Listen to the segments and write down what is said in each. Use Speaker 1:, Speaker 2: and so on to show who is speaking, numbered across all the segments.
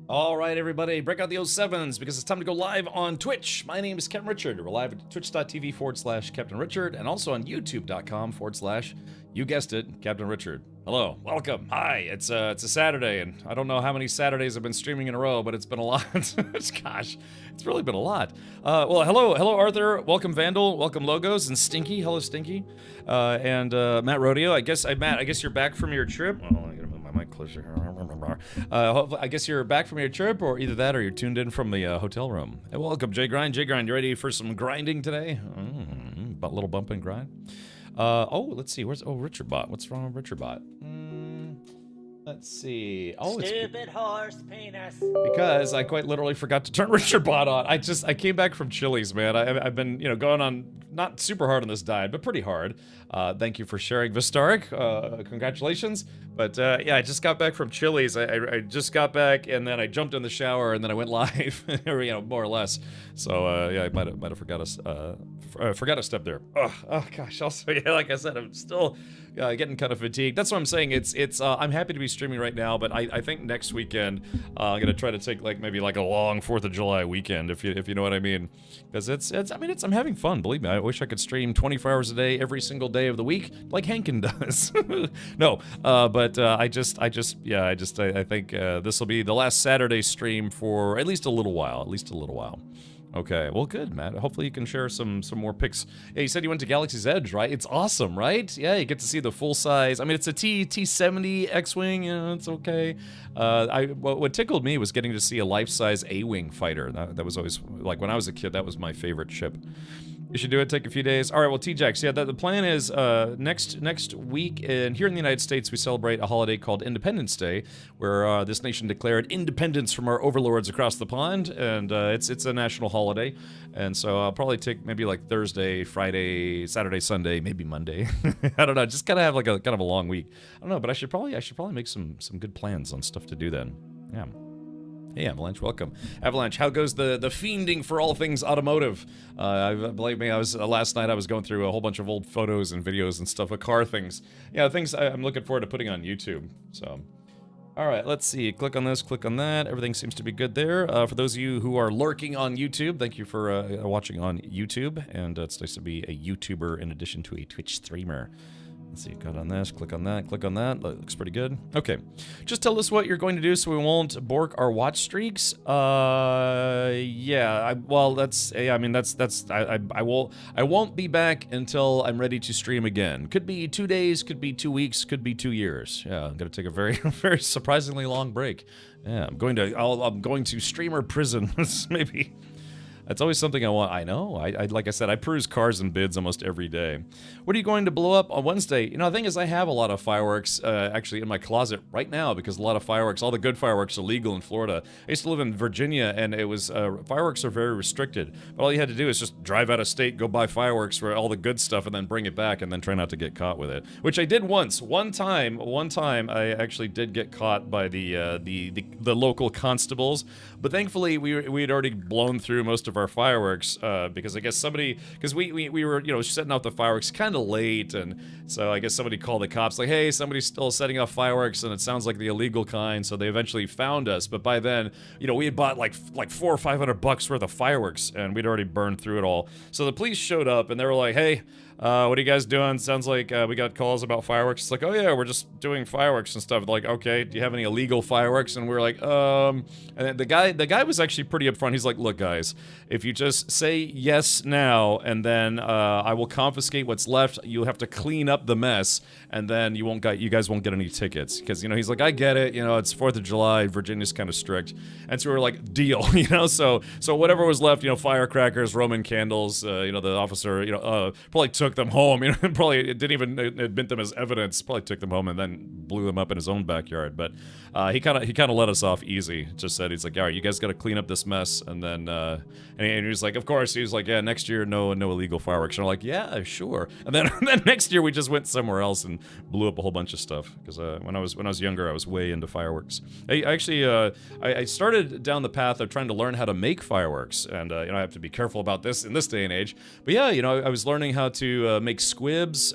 Speaker 1: All right, everybody, break out the 07s because it's time to go live on Twitch. My name is Captain Richard. We're live at twitch.tv/Captain Richard and also on youtube.com/ you guessed it, Captain Richard. Hello, welcome, hi. It's a Saturday, and I don't know how many Saturdays I've been streaming in a row, but it's been a lot. Gosh, it's really been a lot. Well, hello, Arthur. Welcome, Vandal. Welcome, Logos and Stinky. Hello, Stinky. And Matt Rodeo. Matt, I guess you're back from your trip. Well, I gotta move my mic closer here. I guess you're back from your trip, or either that or you're tuned in from the hotel room. Hey, welcome, J Grind. J Grind, you ready for some grinding today? A little bump and grind. Let's see. Where's Richard Bot? What's wrong with Richard Bot? Let's see. Oh,
Speaker 2: stupid horse penis.
Speaker 1: Because I quite literally forgot to turn Richard Bot on. I came back from Chili's, man. I've been, going on not super hard on this diet, but pretty hard. Thank you for sharing, Vistaric. Congratulations. But yeah, I just got back from Chili's. I just got back, and then I jumped in the shower, and then I went live, more or less. So yeah, I might have forgot a step there. Oh gosh. Also, yeah, like I said, I'm still getting kind of fatigued. That's what I'm saying. It's I'm happy to be streaming right now, but I think next weekend I'm gonna try to take maybe a long 4th of July weekend, if you know what I mean, because I'm having fun. Believe me, I wish I could stream 24 hours a day every single day of the week like Hankin does. No, but I think this will be the last Saturday stream for at least a little while. Okay, well, good, Matt. Hopefully you can share some more pics. Yeah, you said you went to Galaxy's Edge, right? It's awesome, right? Yeah, you get to see the full size. I mean, it's a T-70 X-Wing, it's okay. What tickled me was getting to see a life-size A-Wing fighter. That was always, like, when I was a kid, that was my favorite ship. You should do it, take a few days. All right, well, T-Jax, yeah, the plan is next week, and here in the United States, we celebrate a holiday called Independence Day, where this nation declared independence from our overlords across the pond, and it's a national holiday. And so I'll probably take maybe like Thursday, Friday, Saturday, Sunday, maybe Monday. I don't know, just kind of have like a kind of a long week. I don't know, but I should probably make some good plans on stuff to do then. Yeah. Hey, Avalanche, welcome. Avalanche, how goes the fiending for all things automotive? Believe me, last night I was going through a whole bunch of old photos and videos and stuff of car things. Yeah, things I'm looking forward to putting on YouTube, so. All right, let's see. Click on this, click on that. Everything seems to be good there. For those of you who are lurking on YouTube, thank you for watching on YouTube, and it's nice to be a YouTuber in addition to a Twitch streamer. Let's see, click on this, click on that, click on that. That looks pretty good. Okay, just tell us what you're going to do so we won't bork our watch streaks. Yeah, I won't be back until I'm ready to stream again. Could be 2 days, could be 2 weeks, could be 2 years. Yeah, I'm gonna take a very, very surprisingly long break. Yeah, I'm going to streamer prison, maybe. That's always something I want. I know. Like I said, I peruse cars and bids almost every day. What are you going to blow up on Wednesday? The thing is, I have a lot of fireworks actually in my closet right now because a lot of fireworks, all the good fireworks, are legal in Florida. I used to live in Virginia, and it was fireworks are very restricted. But all you had to do is just drive out of state, go buy fireworks for all the good stuff, and then bring it back, and then try not to get caught with it. Which I did once. One time, I actually did get caught by the local constables. But thankfully, we had already blown through most of our fireworks because I guess because we were setting off the fireworks kind of late, and so I guess somebody called the cops like, hey, somebody's still setting off fireworks and it sounds like the illegal kind. So they eventually found us, but by then we had bought like $400 or $500 worth of fireworks, and we'd already burned through it all. So the police showed up and they were like, hey, what are you guys doing? Sounds like we got calls about fireworks. It's like, oh yeah, we're just doing fireworks and stuff. They're like, okay, do you have any illegal fireworks? And we're like, and the guy was actually pretty upfront. He's like, look guys, if you just say yes now, and then I will confiscate what's left. You'll have to clean up the mess, and then you guys won't get any tickets. Because he's like, I get it. It's 4th of July. Virginia's kind of strict, and so we were like, deal. So whatever was left, firecrackers, Roman candles. The officer, probably took them home. Probably didn't even admit them as evidence. Probably took them home and then blew them up in his own backyard. But he kind of let us off easy. Just said, he's like, all right, you guys got to clean up this mess, and then and he was like, of course. He was like, yeah, next year no illegal fireworks. And I'm like, yeah, sure. And then next year we just went somewhere else and blew up a whole bunch of stuff. Because when I was younger, I was way into fireworks. I started down the path of trying to learn how to make fireworks, and I have to be careful about this in this day and age. But yeah, I was learning how to to make squibs,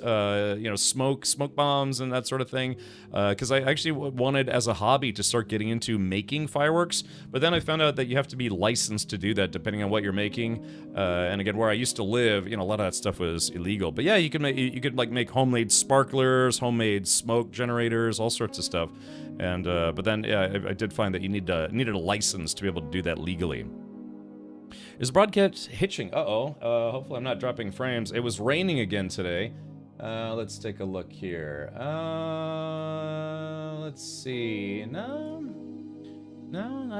Speaker 1: smoke bombs and that sort of thing. Because I actually wanted as a hobby to start getting into making fireworks, but then I found out that you have to be licensed to do that depending on what you're making. And again, where I used to live, a lot of that stuff was illegal. But yeah, you could make homemade sparklers, homemade smoke generators, all sorts of stuff. And but then yeah, I did find that you needed a license to be able to do that legally. Is the broadcast hitching? Hopefully I'm not dropping frames. It was raining again today. Let's take a look here. Let's see. No,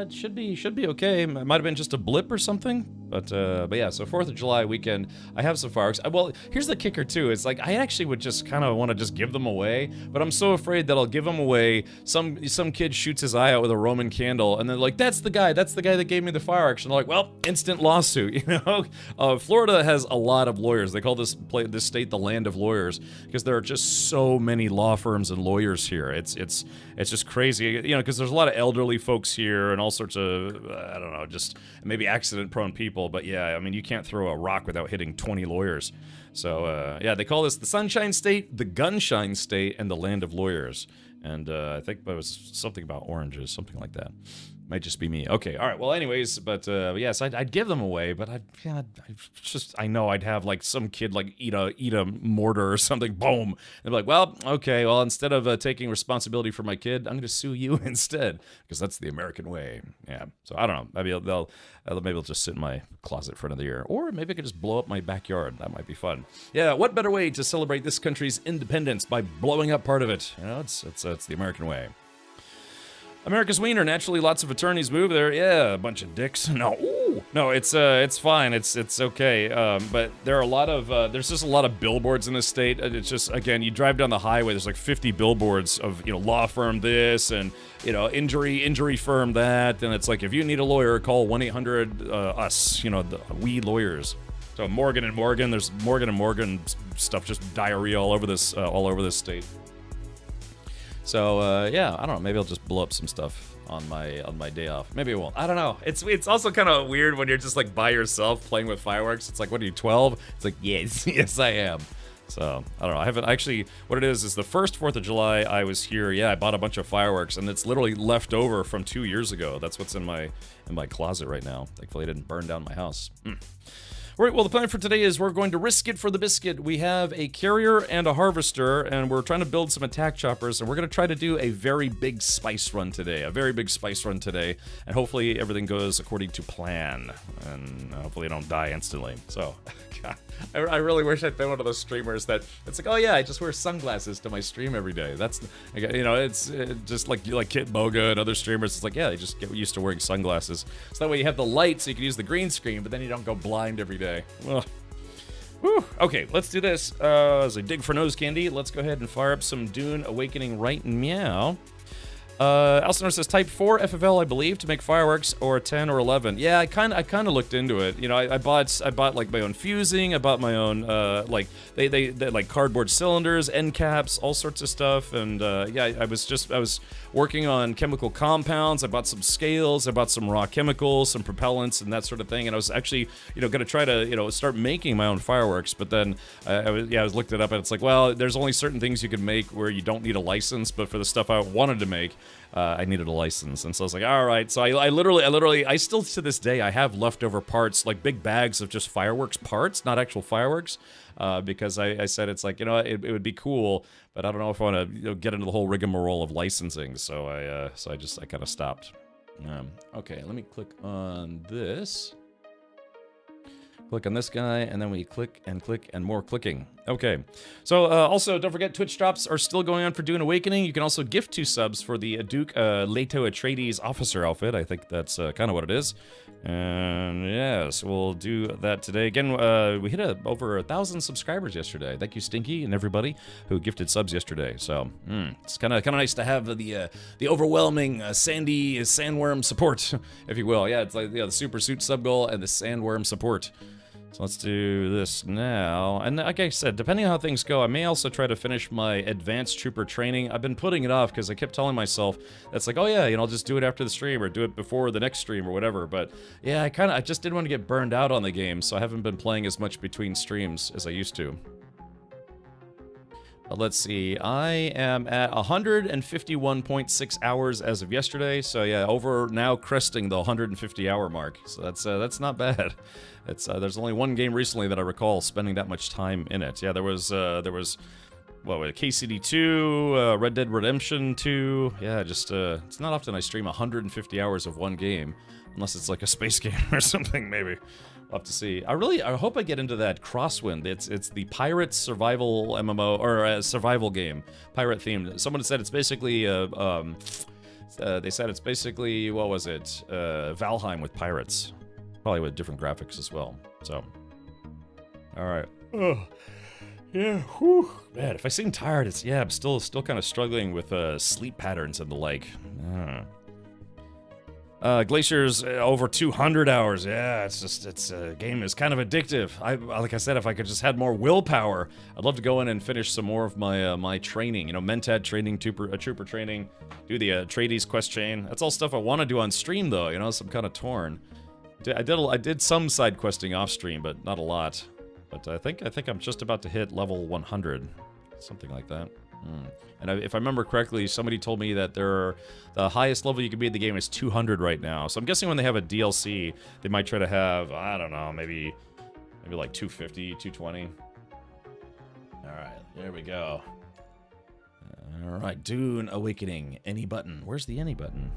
Speaker 1: it should be okay. It might have been just a blip or something. But yeah, so 4th of July weekend, I have some fireworks. Well, here's the kicker too. It's like I actually would just kind of want to just give them away, but I'm so afraid that I'll give them away. Some kid shoots his eye out with a Roman candle, and then like that's the guy that gave me the fireworks. And they're like, well, instant lawsuit. Florida has a lot of lawyers. They call this state the land of lawyers because there are just so many law firms and lawyers here. It's just crazy. Because there's a lot of elderly folks here and all sorts of I don't know, just maybe accident-prone people. But yeah, I mean, you can't throw a rock without hitting 20 lawyers. So yeah, they call this the Sunshine State, the Gunshine State, and the Land of Lawyers. And I think it was something about oranges, something like that. Might just be me. Okay, all right. Well, anyways, but yes, I'd give them away, but I know I'd have like some kid like eat a mortar or something. Boom. And they'd be like, well, okay, well, instead of taking responsibility for my kid, I'm going to sue you instead because that's the American way. Yeah. So I don't know. Maybe they'll just sit in my closet for another year, or maybe I could just blow up my backyard. That might be fun. Yeah. What better way to celebrate this country's independence by blowing up part of it? It's the American way. America's wiener. Naturally, lots of attorneys move there. Yeah, a bunch of dicks. No, it's fine. It's okay. But there are a lot of there's just a lot of billboards in this state. It's just, again, you drive down the highway. There's like 50 billboards of law firm this and injury firm that. And it's like, if you need a lawyer, call 1-800-US. We lawyers. So Morgan and Morgan. There's Morgan and Morgan stuff. Just diarrhea all over this state. So yeah, I don't know. Maybe I'll just blow up some stuff on my day off. Maybe I won't. I don't know. It's also kind of weird when you're just like by yourself playing with fireworks. It's like, what are you, 12? It's like, yes, I am. So I don't know. I haven't actually. What it is the first 4th of July I was here. Yeah, I bought a bunch of fireworks, and it's literally left over from 2 years ago. That's what's in my closet right now. Thankfully, I didn't burn down my house. Right, well, the plan for today is we're going to risk it for the biscuit. We have a carrier and a harvester, and we're trying to build some attack choppers, and we're going to try to do a very big spice run today. And hopefully everything goes according to plan, and hopefully I don't die instantly. So, God, I really wish I'd been one of those streamers that it's like, oh yeah, I just wear sunglasses to my stream every day. That's, it's just like Kit Boga and other streamers. It's like, yeah, they just get used to wearing sunglasses. So that way you have the light so you can use the green screen, but then you don't go blind every day. Well, whew. Okay, let's do this. As I dig for nose candy, let's go ahead and fire up some Dune Awakening right meow. Elsinore says type 4 FFL, I believe, to make fireworks, or 10 or 11. Yeah, I kind of looked into it. I bought like my own fusing. I bought my own like they like cardboard cylinders, end caps, all sorts of stuff. And yeah, I was working on chemical compounds. I bought some scales. I bought some raw chemicals, some propellants, and that sort of thing. And I was actually going to try to start making my own fireworks. But then I was looked it up, and it's like, well, there's only certain things you can make where you don't need a license. But for the stuff I wanted to make, I needed a license. And so I was like, all right. So I literally still to this day, I have leftover parts, like big bags of just fireworks parts, not actual fireworks, because I said it's like, it would be cool, but I don't know if I want to get into the whole rigmarole of licensing. So I kind of stopped. Okay, let me click on this. Click on this guy, and then we click and more clicking. Okay, so also don't forget, Twitch drops are still going on for Dune Awakening. You can also gift 2 subs for the Duke Leto Atreides officer outfit. I think that's kind of what it is. And yes, we'll do that today. Again, we hit over 1,000 subscribers yesterday. Thank you, Stinky, and everybody who gifted subs yesterday. So it's kind of nice to have the overwhelming sandy sandworm support, if you will. Yeah, it's like the super suit sub goal and the sandworm support. So let's do this now. And like I said, depending on how things go, I may also try to finish my advanced trooper training. I've been putting it off because I kept telling myself, that's like, oh yeah, I'll just do it after the stream or do it before the next stream or whatever. But yeah, I just didn't want to get burned out on the game, so I haven't been playing as much between streams as I used to. Let's see. I am at 151.6 hours as of yesterday. So yeah, over now cresting the 150-hour mark. So that's not bad. It's there's only one game recently that I recall spending that much time in it. Yeah, there was what was it, KCD 2, Red Dead Redemption 2. Yeah, just it's not often I stream 150 hours of one game, unless it's like a space game or something. Maybe. We'll have to see. I hope I get into that Crosswind. It's the pirate survival MMO or survival game, pirate themed. Someone said it's basically they said it's basically, what was it? Valheim with pirates, probably with different graphics as well. So, all right. Oh, yeah. Whew. Man, if I seem tired, it's I'm still kind of struggling with sleep patterns and the like. Glacier's over 200 hours. Yeah, it's game is kind of addictive. Like I said, if I could just had more willpower, I'd love to go in and finish some more of my my training. You know, Mentad training, trooper training, do the Atreides quest chain. That's all stuff I want to do on stream though. You know, so I'm kind of torn. I did some side questing off stream, but not a lot. But I think I'm just about to hit level 100, something like that. And if I remember correctly, somebody told me that the highest level you can be in the game is 200 right now. So I'm guessing when they have a DLC, they might try to have, I don't know, maybe like 250, 220. All right, there we go. All right, Dune Awakening. Any button. Where's the any button?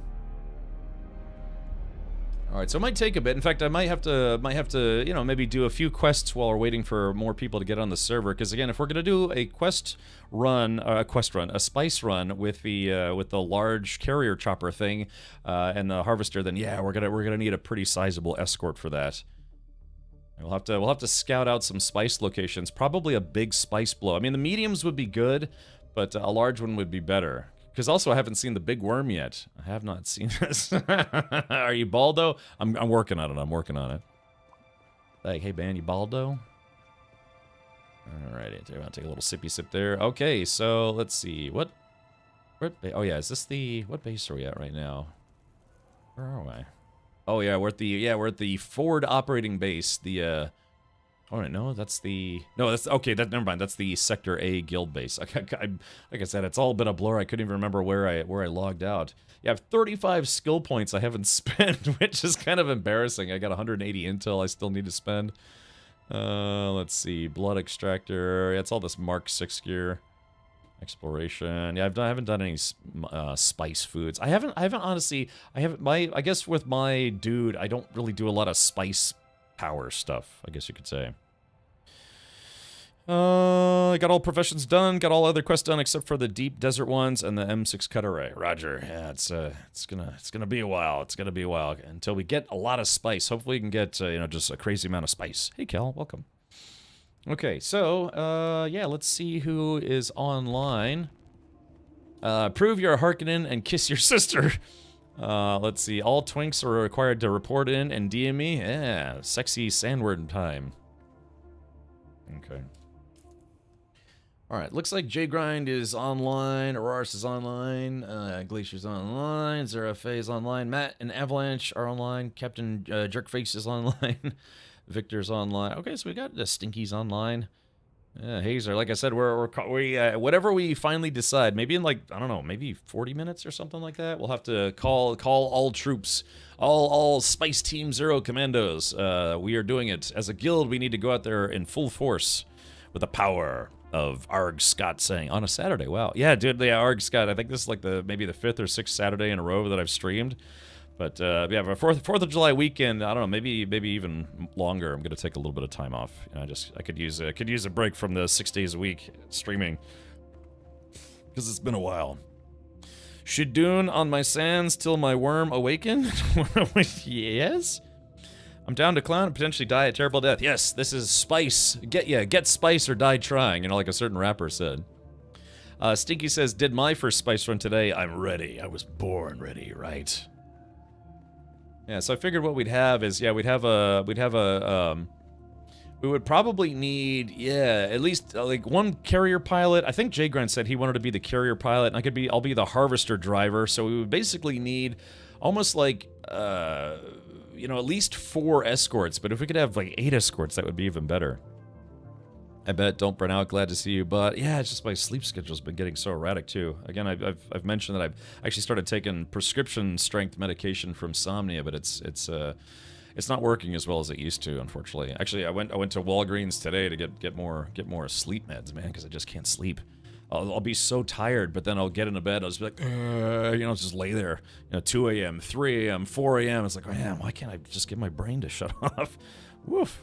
Speaker 1: All right, so it might take a bit. In fact, I might have to, you know, maybe do a few quests while we're waiting for more people to get on the server. Because again, if we're gonna do a a spice run with the large carrier chopper thing and the harvester, then yeah, we're gonna need a pretty sizable escort for that. And we'll have to scout out some spice locations. Probably a big spice blow. I mean, the mediums would be good, but a large one would be better. Because also I haven't seen the big worm yet. I have not seen this. Are you Baldo? I'm working on it. I'm working on it. Like, hey man, you Baldo? Alrighty, I'll take a little sippy sip there. Okay, so let's see. Oh yeah, is this what base are we at right now? Where are we? Oh yeah, we're at the Ford operating base. Oh no, that's okay. Never mind. That's the Sector A guild base. Like I said, it's all been a blur. I couldn't even remember where I logged out. Yeah, I have 35 skill points I haven't spent, which is kind of embarrassing. I got 180 intel I still need to spend. Let's see, blood extractor. Yeah, it's all this Mark 6 gear. Exploration. Yeah, I haven't done any spice foods. I haven't honestly. I guess with my dude, I don't really do a lot of spice power stuff, I guess you could say. I got all professions done, got all other quests done except for the deep desert ones and the M6 cut array. Roger. Yeah, it's gonna be a while. It's gonna be a while until we get a lot of spice. Hopefully we can get you know, just a crazy amount of spice. Hey Cal, welcome. Okay, so yeah, let's see who is online. Prove you're a Harkonnen and kiss your sister. Let's see. All twinks are required to report in and DM me. Yeah, sexy sandword time. Okay. Alright, looks like J-Grind is online, Auroras is online, Glacier's online, Zerafe is online, Matt and Avalanche are online, Captain Jerkface is online, Victor's online. Okay, so we got the Stinky's online. Hazer, like I said, we whatever we finally decide, maybe in like, I don't know, maybe 40 minutes or something like that, we'll have to call all troops, all Spice Team Zero commandos. We are doing it. As a guild, we need to go out there in full force with the power of Arg Scott saying on a Saturday. Wow. Yeah, dude, yeah, Arg Scott. I think this is like maybe the 5th or 6th Saturday in a row that I've streamed. But yeah, for 4th of July weekend, I don't know, maybe even longer. I'm gonna take a little bit of time off. You know, I could use a break from the 6 days a week streaming because it's been a while. Should Dune on my sands till my worm awaken? Yes. I'm down to clown and potentially die a terrible death. Yes, this is spice. Get spice or die trying. You know, like a certain rapper said. Stinky says, did my first spice run today. I'm ready. I was born ready, right? Yeah, so I figured what we'd have is, yeah, we would probably need, yeah, at least like one carrier pilot. I think Jay Grant said he wanted to be the carrier pilot, and I'll be the harvester driver. So we would basically need almost like, you know, at least 4 escorts. But if we could have like 8 escorts, that would be even better. I bet. Don't burn out. Glad to see you. But yeah, it's just my sleep schedule's been getting so erratic too. Again, I've mentioned that I've actually started taking prescription strength medication for insomnia, but it's not working as well as it used to, unfortunately. Actually, I went to Walgreens today to get more sleep meds, man, because I just can't sleep. I'll be so tired, but then I'll get into bed. I'll just be like, just lay there. 2 a.m., 3 a.m., 4 a.m. It's like, oh, man, why can't I just get my brain to shut off? Woof.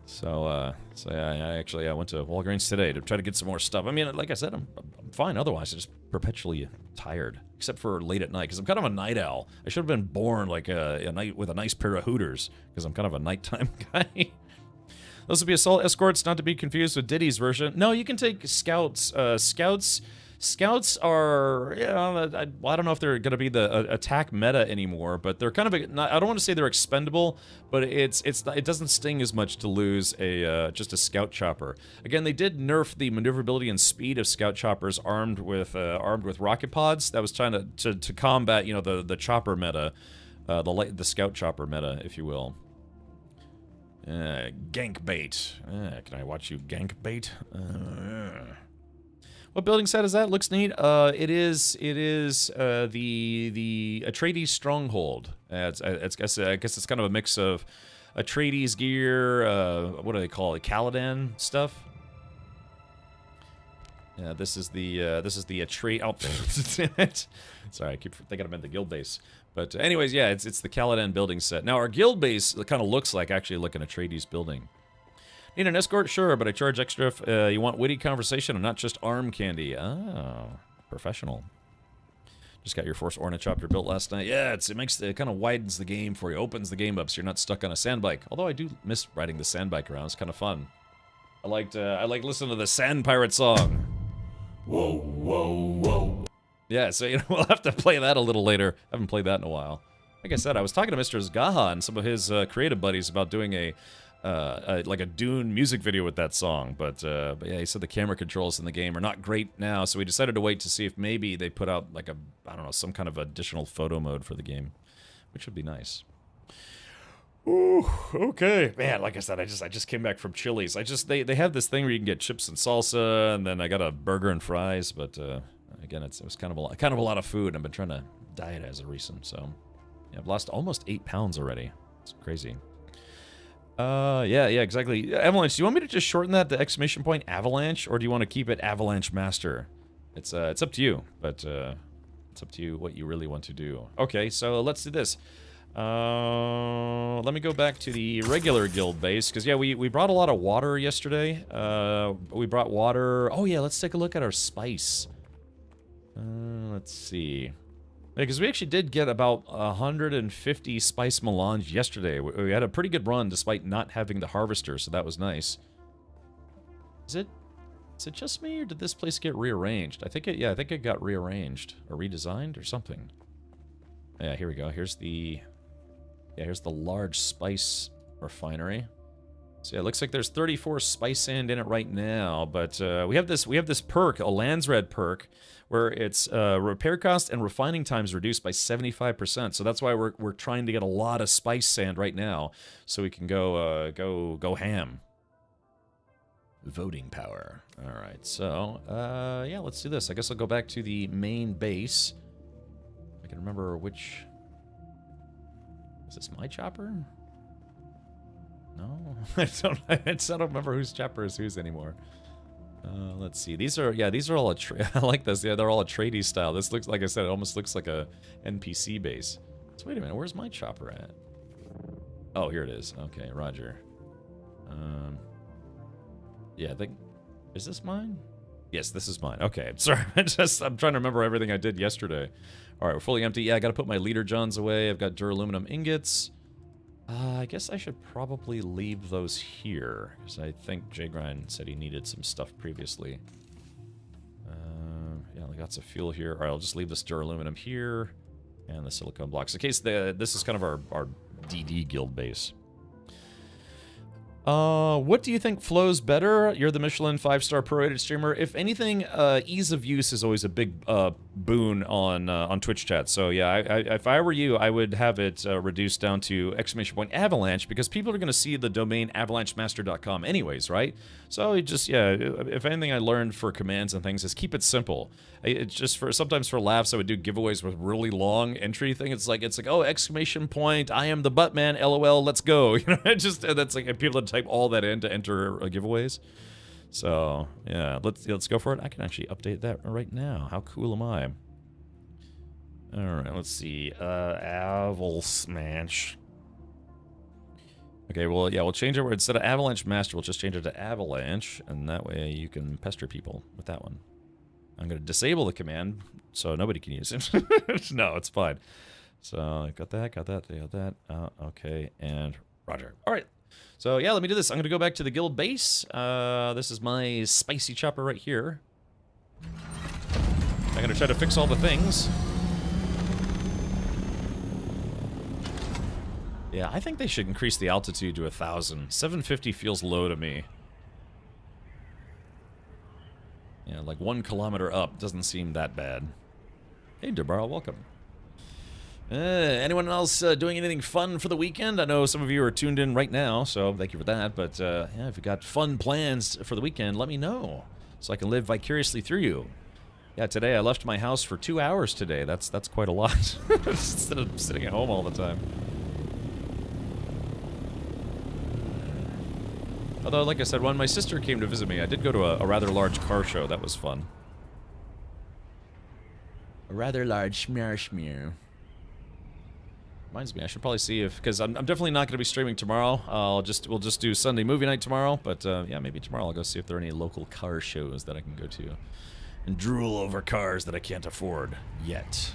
Speaker 1: So yeah, I went to Walgreens today to try to get some more stuff. I mean, like I said, I'm fine. Otherwise, I'm just perpetually tired, except for late at night, because I'm kind of a night owl. I should have been born like a night with a nice pair of Hooters, because I'm kind of a nighttime guy. Those would be assault escorts, not to be confused with Diddy's version. No, you can take scouts. Scouts are, I don't know if they're going to be the attack meta anymore, but they're kind of, I don't want to say they're expendable, but it doesn't sting as much to lose just a scout chopper. Again, they did nerf the maneuverability and speed of scout choppers armed with rocket pods. That was trying to combat, the chopper meta, the scout chopper meta, if you will. Gank bait. Can I watch you gank bait? What building set is that? Looks neat. It is the Atreides stronghold. I guess it's kind of a mix of Atreides gear. What do they call it? Caladan stuff. Yeah, this is the Atreides. Oh, damn it. Sorry, I keep thinking I'm in the guild base. But anyways, yeah, it's the Caladan building set. Now our guild base kind of looks like an Atreides building. Need an escort? Sure, but I charge extra if you want witty conversation and not just arm candy. Oh, professional. Just got your Force Ornithopter built last night. Yeah, it kind of widens the game for you, opens the game up so you're not stuck on a sand bike. Although I do miss riding the sand bike around. It's kind of fun. I like listening to the Sand Pirate song. Whoa, whoa, whoa. Yeah, so we'll have to play that a little later. I haven't played that in a while. Like I said, I was talking to Mr. Zgaha and some of his creative buddies about doing like a Dune music video with that song, but yeah, he said the camera controls in the game are not great now, so we decided to wait to see if maybe they put out like I don't know, some kind of additional photo mode for the game, which would be nice. Ooh, okay, man. Like I said, I just came back from Chili's. They have this thing where you can get chips and salsa, and then I got a burger and fries, but again, it was kind of a lot of food. I've been trying to diet as of recent, so yeah, I've lost almost 8 pounds already. It's crazy. Yeah, exactly. Avalanche, do you want me to just shorten that to exclamation point Avalanche, or do you want to keep it Avalanche Master? It's up to you, but it's up to you what you really want to do. Okay, so let's do this. Let me go back to the regular guild base, because yeah, we brought a lot of water yesterday. We brought water. Oh yeah, let's take a look at our spice. Let's see. Because we actually did get about 150 spice melange yesterday. We had a pretty good run despite not having the harvester, so that was nice. Is it just me, or did this place get rearranged? I think it got rearranged or redesigned or something. Yeah, here we go. Here's the large spice refinery. So yeah, it looks like there's 34 spice sand in it right now, but we have this perk, a Landsred perk, where it's repair cost and refining times reduced by 75%. So that's why we're trying to get a lot of spice sand right now, so we can go ham. Voting power. All right, so yeah, let's do this. I guess I'll go back to the main base. I can remember which. Is this my chopper? No, I don't remember whose chopper is whose anymore. Let's see. These are all I like this. Yeah, they're all Atreides style. This looks, like I said, it almost looks like a NPC base. So wait a minute, where's my chopper at? Oh, here it is. Okay, Roger. Yeah, I think, is this mine? Yes, this is mine. Okay, sorry. I'm trying to remember everything I did yesterday. All right, we're fully empty. Yeah, I got to put my leader johns away. I've got duraluminum ingots. I guess I should probably leave those here, because I think J-Grind said he needed some stuff previously. Yeah, I got some fuel here. All right, I'll just leave this duraluminum here, and the silicone blocks. In case this is kind of our DD guild base. What do you think flows better? You're the Michelin 5-star prorated streamer. If anything, ease of use is always a big boon on Twitch chat. So yeah, if I were you, I would have it reduced down to !avalanche, because people are going to see the domain avalanchemaster.com anyways, right? So it just, yeah, if anything I learned for commands and things is keep it simple. It's just sometimes for laughs, I would do giveaways with really long entry thing. It's like, oh, ! I am the Buttman, LOL, let's go. You know, that's like, people that type all that in to enter giveaways. So yeah, let's go for it. I can actually update that right now. How cool am I? All right, let's see. Aval Smash. Okay, well, yeah, we'll change it. Instead of Avalanche Master, we'll just change it to Avalanche, and that way you can pester people with that one. I'm going to disable the command so nobody can use it. No, it's fine. So I got that. Okay, and Roger. All right. So yeah, let me do this. I'm going to go back to the guild base. This is my spicy chopper right here. I'm going to try to fix all the things. Yeah, I think they should increase the altitude to 1,000. 750 feels low to me. Yeah, like 1 kilometer up doesn't seem that bad. Hey, Deborah, welcome. Anyone else doing anything fun for the weekend? I know some of you are tuned in right now, so thank you for that. But yeah, if you got fun plans for the weekend, let me know so I can live vicariously through you. Yeah, today I left my house for 2 hours today. That's quite a lot. Instead of sitting at home all the time. Although, like I said, when my sister came to visit me, I did go to a rather large car show. That was fun. A rather large schmear. Reminds me, I should probably see if, because I'm definitely not going to be streaming tomorrow. We'll just do Sunday movie night tomorrow. But yeah, maybe tomorrow I'll go see if there are any local car shows that I can go to and drool over cars that I can't afford yet.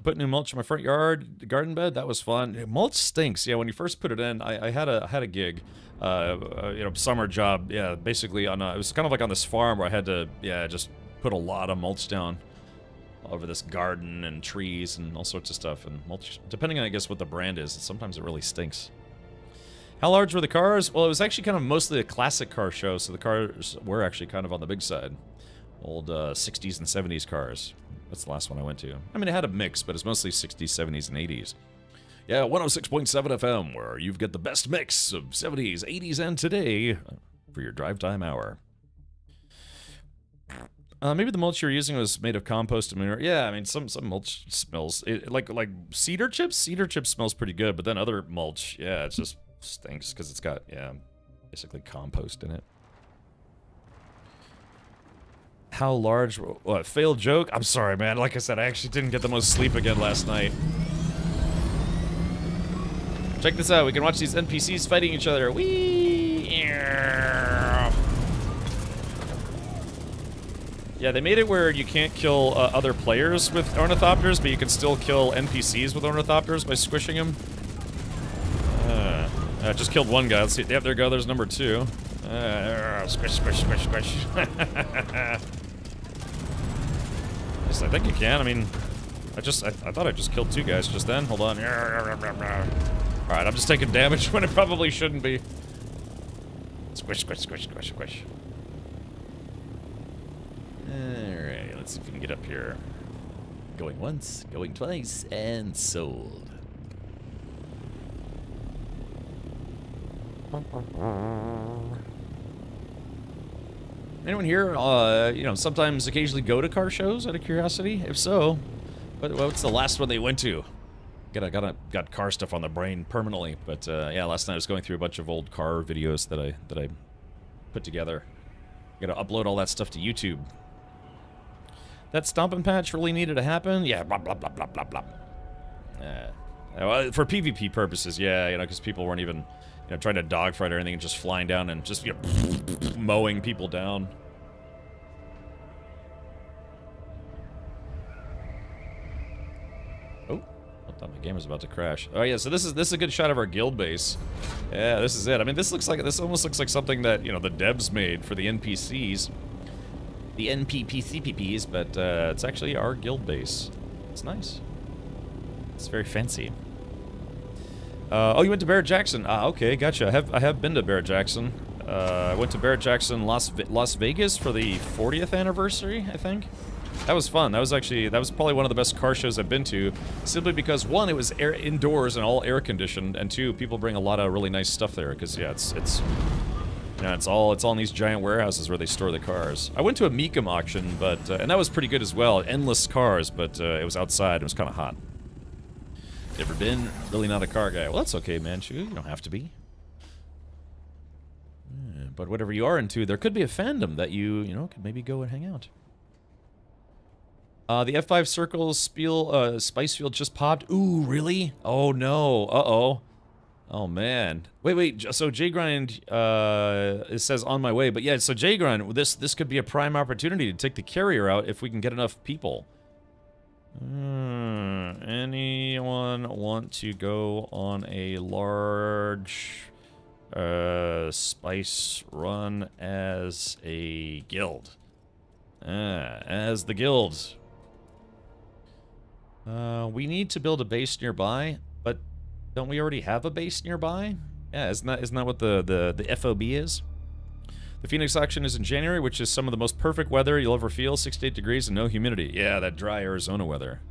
Speaker 1: I put new mulch in my front yard, garden bed. That was fun. Mulch stinks. Yeah, when you first put it in, I had a gig, you know, summer job. Yeah, basically on it was kind of like on this farm where I had to, yeah, just put a lot of mulch down over this garden and trees and all sorts of stuff. And mulch, depending on I guess what the brand is, sometimes it really stinks. How large were the cars? Well, it was actually kind of mostly a classic car show, so the cars were actually kind of on the big side. Old 60s and 70s cars. That's the last one I went to. I mean, it had a mix, but it's mostly 60s, 70s, and 80s. Yeah, 106.7 FM, where you've got the best mix of 70s, 80s, and today for your drive time hour. Maybe the mulch you're using was made of compost and manure. Yeah, I mean, some mulch smells like cedar chips. Cedar chips smells pretty good, but then other mulch, yeah, it just stinks because it's got, yeah, basically compost in it. How large? What? Failed joke? I'm sorry, man. Like I said, I actually didn't get the most sleep again last night. Check this out. We can watch these NPCs fighting each other. Whee! Yeah, they made it where you can't kill other players with ornithopters, but you can still kill NPCs with ornithopters by squishing them. I just killed one guy. Let's see. Yep, there you go. There's number 2. Squish, squish, squish, squish. Yes, I think you can. I mean, I thought I just killed 2 guys just then. Hold on. Alright, I'm just taking damage when it probably shouldn't be. Squish, squish, squish, squish, squish. Alright, let's see if we can get up here. Going once, going twice, and sold. Anyone here, you know, sometimes occasionally go to car shows out of curiosity? If so, what's the last one they went to? Got car stuff on the brain permanently. But yeah, last night I was going through a bunch of old car videos that I put together. Gotta upload all that stuff to YouTube. That stomping patch really needed to happen? Yeah, blah blah blah blah blah blah. Well, for PvP purposes, yeah, you know, because people weren't even, you know, trying to dogfight or anything and just flying down and just, you know, mowing people down. Oh, I thought my game was about to crash. Oh yeah, so this is a good shot of our guild base. Yeah, this is it. I mean, this almost looks like something that, you know, the devs made for the NPCs, the NPPCPPs, but it's actually our guild base. It's nice. It's very fancy. Oh, you went to Barrett-Jackson. Ah, okay, gotcha. I have been to Barrett-Jackson. I went to Barrett-Jackson, Las Vegas for the 40th anniversary, I think. That was fun. That was probably one of the best car shows I've been to, simply because one, it was indoors and all air conditioned, and two, people bring a lot of really nice stuff there. Because yeah, it's all in these giant warehouses where they store the cars. I went to a Mecum auction, but and that was pretty good as well. Endless cars, but it was outside. It was kind of hot. Never been. Really not a car guy. Well, that's okay, man. You don't have to be. Yeah, but whatever you are into, there could be a fandom that you could maybe go and hang out. The F5 Circles Spice Field just popped. Ooh, really? Oh no. Uh-oh. Oh man. Wait. So J-Grind it says on my way, but yeah, so J-Grind, this could be a prime opportunity to take the carrier out if we can get enough people. Anyone want to go on a large spice run as a guild? As the guild. We need to build a base nearby, but don't we already have a base nearby? Yeah, isn't that what the FOB is? The Phoenix auction is in January, which is some of the most perfect weather you'll ever feel. 68 degrees and no humidity. Yeah, that dry Arizona weather.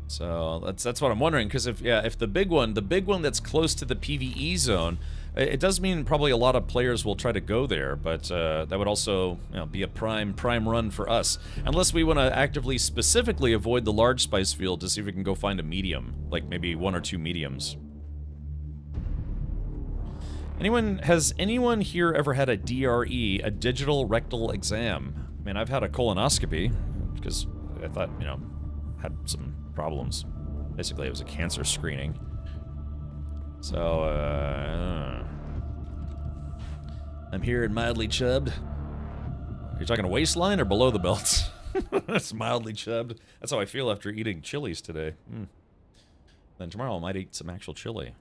Speaker 1: So that's what I'm wondering, because if the big one that's close to the PvE zone, it does mean probably a lot of players will try to go there, but that would also be a prime run for us, unless we want to actively specifically avoid the large spice field to see if we can go find a medium, like maybe 1 or 2 mediums. Has anyone here ever had a DRE, a digital rectal exam? I mean, I've had a colonoscopy because I thought had some problems. Basically, it was a cancer screening. So, I'm here and mildly chubbed. Are you talking a waistline or below the belt? It's mildly chubbed. That's how I feel after eating chilies today. Then tomorrow I might eat some actual chili.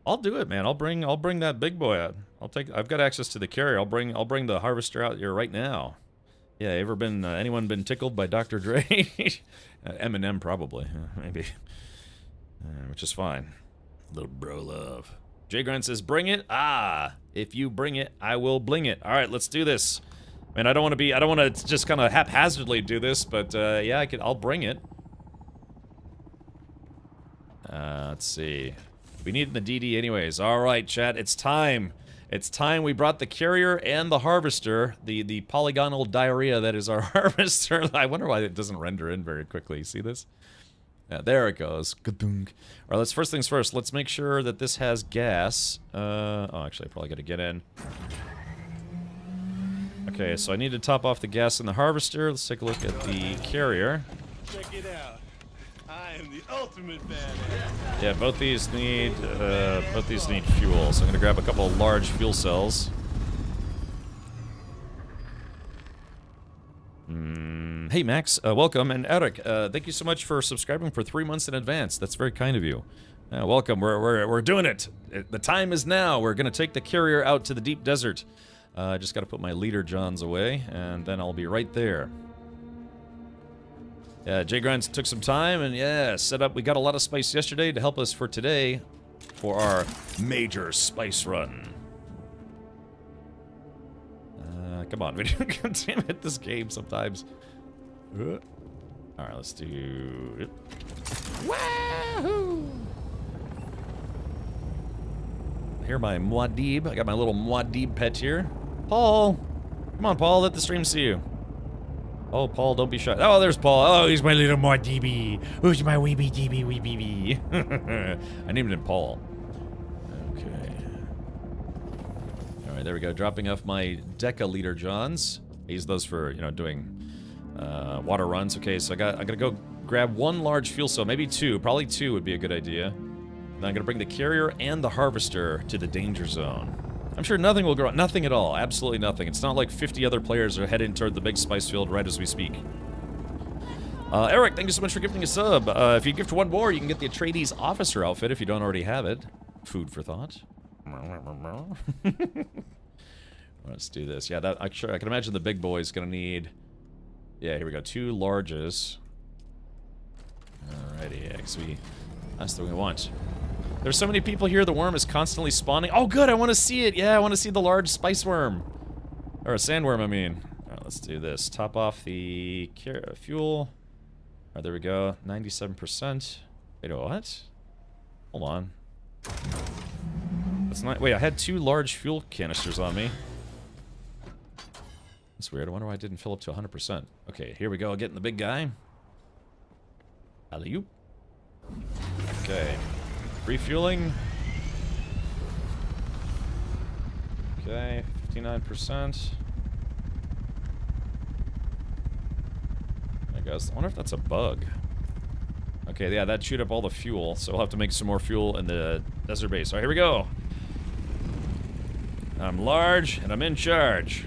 Speaker 1: I'll do it, man. I'll bring that big boy out. I've got access to the carrier. I'll bring the harvester out here right now. Yeah, anyone been tickled by Dr. Dre? Eminem probably, maybe. Which is fine. Little bro love. J-Grind says, bring it? Ah, if you bring it, I will bling it. All right, let's do this. Man, I don't want to just kind of haphazardly do this, but yeah, I'll bring it. Let's see. We need the DD anyways. All right, chat, it's time. It's time we brought the carrier and the harvester, the polygonal diarrhea that is our harvester. I wonder why it doesn't render in very quickly. See this? Yeah, there it goes. All right, first things first. Let's make sure that this has gas. Oh, actually, I probably got to get in. Okay, so I need to top off the gas in the harvester. Let's take a look at the carrier.
Speaker 3: Check it out. I am the ultimate badass.
Speaker 1: Yeah, both these need fuel. So I'm gonna grab a couple of large fuel cells. Hey Max, welcome, and Eric, thank you so much for subscribing for 3 months in advance. That's very kind of you. Welcome. We're doing it. The time is now. We're gonna take the carrier out to the deep desert. I just gotta put my leader Johns away, and then I'll be right there. Yeah, J-Grind took some time, and yeah, set up. We got a lot of spice yesterday to help us for today, for our major spice run. Come on, video. Damn it, this game sometimes. All right, let's do it. Wahoo! Here, my Muad'Dib. I got my little Muad'Dib pet here. Paul, come on, Paul. Let the stream see you. Oh, Paul, don't be shy. Oh, there's Paul. Oh, he's my little Muad'Dib. Who's my weeby DB weeby? I named him Paul. Okay. All right, there we go. Dropping off my Deca leader Johns. I use those for, doing water runs. Okay, so I gotta go grab 1 large fuel cell, maybe 2. Probably 2 would be a good idea. Then I'm gonna bring the carrier and the harvester to the danger zone. I'm sure nothing will grow. Nothing at all. Absolutely nothing. It's not like 50 other players are heading toward the big spice field right as we speak. Eric, thank you so much for gifting a sub. If you gift 1 more, you can get the Atreides officer outfit if you don't already have it. Food for thought. Let's do this. Yeah, that actually, I can imagine the big boy's gonna need... Yeah, here we go. 2 larges. Alrighty, yeah, that's what we want. There's so many people here, the worm is constantly spawning. Oh, good, I want to see it. Yeah, I want to see the large spice worm. Or a sandworm, I mean. Alright, let's do this. Top off the fuel. Alright, there we go. 97%. Wait, what? Hold on. That's not... Wait, I had 2 large fuel canisters on me. That's weird. I wonder why I didn't fill up to 100%. Okay, here we go. Getting the big guy. Alley-oop. Okay. Refueling. Okay, 59%. I guess. I wonder if that's a bug. Okay, yeah, that chewed up all the fuel, so we'll have to make some more fuel in the desert base. Alright, here we go. I'm large, and I'm in charge.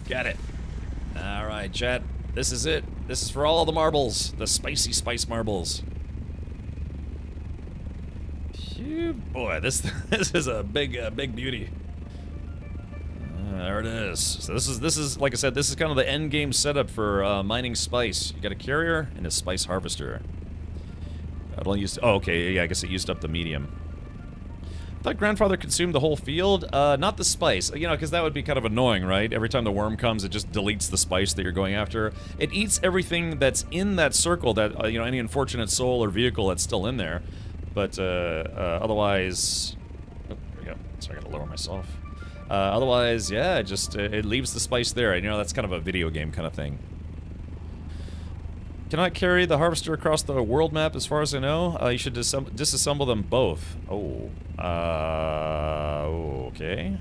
Speaker 1: Got it. Alright, chat. This is it. This is for all the marbles. The spicy spice marbles. Phew, boy, this is a big beauty. There it is. So this is like I said, this is kind of the end game setup for mining spice. You got a carrier and a spice harvester. I'd only use. Oh, okay. Yeah, I guess it used up the medium. I thought grandfather consumed the whole field. Not the spice, you know, because that would be kind of annoying, right? Every time the worm comes, it just deletes the spice that you're going after. It eats everything that's in that circle, that, you know, any unfortunate soul or vehicle that's still in there. But, otherwise... Oh, there we go. Sorry, I gotta lower myself. Otherwise, yeah, it leaves the spice there. You know, that's kind of a video game kind of thing. Cannot carry the harvester across the world map, as far as I know. You should disassemble them both. Oh. Okay.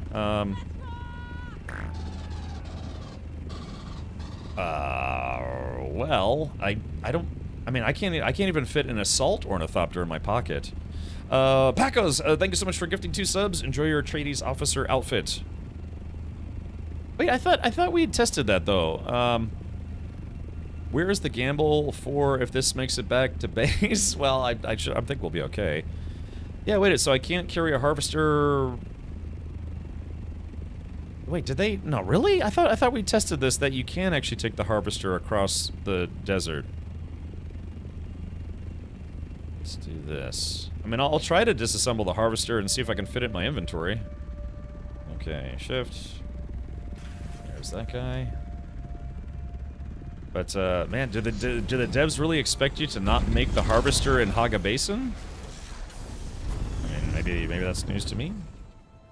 Speaker 1: Well, I don't... I mean, I can't even fit an assault ornithopter in my pocket. Pacos, thank you so much for gifting 2 subs. Enjoy your Atreides officer outfit. Wait, I thought we had tested that, though. Where is the gamble for if this makes it back to base? Well, I think we'll be okay. Yeah, wait, so I can't carry a harvester... Wait, did they... No, really? I thought we tested this, that you can actually take the harvester across the desert. Let's do this. I mean, I'll try to disassemble the harvester and see if I can fit it in my inventory. Okay, shift. There's that guy. But, man, do the devs really expect you to not make the harvester in Haga Basin? I mean, maybe that's news to me.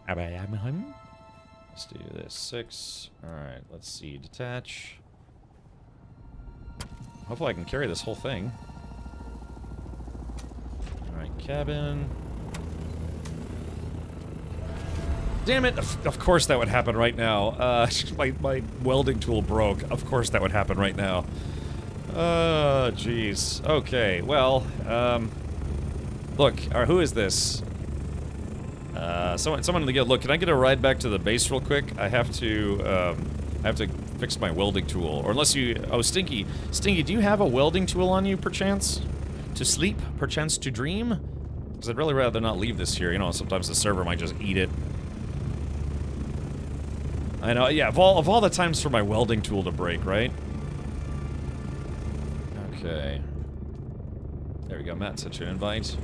Speaker 1: Let's do this. 6. Alright, let's see. Detach. Hopefully I can carry this whole thing. Alright, cabin. Damn it! Of course that would happen right now. My welding tool broke. Of course that would happen right now. Jeez. Okay, well, look, who is this? Someone in the guild. Look, can I get a ride back to the base real quick? I have to fix my welding tool. Or unless you... Oh, Stinky. Stinky, do you have a welding tool on you, perchance? To sleep? Perchance to dream? Because I'd really rather not leave this here. You know, sometimes the server might just eat it. I know, yeah, of all the times for my welding tool to break, right? Okay. There we go, Matt sent you an invite.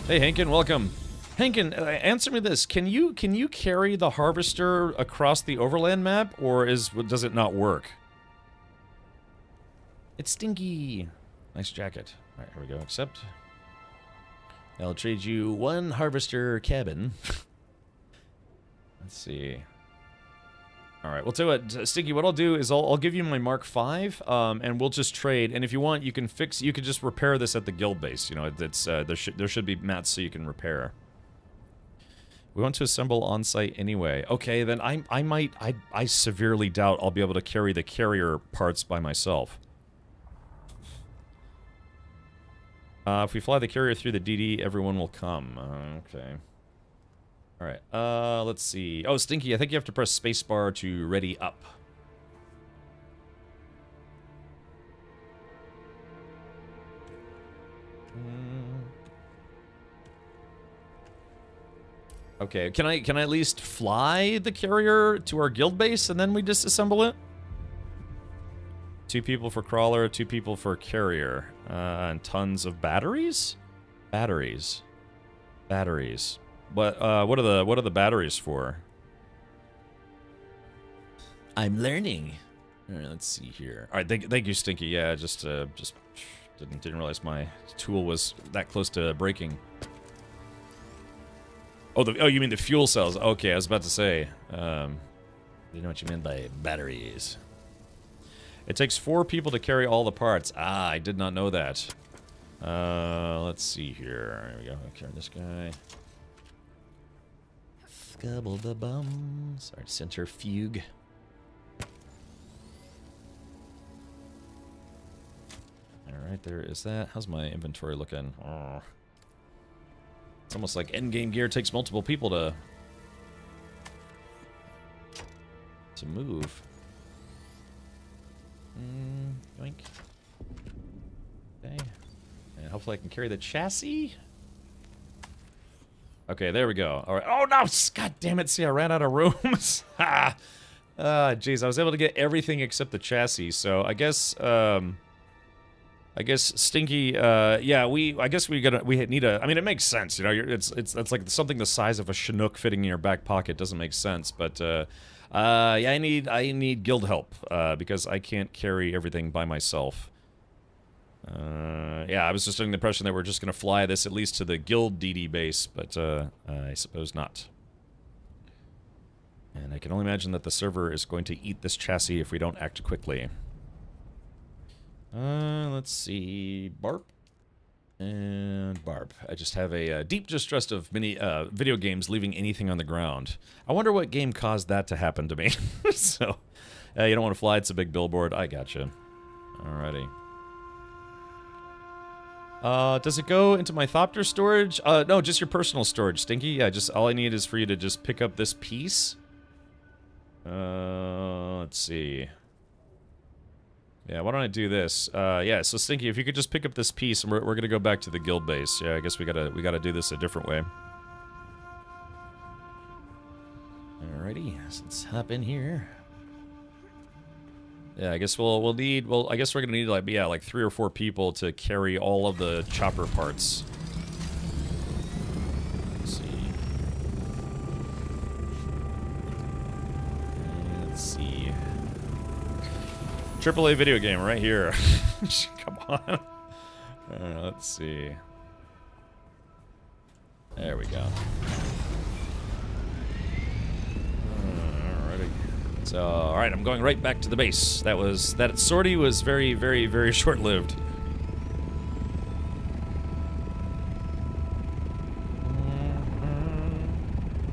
Speaker 1: Hey, Hankin, welcome. Hankin, answer me this. Can you carry the harvester across the overland map, or does it not work? It's Stinky. Nice jacket. Alright, here we go, accept. I'll trade you 1 harvester cabin. Let's see. Alright, well, tell you what, Stinky, what I'll do is I'll give you my Mark V, and we'll just trade, and if you want, you can just repair this at the guild base, you know, it's, there should be mats so you can repair. We want to assemble on-site anyway. Okay, then I severely doubt I'll be able to carry the carrier parts by myself. If we fly the carrier through the DD, everyone will come. Okay. Alright, let's see. Oh, Stinky, I think you have to press spacebar to ready up. Okay, can I at least fly the carrier to our guild base and then we disassemble it? 2 people for crawler, 2 people for carrier, and tons of batteries. Batteries. What are the batteries for? I'm learning. All right, let's see here. All right, thank you, Stinky. Yeah, just didn't realize my tool was that close to breaking. Oh, you mean the fuel cells? Okay, I was about to say. You know what you meant by batteries. It takes 4 people to carry all the parts. Ah, I did not know that. Let's see here. There we go. I'll carry this guy. Scubble the bum. Sorry, centrifuge. Alright, there is that. How's my inventory looking? Oh. It's almost like endgame gear takes multiple people to move. Yoink. Okay. And hopefully I can carry the chassis. Okay, there we go. Alright. Oh no! God damn it, see, I ran out of rooms. Ha! Jeez, I was able to get everything except the chassis, so I guess Stinky, yeah, I guess we need a, I mean, it makes sense, you know, it's like something the size of a Chinook fitting in your back pocket doesn't make sense, but, yeah, I need guild help, because I can't carry everything by myself. Yeah, I was just under the impression that we're just gonna fly this at least to the guild DD base, but, I suppose not. And I can only imagine that the server is going to eat this chassis if we don't act quickly. Let's see, Barp and Barp. I just have a deep distrust of many video games leaving anything on the ground. I wonder what game caused that to happen to me. So, you don't want to fly, it's a big billboard. I gotcha. Alrighty. Does it go into my Thopter storage? No, just your personal storage, Stinky. Yeah, just all I need is for you to just pick up this piece. Let's see. Yeah, why don't I do this? Yeah, so Stinky, if you could just pick up this piece, and we're gonna go back to the guild base. Yeah, I guess we gotta do this a different way. Alrighty, so let's hop in here. Yeah, I guess we'll need. Well, I guess we're gonna need like 3 or 4 people to carry all of the chopper parts. Let's see. Let's see. AAA video game right here. Come on. Let's see. There we go. Alrighty. So, alright, I'm going right back to the base. That sortie was very, very, very short-lived.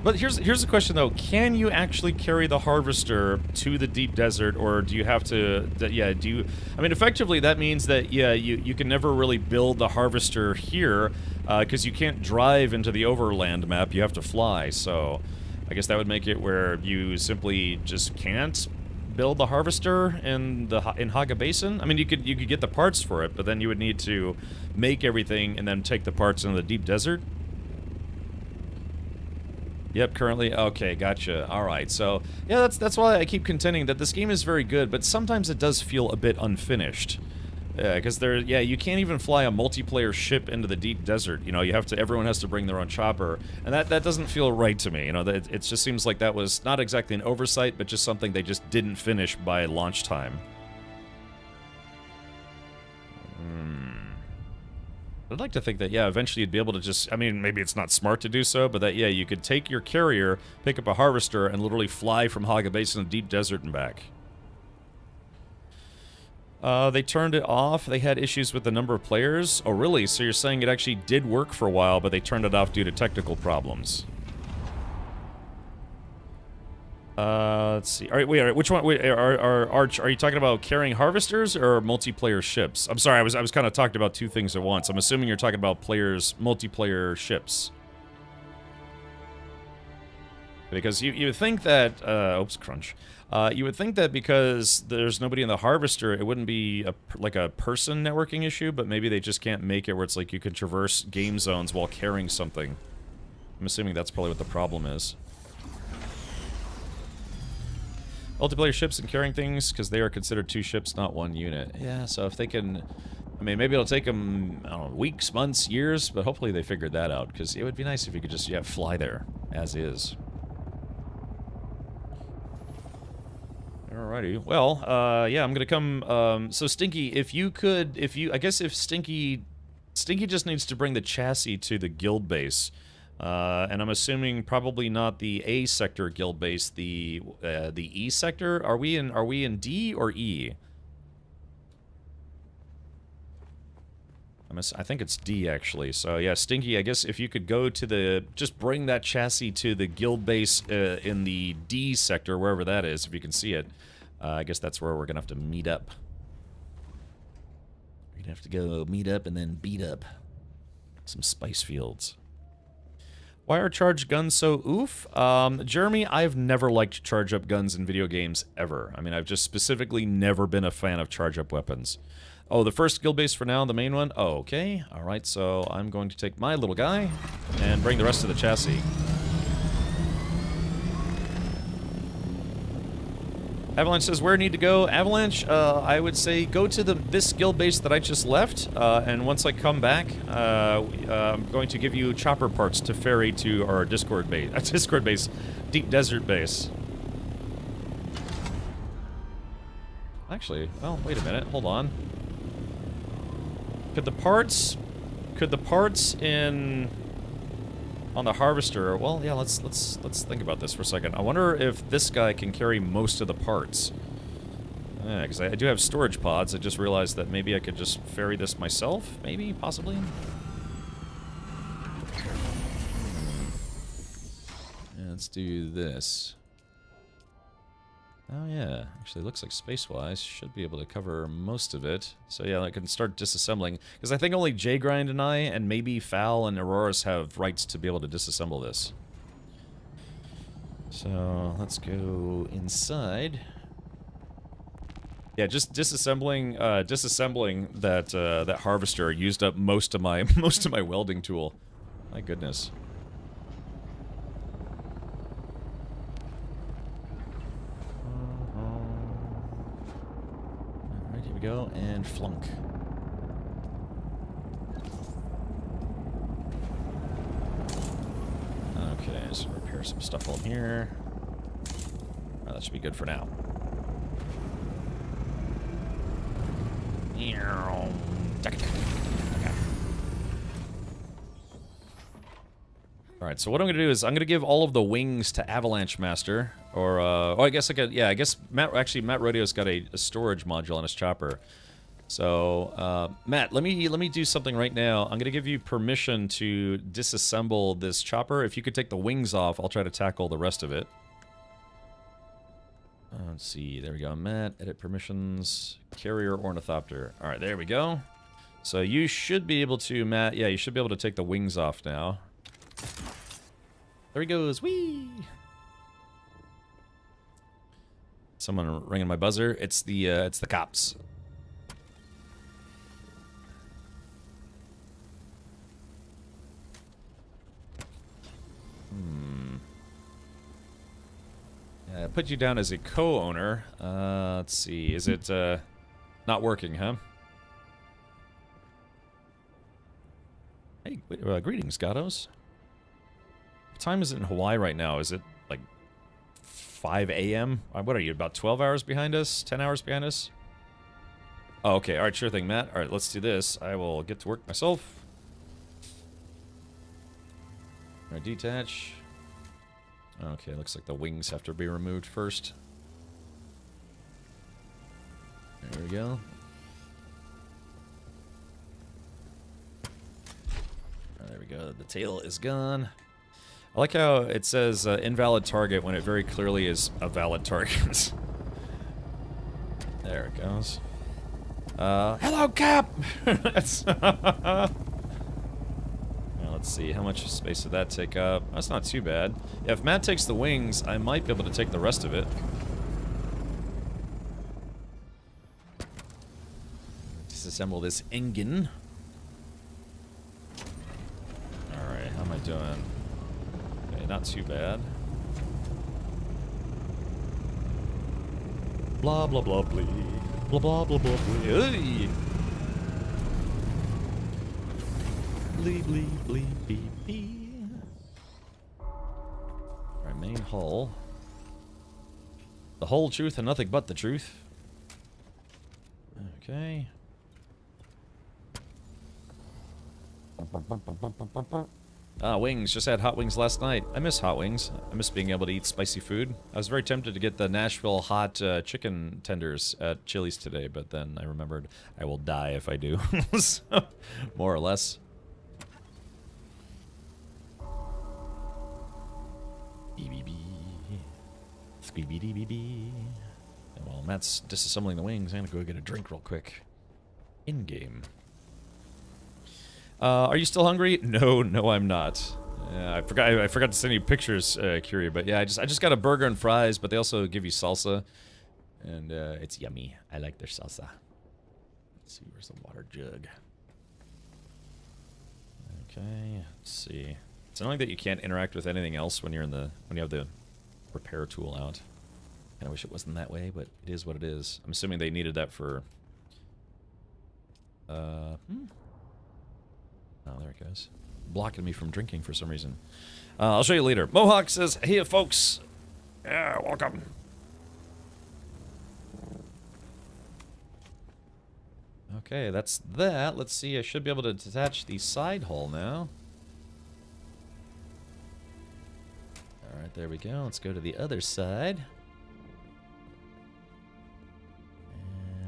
Speaker 1: But here's the question though: can you actually carry the harvester to the deep desert, or do you have to? Yeah, do you? I mean, effectively, that means that yeah, you can never really build the harvester here because you can't drive into the overland map. You have to fly. So, I guess that would make it where you simply just can't build the harvester in Haga Basin. I mean, you could get the parts for it, but then you would need to make everything and then take the parts into the deep desert. Yep, currently, okay, gotcha. Alright, so, yeah, that's why I keep contending that this game is very good, but sometimes it does feel a bit unfinished. Yeah, because you can't even fly a multiplayer ship into the deep desert, you know, everyone has to bring their own chopper, and that doesn't feel right to me, you know, it just seems like that was not exactly an oversight, but just something they just didn't finish by launch time. I'd like to think that, yeah, eventually you'd be able to just, I mean, maybe it's not smart to do so, but that, yeah, you could take your carrier, pick up a harvester, and literally fly from Haga Basin to the deep desert and back. They turned it off. They had issues with the number of players. Oh, really? So you're saying it actually did work for a while, but they turned it off due to technical problems. Let's see. All right, wait. Which one? Wait, are you talking about carrying harvesters or multiplayer ships? I'm sorry, I was kind of talking about 2 things at once. I'm assuming you're talking about multiplayer ships. Because you would think that, oops, crunch. You would think that because there's nobody in the harvester, it wouldn't be like a person networking issue, but maybe they just can't make it where it's like you can traverse game zones while carrying something. I'm assuming that's probably what the problem is. Multiplayer ships and carrying things, because they are considered 2 ships, not 1 unit. Yeah, so if they can... I mean, maybe it'll take them, I don't know, weeks, months, years, but hopefully they figured that out, because it would be nice if you could just, yeah, fly there, as is. Alrighty, well, yeah, I'm gonna come, so Stinky, if you could, I guess if Stinky just needs to bring the chassis to the guild base, and I'm assuming probably not the A sector guild base, the E sector. Are we in D or E? I think it's D actually. So yeah, Stinky, I guess if you could go to just bring that chassis to the guild base in the D sector, wherever that is, if you can see it. I guess that's where we're gonna have to meet up. We're gonna have to go meet up and then beat up some spice fields. Why are charged guns so oof? Jeremy, I've never liked charge-up guns in video games, ever. I mean, I've just specifically never been a fan of charge-up weapons. Oh, the first guild base for now, the main one? Oh, okay. Alright, so I'm going to take my little guy and bring the rest of the chassis. Avalanche says, where need to go? Avalanche, I would say go to this guild base that I just left, and once I come back, I'm going to give you chopper parts to ferry to our Discord base, Deep Desert base. Actually, well, wait a minute, hold on. Could the parts on the harvester, well, yeah, let's think about this for a second. I wonder if this guy can carry most of the parts. Yeah, because I do have storage pods. I just realized that maybe I could just ferry this myself, maybe, possibly. Yeah, let's do this. Oh yeah, actually looks like space-wise should be able to cover most of it. So yeah, I can start disassembling. Because I think only J-Grind and I, and maybe Fal and Auroras have rights to be able to disassemble this. So, let's go inside. Yeah, just disassembling that harvester used up most of my welding tool. My goodness. We go, and flunk. Okay, so repair some stuff on here. Oh, that should be good for now. Alright, so what I'm gonna do is I'm gonna give all of the wings to Avalanche Master. Or, oh, I guess I could, yeah, I guess Matt Rodeo's got a storage module on his chopper. So, Matt, let me do something right now. I'm gonna give you permission to disassemble this chopper. If you could take the wings off, I'll try to tackle the rest of it. Let's see, there we go, Matt, edit permissions, carrier ornithopter. Alright, there we go. So you should be able to, Matt, yeah, you should be able to take the wings off now. There he goes, whee! Someone ringing my buzzer. It's the cops. Yeah, I put you down as a co-owner. Let's see. Is it not working, huh? Hey, greetings, Gatos. What time is it in Hawaii right now? Is it like 5 a.m.? What are you, about 12 hours behind us? 10 hours behind us? Oh, okay. All right, sure thing, Matt. All right, let's do this. I will get to work myself. All right, detach. Okay, looks like the wings have to be removed first. There we go. There we go. The tail is gone. I like how it says invalid target when it very clearly is a valid target. There it goes. Hello, Cap! Now, let's see, how much space did that take up? That's not too bad. Yeah, if Matt takes the wings, I might be able to take the rest of it. Disassemble this engine. Alright, how am I doing? too bad. Blah, blah, blah, blee. Blah, blah, blah, blah, blee. Hey! Blee, blee, blee, blee, blee. Alright, main hull. The whole truth and nothing but the truth. Okay. Ah, wings. Just had hot wings last night. I miss hot wings. I miss being able to eat spicy food. I was very tempted to get the Nashville hot chicken tenders at Chili's today, but then I remembered I will die if I do. So, more or less. BBB. Squeeby-dee-bee-bee. And while Matt's disassembling the wings, I'm gonna go get a drink real quick. In-game. Are you still hungry? No, I'm not. I forgot to send you pictures, Curie, but yeah, I just got a burger and fries, but they also give you salsa, and it's yummy. I like their salsa. Let's see, where's the water jug? Okay, let's see. It's annoying that you can't interact with anything else when you have the repair tool out. Kinda wish it wasn't that way, but it is what it is. I'm assuming they needed that for Oh, there it goes. Blocking me from drinking for some reason. I'll show you later. Mohawk says, hey, folks. Yeah, welcome. Okay, that's that. Let's see. I should be able to detach the side hull now. Alright, there we go. Let's go to the other side.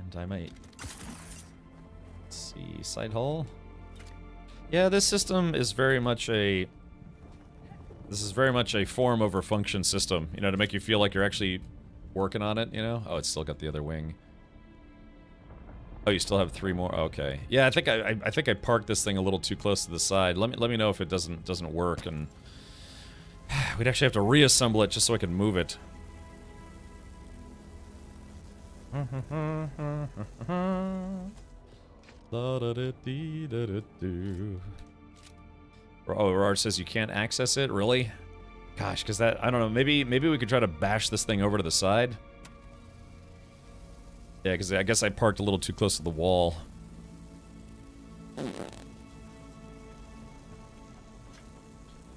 Speaker 1: And I might... Let's see. Side hull. Yeah, this system is very much a... This is very much a form over function system, you know, to make you feel like you're actually working on it, you know? Oh, it's still got the other wing. Oh, you still have 3 more? Okay. Yeah, I think I parked this thing a little too close to the side. Let me know if it doesn't work, and we'd actually have to reassemble it just so I could move it. Oh, Raj says you can't access it? Really? Gosh, because that... I don't know, maybe we could try to bash this thing over to the side? Yeah, because I guess I parked a little too close to the wall.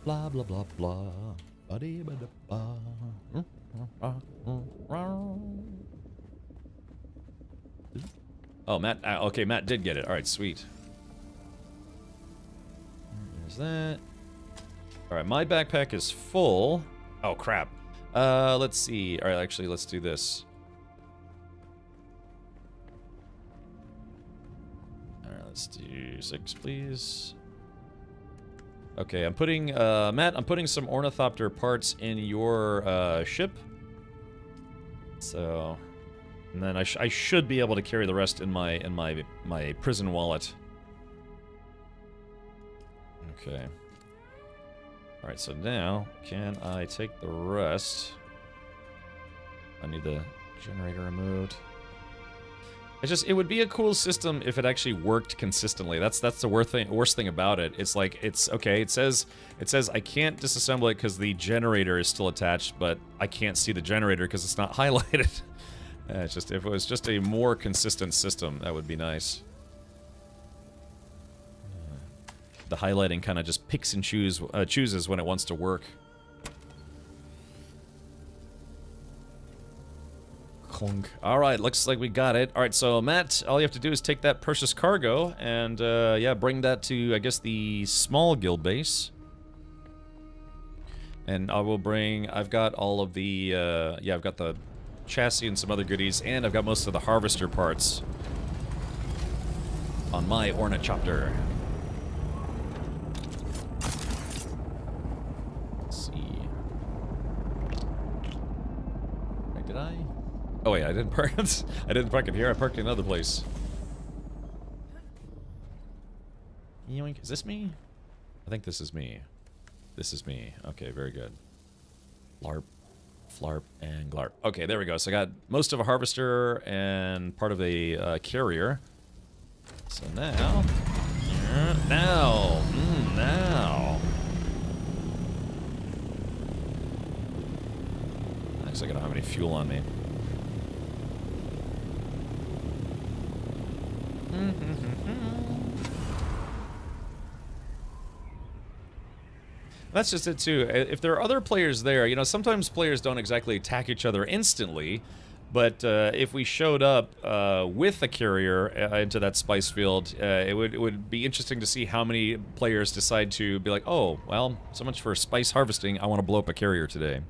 Speaker 1: Blah, blah, blah, blah. Oh, Matt... okay, Matt did get it. Alright, sweet. There's that. Alright, my backpack is full. Oh, crap. Let's see. Alright, actually, let's do this. Alright, let's do 6, please. Okay, I'm putting, Matt, I'm putting some ornithopter parts in your, ship. So... And then I should be able to carry the rest in my prison wallet. Okay. Alright, so now, can I take the rest? I need the generator removed. It would be a cool system if it actually worked consistently. That's the worst thing about it. It's like, okay, it says I can't disassemble it because the generator is still attached, but I can't see the generator because it's not highlighted. It's just, if it was just a more consistent system, that would be nice. The highlighting kind of just picks and chooses when it wants to work. Clunk. Alright, looks like we got it. Alright, so Matt, all you have to do is take that precious cargo and, yeah, bring that to, I guess, the small guild base. And I will bring, I've got all of the, yeah, I've got the chassis and some other goodies, and I've got most of the harvester parts on my ornithopter. Let's see. Wait, did I? Oh wait, I didn't park it. I didn't park it here. I parked it in another place. Yoink. Is this me? I think this is me. This is me. Okay, very good. LARP. Flarp, and Glarp. Okay, there we go. So I got most of a harvester and part of a carrier. So now... now... like I don't have any fuel on me. That's just it too. If there are other players there, you know, sometimes players don't exactly attack each other instantly, but if we showed up with a carrier into that spice field, it would be interesting to see how many players decide to be like, oh, well, so much for spice harvesting, I want to blow up a carrier today.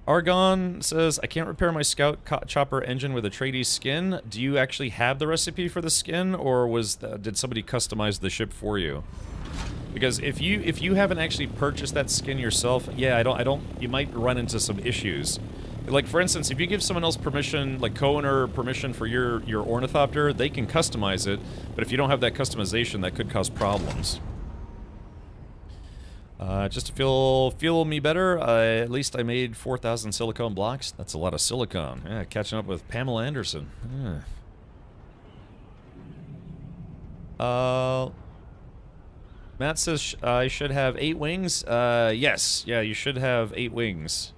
Speaker 1: Argon says, I can't repair my scout chopper engine with Atreides skin. Do you actually have the recipe for the skin, or did somebody customize the ship for you? Because if you haven't actually purchased that skin yourself, yeah, you might run into some issues. Like, for instance, if you give someone else permission, like co-owner permission for your ornithopter, they can customize it, but if you don't have that customization, that could cause problems. Just to feel me better, at least I made 4,000 silicone blocks. That's a lot of silicone. Yeah, catching up with Pamela Anderson. Yeah. Matt says I should have 8 wings. Yes. Yeah, you should have 8 wings.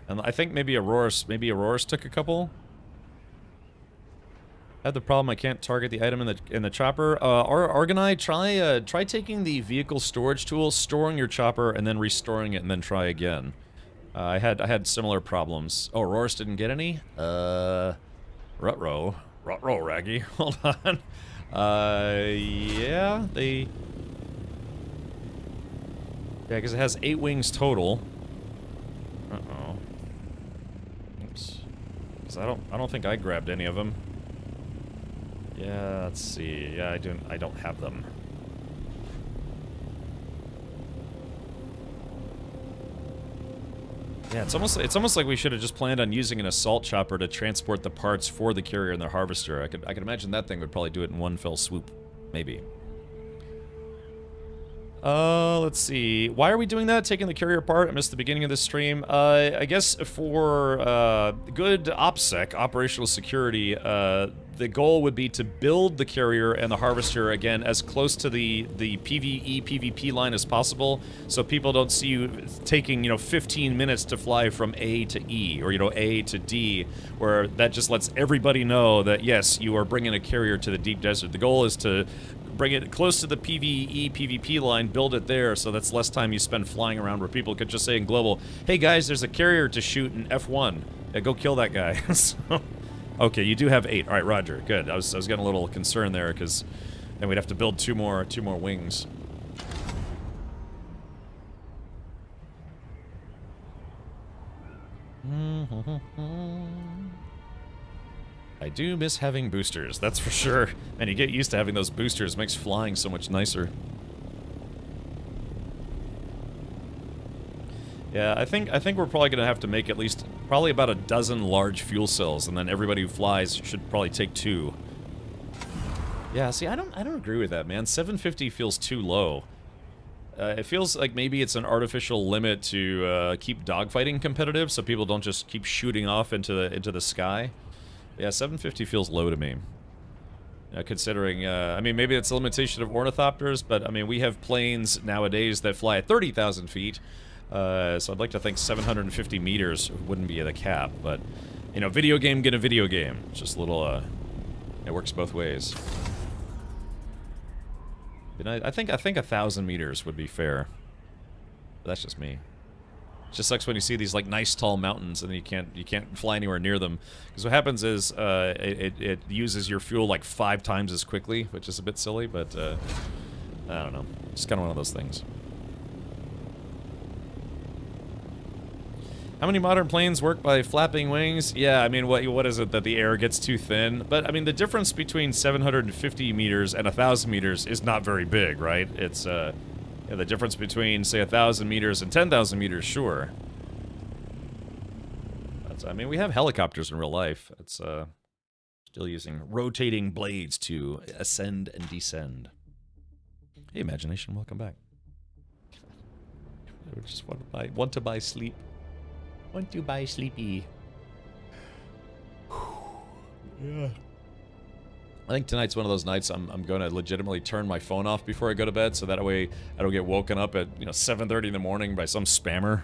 Speaker 1: And I think maybe Aurora's took a couple. I have the problem I can't target the item in the chopper. Argonai, try taking the vehicle storage tool, storing your chopper, and then restoring it, and then try again. I had similar problems. Oh, Aurora's didn't get any? Ruh-roh, Raggy. Hold on. Yeah, they... Yeah, because it has 8 wings total. Uh-oh. Oops. Because I don't think I grabbed any of them. Yeah, let's see. Yeah, I don't have them. Yeah, it's almost like we should have just planned on using an assault chopper to transport the parts for the carrier and the harvester. I could imagine that thing would probably do it in one fell swoop, maybe. Let's see. Why are we doing that? Taking the carrier apart? I missed the beginning of the stream. I guess for good OPSEC, operational security, the goal would be to build the carrier and the harvester again as close to the PvE PvP line as possible, so people don't see you taking 15 minutes to fly from A to E, or A to D, where that just lets everybody know that yes, you are bringing a carrier to the deep desert. The goal is to bring it close to the PvE PvP line, build it there, so that's less time you spend flying around, where people could just say in global, hey guys, there's a carrier to shoot in F1. Yeah, go kill that guy. So, okay, you do have 8. All right, Roger. Good. I was getting a little concerned there, because then we'd have to build two more wings. I do miss having boosters, that's for sure. And you get used to having those boosters, makes flying so much nicer. Yeah, I think we're probably gonna have to make at least probably about a dozen large fuel cells, and then everybody who flies should probably take 2. Yeah, see, I don't agree with that, man. 750 feels too low. It feels like maybe it's an artificial limit to keep dogfighting competitive, so people don't just keep shooting off into the sky. Yeah, 750 feels low to me. Considering, I mean, maybe it's a limitation of ornithopters, but I mean, we have planes nowadays that fly at 30,000 feet. So I'd like to think 750 meters wouldn't be the cap, but, video game get a video game. It's just a little, it works both ways. And I think 1,000 meters would be fair. But that's just me. It just sucks when you see these like nice tall mountains and then you can't fly anywhere near them, because what happens is it uses your fuel like 5 times as quickly, which is a bit silly, but I don't know. It's kind of one of those things. How many modern planes work by flapping wings? Yeah, I mean, what is it that the air gets too thin? But I mean, the difference between 750 meters and 1,000 meters is not very big, right? It's yeah, the difference between, say, 1,000 meters and 10,000 meters, sure. But, I mean, we have helicopters in real life. It's still using rotating blades to ascend and descend. Hey, imagination, welcome back. I just want to buy sleep. Want to buy sleepy. Yeah. I think tonight's one of those nights I'm going to legitimately turn my phone off before I go to bed, so that way I don't get woken up at 7:30 in the morning by some spammer.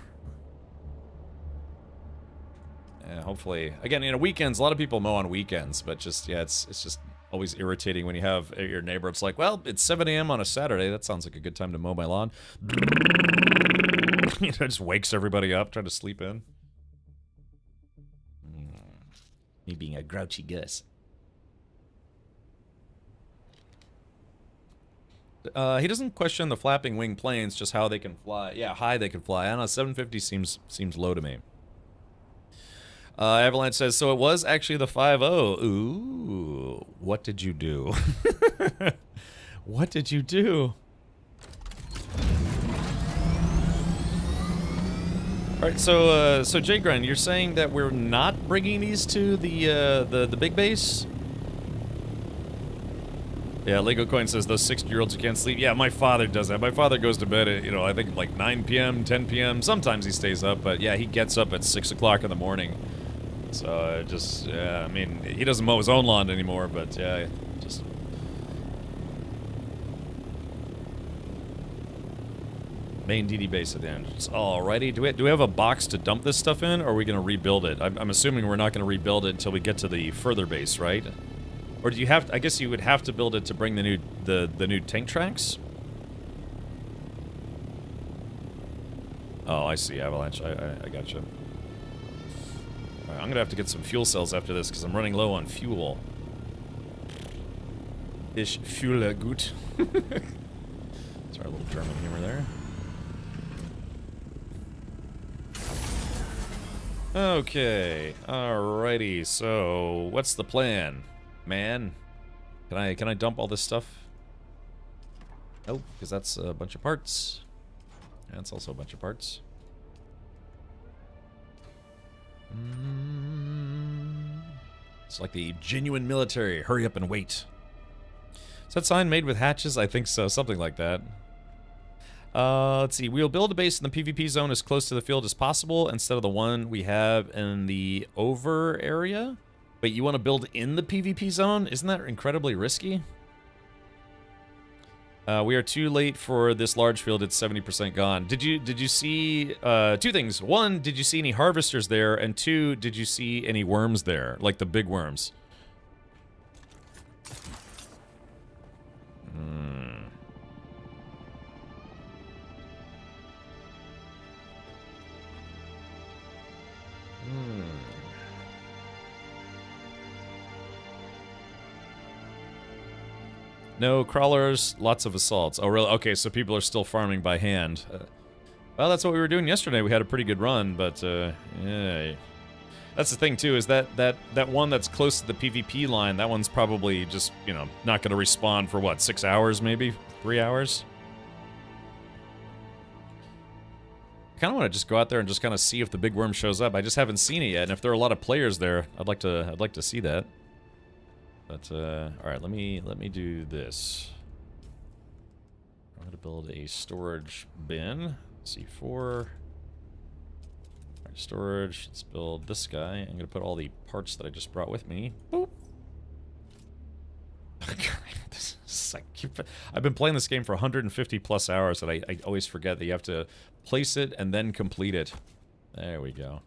Speaker 1: hopefully, again, you know, weekends. A lot of people mow on weekends, but just yeah, it's just always irritating when you have your neighbor. It's like, well, it's 7 a.m. on a Saturday. That sounds like a good time to mow my lawn. You know, just wakes everybody up trying to sleep in. Me being a grouchy Gus. He doesn't question the flapping wing planes, just how they can fly. Yeah, high they can fly. I don't know, 750 seems low to me. Avalanche says, so it was actually the 5-0. Ooh, what did you do? What did you do? All right, so Jay Grun, you're saying that we're not bringing these to the big base? Yeah, Lego Coin says those 60-year-olds who can't sleep. Yeah, my father does that. My father goes to bed at, you know, I think like 9 p.m., 10 p.m. Sometimes he stays up, but yeah, he gets up at 6 o'clock in the morning. So just, yeah, I mean, he doesn't mow his own lawn anymore, but yeah, just. Main DD base at the end. Alrighty, do we have a box to dump this stuff in, or are we going to rebuild it? I'm assuming we're not going to rebuild it until we get to the further base, right? Or do you have to, I guess you would have to build it to bring the new tank tracks? Oh, I see, Avalanche. I gotcha. Alright, I'm gonna have to get some fuel cells after this because I'm running low on fuel. Ich fühle gut. Sorry, a little German humor there. Okay, alrighty, so what's the plan? Man, can I dump all this stuff? Nope, because that's a bunch of parts. And it's also a bunch of parts. It's like the genuine military. Hurry up and wait. Is that sign made with hatches? I think so, something like that. Let's see. We'll build a base in the PvP zone as close to the field as possible instead of the one we have in the over area. Wait, you want to build in the PvP zone? Isn't that incredibly risky? We are too late for this large field. It's 70% gone. Did you see two things? One, did you see any harvesters there? And two, did you see any worms there, like the big worms? No crawlers, lots of assaults. Oh, really? Okay, so people are still farming by hand. Well, that's what we were doing yesterday. We had a pretty good run, but yeah. That's the thing too, is that one that's close to the PvP line, that one's probably just, you know, not going to respawn for what, 6 hours maybe? 3 hours? I kind of want to just go out there and just kind of see if the big worm shows up. I just haven't seen it yet, and if there are a lot of players there, I'd like to see that. But all right, let me do this. I'm gonna build a storage bin. C4. All right, storage. Let's build this guy. I'm gonna put all the parts that I just brought with me. Boop. This is like, I've been playing this game for 150 plus hours, and I always forget that you have to place it and then complete it. There we go.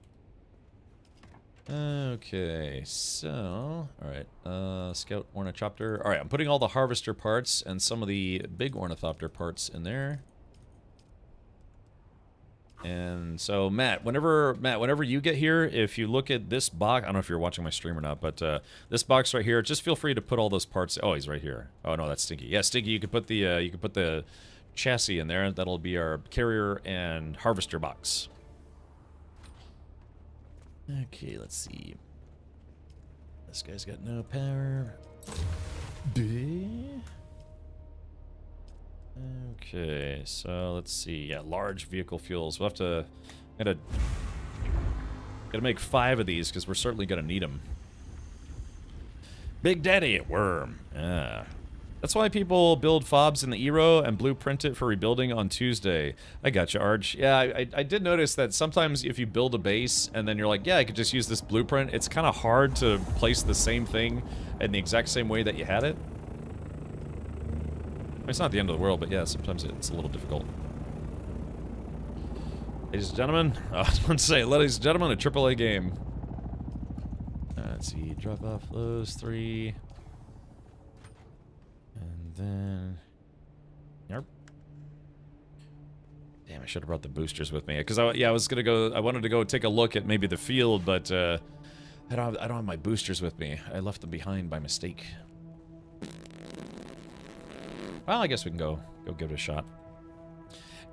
Speaker 1: Okay, so, alright, Scout Ornithopter. Alright, I'm putting all the harvester parts and some of the big Ornithopter parts in there. And so, Matt, whenever you get here, if you look at this box, I don't know if you're watching my stream or not, but this box right here, just feel free to put all those parts. Oh, he's right here. Oh no, that's Stinky. Yeah, Stinky, you could put the chassis in there. That'll be our carrier and harvester box. Okay, let's see. This guy's got no power. Okay, so let's see. Yeah, large vehicle fuels. We'll have to gotta make 5 of these because we're certainly gonna need them. Big Daddy Worm. Yeah. That's why people build fobs in the Eero and blueprint it for rebuilding on Tuesday. I gotcha, Arch. Yeah, I did notice that sometimes if you build a base and then you're like, yeah, I could just use this blueprint, it's kind of hard to place the same thing in the exact same way that you had it. It's not the end of the world, but yeah, sometimes it's a little difficult. Ladies and gentlemen, I was going to say, ladies and gentlemen, a AAA game. Let's see, drop off those 3. And then... Yarp. Damn, I should have brought the boosters with me. Because, I was going to go... I wanted to go take a look at maybe the field, but I don't have my boosters with me. I left them behind by mistake. Well, I guess we can go give it a shot.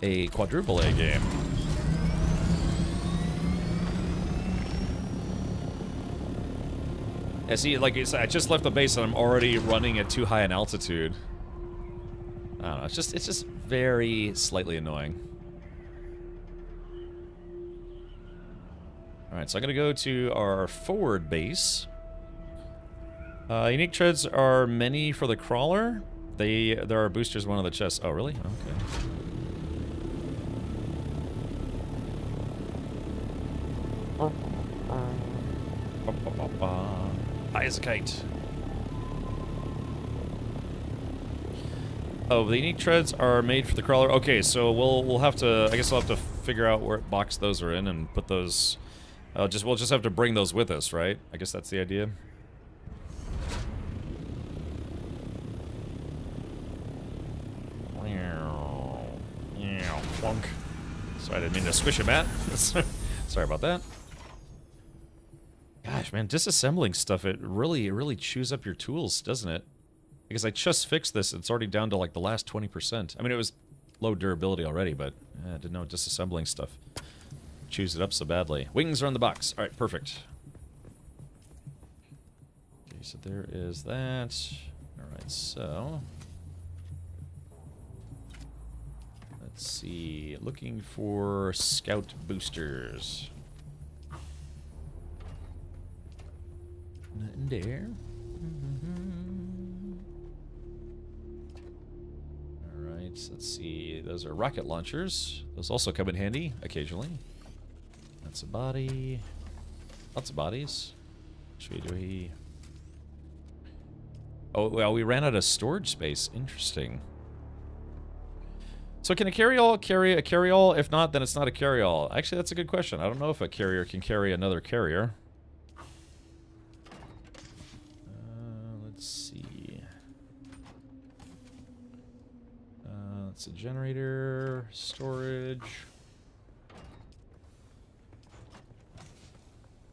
Speaker 1: A quadruple A game. Yeah, see, like I just left the base and I'm already running at too high an altitude. I don't know. It's just very slightly annoying. All right, so I'm gonna go to our forward base. Unique treads are many for the crawler. There are boosters one of the chests. Oh, really? Okay. High as a kite. Oh, the unique treads are made for the crawler. Okay, so we'll have to. I guess I'll have to figure out what box those are in and put those. We'll just have to bring those with us, right? I guess that's the idea. Plunk. Sorry, I didn't mean to squish him, Matt. Sorry about that. Gosh, man, disassembling stuff, it really chews up your tools, doesn't it? Because I just fixed this, it's already down to like the last 20%. I mean, it was low durability already, but I didn't know disassembling stuff chews it up so badly. Wings are on the box. Alright, perfect. Okay, so there is that. Alright, so... Let's see, looking for scout boosters. Nothing there. Alright, let's see. Those are rocket launchers. Those also come in handy occasionally. That's a body. Lots of bodies. Should we Oh, well, we ran out of storage space. Interesting. So can a carry-all carry a carry-all? If not, then it's not a carry-all. Actually, that's a good question. I don't know if a carrier can carry another carrier. Let's see. It's a generator, storage.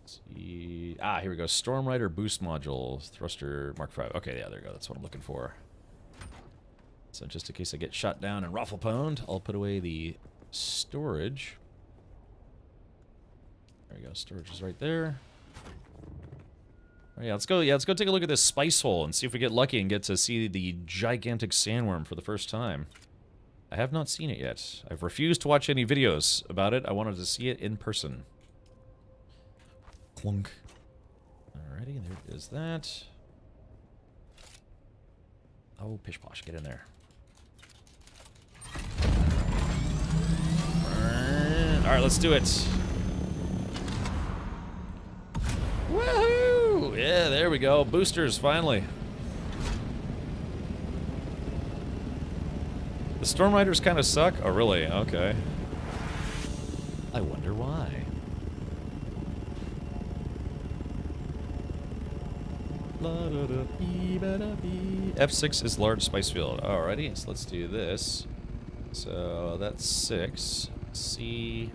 Speaker 1: Let's see. Ah, here we go. Storm Rider boost module, thruster Mark V. Okay, yeah, there you go. That's what I'm looking for. So just in case I get shot down and raffle pwned, I'll put away the storage. There we go. Storage is right there. Oh, yeah, let's go. Yeah, let's go take a look at this spice hole and see if we get lucky and get to see the gigantic sandworm for the first time. I have not seen it yet. I've refused to watch any videos about it. I wanted to see it in person. Clunk. Alrighty, there is that. Oh, pish posh, get in there. Alright, let's do it. Woohoo! Yeah, there we go. Boosters, finally. The Storm Riders kind of suck? Oh, really? Okay. I wonder why. F6 is large spice field. Alrighty, so let's do this. So that's 6. C.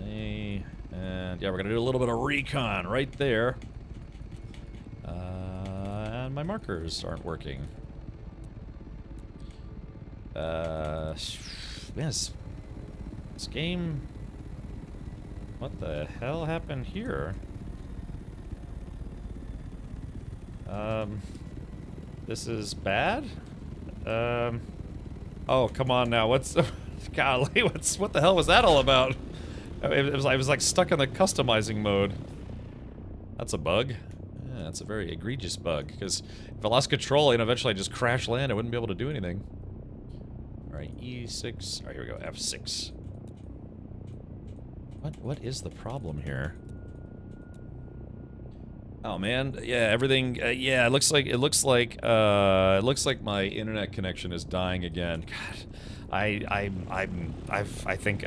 Speaker 1: A. And yeah, we're gonna do a little bit of recon right there. And my markers aren't working. Man, this game. What the hell happened here? This is bad? Oh, come on now, what's... Golly, what the hell was that all about? I was like stuck in the customizing mode. That's a bug. Yeah, that's a very egregious bug, because if I lost control and eventually I just crash land, I wouldn't be able to do anything. Alright, E6. Alright, here we go, F6. What is the problem here? Oh man, yeah, everything. Yeah, it looks like my internet connection is dying again. God, I think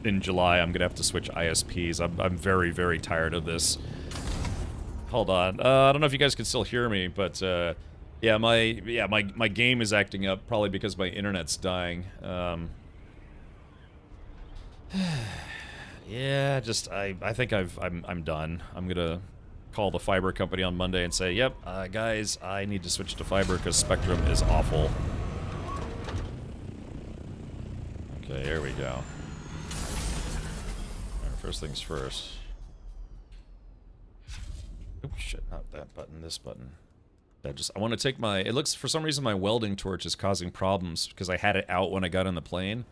Speaker 1: in July, I'm gonna have to switch ISPs. I'm very, very tired of this. Hold on. I don't know if you guys can still hear me, but yeah, my game is acting up probably because my internet's dying. Yeah, just I think I'm done. I'm gonna call the fiber company on Monday and say, yep, guys, I need to switch to fiber because Spectrum is awful. Okay, here we go. All right, first things first. Oh shit, not that button, this button. I want to take my, it looks, for some reason my welding torch is causing problems because I had it out when I got on the plane.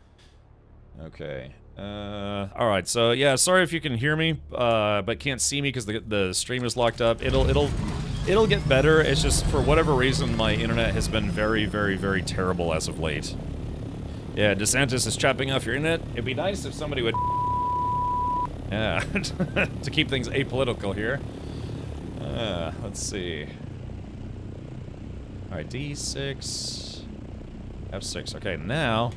Speaker 1: Okay. Alright, so yeah, sorry if you can hear me, but can't see me because the stream is locked up. It'll get better. It's just, for whatever reason, my internet has been very, very, very terrible as of late. Yeah, DeSantis is chopping off your internet. It'd be nice if somebody would... Yeah, to keep things apolitical here. Let's see. Alright, D6... F6, okay, now...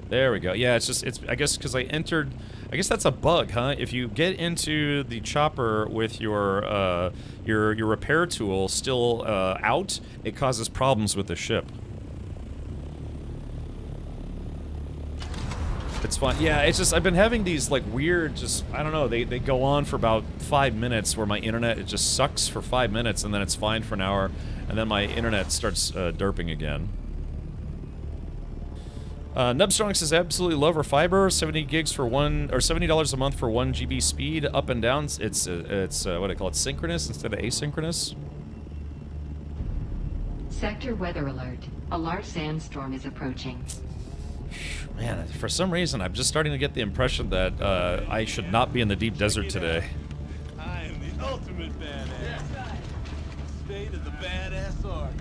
Speaker 1: There we go. Yeah, it's I guess because I guess that's a bug, huh? If you get into the chopper with your repair tool still out, it causes problems with the ship. It's fun. Yeah, it's just, I've been having these, like, weird, just, I don't know, they go on for about 5 minutes where my internet, it just sucks for 5 minutes and then it's fine for an hour, and then my internet starts derping again. Nubstrong says absolutely love our fiber. 70 gigs for $70 a month for 1 GB speed, up and down. It's what I call it, synchronous instead of asynchronous.
Speaker 4: Sector weather alert. A large sandstorm is approaching.
Speaker 1: Man, for some reason, I'm just starting to get the impression that I should not be in the deep desert today.
Speaker 3: I am the ultimate badass. State of the badass art.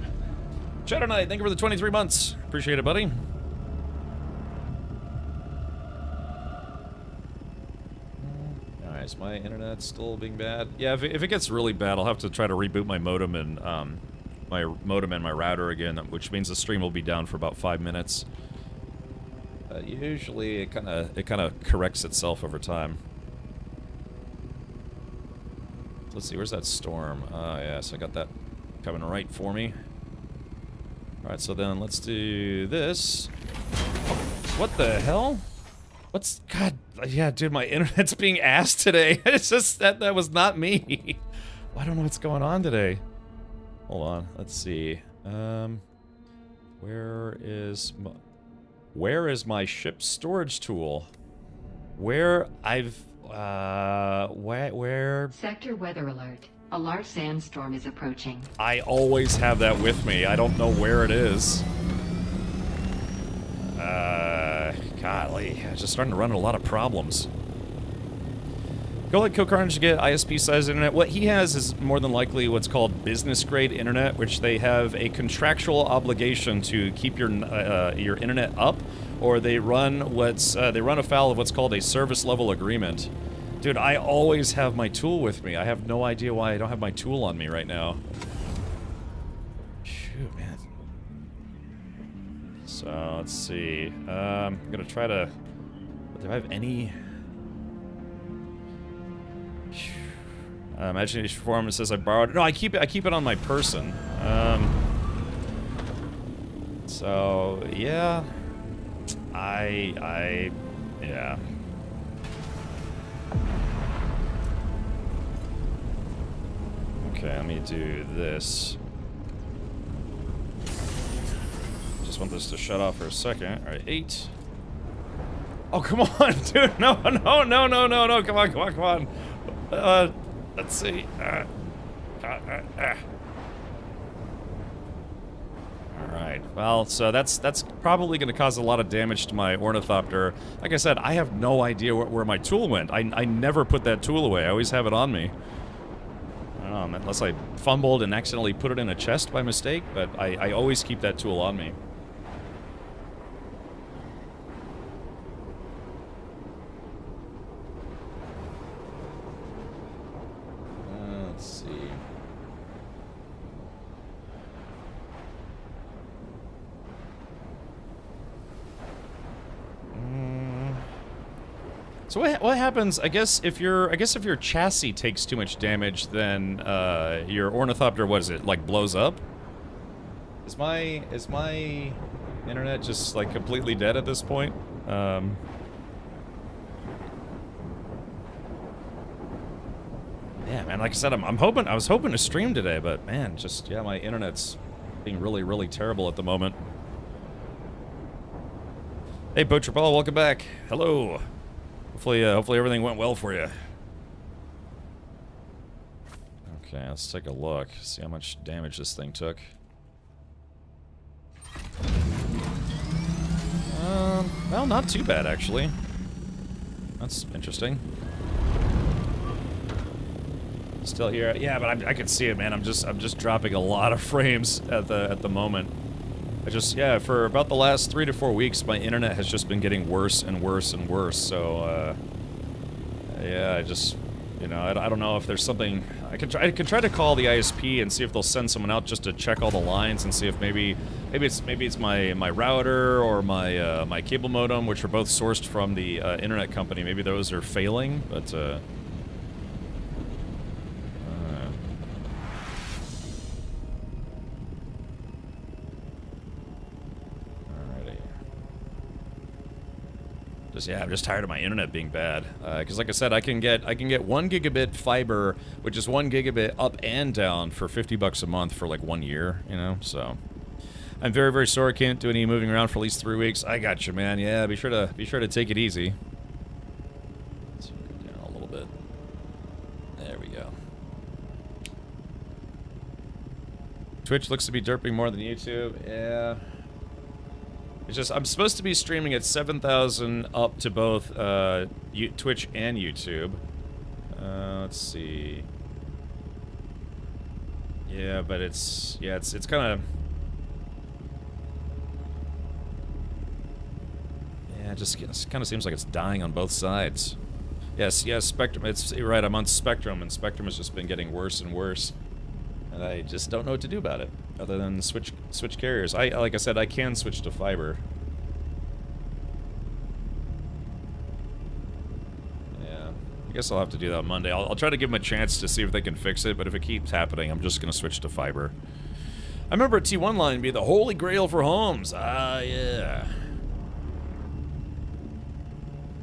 Speaker 1: Shadow Knight, thank you for the 23 months. Appreciate it, buddy. Alright, is my internet still being bad? Yeah, if it gets really bad, I'll have to try to reboot my modem and my router again, which means the stream will be down for about 5 minutes. Usually, it kind of corrects itself over time. Let's see, where's that storm? Yeah, so I got that coming right for me. Alright, so then let's do this. Oh, what the hell? What's... God, yeah, dude, my internet's being asked today. It's just that was not me. I don't know what's going on today. Hold on, let's see. Where is my ship storage tool? Where...
Speaker 4: Sector weather alert. A large sandstorm is approaching.
Speaker 1: I always have that with me. I don't know where it is. Golly, I'm just starting to run into a lot of problems. Go let Cocarnage get ISP-sized internet. What he has is more than likely what's called business-grade internet, which they have a contractual obligation to keep your internet up, or they run afoul of what's called a service-level agreement. Dude, I always have my tool with me. I have no idea why I don't have my tool on me right now. Shoot, man. So, let's see. I'm gonna try to... Do I have any... Imagination Performance says I borrowed it. No, I keep it on my person. So, yeah. Yeah. Okay, let me do this. Just want this to shut off for a second. Alright, 8. Oh, come on, dude. No, come on. Let's see. Alright, well, so that's probably going to cause a lot of damage to my ornithopter. Like I said, I have no idea where my tool went. I never put that tool away. I always have it on me. I don't know, unless I fumbled and accidentally put it in a chest by mistake, but I always keep that tool on me. Let's see. So what happens? I guess if your chassis takes too much damage, then your ornithopter, what is it, like blows up? Is my internet just like completely dead at this point? Yeah, man. Like I said, I was hoping to stream today, but man, just yeah, my internet's being really, really terrible at the moment. Hey, Butcher Paul, welcome back. Hello. Hopefully everything went well for you. Okay, let's take a look. See how much damage this thing took. Well, not too bad actually. That's interesting. Still here, yeah, but I can see it, man. I'm just dropping a lot of frames at the moment. Yeah, for about the last 3 to 4 weeks, my internet has just been getting worse and worse and worse. So, yeah, I don't know if there's something. I can try to call the ISP and see if they'll send someone out just to check all the lines and see if maybe it's my router or my cable modem, which are both sourced from the internet company. Maybe those are failing, but. Yeah, I'm just tired of my internet being bad. Because like I said, I can get 1 gigabit fiber, which is 1 gigabit up and down for $50 a month for like 1 year, you know. So I'm very, very sorry I can't do any moving around for at least 3 weeks. I got you, man. Yeah, be sure to take it easy. Let's go down a little bit. There we go. Twitch looks to be derping more than YouTube. Yeah. It's just, I'm supposed to be streaming at 7,000 up to both Twitch and YouTube. Let's see. Yeah, but it's kind of... Yeah, it just kind of seems like it's dying on both sides. Yes, Spectrum, you're right, I'm on Spectrum, and Spectrum has just been getting worse and worse. And I just don't know what to do about it, other than switch carriers. Like I said, I can switch to fiber. Yeah, I guess I'll have to do that on Monday. I'll try to give them a chance to see if they can fix it, but if it keeps happening, I'm just gonna switch to fiber. I remember T1 line be the holy grail for homes. Ah, yeah.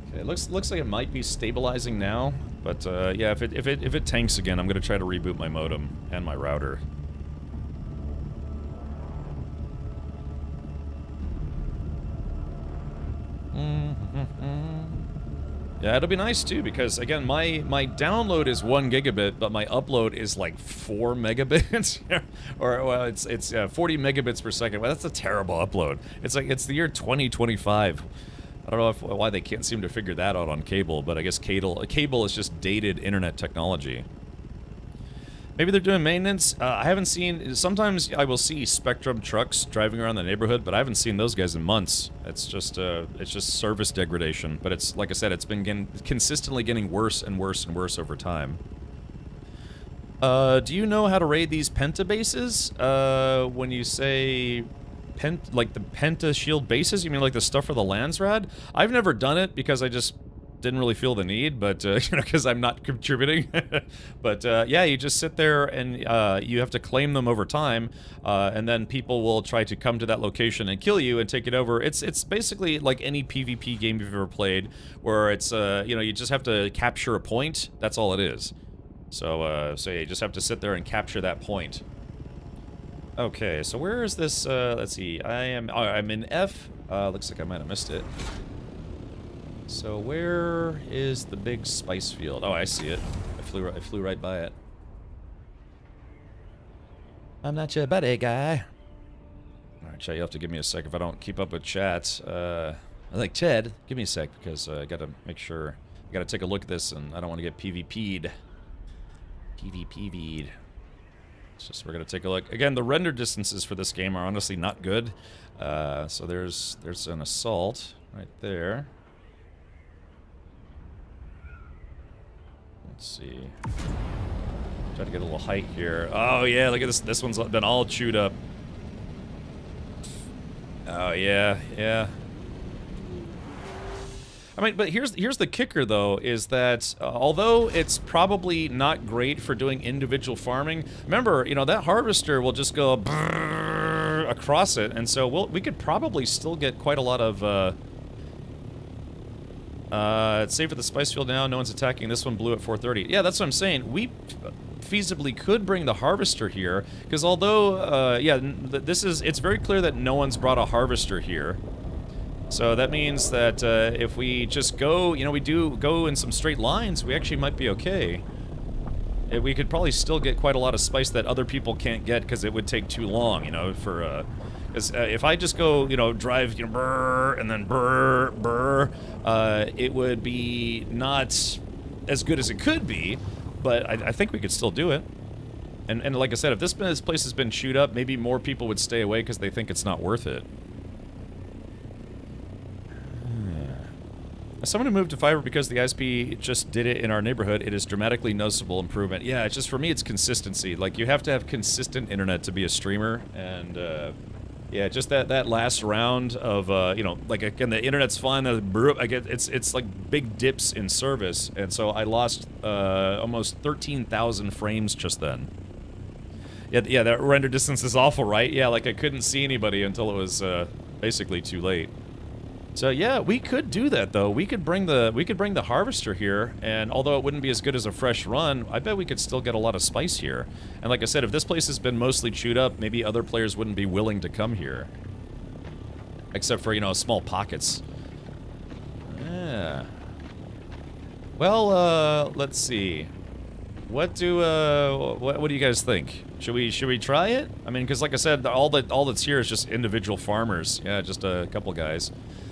Speaker 1: Okay, it looks like it might be stabilizing now. But yeah, if it tanks again, I'm gonna try to reboot my modem and my router. Yeah, it'll be nice too because again, my download is 1 gigabit, but my upload is like 4 megabits, or well, it's 40 megabits per second. Well, that's a terrible upload. It's like it's the year 2025. I don't know why they can't seem to figure that out on cable, but I guess cable is just dated internet technology. Maybe they're doing maintenance. I haven't seen... Sometimes I will see Spectrum trucks driving around the neighborhood, but I haven't seen those guys in months. It's just service degradation. But it's, like I said, it's been consistently getting worse and worse and worse over time. Do you know how to raid these penta bases? When you say... like the penta shield bases? You mean like the stuff for the Landsrad? I've never done it because I just didn't really feel the need, but you know, because I'm not contributing. But yeah, you just sit there and you have to claim them over time, and then people will try to come to that location and kill you and take it over. It's basically like any PvP game you've ever played, where it's you know, you just have to capture a point. That's all it is. So so you just have to sit there and capture that point. Okay, so where is this, let's see, I'm in F, looks like I might have missed it. So where is the big spice field? Oh, I see it. I flew right by it. I'm not your buddy guy. Alright, Chad, you'll have to give me a sec if I don't keep up with chat. I like Chad, give me a sec, because I gotta make sure, I gotta take a look at this, and I don't want to get PvP'd. PvP'd. It's just, we're gonna take a look. Again, the render distances for this game are honestly not good. So there's an assault right there. Let's see. Try to get a little height here. Oh yeah, look at this. This one's been all chewed up. Oh yeah, yeah. I mean, but here's the kicker, though, is that although it's probably not great for doing individual farming, remember, you know, that harvester will just go across it, and so we could probably still get quite a lot of. It's safe at the spice field now. No one's attacking. This one blew at 4:30. Yeah, that's what I'm saying. We feasibly could bring the harvester here, because although, yeah, it's very clear that no one's brought a harvester here. So that means that if we just go, you know, we do go in some straight lines, we actually might be okay. We could probably still get quite a lot of spice that other people can't get because it would take too long, you know, for, because if I just go, you know, drive, you know, brr, and then brr, brr, it would be not as good as it could be, but I think we could still do it. And like I said, if this place has been chewed up, maybe more people would stay away because they think it's not worth it. As someone who moved to fiber because the ISP just did it in our neighborhood, it is dramatically noticeable improvement. Yeah, it's just, for me, it's consistency. Like, you have to have consistent internet to be a streamer, and, yeah, just that last round of, you know, like, again, the internet's fine, it's like big dips in service, and so I lost, almost 13,000 frames just then. Yeah, that render distance is awful, right? Yeah, like, I couldn't see anybody until it was, basically too late. So yeah, we could do that though. We could bring the harvester here, and although it wouldn't be as good as a fresh run, I bet we could still get a lot of spice here. And like I said, if this place has been mostly chewed up, maybe other players wouldn't be willing to come here. Except for, you know, small pockets. Yeah. Well, let's see. What do you guys think? Should we try it? I mean, because like I said, all that's here is just individual farmers. Yeah, just a couple guys.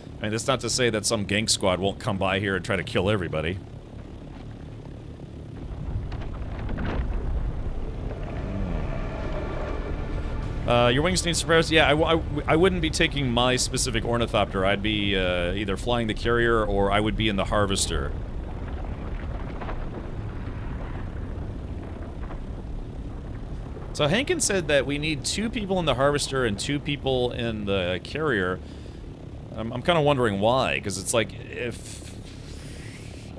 Speaker 1: I mean, that's not to say that some gank squad won't come by here and try to kill everybody. Your wings need spares? Yeah, I wouldn't be taking my specific ornithopter. I'd be either flying the carrier or I would be in the harvester. So Hankin said that we need 2 people in the harvester and 2 people in the carrier. I'm kind of wondering why, because it's like,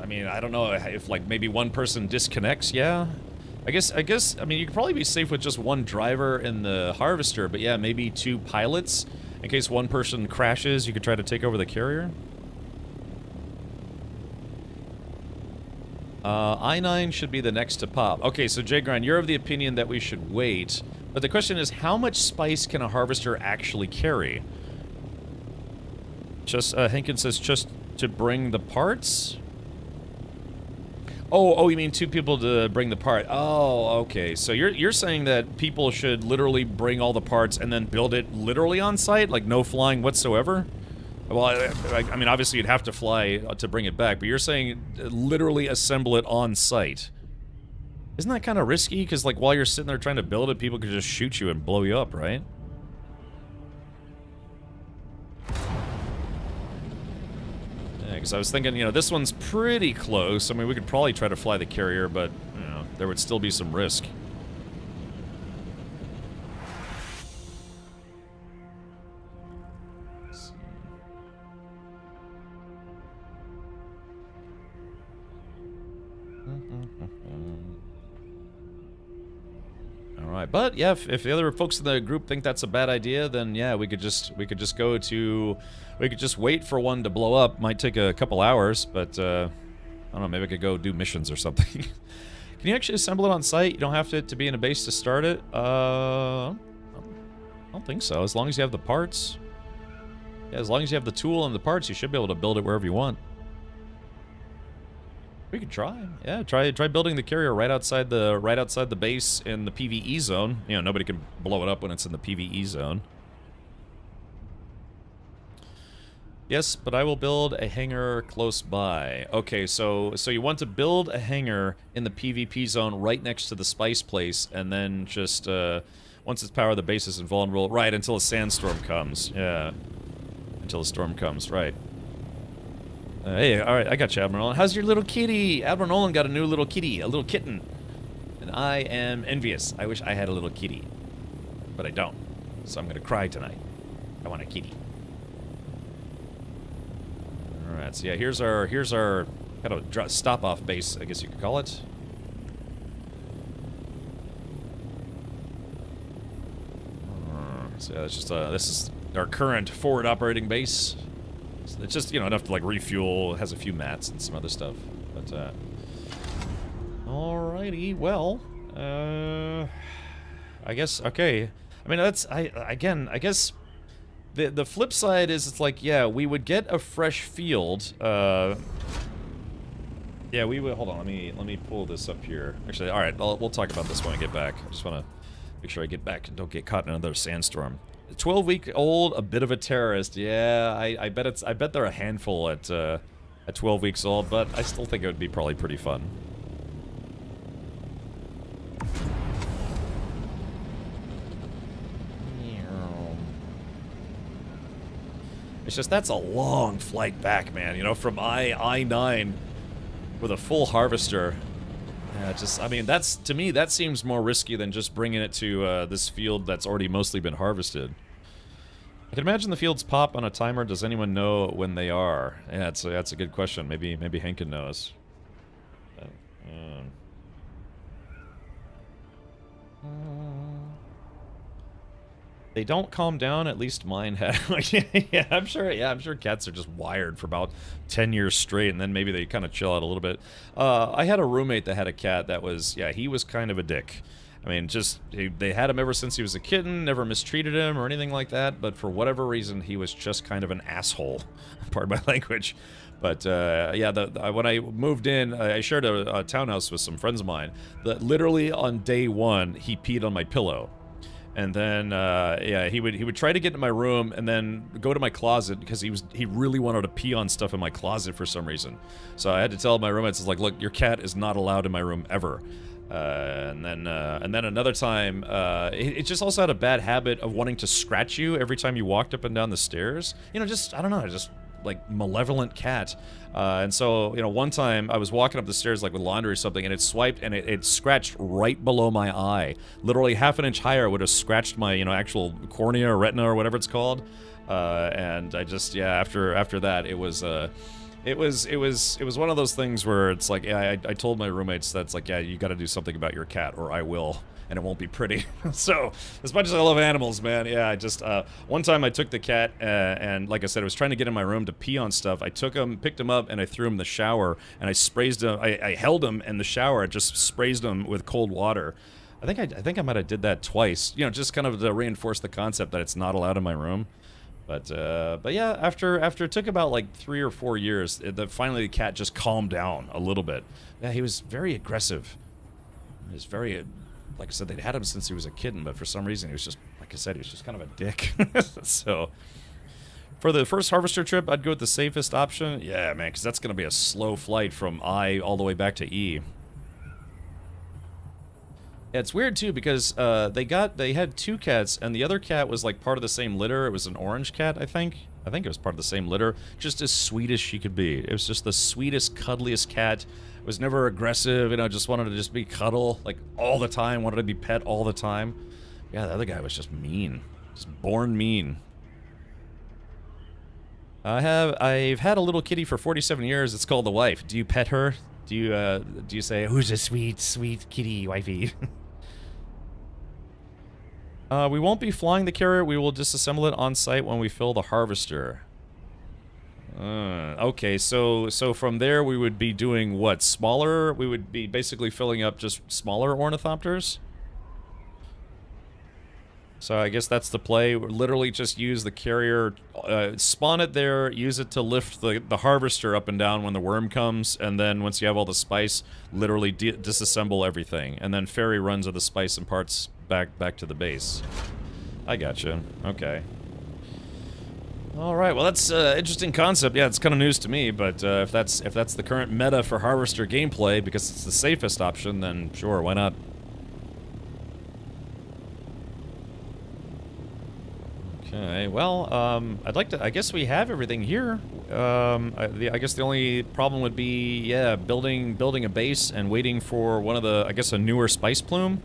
Speaker 1: I mean, I don't know, if like maybe one person disconnects, yeah? I guess, I mean, you could probably be safe with just 1 driver in the harvester, but yeah, maybe 2 pilots, in case one person crashes, you could try to take over the carrier. I-9 should be the next to pop. Okay, so J-Grind, you're of the opinion that we should wait, but the question is, how much spice can a harvester actually carry? Just, Hankin says just to bring the parts? Oh, you mean 2 people to bring the part. Oh, okay. So you're saying that people should literally bring all the parts and then build it literally on site? Like no flying whatsoever? Well, I mean, obviously you'd have to fly to bring it back, but you're saying literally assemble it on site. Isn't that kind of risky? Because, like, while you're sitting there trying to build it, people could just shoot you and blow you up, right? Yeah, because I was thinking, you know, this one's pretty close. I mean, we could probably try to fly the carrier, but, you know, there would still be some risk. Alright, but yeah, if the other folks in the group think that's a bad idea, then yeah, we could just wait for one to blow up. Might take a couple hours, but I don't know, maybe I could go do missions or something. Can you actually assemble it on site? You don't have to be in a base to start it? I don't think so, as long as you have the parts. Yeah, as long as you have the tool and the parts, you should be able to build it wherever you want. We could try. Yeah, try building the carrier right outside the base in the PvE zone. You know, nobody can blow it up when it's in the PvE zone. Yes, but I will build a hangar close by. Okay, so you want to build a hangar in the PvP zone right next to the spice place, and then just once it's powered, the base is invulnerable. Right, until a sandstorm comes. Yeah, until a storm comes. Right. Hey, alright, I got you, Admiral Nolan. How's your little kitty? Admiral Nolan got a new little kitty, a little kitten. And I am envious. I wish I had a little kitty. But I don't. So I'm gonna cry tonight. I want a kitty. Alright, so yeah, here's our kind of stop-off base, I guess you could call it. So yeah, it's just, this is our current forward operating base. So it's just, you know, enough to, like, refuel. It has a few mats and some other stuff. But, alrighty, well, I guess, okay. I mean, that's, I guess the flip side is, it's like, yeah, we would get a fresh field, yeah, we would, hold on, let me pull this up here. Actually, alright, we'll talk about this when I get back. I just want to make sure I get back and don't get caught in another sandstorm. 12-week-old, a bit of a terrorist. Yeah, I bet they're a handful at 12 weeks old, but I still think it would be probably pretty fun. It's just, that's a long flight back, man, you know, from I-9 with a full harvester. Yeah, just, I mean, that's, to me, that seems more risky than just bringing it to this field that's already mostly been harvested. I can imagine the fields pop on a timer. Does anyone know when they are? Yeah, that's a good question. Maybe Henkin knows. They don't calm down, at least mine have. Yeah, I'm sure cats are just wired for about 10 years straight, and then maybe they kind of chill out a little bit. I had a roommate that had a cat that was, yeah, he was kind of a dick. I mean, just, they had him ever since he was a kitten, never mistreated him or anything like that, but for whatever reason, he was just kind of an asshole. Pardon my language. But, yeah, when I moved in, I shared a townhouse with some friends of mine, that literally on day one, he peed on my pillow. And then, yeah, he would try to get into my room and then go to my closet because he really wanted to pee on stuff in my closet for some reason. So I had to tell my roommates, like, look, your cat is not allowed in my room ever. And then another time, it just also had a bad habit of wanting to scratch you every time you walked up and down the stairs. You know, just, I don't know, just like malevolent cat. And so, you know, one time I was walking up the stairs like with laundry or something, and it swiped and it scratched right below my eye. Literally half an inch higher would have scratched my, you know, actual cornea or retina or whatever it's called. And I just, yeah, after that, it was one of those things where it's like, yeah, I told my roommates that's like, yeah, you got to do something about your cat or I will, and it won't be pretty. So, as much as I love animals, man, yeah, I just, one time I took the cat, and like I said, I was trying to get in my room to pee on stuff. I took him, picked him up, and I threw him in the shower, and I sprayed him, I held him in the shower, I just sprayed him with cold water. I think I might have did that twice, you know, just kind of to reinforce the concept that it's not allowed in my room. But yeah, after it took about like 3 or 4 years, finally the cat just calmed down a little bit. Yeah, he was very aggressive. He was very, like I said, they'd had him since he was a kitten, but for some reason he was just, like I said, he was just kind of a dick. So, for the first harvester trip, I'd go with the safest option. Yeah, man, because that's going to be a slow flight from I all the way back to E. Yeah, it's weird too because they had 2 cats and the other cat was like part of the same litter. It was an orange cat, I think. I think it was part of the same litter. Just as sweet as she could be. It was just the sweetest, cuddliest cat. It was never aggressive, you know, just wanted to just be cuddle like all the time, wanted to be pet all the time. Yeah, the other guy was just mean. Just born mean. I've had a little kitty for 47 years. It's called the wife. Do you pet her? Do you say, who's a sweet, sweet kitty wifey? We won't be flying the carrier. We will disassemble it on site when we fill the harvester. Okay, so from there we would be doing what? Smaller? We would be basically filling up just smaller ornithopters? So I guess that's the play. We'll literally just use the carrier, spawn it there, use it to lift the harvester up and down when the worm comes, and then once you have all the spice, literally disassemble everything, and then ferry runs of the spice and parts back to the base. I gotcha. Okay. Alright, well that's interesting concept. Yeah, it's kind of news to me, but if that's the current meta for harvester gameplay, because it's the safest option, then sure, why not? Okay, well, I'd like to, I guess we have everything here. I guess the only problem would be, yeah, building a base and waiting for one of the, I guess, a newer spice plume.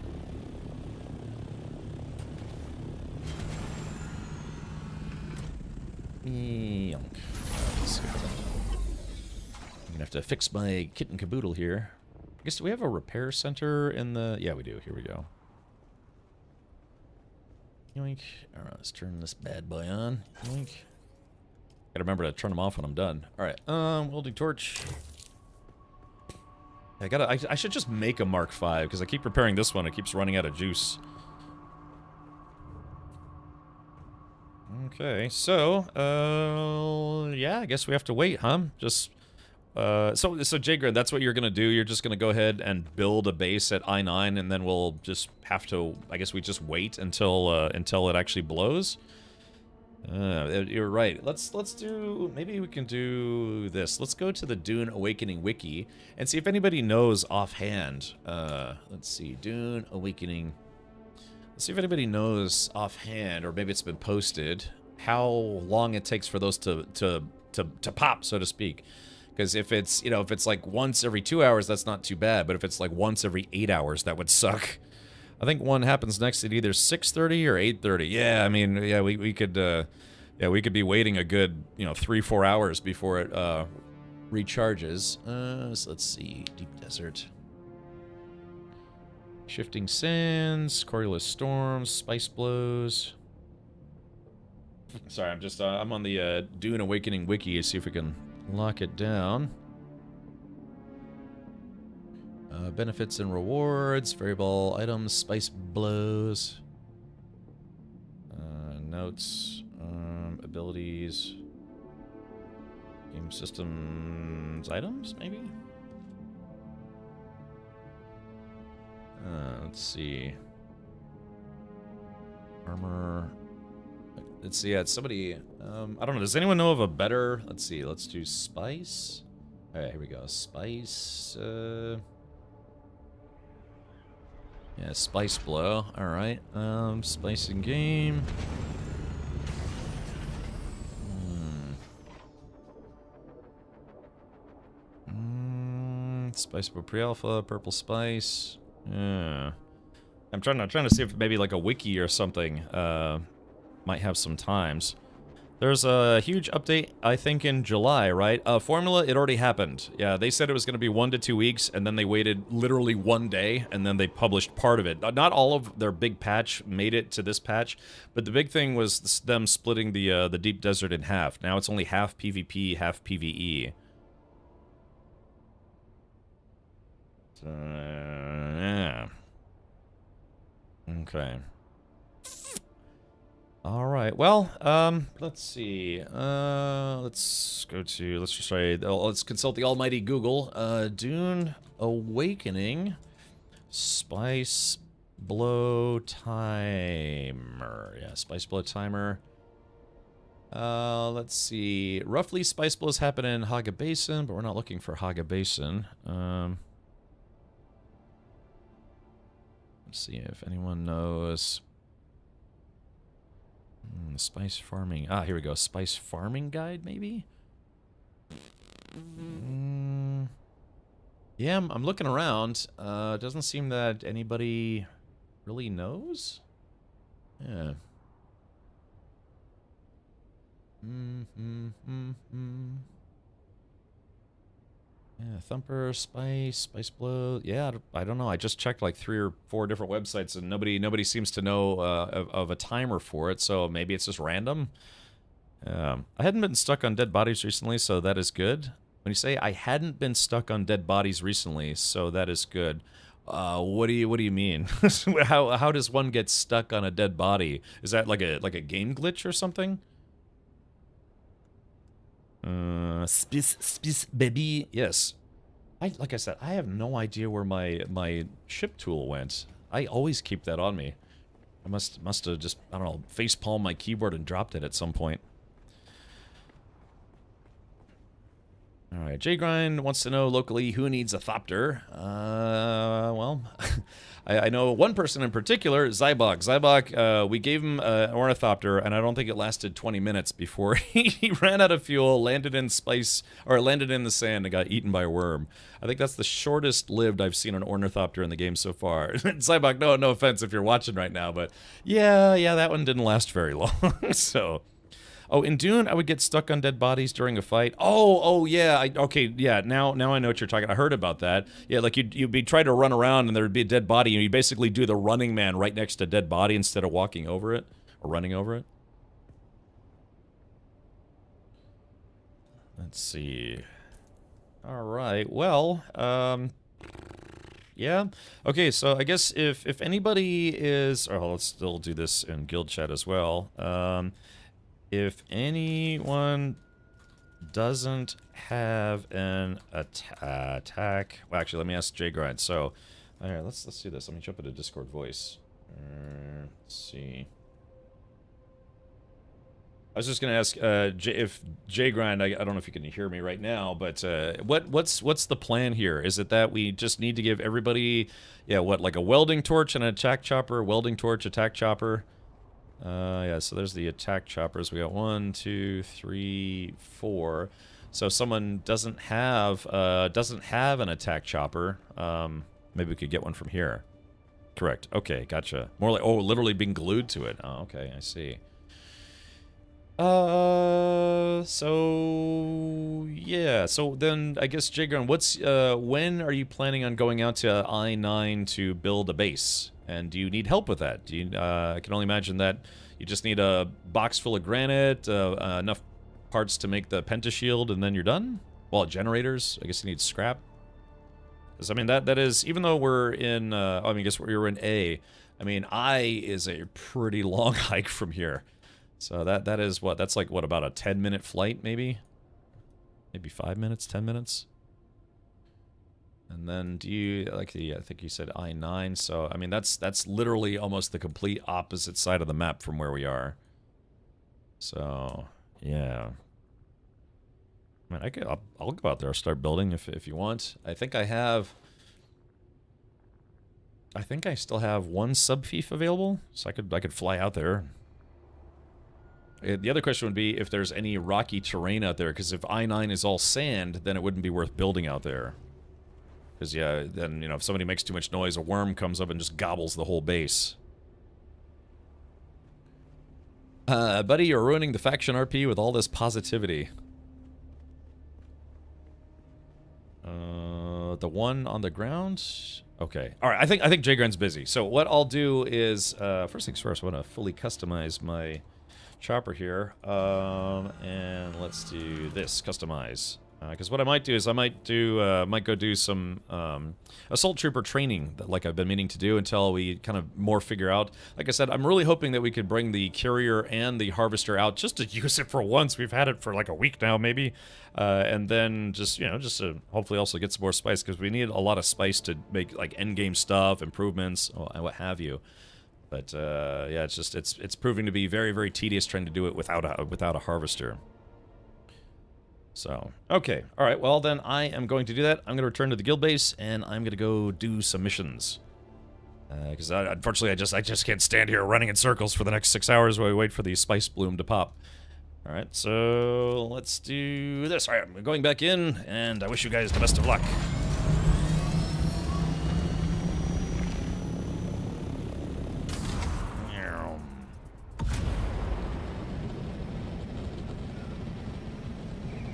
Speaker 1: I'm gonna have to fix my kit and caboodle here. I guess, do we have a repair center in the... Yeah, we do. Here we go. Yoink. Alright, let's turn this bad boy on. Yoink. Gotta remember to turn them off when I'm done. Alright, welding torch. I should just make a Mark V, because I keep repairing this one. It keeps running out of juice. Okay, so, yeah, I guess we have to wait, huh? Just, so Jagrid, that's what you're gonna do? You're just gonna go ahead and build a base at I-9, and then we'll just have to, I guess we just wait until it actually blows? You're right. Let's do, maybe we can do this. Let's go to the Dune Awakening wiki and see if anybody knows offhand. Let's see, Dune Awakening. Let's see if anybody knows offhand, or maybe it's been posted, how long it takes for those to pop, so to speak. Because if it's, you know, if it's like once every 2 hours, that's not too bad. But if it's like once every 8 hours, that would suck. I think one happens next at either 6:30 or 8:30. Yeah, I mean, yeah, we could be waiting a good, you know, 3-4 hours before it recharges. So let's see, Deep Desert, Shifting Sands, Coriolis Storms, Spice Blows. Sorry, I'm on the Dune Awakening wiki to see if we can lock it down. Benefits and rewards, variable items, Spice Blows, notes, abilities, game systems, items, maybe? Let's see. Armor. Let's see, yeah, it's somebody, I don't know, does anyone know of a better, let's see, let's do Spice. Alright, here we go, Spice, yeah, Spice Blow. Alright. Spice in game. Spice Blow Pre-Alpha, Purple Spice. Yeah. I'm trying to see if maybe like a wiki or something might have some times. There's a huge update, I think, in July, right? Formula, it already happened. Yeah, they said it was going to be 1 to 2 weeks, and then they waited literally 1 day, and then they published part of it. Not all of their big patch made it to this patch, but the big thing was them splitting the Deep Desert in half. Now it's only half PvP, half PvE. So, yeah. Okay. All right. Well, let's see. Let's consult the almighty Google. Dune Awakening Spice Blow Timer. Yeah, Spice Blow Timer. Let's see. Roughly, Spice Blows happen in Haga Basin, but we're not looking for Haga Basin. Let's see if anyone knows. Spice farming. Ah, here we go. Spice farming guide, maybe? Yeah, I'm looking around. Doesn't seem that anybody really knows. Yeah. Yeah, Thumper, Spice Blow. Yeah, I don't know. I just checked like 3 or 4 different websites, and nobody seems to know of a timer for it. So maybe it's just random. I hadn't been stuck on dead bodies recently, so that is good. When you say I hadn't been stuck on dead bodies recently, so that is good. What do you mean? how does one get stuck on a dead body? Is that like a game glitch or something? Space baby. Yes. Like I said, I have no idea where my ship tool went. I always keep that on me. I must have just, I don't know, facepalmed my keyboard and dropped it at some point. Alright, J-Grind wants to know locally who needs a Thopter. Well, I know one person in particular, Zybok. Zybok, we gave him an Ornithopter, and I don't think it lasted 20 minutes before he ran out of fuel, landed in landed in the sand, and got eaten by a worm. I think that's the shortest lived I've seen an Ornithopter in the game so far. Zybok, no offense if you're watching right now, but yeah, that one didn't last very long, so... Oh, in Dune, I would get stuck on dead bodies during a fight. Oh, yeah. Okay, yeah. Now I know what you're talking. I heard about that. Yeah, like you'd be trying to run around and there'd be a dead body, and you basically do the running man right next to a dead body instead of walking over it or running over it. Let's see. All right. Well, yeah. Okay, so I guess if anybody is, oh, let's still do this in guild chat as well. If anyone doesn't have an attack, well, actually, let me ask J-Grind. So, all right, let's do this. Let me jump into Discord voice. Let's see. I was just gonna ask if J-Grind, I don't know if you can hear me right now, but what's the plan here? Is it that we just need to give everybody, yeah, what, like a welding torch and an attack chopper, welding torch, attack chopper? Yeah, so there's the attack choppers. We got 1, 2, 3, 4. So if someone doesn't have an attack chopper, maybe we could get one from here. Correct. Okay, gotcha. More like, oh, literally being glued to it. Oh, okay, I see. So yeah. So then I guess Jigron, when are you planning on going out to I-9 to build a base? And do you need help with that? Do you? I can only imagine that you just need a box full of granite, enough parts to make the pentashield, and then you're done. Well, generators. I guess you need scrap. Because I mean that is, even though we're in. I mean, I guess we're in A. I mean, I is a pretty long hike from here. So that is what? That's like, what, about a 10-minute flight, maybe? Maybe 5 minutes, 10 minutes? And then do you, like the, I think you said I-9, so, I mean, that's literally almost the complete opposite side of the map from where we are. So, yeah. I mean, I'll go out there, start building if you want. I think I still have one subfief available, so I could fly out there. The other question would be if there's any rocky terrain out there, because if I-9 is all sand, then it wouldn't be worth building out there. Because, yeah, then, you know, if somebody makes too much noise, a worm comes up and just gobbles the whole base. Buddy, you're ruining the faction RP with all this positivity. The one on the ground? Okay. Alright, I think J-Gren's busy. So what I'll do is, first things first, I want to fully customize my chopper here, and let's do this, customize, because what I might do is I might go do some assault trooper training that, like, I've been meaning to do until we kind of more figure out. Like I said, I'm really hoping that we could bring the carrier and the harvester out just to use it for once. We've had it for like a week now, maybe, and then just, you know, just to hopefully also get some more spice, because we need a lot of spice to make like end game stuff, improvements, and what have you. But yeah, it's just it's proving to be very, very tedious trying to do it without a harvester. So okay, all right. Well, then I am going to do that. I'm going to return to the guild base and I'm going to go do some missions. Because unfortunately, I just can't stand here running in circles for the next 6 hours while we wait for the spice bloom to pop. All right, so let's do this. All right, I'm going back in, and I wish you guys the best of luck.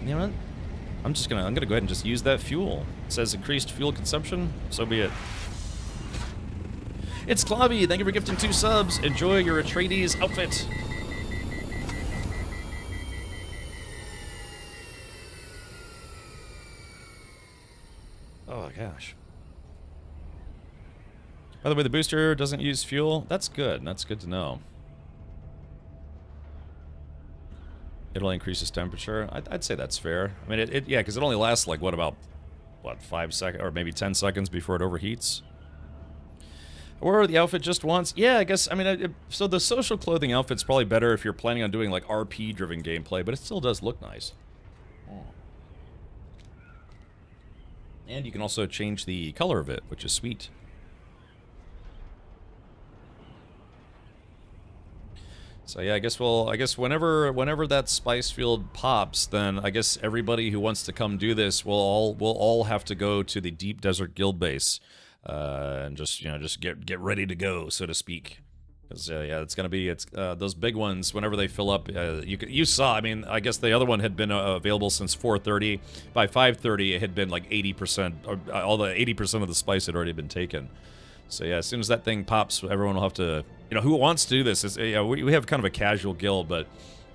Speaker 1: You know what? I'm gonna go ahead and just use that fuel. It says increased fuel consumption, so be it. It's Clavi, thank you for gifting 2 subs. Enjoy your Atreides outfit. Oh gosh. By the way, the booster doesn't use fuel. That's good. That's good to know. It'll increase its temperature. I'd say that's fair. I mean, yeah, because it only lasts like, what, 5 seconds, or maybe 10 seconds before it overheats? Or the outfit just once. Yeah, I guess, I mean, so the social clothing outfit's probably better if you're planning on doing like RP-driven gameplay, but it still does look nice. And you can also change the color of it, which is sweet. So yeah, I guess whenever that spice field pops, then I guess everybody who wants to come do this will all have to go to the Deep Desert Guild base, and just get ready to go, so to speak. 'Cause, yeah, it's gonna be those big ones. Whenever they fill up, you saw. I mean, I guess the other one had been available since 4:30. By 5:30, it had been like 80%. Or, all the 80% of the spice had already been taken. So yeah, as soon as that thing pops, everyone will have to. Who wants to do this? We have kind of a casual guild, but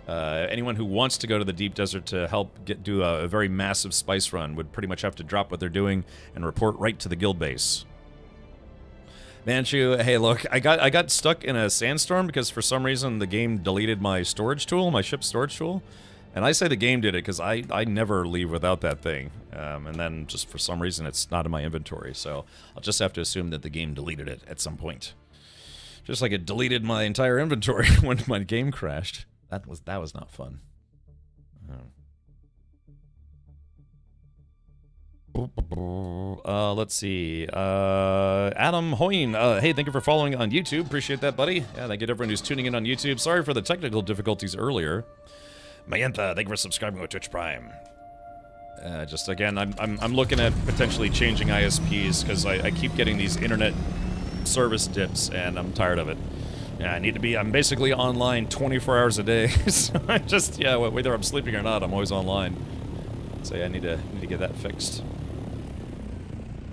Speaker 1: anyone who wants to go to the deep desert to help do a very massive spice run would pretty much have to drop what they're doing and report right to the guild base. Manchu, hey, look, I got stuck in a sandstorm because for some reason the game deleted my storage tool, my ship storage tool. And I say the game did it because I never leave without that thing. And then just for some reason it's not in my inventory. So I'll just have to assume that the game deleted it at some point. Just like it deleted my entire inventory when my game crashed. That was not fun. Let's see. Adam Hoyne. Hey, thank you for following on YouTube. Appreciate that, buddy. Yeah, thank you to everyone who's tuning in on YouTube. Sorry for the technical difficulties earlier. Mayantha, thank you for subscribing with Twitch Prime. Just again, I'm looking at potentially changing ISPs because I keep getting these internet service dips, and I'm tired of it. Yeah, I'm basically online 24 hours a day. So whether I'm sleeping or not, I'm always online. So yeah, I need to get that fixed.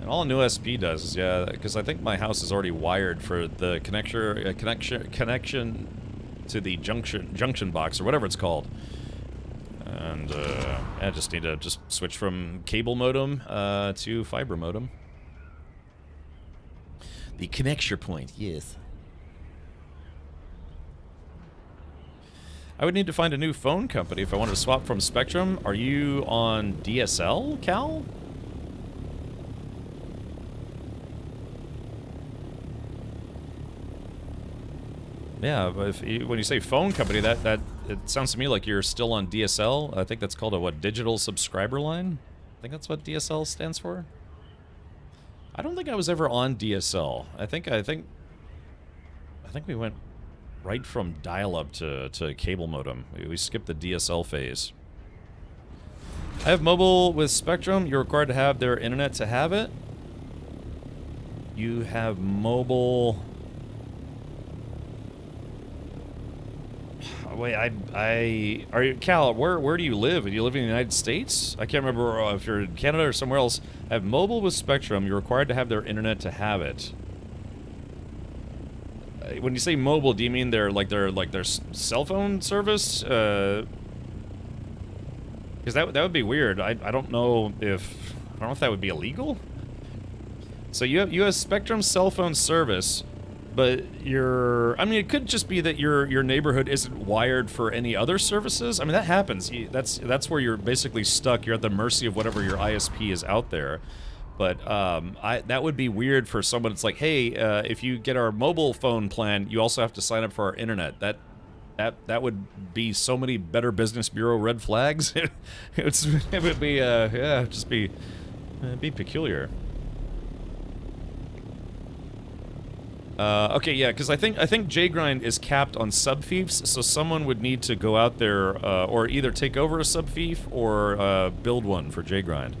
Speaker 1: And all a new SP does is, because I think my house is already wired for the connection to the junction box or whatever it's called. And I just need to switch from cable modem to fiber modem. The connection point, yes. I would need to find a new phone company if I wanted to swap from Spectrum. Are you on DSL, Cal? Yeah, but when you say phone company, that it sounds to me like you're still on DSL. I think that's called a digital subscriber line. I think that's what DSL stands for. I don't think I was ever on DSL. I think we went right from dial-up to cable modem. We skipped the DSL phase. I have mobile with Spectrum. You're required to have their internet to have it. You have mobile. Wait, are you, Cal, where do you live? Do you live in the United States? I can't remember if you're in Canada or somewhere else. I have mobile with Spectrum. You're required to have their internet to have it. When you say mobile, do you mean their cell phone service? Because that would be weird. I don't know if that would be illegal. So you have Spectrum cell phone service. But it could just be that your neighborhood isn't wired for any other services. I mean, that happens. That's where you're basically stuck. You're at the mercy of whatever your ISP is out there. But that would be weird for someone. It's like, hey, if you get our mobile phone plan, you also have to sign up for our internet. That would be so many Better Business Bureau red flags. It would be it'd be peculiar. Okay, yeah, because I think JGrind is capped on subfiefs, so someone would need to go out there or either take over a subfief or build one for JGrind.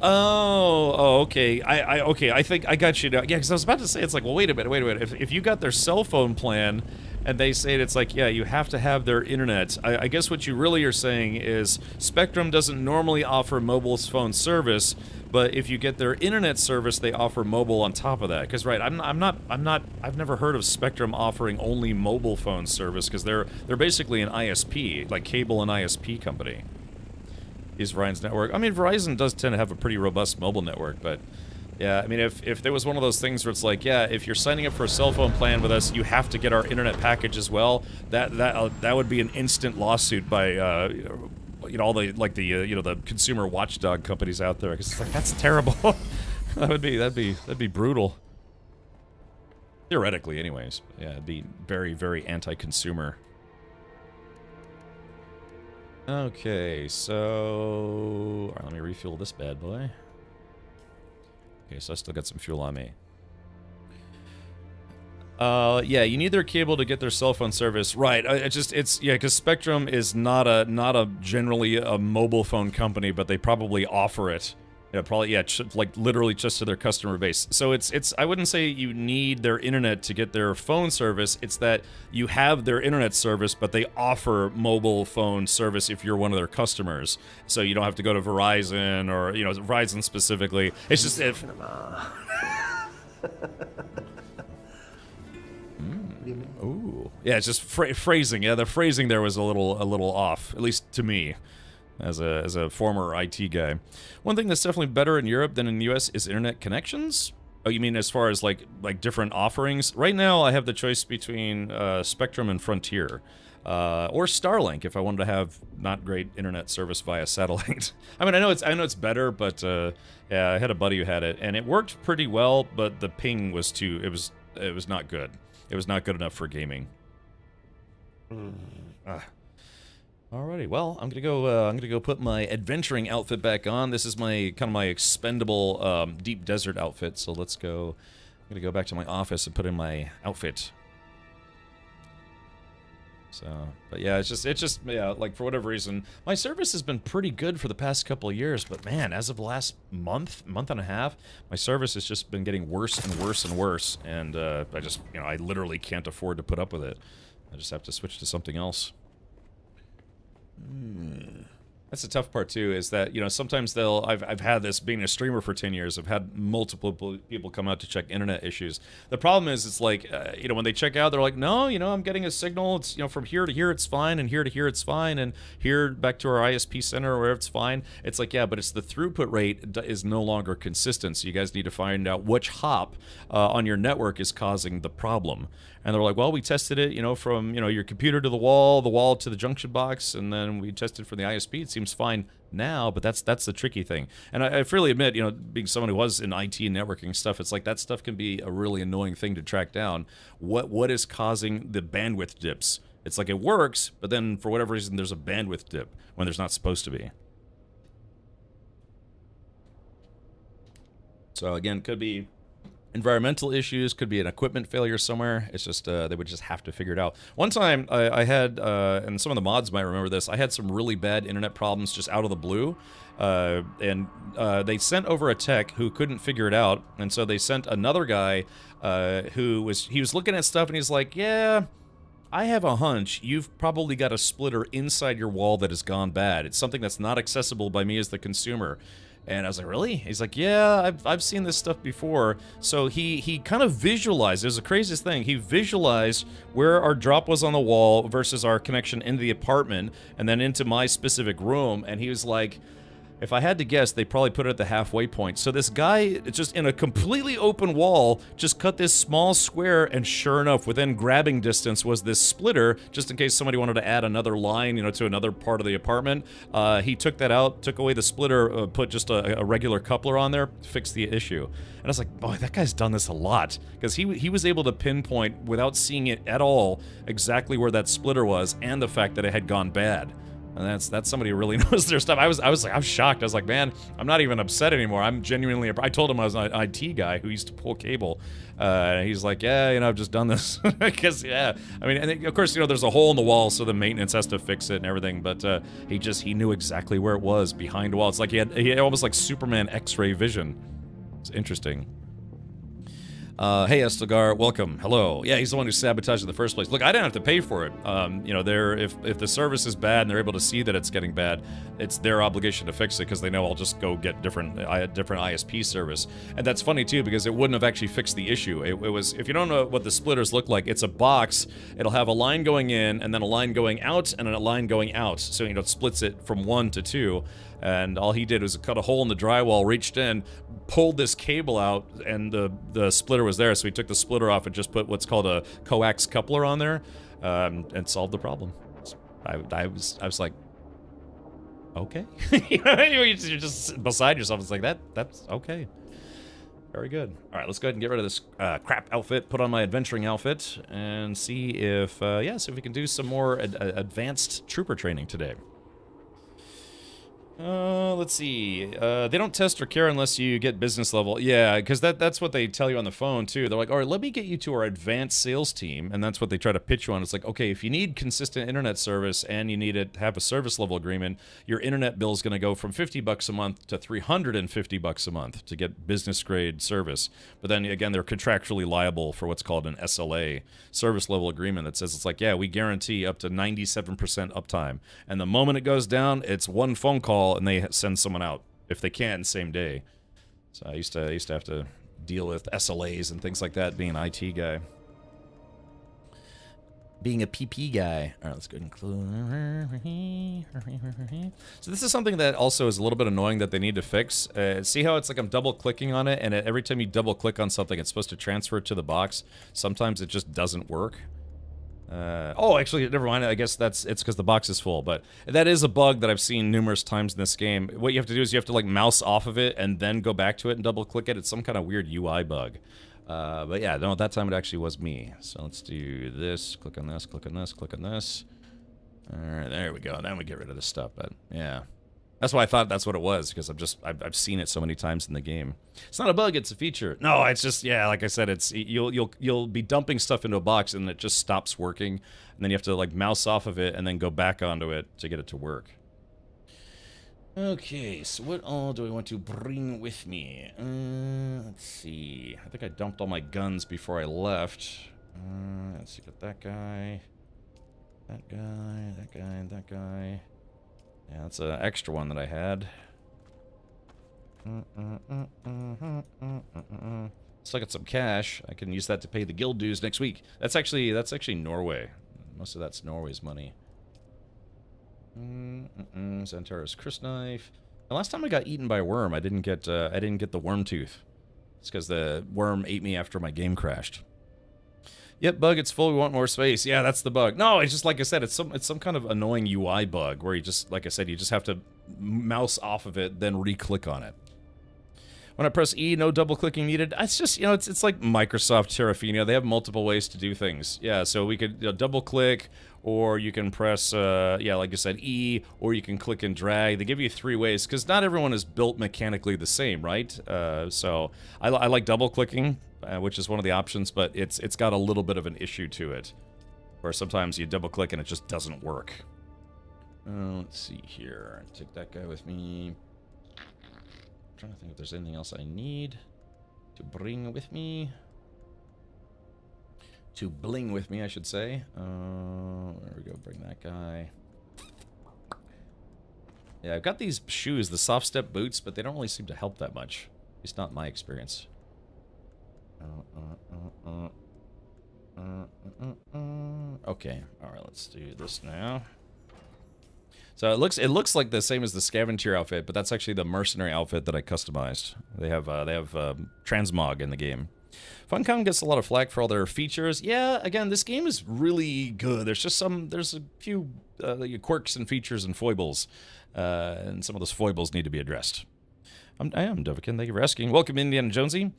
Speaker 1: Oh, okay. I think I got you now. Yeah, because I was about to say, it's like, well, wait a minute. If you got their cell phone plan and they say it's like, yeah, you have to have their internet. I guess what you really are saying is Spectrum doesn't normally offer mobile phone service, but if you get their internet service, they offer mobile on top of that. Because right, I've never heard of Spectrum offering only mobile phone service because they're basically an ISP, like cable and ISP company. Is Verizon's network. I mean, Verizon does tend to have a pretty robust mobile network, but yeah, I mean, if there was one of those things where it's like, yeah, if you're signing up for a cell phone plan with us, you have to get our internet package as well. That would be an instant lawsuit by all the the consumer watchdog companies out there. Because it's like, that's terrible. that'd be brutal. Theoretically, anyways. Yeah, it'd be very, very anti-consumer. Okay, so all right, let me refuel this bad boy. Okay, so I still got some fuel on me. Yeah, you need their cable to get their cell phone service. Right, because Spectrum is not generally a mobile phone company, but they probably offer it. Yeah, probably, yeah, like literally just to their customer base. So it's I wouldn't say you need their internet to get their phone service. It's that you have their internet service, but they offer mobile phone service if you're one of their customers. So you don't have to go to Verizon or, you know, Verizon specifically. It's just if... Ooh. Yeah, it's just phrasing. Yeah, the phrasing there was a little off, at least to me. As a former IT guy. One thing that's definitely better in Europe than in the US is internet connections. Oh, you mean as far as like different offerings? Right now I have the choice between Spectrum and Frontier. Or Starlink if I wanted to have not great internet service via satellite. I mean, I know it's better, but yeah, I had a buddy who had it and it worked pretty well, but the ping was it was not good. It was not good enough for gaming. Alrighty, well, I'm gonna go put my adventuring outfit back on. This is my kind of my expendable deep desert outfit. So let's go. I'm gonna go back to my office and put in my outfit. So, but yeah, it's just yeah, like for whatever reason, my service has been pretty good for the past couple of years. But man, as of the last month and a half, my service has just been getting worse and worse and worse. And I just, you know, I literally can't afford to put up with it. I just have to switch to something else. That's the tough part too, is that, you know, sometimes I've had this being a streamer for 10 years. I've had multiple people come out to check internet issues. The problem is, it's like, you know, when they check out, they're like, no, you know, I'm getting a signal. It's, you know, from here to here it's fine, and here to here it's fine, and here back to our ISP center or wherever it's fine. It's like, yeah, but it's the throughput rate is no longer consistent. So you guys need to find out which hop on your network is causing the problem. And they're like, well, we tested it, you know, from, you know, your computer to the wall to the junction box, and then we tested from the ISP. It seems fine now, but that's the tricky thing. And I freely admit, you know, being someone who was in IT and networking stuff, it's like that stuff can be a really annoying thing to track down. What is causing the bandwidth dips? It's like it works, but then for whatever reason, there's a bandwidth dip when there's not supposed to be. So again, could be environmental issues, could be an equipment failure somewhere. It's just, they would just have to figure it out. One time, I had, and some of the mods might remember this, I had some really bad internet problems just out of the blue. And they sent over a tech who couldn't figure it out, and so they sent another guy he was looking at stuff, and he's like, yeah, I have a hunch you've probably got a splitter inside your wall that has gone bad. It's something that's not accessible by me as the consumer. And I was like, really? He's like, yeah, I've seen this stuff before. So he kind of visualized, it was the craziest thing, he visualized where our drop was on the wall versus our connection into the apartment and then into my specific room, and he was like, if I had to guess, they probably put it at the halfway point. So this guy, just in a completely open wall, just cut this small square, and sure enough, within grabbing distance was this splitter, just in case somebody wanted to add another line, you know, to another part of the apartment. He took that out, took away the splitter, put just a regular coupler on there, fixed the issue. And I was like, boy, that guy's done this a lot. Because he was able to pinpoint, without seeing it at all, exactly where that splitter was, and the fact that it had gone bad. And that's somebody who really knows their stuff. I was shocked. I was like, man, I'm not even upset anymore. I'm genuinely. I told him I was an IT guy who used to pull cable. He's like, yeah, you know, I've just done this because, yeah. I mean, and of course, you know, there's a hole in the wall, so the maintenance has to fix it and everything. But he knew exactly where it was behind the wall. It's like he had almost like Superman X-ray vision. It's interesting. Hey, Estegar, welcome. Hello. Yeah, he's the one who sabotaged it in the first place. Look, I didn't have to pay for it. You know, if the service is bad and they're able to see that it's getting bad, it's their obligation to fix it because they know I'll just go get different ISP service. And that's funny too because it wouldn't have actually fixed the issue. It was, if you don't know what the splitters look like, it's a box. It'll have a line going in and then a line going out and then a line going out. So, you know, it splits it from 1 to 2. And all he did was cut a hole in the drywall, reached in, pulled this cable out, and the splitter was there. So he took the splitter off and just put what's called a coax coupler on there, and solved the problem. I was like, okay. You know, you're just beside yourself. It's like that's okay. Very good. All right, let's go ahead and get rid of this crap outfit, put on my adventuring outfit, and see if see if we can do some more advanced trooper training today. Let's see. They don't test or care unless you get business level. Yeah, because that's what they tell you on the phone, too. They're like, all right, let me get you to our advanced sales team. And that's what they try to pitch you on. It's like, okay, if you need consistent internet service and you need to have a service level agreement, your internet bill is going to go from $50 a month to $350 a month to get business grade service. But then, again, they're contractually liable for what's called an SLA, service level agreement, that says it's like, yeah, we guarantee up to 97% uptime. And the moment it goes down, it's one phone call and they send someone out if they can same day. So I used to have to deal with SLAs and things like that, being an IT guy. Being a PP guy. All right, let's go ahead and close. So this is something that also is a little bit annoying that they need to fix. See how it's like I'm double clicking on it, and every time you double click on something, it's supposed to transfer it to the box. Sometimes it just doesn't work. Oh, actually, never mind. I guess it's because the box is full. But that is a bug that I've seen numerous times in this game. What you have to do is you have to like mouse off of it and then go back to it and double click it. It's some kind of weird UI bug. But yeah, no, at that time it actually was me. So let's do this. Click on this. Click on this. Click on this. All right, there we go. Then we get rid of this stuff. But yeah. That's why I thought that's what it was, because I've seen it so many times in the game. It's not a bug, it's a feature. No, it's just, yeah, like I said, it's you'll be dumping stuff into a box and it just stops working, and then you have to like mouse off of it and then go back onto it to get it to work. Okay, so what all do I want to bring with me? Let's see. I think I dumped all my guns before I left. Let's see, got that guy, that guy, that guy, and that guy. Yeah, that's an extra one that I had. Still got some cash. I can use that to pay the guild dues next week. That's actually Norway. Most of that's Norway's money. Xantaro's Chris knife. The last time I got eaten by a worm, I didn't get the worm tooth. It's because the worm ate me after my game crashed. Yep, bug, it's full, we want more space. Yeah, that's the bug. No, it's just like I said, it's some kind of annoying UI bug where you just, like I said, you just have to mouse off of it, then re-click on it. When I press E, no double clicking needed. It's just, you know, it's like Microsoft Terraform. They have multiple ways to do things. Yeah, so we could double click, or you can press, yeah, like I said, E, or you can click and drag. They give you 3 ways, because not everyone is built mechanically the same, right? So I like double clicking, which is one of the options, but it's got a little bit of an issue to it, where sometimes you double click and it just doesn't work. Let's see here. Take that guy with me. I'm trying to think if there's anything else I need to bring with me. To bling with me, I should say. There we go, bring that guy. Yeah, I've got these shoes, the soft step boots, but they don't really seem to help that much. At least not in my experience. Okay, alright, let's do this now. So it looks like the same as the scavenger outfit, but that's actually the mercenary outfit that I customized. They have transmog in the game. Funcom gets a lot of flack for all their features. Yeah, again, this game is really good. There's a few quirks and features and foibles, and some of those foibles need to be addressed. I am Dovikin. Thank you for asking. Welcome, Indiana Jonesy.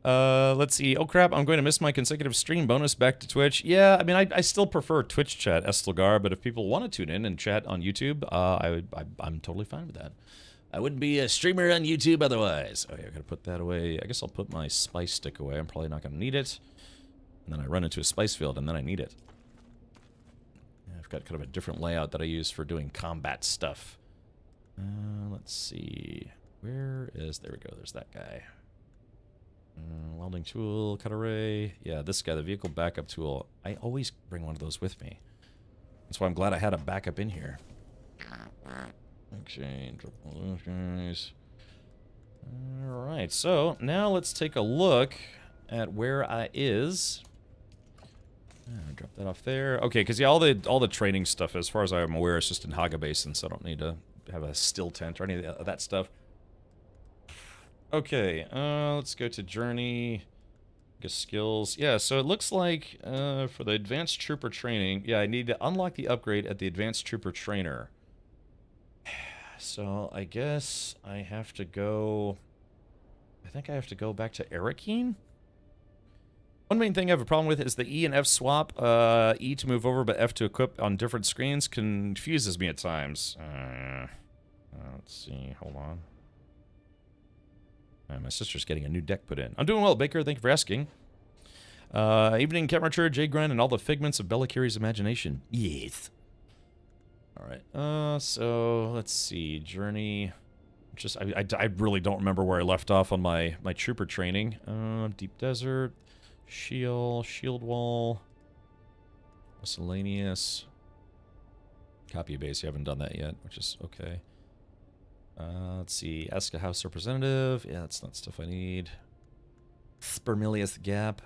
Speaker 1: Let's see. Oh crap, I'm going to miss my consecutive stream bonus back to Twitch. Yeah, I mean, I still prefer Twitch chat, Estelgar, but if people want to tune in and chat on YouTube, I'm totally fine with that. I wouldn't be a streamer on YouTube otherwise. Oh yeah, I gotta put that away. I guess I'll put my spice stick away. I'm probably not gonna need it. And then I run into a spice field, and then I need it. Yeah, I've got kind of a different layout that I use for doing combat stuff. Let's see. There we go, there's that guy. Welding tool, cut array. Yeah, this guy, the vehicle backup tool. I always bring one of those with me. That's why I'm glad I had a backup in here. Exchange, guys. Alright, so now let's take a look at where I is. Drop that off there. Okay, because yeah, all the training stuff, as far as I'm aware, is just in Haga Basin, so I don't need to have a still tent or any of that stuff. Okay, let's go to Journey. I guess skills. Yeah, so it looks like for the Advanced Trooper training, yeah, I need to unlock the upgrade at the Advanced Trooper Trainer. So I guess I have to go... I think I have to go back to Arakeen? One main thing I have a problem with is the E and F swap. E to move over, but F to equip on different screens confuses me at times. Let's see. Hold on. My sister's getting a new deck put in. I'm doing well, Baker. Thank you for asking. Evening, Capmature, J Grind, and all the figments of Bella Curie's imagination. Yes. All right. So let's see. Journey. Just I really don't remember where I left off on my trooper training. Deep desert, shield wall, miscellaneous. Copy base. You haven't done that yet, which is okay. Let's see. Ask a House Representative. Yeah, that's not stuff I need. Spermilius Gap.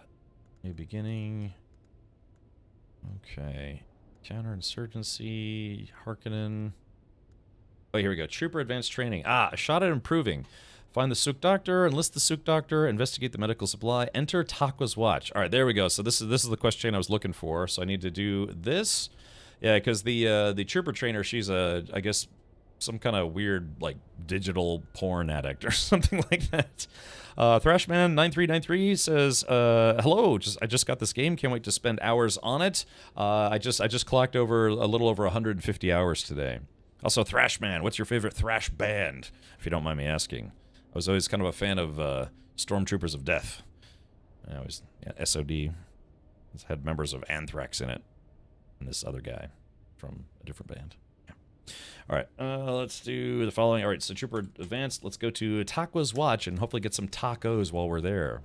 Speaker 1: New beginning. Okay. Counterinsurgency. Harkonnen. Oh, here we go. Trooper advanced training. Ah, a shot at improving. Find the Sook Doctor, enlist the Sook Doctor, investigate the medical supply, enter Takwa's Watch. All right, there we go. So this is the quest chain I was looking for. So I need to do this. Yeah, because the trooper trainer, she's I guess some kind of weird like digital porn addict or something like that. Thrashman9393 says, hello, I just got this game, can't wait to spend hours on it. I just clocked over a little over 150 hours today. Also, Thrashman, what's your favorite thrash band, if you don't mind me asking? I was always kind of a fan of Stormtroopers of Death. I always, SOD. It's had members of Anthrax in it. And this other guy from a different band. All right, let's do the following. All right, so Trooper advanced. Let's go to Takwa's Watch and hopefully get some tacos while we're there.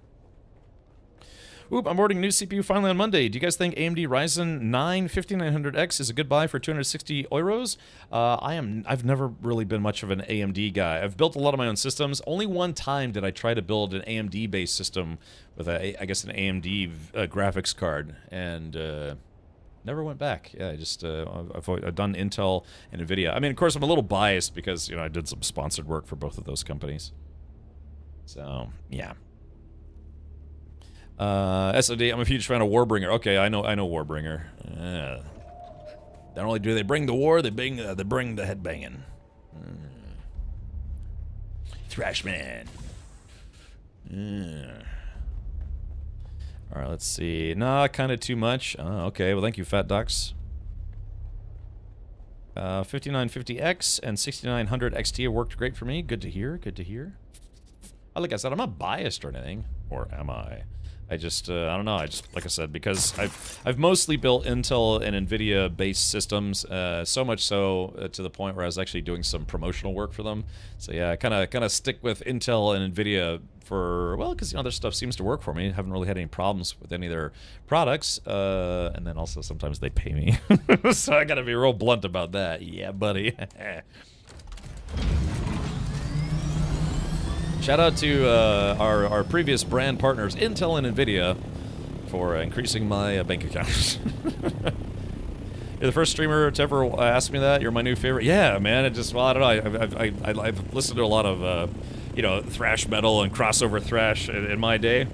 Speaker 1: Oop, I'm ordering a new CPU finally on Monday. Do you guys think AMD Ryzen 9 5900X is a good buy for 260 euros? I've never really been much of an AMD guy. I've built a lot of my own systems. Only one time did I try to build an AMD-based system with, I guess, an AMD graphics card, and never went back. Yeah, I've done Intel and NVIDIA. I mean, of course, I'm a little biased because, I did some sponsored work for both of those companies. So, yeah. SOD, I'm a huge fan of Warbringer. Okay, I know Warbringer. Not only do they bring the war, they bring the headbanging. Thrashman. All right, let's see. Nah, kind of too much. Okay, well, thank you, Fat Ducks. 5950X and 6900 XT have worked great for me. Good to hear. Good to hear. Like I said, I'm not biased or anything, or am I? I just, I don't know. Like I said, because I've mostly built Intel and NVIDIA based systems, so much so to the point where I was actually doing some promotional work for them. So yeah, I kind of stick with Intel and NVIDIA for, well, because their stuff seems to work for me. I haven't really had any problems with any of their products, and then also sometimes they pay me, so I gotta be real blunt about that. Yeah, buddy. Shout out to our previous brand partners, Intel and NVIDIA, for increasing my bank account. You're the first streamer to ever ask me that. You're my new favorite. Yeah, man. It just, well, I don't know. I've listened to a lot of, thrash metal and crossover thrash in my day.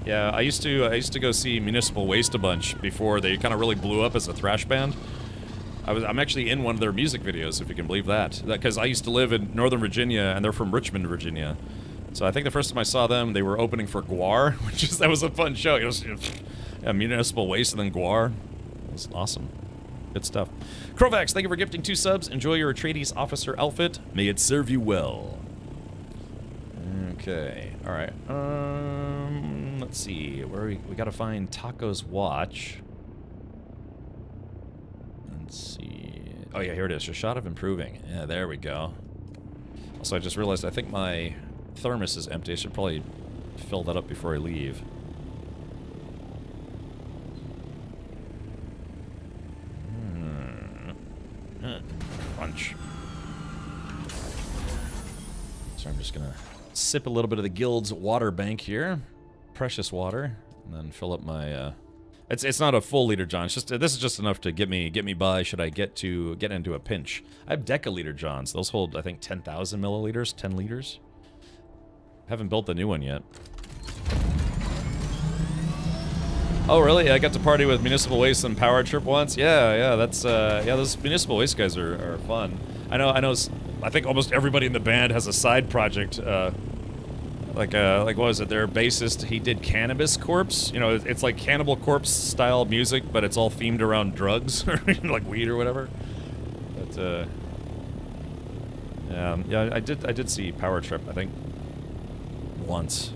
Speaker 1: Yeah, I used to go see Municipal Waste a bunch before they kind of really blew up as a thrash band. I'm actually in one of their music videos, if you can believe that. Because I used to live in Northern Virginia, and they're from Richmond, Virginia. So I think the first time I saw them, they were opening for Guar, that was a fun show. It was Municipal Waste and then Guar. It was awesome. Good stuff. Krovax, thank you for gifting 2 subs. Enjoy your Atreides officer outfit. May it serve you well. Okay. All right. Let's see. Where we gotta find Taco's Watch. Let's see. Oh yeah, here it is. A shot of improving. Yeah, there we go. Also, I just realized I think my thermos is empty. I should probably fill that up before I leave. Crunch. So I'm just gonna sip a little bit of the guild's water bank here, precious water, and then fill up my. It's not a full liter John. It's just this is just enough to get me by. Should I get into a pinch? I have decaliter Johns. Those hold I think 10,000 milliliters, 10 liters. Haven't built the new one yet. Oh really? I got to party with Municipal Waste and Power Trip once. Yeah. That's those Municipal Waste guys are fun. I know. I think almost everybody in the band has a side project. Like what was it? Their bassist, he did Cannabis Corpse. It's like Cannibal Corpse style music, but it's all themed around drugs, like weed or whatever. But Yeah, I did see Power Trip, I think, once.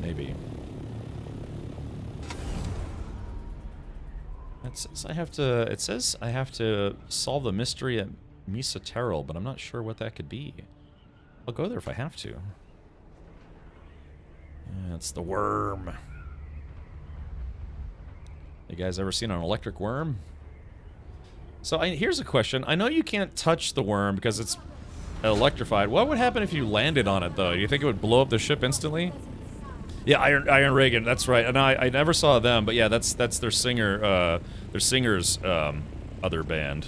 Speaker 1: Maybe. It says I have to solve the mystery at Misa Terrell, but I'm not sure what that could be. I'll go there if I have to. Yeah, it's the worm. You guys ever seen an electric worm? So here's a question. I know you can't touch the worm because it's electrified. What would happen if you landed on it, though? Do you think it would blow up the ship instantly? Yeah, Iron Reagan. That's right. And I never saw them, but yeah, that's their singer's other band.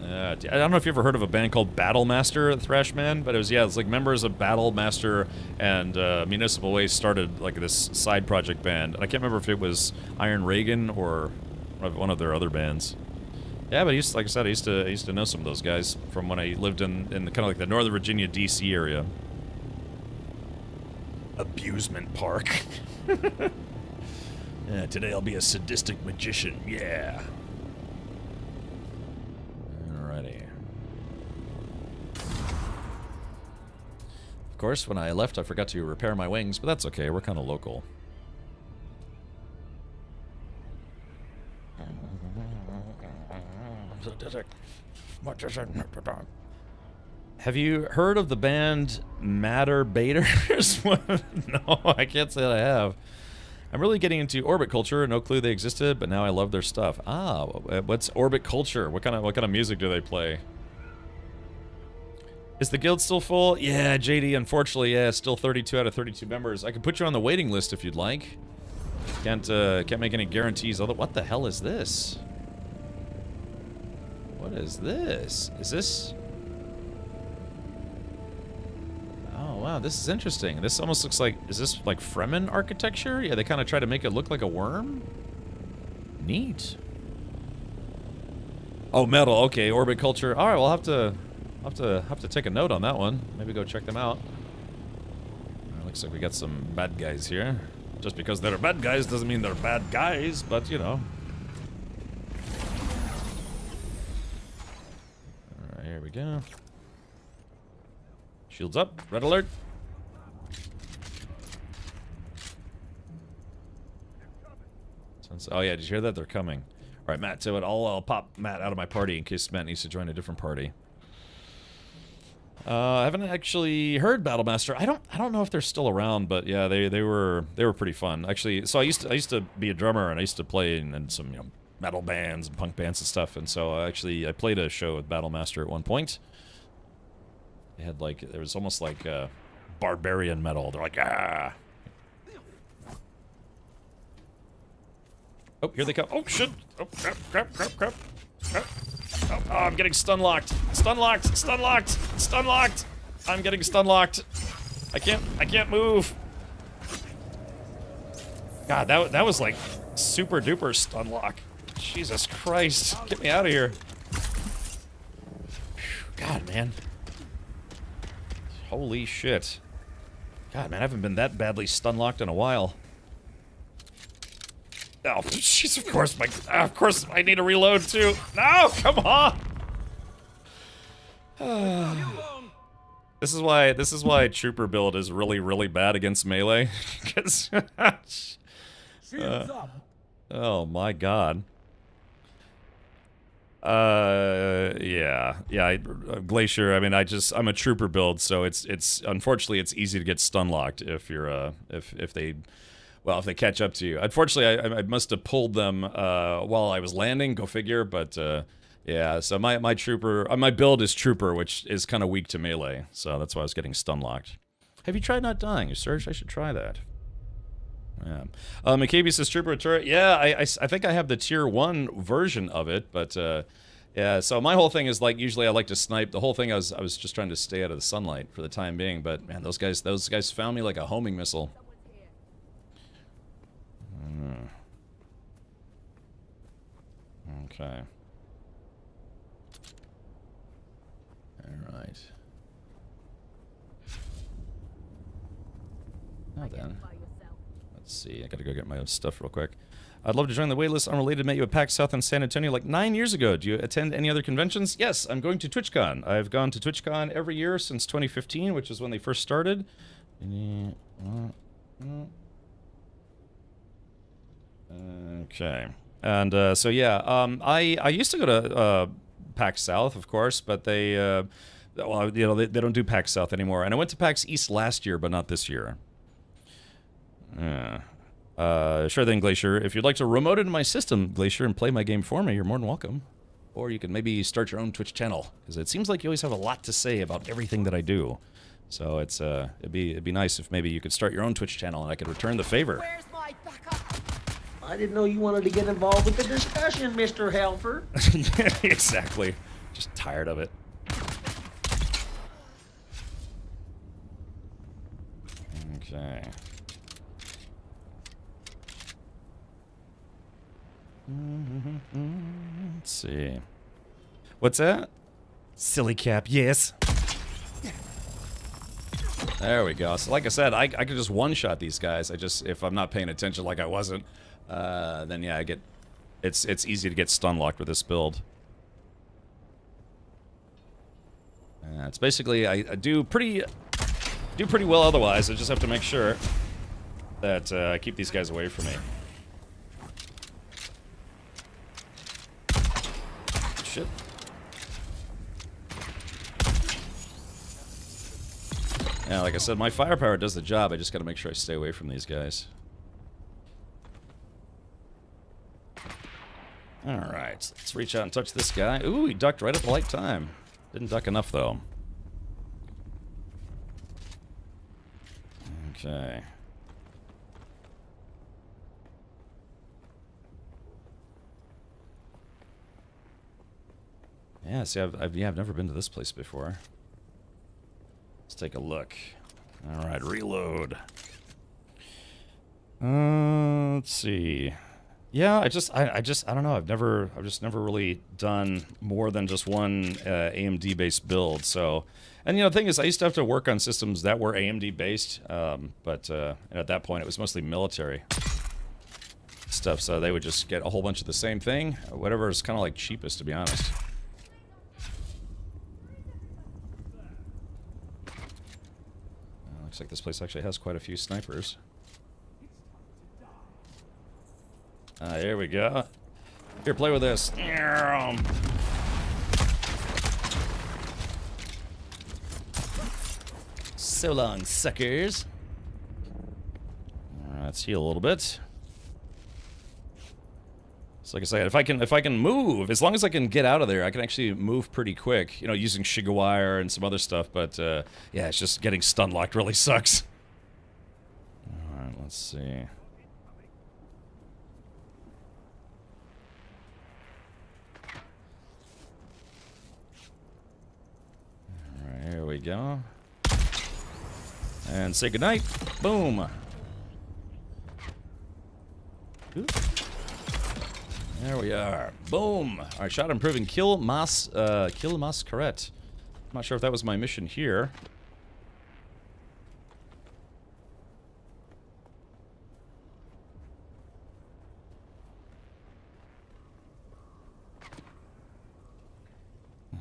Speaker 1: I don't know if you ever heard of a band called Battlemaster Thrashman, but it's like members of Battlemaster and Municipal Waste started like this side project band. I can't remember if it was Iron Reagan or one of their other bands. Yeah, but like I said, I used to know some of those guys from when I lived in kind of like the Northern Virginia, D.C. area. Abusement park. Yeah, today I'll be a sadistic magician. Yeah. Alrighty. Of course, when I left, I forgot to repair my wings, but that's okay. We're kind of local. Have you heard of the band Matter Baiters? No, I can't say that I have. I'm really getting into orbit culture. No clue they existed, but now I love their stuff. Ah, what's orbit culture? What kind of music do they play? Is the guild still full? Yeah, JD, unfortunately, yeah, still 32 out of 32 members. I can put you on the waiting list if you'd like. Can't make any guarantees. What the hell is this? What is this? Is this... Oh, wow, this is interesting. This almost looks like... Is this like Fremen architecture? Yeah, they kind of try to make it look like a worm? Neat. Oh, metal. Okay, orbit culture. All right, we'll have to take a note on that one. Maybe go check them out. Looks like we got some bad guys here. Just because they're bad guys doesn't mean they're bad guys, but you know. Alright, here we go. Shields up. Red alert. Oh yeah, did you hear that? They're coming. Alright, Matt, so I'll pop Matt out of my party in case Matt needs to join a different party. I haven't actually heard Battlemaster. I don't know if they're still around, but yeah, they were pretty fun. Actually, so I used to be a drummer and I used to play in some metal bands and punk bands and stuff. And so I played a show with Battlemaster at one point. They had there was almost like barbarian metal. They're like ah. Oh, here they come. Oh shit! Oh crap! Oh, I'm getting stun locked. Stun locked. I'm getting stun locked. I can't move. God, that was like super duper stun lock. Jesus Christ. Get me out of here. God, man. Holy shit. God, man, I haven't been that badly stun locked in a while. Oh, jeez, of course I need to reload too. No, come on. This is why trooper build is really bad against melee. Cause oh my god. Yeah, Glacier. I mean, I'm a trooper build, so it's unfortunately it's easy to get stun locked if you're if they catch up to you. Unfortunately, I must have pulled them while I was landing. Go figure. But yeah, so my trooper, my build is trooper, which is kind of weak to melee. So that's why I was getting stun locked. Have you tried not dying, Serge? I should try that. Yeah. McCabe says trooper turret. Yeah, I think I have the tier 1 version of it, but yeah. So my whole thing is usually I like to snipe. The whole thing I was just trying to stay out of the sunlight for the time being. But man, those guys found me like a homing missile. Okay. Alright. Now then. Let's see, I gotta go get my own stuff real quick. I'd love to join the waitlist. Unrelated, met you at PAX South in San Antonio like 9 years ago. Do you attend any other conventions? Yes, I'm going to TwitchCon. I've gone to TwitchCon every year since 2015, which is when they first started. Okay. And so yeah, I used to go to PAX South, of course, but they well, you know, they don't do PAX South anymore. And I went to PAX East last year, but not this year. Yeah. Sure thing, Glacier. If you'd like to remote into my system, Glacier, and play my game for me, you're more than welcome. Or you can maybe start your own Twitch channel, because it seems like you always have a lot to say about everything that I do. So it's it'd be nice if maybe you could start your own Twitch channel and I could return the favor.
Speaker 2: Where's my backup?
Speaker 5: I didn't know you wanted to get involved with the discussion, Mr. Helfer.
Speaker 1: Yeah, exactly. Just tired of it. Okay. Let's see. What's that? Silly cap, yes. There we go. So like I said, I could just one-shot these guys. If I'm not paying attention like I wasn't, then yeah, it's easy to get stun locked with this build. It's basically I do pretty well otherwise. I just have to make sure that I keep these guys away from me. Shit. Yeah, like I said, my firepower does the job. I just gotta make sure I stay away from these guys. Alright, let's reach out and touch this guy. Ooh, he ducked right at the right time. Didn't duck enough, though. Okay. Yeah, see, I've never been to this place before. Let's take a look. Alright, reload. Let's see. Yeah, I don't know. I've just never really done more than just one AMD based build. So, and you know, the thing is, I used to have to work on systems that were AMD based, but at that point, it was mostly military stuff. So they would just get a whole bunch of the same thing, whatever is kind of like cheapest, to be honest. Looks like this place actually has quite a few snipers. Here we go. Here, play with this. So long, suckers. Let's heal a little bit. So like I said, if I can move, as long as I can get out of there, I can actually move pretty quick. You know, using Shigawire and some other stuff. But yeah, it's just getting stun locked really sucks. All right, let's see. Alright, here we go. And say goodnight. Boom. Ooh. There we are. Boom. Alright, shot improving. Kill Mas Karet. I'm not sure if that was my mission here.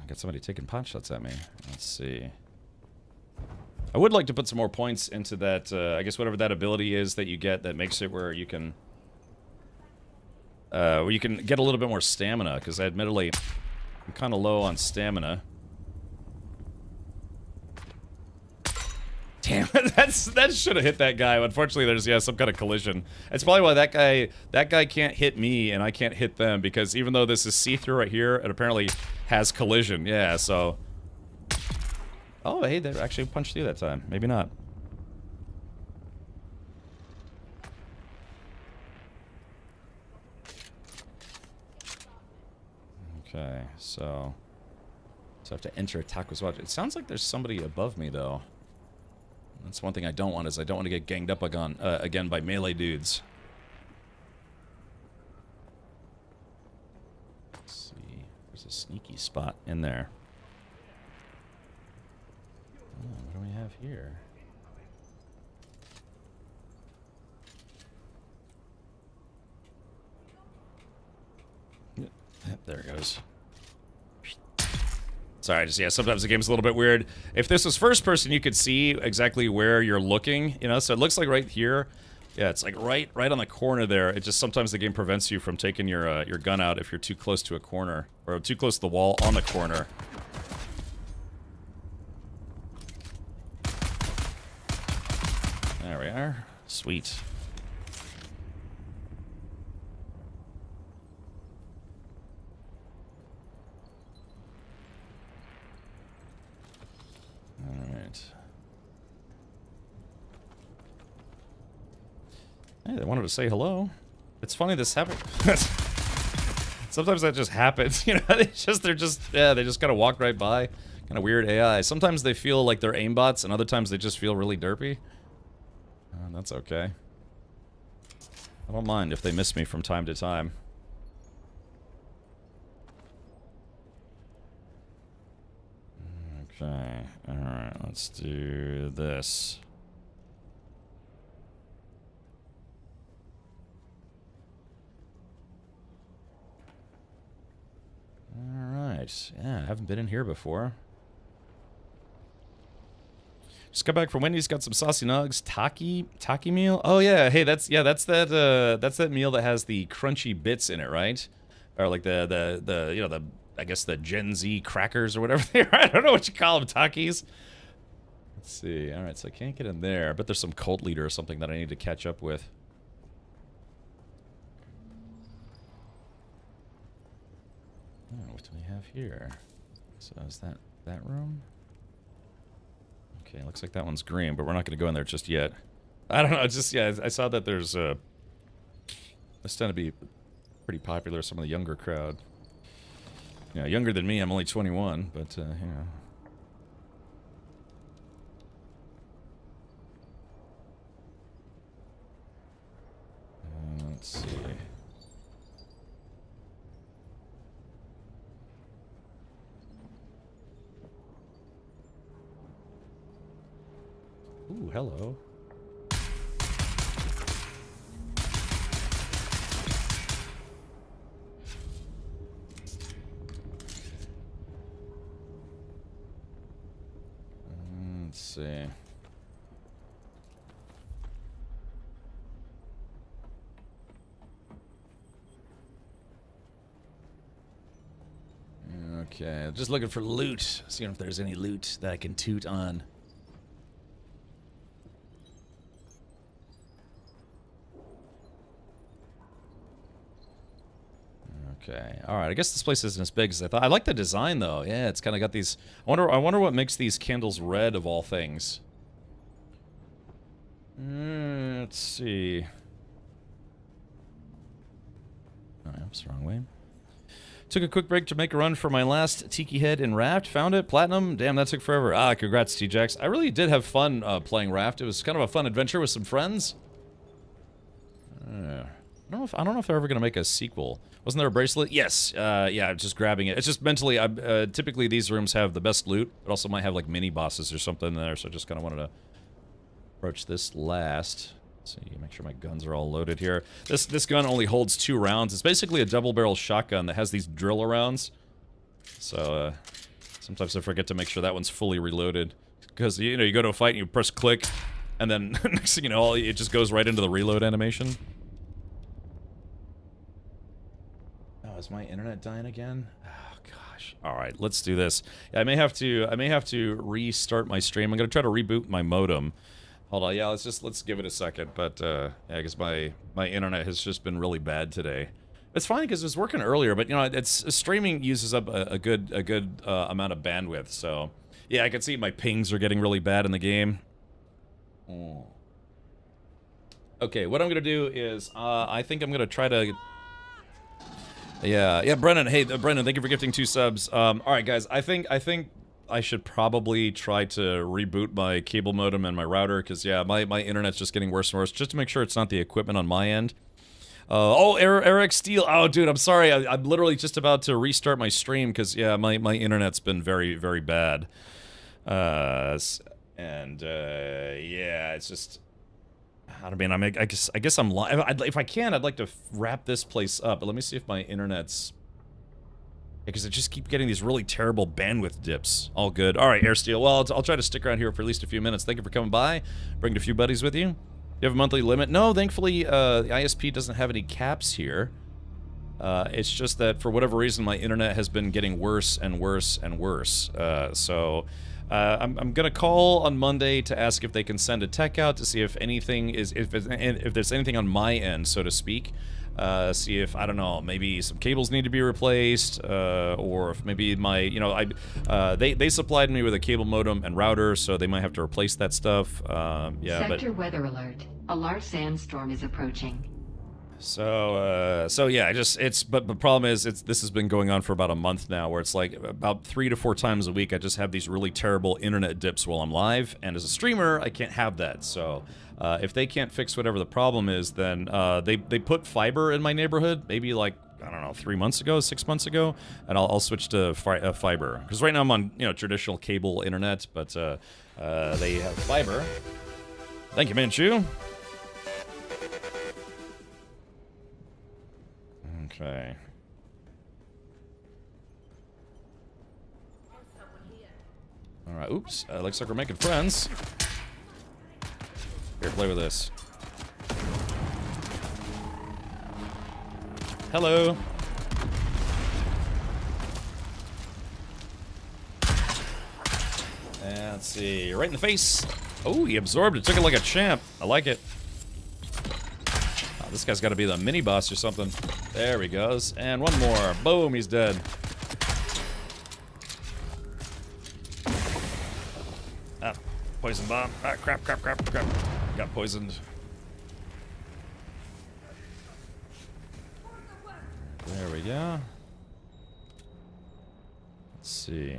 Speaker 1: Got somebody taking pot shots at me. Let's see. I would like to put some more points into that, I guess whatever that ability is that you get that makes it where you can get a little bit more stamina, because admittedly, I'm kind of low on stamina. Damn, that should have hit that guy. Unfortunately, there's some kind of collision. It's probably why that guy can't hit me and I can't hit them, because even though this is see-through right here, it apparently has collision. Yeah, so. Oh, hey, they actually punched through that time. Maybe not. Okay, so I have to enter Taco's watch. It sounds like there's somebody above me, though. That's one thing I don't want, is I don't want to get ganged up again by melee dudes. Let's see. There's a sneaky spot in there. Oh, what do we have here? There it goes. Sorry, just, yeah, sometimes the game's a little bit weird. If this was first person, you could see exactly where you're looking, you know, so it looks like right here. Yeah, it's like right on the corner there. It just, sometimes the game prevents you from taking your gun out if you're too close to a corner, or too close to the wall on the corner. There we are. Sweet. Alright. Hey, they wanted to say hello. It's funny this happened. Sometimes that just happens, you know, they just kind of walk right by. Kind of weird AI. Sometimes they feel like they're aimbots, and other times they just feel really derpy. That's okay. I don't mind if they miss me from time to time. Okay, alright, let's do this. Alright, yeah, I haven't been in here before. Just got back from Wendy's, got some saucy nugs, taki meal. Oh yeah, hey, that's that meal that has the crunchy bits in it, right? Or like the you know, the, I guess the Gen Z crackers or whatever they are. I don't know what you call them, Takis. Let's see. All right, so I can't get in there, but there's some cult leader or something that I need to catch up with. Oh, what do we have here? So is that room? Okay, looks like that one's green, but we're not going to go in there just yet. I don't know, it's just, yeah, I saw that there's this tend to be pretty popular with some of the younger crowd. Yeah, younger than me, I'm only 21, but, you know. Let's see. Ooh, hello. Let's see. Okay, just looking for loot. Seeing if there's any loot that I can toot on. Okay, alright, I guess this place isn't as big as I thought. I like the design, though. Yeah, it's kind of got these... I wonder what makes these candles red, of all things. Let's see... Oh, oops, wrong way. Took a quick break to make a run for my last Tiki Head in Raft. Found it, Platinum. Damn, that took forever. Ah, congrats, T-Jax. I really did have fun playing Raft. It was kind of a fun adventure with some friends. I don't know if they're ever gonna make a sequel. Wasn't there a bracelet? Yes. Yeah, just grabbing it. It's just mentally. Typically these rooms have the best loot, but also might have like mini bosses or something in there. So I just kind of wanted to approach this last. So you make sure my guns are all loaded here. This gun only holds 2 rounds. It's basically a double-barrel shotgun that has these drill rounds. So sometimes I forget to make sure that one's fully reloaded, because you know you go to a fight and you press click, and then next thing you know, it just goes right into the reload animation. Oh, is my internet dying again? Oh gosh. All right, let's do this. Yeah, I may have to restart my stream. I'm gonna try to reboot my modem. Hold on, yeah, let's give it a second. But yeah, I guess my internet has just been really bad today. It's fine because it was working earlier, but you know, streaming uses up a good amount of bandwidth. So yeah, I can see my pings are getting really bad in the game. Okay, what I'm gonna do is I think I'm gonna try to. Yeah, Brennan. Hey, Brennan, thank you for gifting 2 subs. All right, guys, I think I should probably try to reboot my cable modem and my router, because yeah, my internet's just getting worse and worse, just to make sure it's not the equipment on my end. Oh, Eric Steele. Oh, dude, I'm sorry. I'm literally just about to restart my stream, because yeah, my internet's been very, very bad. Yeah, it's just... I mean, I guess I'm live. If I can, I'd like to wrap this place up, but let me see if my internet's Because I just keep getting these really terrible bandwidth dips. All good. All right, Airsteel. Well, I'll try to stick around here for at least a few minutes. Thank you for coming by. Bringing a few buddies with you. You have a monthly limit? No, thankfully, the ISP doesn't have any caps here. It's just that for whatever reason, my internet has been getting worse and worse and worse. I'm gonna call on Monday to ask if they can send a tech out to see if anything is, if there's anything on my end, so to speak. See if, I don't know, maybe some cables need to be replaced, or if maybe my, you know, they supplied me with a cable modem and router, so they might have to replace that stuff. Yeah,
Speaker 4: Sector weather alert. A large sandstorm is approaching.
Speaker 1: So yeah, but the problem is, this has been going on for about a month now, where it's like about 3 to 4 times a week I just have these really terrible internet dips while I'm live, and as a streamer, I can't have that, so... if they can't fix whatever the problem is, then they put fiber in my neighborhood, maybe like, I don't know, 3 months ago, 6 months ago, and I'll switch to fiber. Because right now I'm on, you know, traditional cable internet, but they have fiber. Thank you, Manchu. Okay. Alright, oops. Looks like we're making friends. Here, play with this. Hello. And let's see, right in the face. Oh, he absorbed it, took it like a champ. I like it. Oh, this guy's got to be the mini boss or something. There he goes. And one more. Boom, he's dead. Ah, poison bomb. Ah, crap. Got poisoned. There we go. Let's see.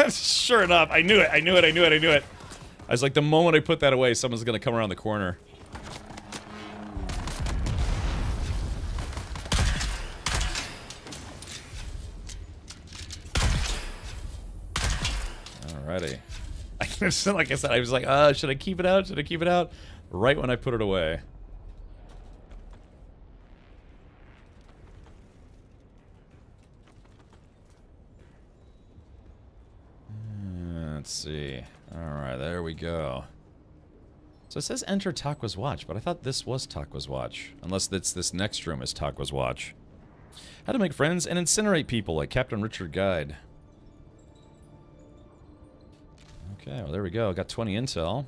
Speaker 1: Sure enough, I knew it. I was like, the moment I put that away, someone's gonna come around the corner. Alrighty. Like I said, I was like, should I keep it out? Should I keep it out? Right when I put it away. Let's see. Alright, there we go. So it says enter Takwa's Watch, but I thought this was Takwa's Watch. Unless it's this next room is Takwa's Watch. How to make friends and incinerate people, like Captain Richard Guide. Okay, well there we go. Got 20 intel.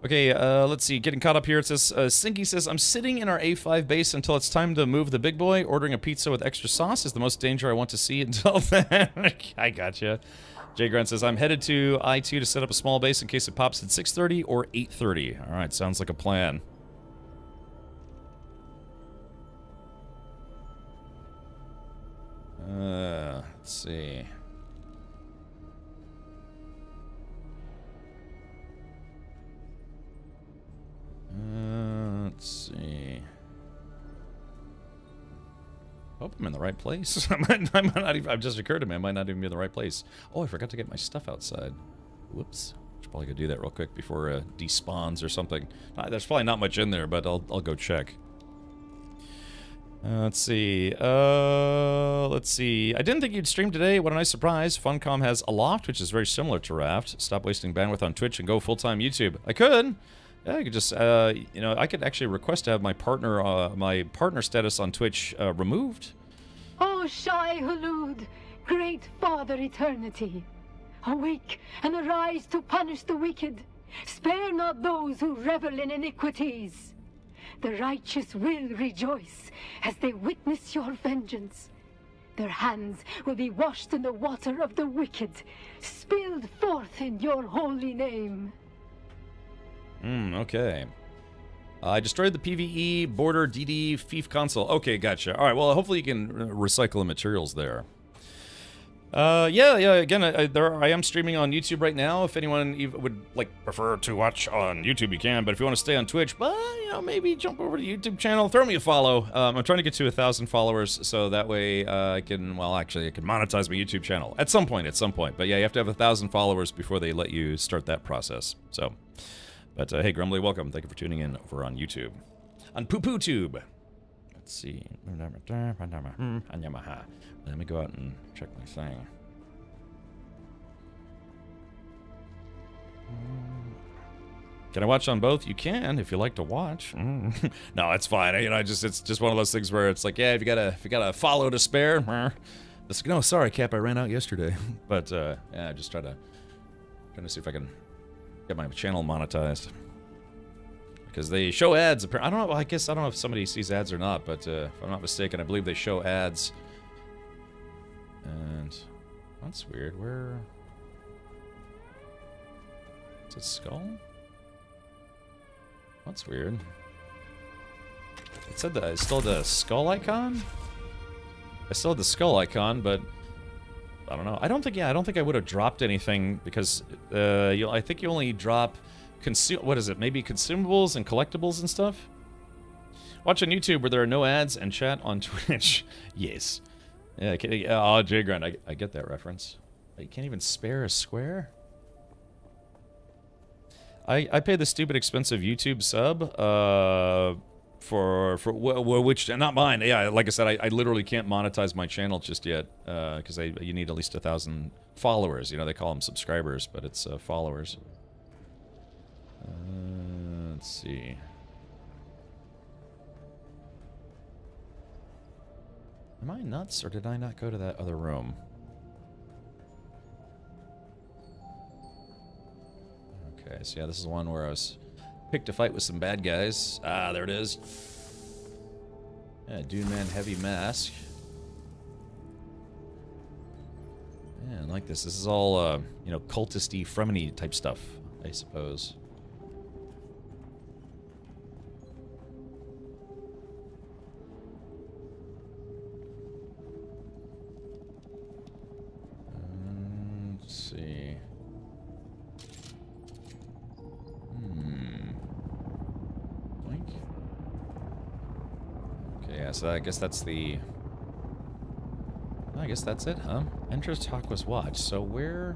Speaker 1: Okay, let's see. Getting caught up here. It says, Sinky says, I'm sitting in our A5 base until it's time to move the big boy. Ordering a pizza with extra sauce is the most danger I want to see until then. I gotcha. Jay Grant says, I'm headed to I-2 to set up a small base in case it pops at 6:30 or 8:30. Alright, sounds like a plan. Let's see. Let's see. Hope I'm in the right place. I might not even, I've just occurred to me, I might not even be in the right place. Oh, I forgot to get my stuff outside. Whoops. Should probably go do that real quick before it despawns or something. There's probably not much in there, but I'll go check. Let's see. Let's see. I didn't think you'd stream today. What a nice surprise. Funcom has Aloft, which is very similar to Raft. Stop wasting bandwidth on Twitch and go full-time YouTube. I could. Yeah, I could just, you know, I could actually request to have my partner status on Twitch removed.
Speaker 6: Oh, Shai Hulud, great Father Eternity, awake and arise to punish the wicked. Spare not those who revel in iniquities. The righteous will rejoice as they witness your vengeance. Their hands will be washed in the water of the wicked, spilled forth in your holy name.
Speaker 1: Okay. I destroyed the PvE border DD Fief console. Okay, gotcha. Alright, well, hopefully you can recycle the materials there. Yeah, again, I am streaming on YouTube right now. If anyone would, like, prefer to watch on YouTube, you can. But if you want to stay on Twitch, but, you know, maybe jump over to the YouTube channel. Throw me a follow. I'm trying to get to 1,000 followers, so that way I can, well, actually, I can monetize my YouTube channel. At some point. But yeah, you have to have 1,000 followers before they let you start that process. So... But hey, Grumbly, welcome. Thank you for tuning in over on YouTube. On Poo-Poo Tube. Let's see. Let me go out and check my thing. Can I watch on both? You can if you like to watch. No, it's fine. You know, it's just one of those things where it's like, yeah, if you got a follow to spare. No, sorry, Cap, I ran out yesterday. But yeah, just trying to see if I can get my channel monetized. Because they show ads. I don't know. I guess I don't know if somebody sees ads or not. But if I'm not mistaken, I believe they show ads. And that's weird. Where is it? Skull? That's weird. It said that I still had the skull icon. I still had the skull icon, but I don't know. I don't think I would have dropped anything because I think you only drop what is it? Maybe consumables and collectibles and stuff. Watch on YouTube where there are no ads and chat on Twitch. Yes. Yeah. Oh, J Grind. I get that reference. You can't even spare a square. I pay the stupid expensive YouTube sub for which not mine. Yeah, like I said, I literally can't monetize my channel just yet because you need at least 1,000 followers. You know, they call them subscribers, but it's followers. Let's see. Am I nuts or did I not go to that other room? Okay, so yeah, this is one where I was picked a fight with some bad guys. Ah, there it is. Yeah, Dune Man Heavy Mask. Yeah, I like this. This is all, you know, cultisty, Fremini type stuff, I suppose. Let's see. Boink. Okay, yeah, so I guess that's the... I guess that's it, huh? Enter Tarqua's Watch. So where...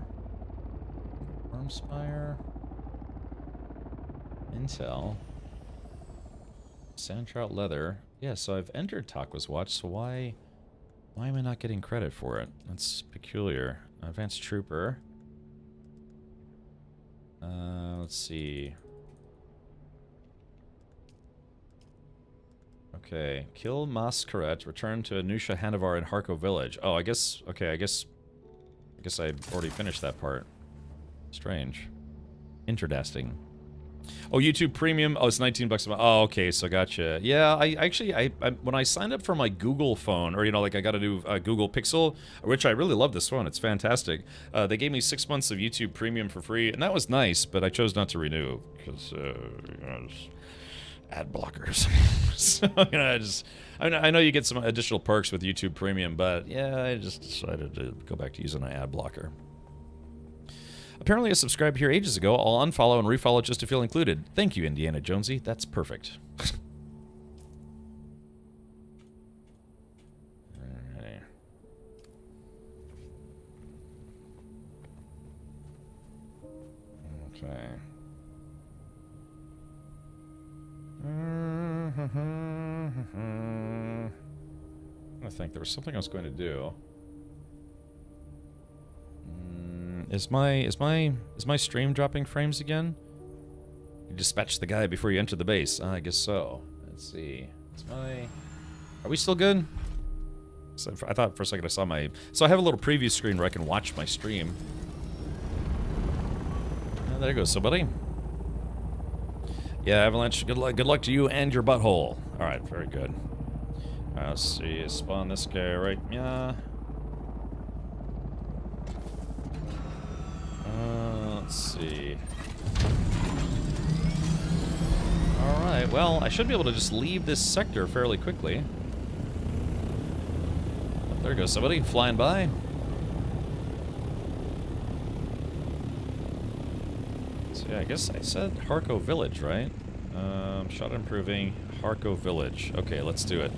Speaker 1: Wormspire... Intel... Sandtrout Leather... Yeah, so I've entered Tarqua's Watch, so why am I not getting credit for it? That's peculiar. Advanced Trooper... let's see. Okay, kill Masquerade, return to Anusha Hanavar in Harko Village. Oh, I guess, okay, I guess I already finished that part. Strange. Interdasting. Oh, YouTube Premium. Oh, it's 19 bucks a month. Oh, okay, so gotcha. Yeah, I when I signed up for my Google phone, or, you know, like I got a new Google Pixel, which I really love this phone. It's fantastic. They gave me 6 months of YouTube Premium for free, and that was nice, but I chose not to renew, because, you know, just ad blockers. So, you know, I know you get some additional perks with YouTube Premium, but, yeah, I just decided to go back to using an ad blocker. Apparently I subscribed here ages ago. I'll unfollow and refollow just to feel included. Thank you, Indiana Jonesy. That's perfect. Alright. Okay. I think there was something I was going to do. Is my stream dropping frames again? You dispatch the guy before you enter the base. I guess so. Let's see. Are we still good? So I thought for a second I saw my... So I have a little preview screen where I can watch my stream. Oh, there goes somebody. Yeah, Avalanche, good luck to you and your butthole. Alright, very good. Alright, let's see. Spawn this guy right... Yeah. Let's see. Alright, well, I should be able to just leave this sector fairly quickly. Oh, there goes somebody flying by. So yeah, I guess I said Harko Village, right? Shot improving Harko Village. Okay, let's do it.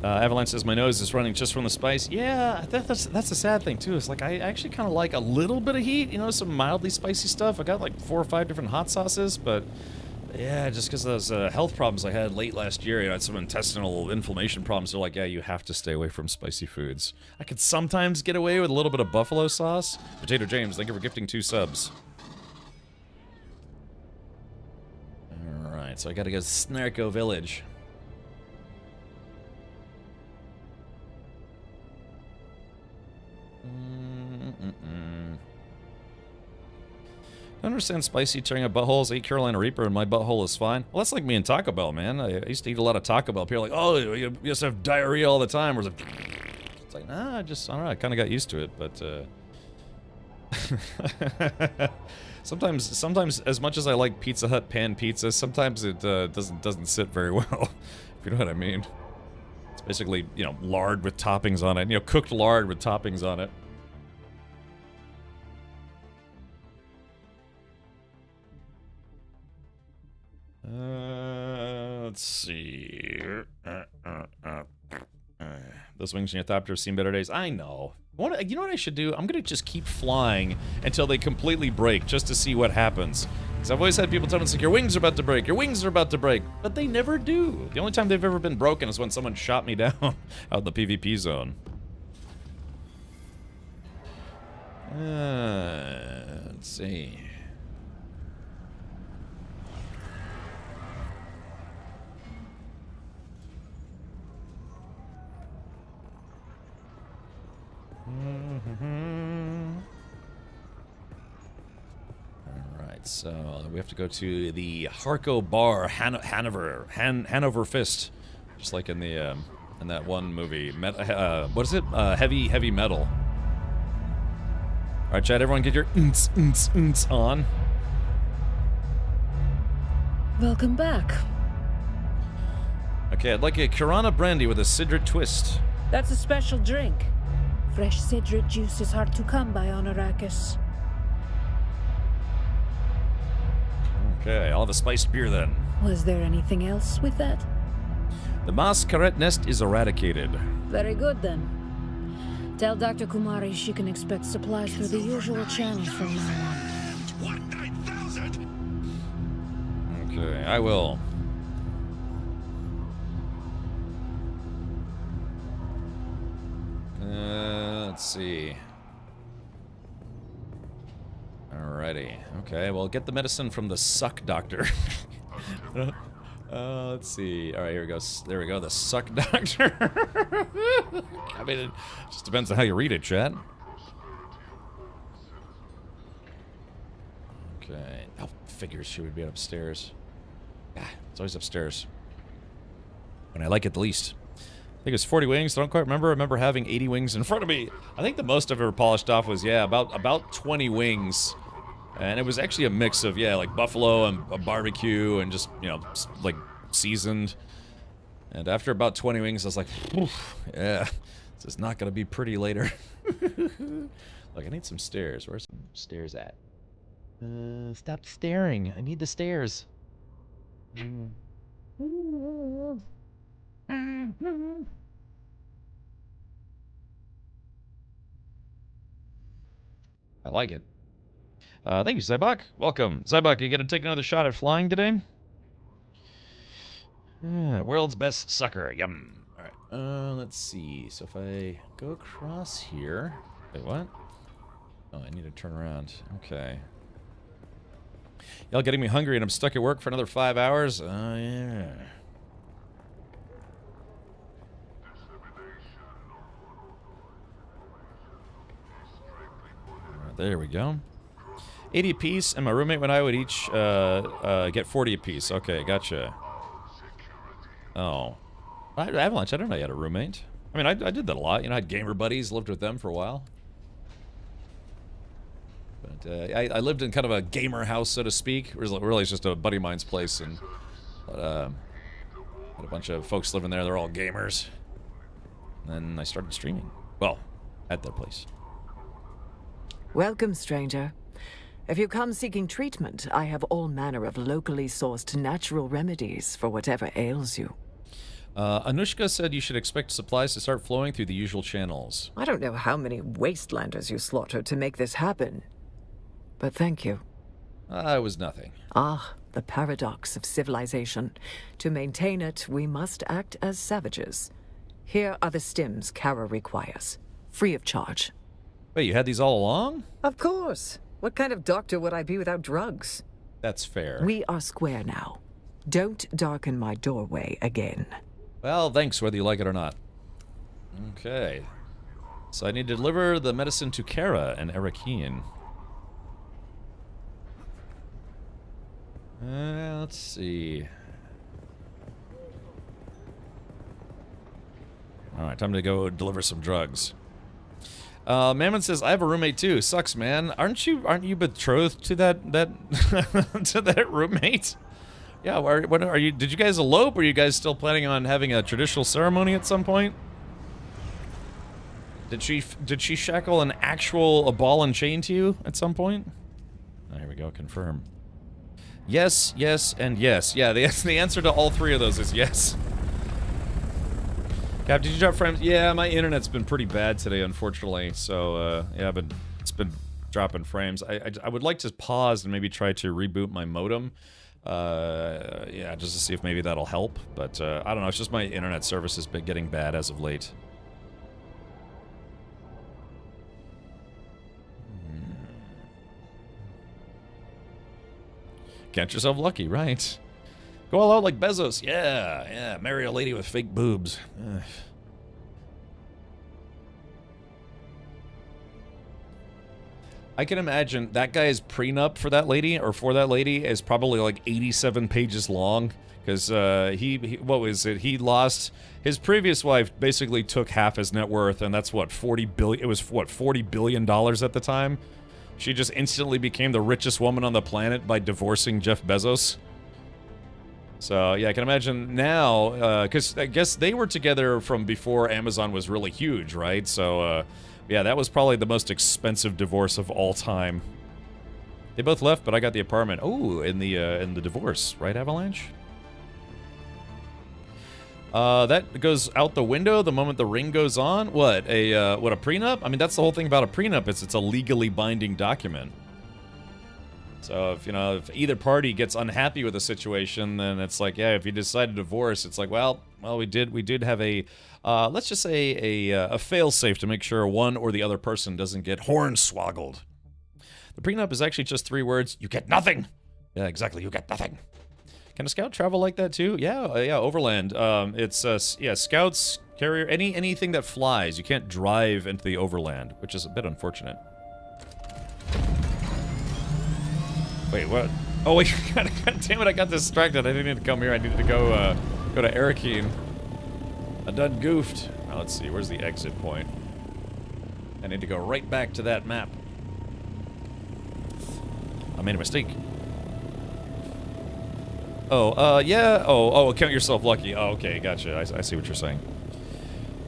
Speaker 1: Avalanche says my nose is running just from the spice. Yeah, that's the sad thing too. It's like I actually kind of like a little bit of heat. You know, some mildly spicy stuff. I got like 4 or 5 different hot sauces, but yeah, just because of those health problems I had late last year, you know, I had some intestinal inflammation problems. They're like, yeah, you have to stay away from spicy foods. I could sometimes get away with a little bit of buffalo sauce. Potato James, thank you for gifting 2 subs. All right, so I got to go to Snarko Village. I understand spicy tearing up buttholes. I eat Carolina Reaper and my butthole is fine. Well, that's like me and Taco Bell, man. I used to eat a lot of Taco Bell. People are like, oh, you just have diarrhea all the time. Or it's like, nah, I don't know. I kind of got used to it, but sometimes as much as I like Pizza Hut pan pizza, sometimes it doesn't sit very well. If you know what I mean. It's basically, you know, lard with toppings on it. You know, cooked lard with toppings on it. Let's see. Those wings in your thopter have seen better days. I know. You know what I should do? I'm gonna just keep flying until they completely break, just to see what happens. Because I've always had people tell me, it's like, your wings are about to break, your wings are about to break. But they never do. The only time they've ever been broken is when someone shot me down out in the PvP zone. Let's see. Alright, so we have to go to the Harco Bar, Hanover Fist, just like in the in that one movie. What is it? Heavy Metal. Alright, Chad, everyone get your unts on.
Speaker 7: Welcome back.
Speaker 1: Okay, I'd like a Kirana brandy with a Sidrit twist.
Speaker 7: That's a special drink. Fresh Sidrit juice is hard to come by on Arrakis.
Speaker 1: Okay, I'll have a spiced beer then.
Speaker 7: Was there anything else with that?
Speaker 1: The Masquerade nest is eradicated.
Speaker 7: Very good then. Tell Dr. Kumari she can expect supplies through the usual channels from now on.
Speaker 1: Okay, I will. Let's see. Alrighty. Okay, well, get the medicine from the suck doctor. Let's see. Alright, here we go. There we go, the suck doctor. I mean, it just depends on how you read it, Chad. Okay. Oh, figures she would be upstairs. Ah, it's always upstairs. When I like it the least. I think it was 40 wings. I don't quite remember. I remember having 80 wings in front of me. I think the most I've ever polished off was, yeah, about 20 wings. And it was actually a mix of, yeah, like buffalo and a barbecue and just, you know, like seasoned. And after about 20 wings, I was like, oof, yeah, this is not going to be pretty later. Like, I need some stairs. Where's some stairs at? Stop staring. I need the stairs. I like it. Thank you, Zybok. Welcome. Zybok, you gonna take another shot at flying today? World's best sucker. Yum. Alright, let's see. So if I go across here... Wait, what? Oh, I need to turn around. Okay. Y'all getting me hungry and I'm stuck at work for another 5 hours? Oh, yeah. There we go. 80 apiece, and my roommate and I would each get 40 apiece. Okay, gotcha. Oh. Avalanche, I don't know you had a roommate. I mean, I did that a lot. You know, I had gamer buddies, lived with them for a while. But I lived in kind of a gamer house, so to speak. Really, it's just a buddy of mine's place, and had a bunch of folks living there. They're all gamers. And then I started streaming. Well, at their place.
Speaker 8: Welcome, stranger. If you come seeking treatment, I have all manner of locally sourced natural remedies for whatever ails you.
Speaker 1: Anushka said you should expect supplies to start flowing through the usual channels.
Speaker 8: I don't know how many wastelanders you slaughtered to make this happen. But thank you.
Speaker 1: It was nothing.
Speaker 8: Ah, the paradox of civilization. To maintain it, we must act as savages. Here are the stims Kara requires. Free of charge.
Speaker 1: Wait, you had these all along?
Speaker 8: Of course. What kind of doctor would I be without drugs?
Speaker 1: That's fair.
Speaker 8: We are square now. Don't darken my doorway again.
Speaker 1: Well, thanks, whether you like it or not. Okay. So I need to deliver the medicine to Kara and Erakeen. Let's see. Alright, time to go deliver some drugs. Mammon says, I have a roommate too. Sucks, man. Aren't you betrothed to that to that roommate? Yeah, what are you? Did you guys elope? Or are you guys still planning on having a traditional ceremony at some point? Did she shackle a ball and chain to you at some point? Oh, here we go. Confirm. Yes, yes, and yes. Yeah, the answer to all three of those is yes. Cap, did you drop frames? Yeah, my internet's been pretty bad today, unfortunately. So yeah, it's been dropping frames. I would like to pause and maybe try to reboot my modem. Yeah, just to see if maybe that'll help. But I don't know. It's just my internet service has been getting bad as of late. Count yourself lucky, right? Go all out like Bezos. Yeah, yeah. Marry a lady with fake boobs. Ugh. I can imagine that guy's prenup for that lady, or for that lady, is probably like 87 pages long. Because he what was it? He lost his previous wife. Basically took half his net worth, and that's what, 40 billion. It was what, $40 billion at the time. She just instantly became the richest woman on the planet by divorcing Jeff Bezos. So, yeah, I can imagine now, because I guess they were together from before Amazon was really huge, right? So, yeah, that was probably the most expensive divorce of all time. They both left, but I got the apartment. Oh, in the divorce, right, Avalanche? That goes out the window the moment the ring goes on. What a prenup? I mean, that's the whole thing about a prenup. It's a legally binding document. So if either party gets unhappy with a situation, then it's like, yeah, if you decide to divorce, it's like, well, we did have a, let's just say a fail-safe to make sure one or the other person doesn't get hornswoggled. The prenup is actually just 3 words. You get nothing. Yeah, exactly. You get nothing. Can a scout travel like that too? Yeah, yeah, overland. It's yeah, scouts, carrier, anything that flies. You can't drive into the overland, which is a bit unfortunate. Wait, what? Oh wait, God damn it! I got distracted. I didn't need to come here. I needed to go to Erakeen. I done goofed. Now let's see. Where's the exit point? I need to go right back to that map. I made a mistake. Oh, yeah. Oh, count yourself lucky. Oh, okay, gotcha. I see what you're saying.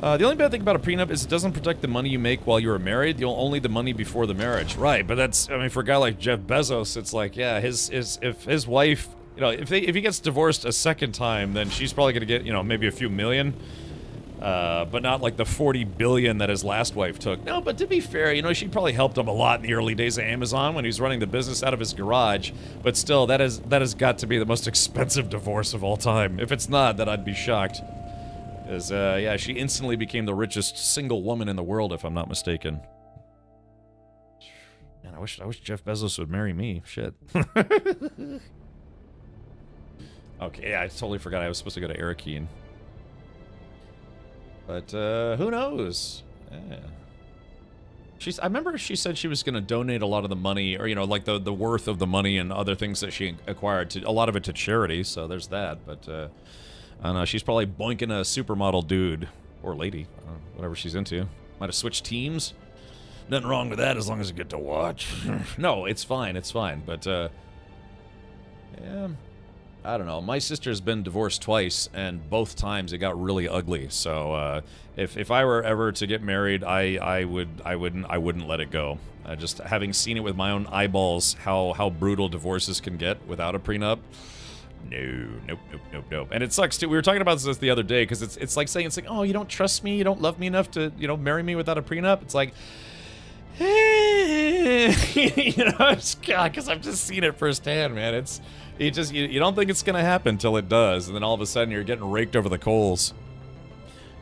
Speaker 1: The only bad thing about a prenup is it doesn't protect the money you make while you are married. Only the money before the marriage. Right, but that's, I mean, for a guy like Jeff Bezos, it's like, yeah, if his wife, if he gets divorced a second time, then she's probably gonna get, maybe a few million. But not like the 40 billion that his last wife took. No, but to be fair, she probably helped him a lot in the early days of Amazon when he was running the business out of his garage. But still, that has got to be the most expensive divorce of all time. If it's not, then I'd be shocked. Because, yeah, she instantly became the richest single woman in the world, if I'm not mistaken. Man, I wish Jeff Bezos would marry me. Shit. Okay, yeah, I totally forgot I was supposed to go to Erakeen. But, who knows? Yeah. I remember she said she was going to donate a lot of the money, or, like the worth of the money and other things that she acquired, a lot of it to charity, so there's that. But, I don't know, she's probably boinking a supermodel dude, or lady, whatever she's into. Might have switched teams. Nothing wrong with that as long as I get to watch. No, it's fine, but, yeah. I don't know. My sister's been divorced twice, and both times it got really ugly. So if I were ever to get married, I wouldn't let it go. Just having seen it with my own eyeballs, how brutal divorces can get without a prenup. No, nope. And it sucks too. We were talking about this the other day because it's like saying, oh, you don't trust me, you don't love me enough to, marry me without a prenup. It's like, it's God, because I've just seen it firsthand, man. You don't think it's gonna happen till it does, and then all of a sudden you're getting raked over the coals.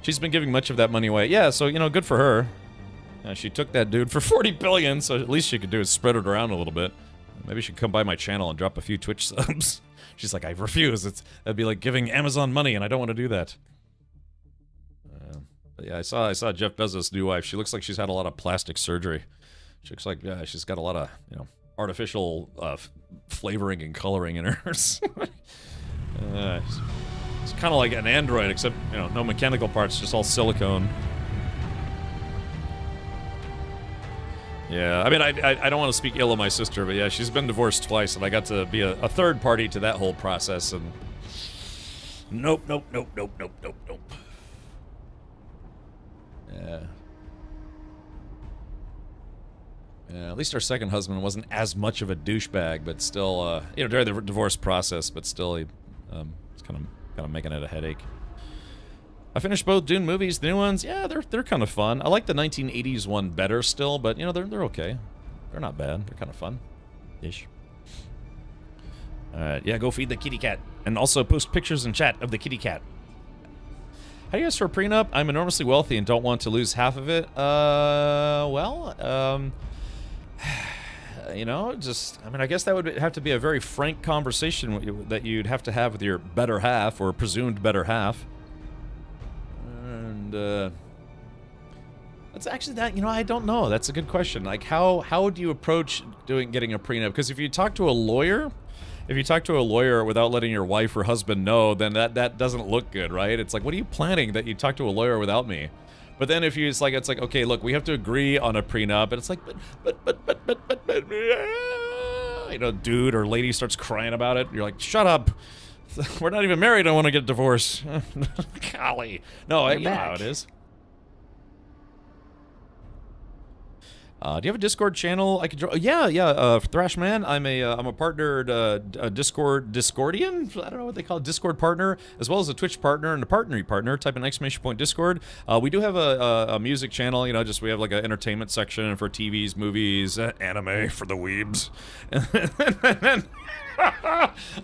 Speaker 1: She's been giving much of that money away. Yeah, so good for her. She took that dude for 40 billion, so at least she could do is spread it around a little bit. Maybe she could come by my channel and drop a few Twitch subs. She's like, I refuse. That'd be like giving Amazon money, and I don't want to do that. But yeah, I saw Jeff Bezos' new wife. She looks like she's had a lot of plastic surgery. She looks like she's got a lot of artificial flavoring and coloring in hers. It's kind of like an android, except no mechanical parts, just all silicone. Yeah, I mean, I don't want to speak ill of my sister, but yeah, she's been divorced twice, and I got to be a third party to that whole process, and nope. Yeah. Yeah, at least our second husband wasn't as much of a douchebag, but still, during the divorce process, but still, he was kind of making it a headache. I finished both Dune movies, the new ones. Yeah, they're kind of fun. I like the 1980s one better still, but they're okay. They're not bad. They're kind of fun, ish. Yeah, go feed the kitty cat, and also post pictures in chat of the kitty cat. How do you ask for a prenup? I'm enormously wealthy and don't want to lose half of it. I guess that would have to be a very frank conversation that you'd have to have with your better half or presumed better half. And that's actually I don't know. That's a good question. Like, how do you approach getting a prenup? Because if you talk to a lawyer without letting your wife or husband know, then that doesn't look good, right? It's like, what are you planning that you talk to a lawyer without me? But then if it's like, okay, look, we have to agree on a prenup, and it's like, but dude or lady starts crying about it. You're like, shut up. We're not even married. I want to get divorced. Golly. No, you know how it is. Do you have a Discord channel I could join? Yeah, Thrash Man. I'm a partnered Discordian. I don't know what they call it. Discord partner, as well as a Twitch partner and a partner. Type in ! Discord. We do have a music channel. We have like an entertainment section for TVs, movies, anime for the weebs.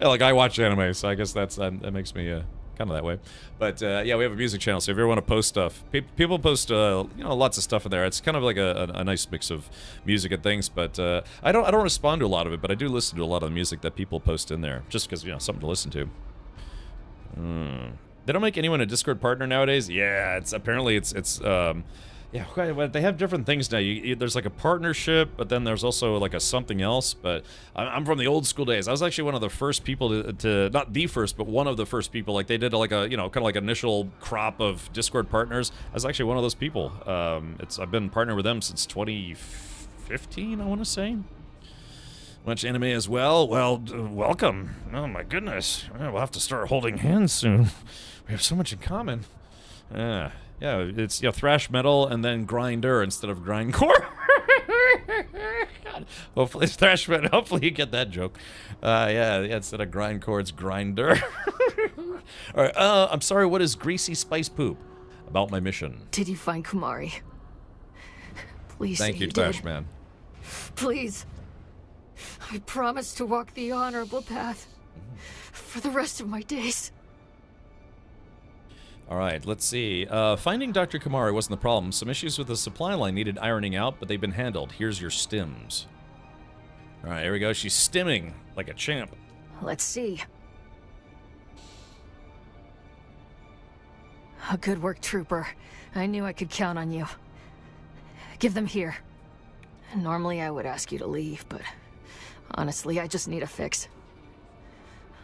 Speaker 1: Like, I watch anime, so I guess that makes me kind of that way. But yeah, we have a music channel, so if you ever want to post stuff, people post lots of stuff in there. It's kind of like a nice mix of music and things. But I don't respond to a lot of it, but I do listen to a lot of the music that people post in there, just because something to listen to. They don't make anyone a Discord partner nowadays. Yeah, yeah, they have different things now. There's like a partnership, but then there's also like a something else. But I'm from the old school days. I was actually one of the first people to not the first, but one of the first people. Like, they did like a kind of like initial crop of Discord partners. I was actually one of those people. I've been partnered with them since 2015, I want to say. Much anime as well. Well, welcome. Oh my goodness. We'll have to start holding hands soon. We have so much in common. Yeah, it's thrash metal and then grinder instead of grindcore. God. Hopefully it's thrash metal. Hopefully you get that joke. Yeah, instead of grindcore, it's grinder. All right. I'm sorry. What is greasy spice poop? About my mission.
Speaker 9: Did you find Kumari? Please.
Speaker 1: Thank you, Thrash Man.
Speaker 9: Please. I promise to walk the honorable path for the rest of my days.
Speaker 1: All right, let's see. Finding Dr. Kumari wasn't the problem. Some issues with the supply line needed ironing out, but they've been handled. Here's your stims. All right, here we go. She's stimming like a champ.
Speaker 9: Let's see. A good work, Trooper. I knew I could count on you. Give them here. Normally I would ask you to leave, but honestly, I just need a fix.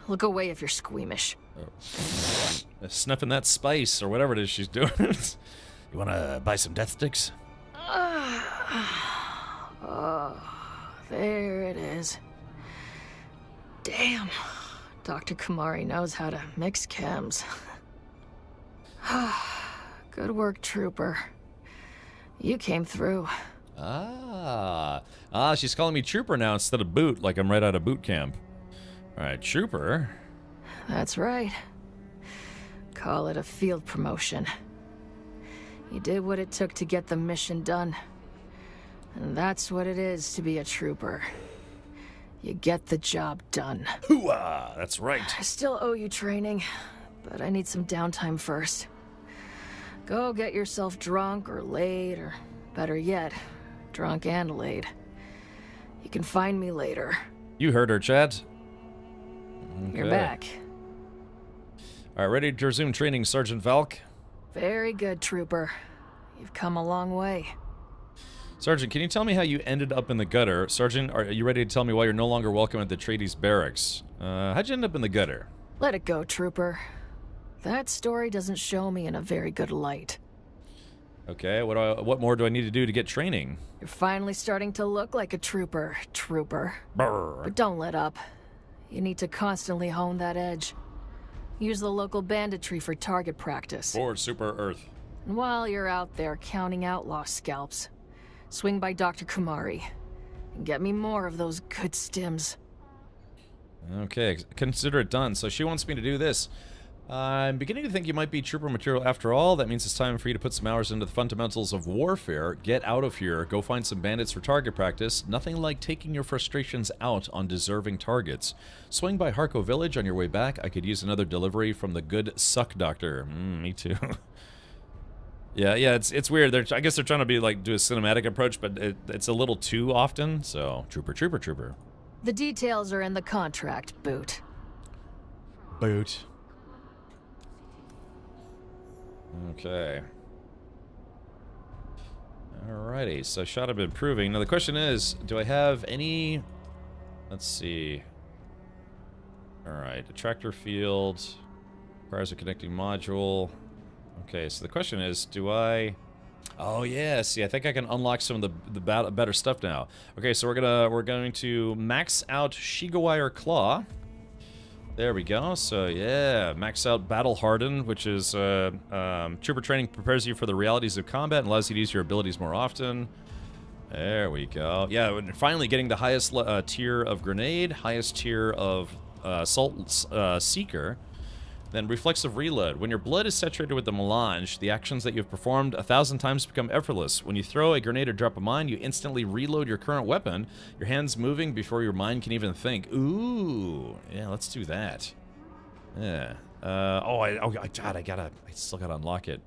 Speaker 9: Look away if you're squeamish.
Speaker 1: Sniffing that spice or whatever it is she's doing. You want to buy some death sticks?
Speaker 9: There it is. Damn. Dr. Kumari knows how to mix chems. Good work, Trooper. You came through.
Speaker 1: She's calling me Trooper now instead of Boot, like I'm right out of boot camp. All right, Trooper.
Speaker 9: That's right. Call it a field promotion. You did what it took to get the mission done. And that's what it is to be a trooper. You get the job done.
Speaker 1: Hooah! That's right.
Speaker 9: I still owe you training, but I need some downtime first. Go get yourself drunk or laid, or better yet, drunk and laid. You can find me later.
Speaker 1: You heard her, Chad.
Speaker 9: You're
Speaker 1: Okay.
Speaker 9: back.
Speaker 1: All right, ready to resume training, Sergeant Valk?
Speaker 9: Very good, trooper. You've come a long way.
Speaker 1: Sergeant, can you tell me how you ended up in the gutter? Sergeant, are you ready to tell me why you're no longer welcome at the Trades barracks? How'd you end up in the gutter?
Speaker 9: Let it go, trooper. That story doesn't show me in a very good light.
Speaker 1: Okay, what more do I need to do to get training?
Speaker 9: You're finally starting to look like a trooper.
Speaker 1: Brr.
Speaker 9: But don't let up. You need to constantly hone that edge. Use the local banditry for target practice.
Speaker 1: For Super Earth.
Speaker 9: And while you're out there counting outlaw scalps, swing by Dr. Kumari and get me more of those good stims.
Speaker 1: Okay, consider it done. So she wants me to do this. I'm beginning to think you might be trooper material after all. That means it's time for you to put some hours into the fundamentals of warfare. Get out of here. Go find some bandits for target practice. Nothing like taking your frustrations out on deserving targets. Swing by Harko Village on your way back. I could use another delivery from the good suck doctor. Me too. Yeah, it's weird. I guess they're trying to be like do a cinematic approach, but it's a little too often. So trooper.
Speaker 9: The details are in the contract, Boot.
Speaker 1: Boot. Okay. Alrighty, so shot of improving. Now the question is, do I have any... Let's see. Alright, attractor field. Requires a connecting module. Okay, so the question is, do I... Oh yeah, see, I think I can unlock some of the better stuff now. Okay, so we're going to max out Shigawire Claw. There we go. So yeah, max out Battle Harden, which is trooper training prepares you for the realities of combat and allows you to use your abilities more often. There we go. Yeah, and finally getting the highest tier of grenade, highest tier of assault seeker. Then reflexive reload. When your blood is saturated with the melange, the actions that you've performed 1,000 times become effortless. When you throw a grenade or drop a mine, you instantly reload your current weapon, your hands moving before your mind can even think. Ooh, yeah, let's do that. Yeah. I still gotta unlock it.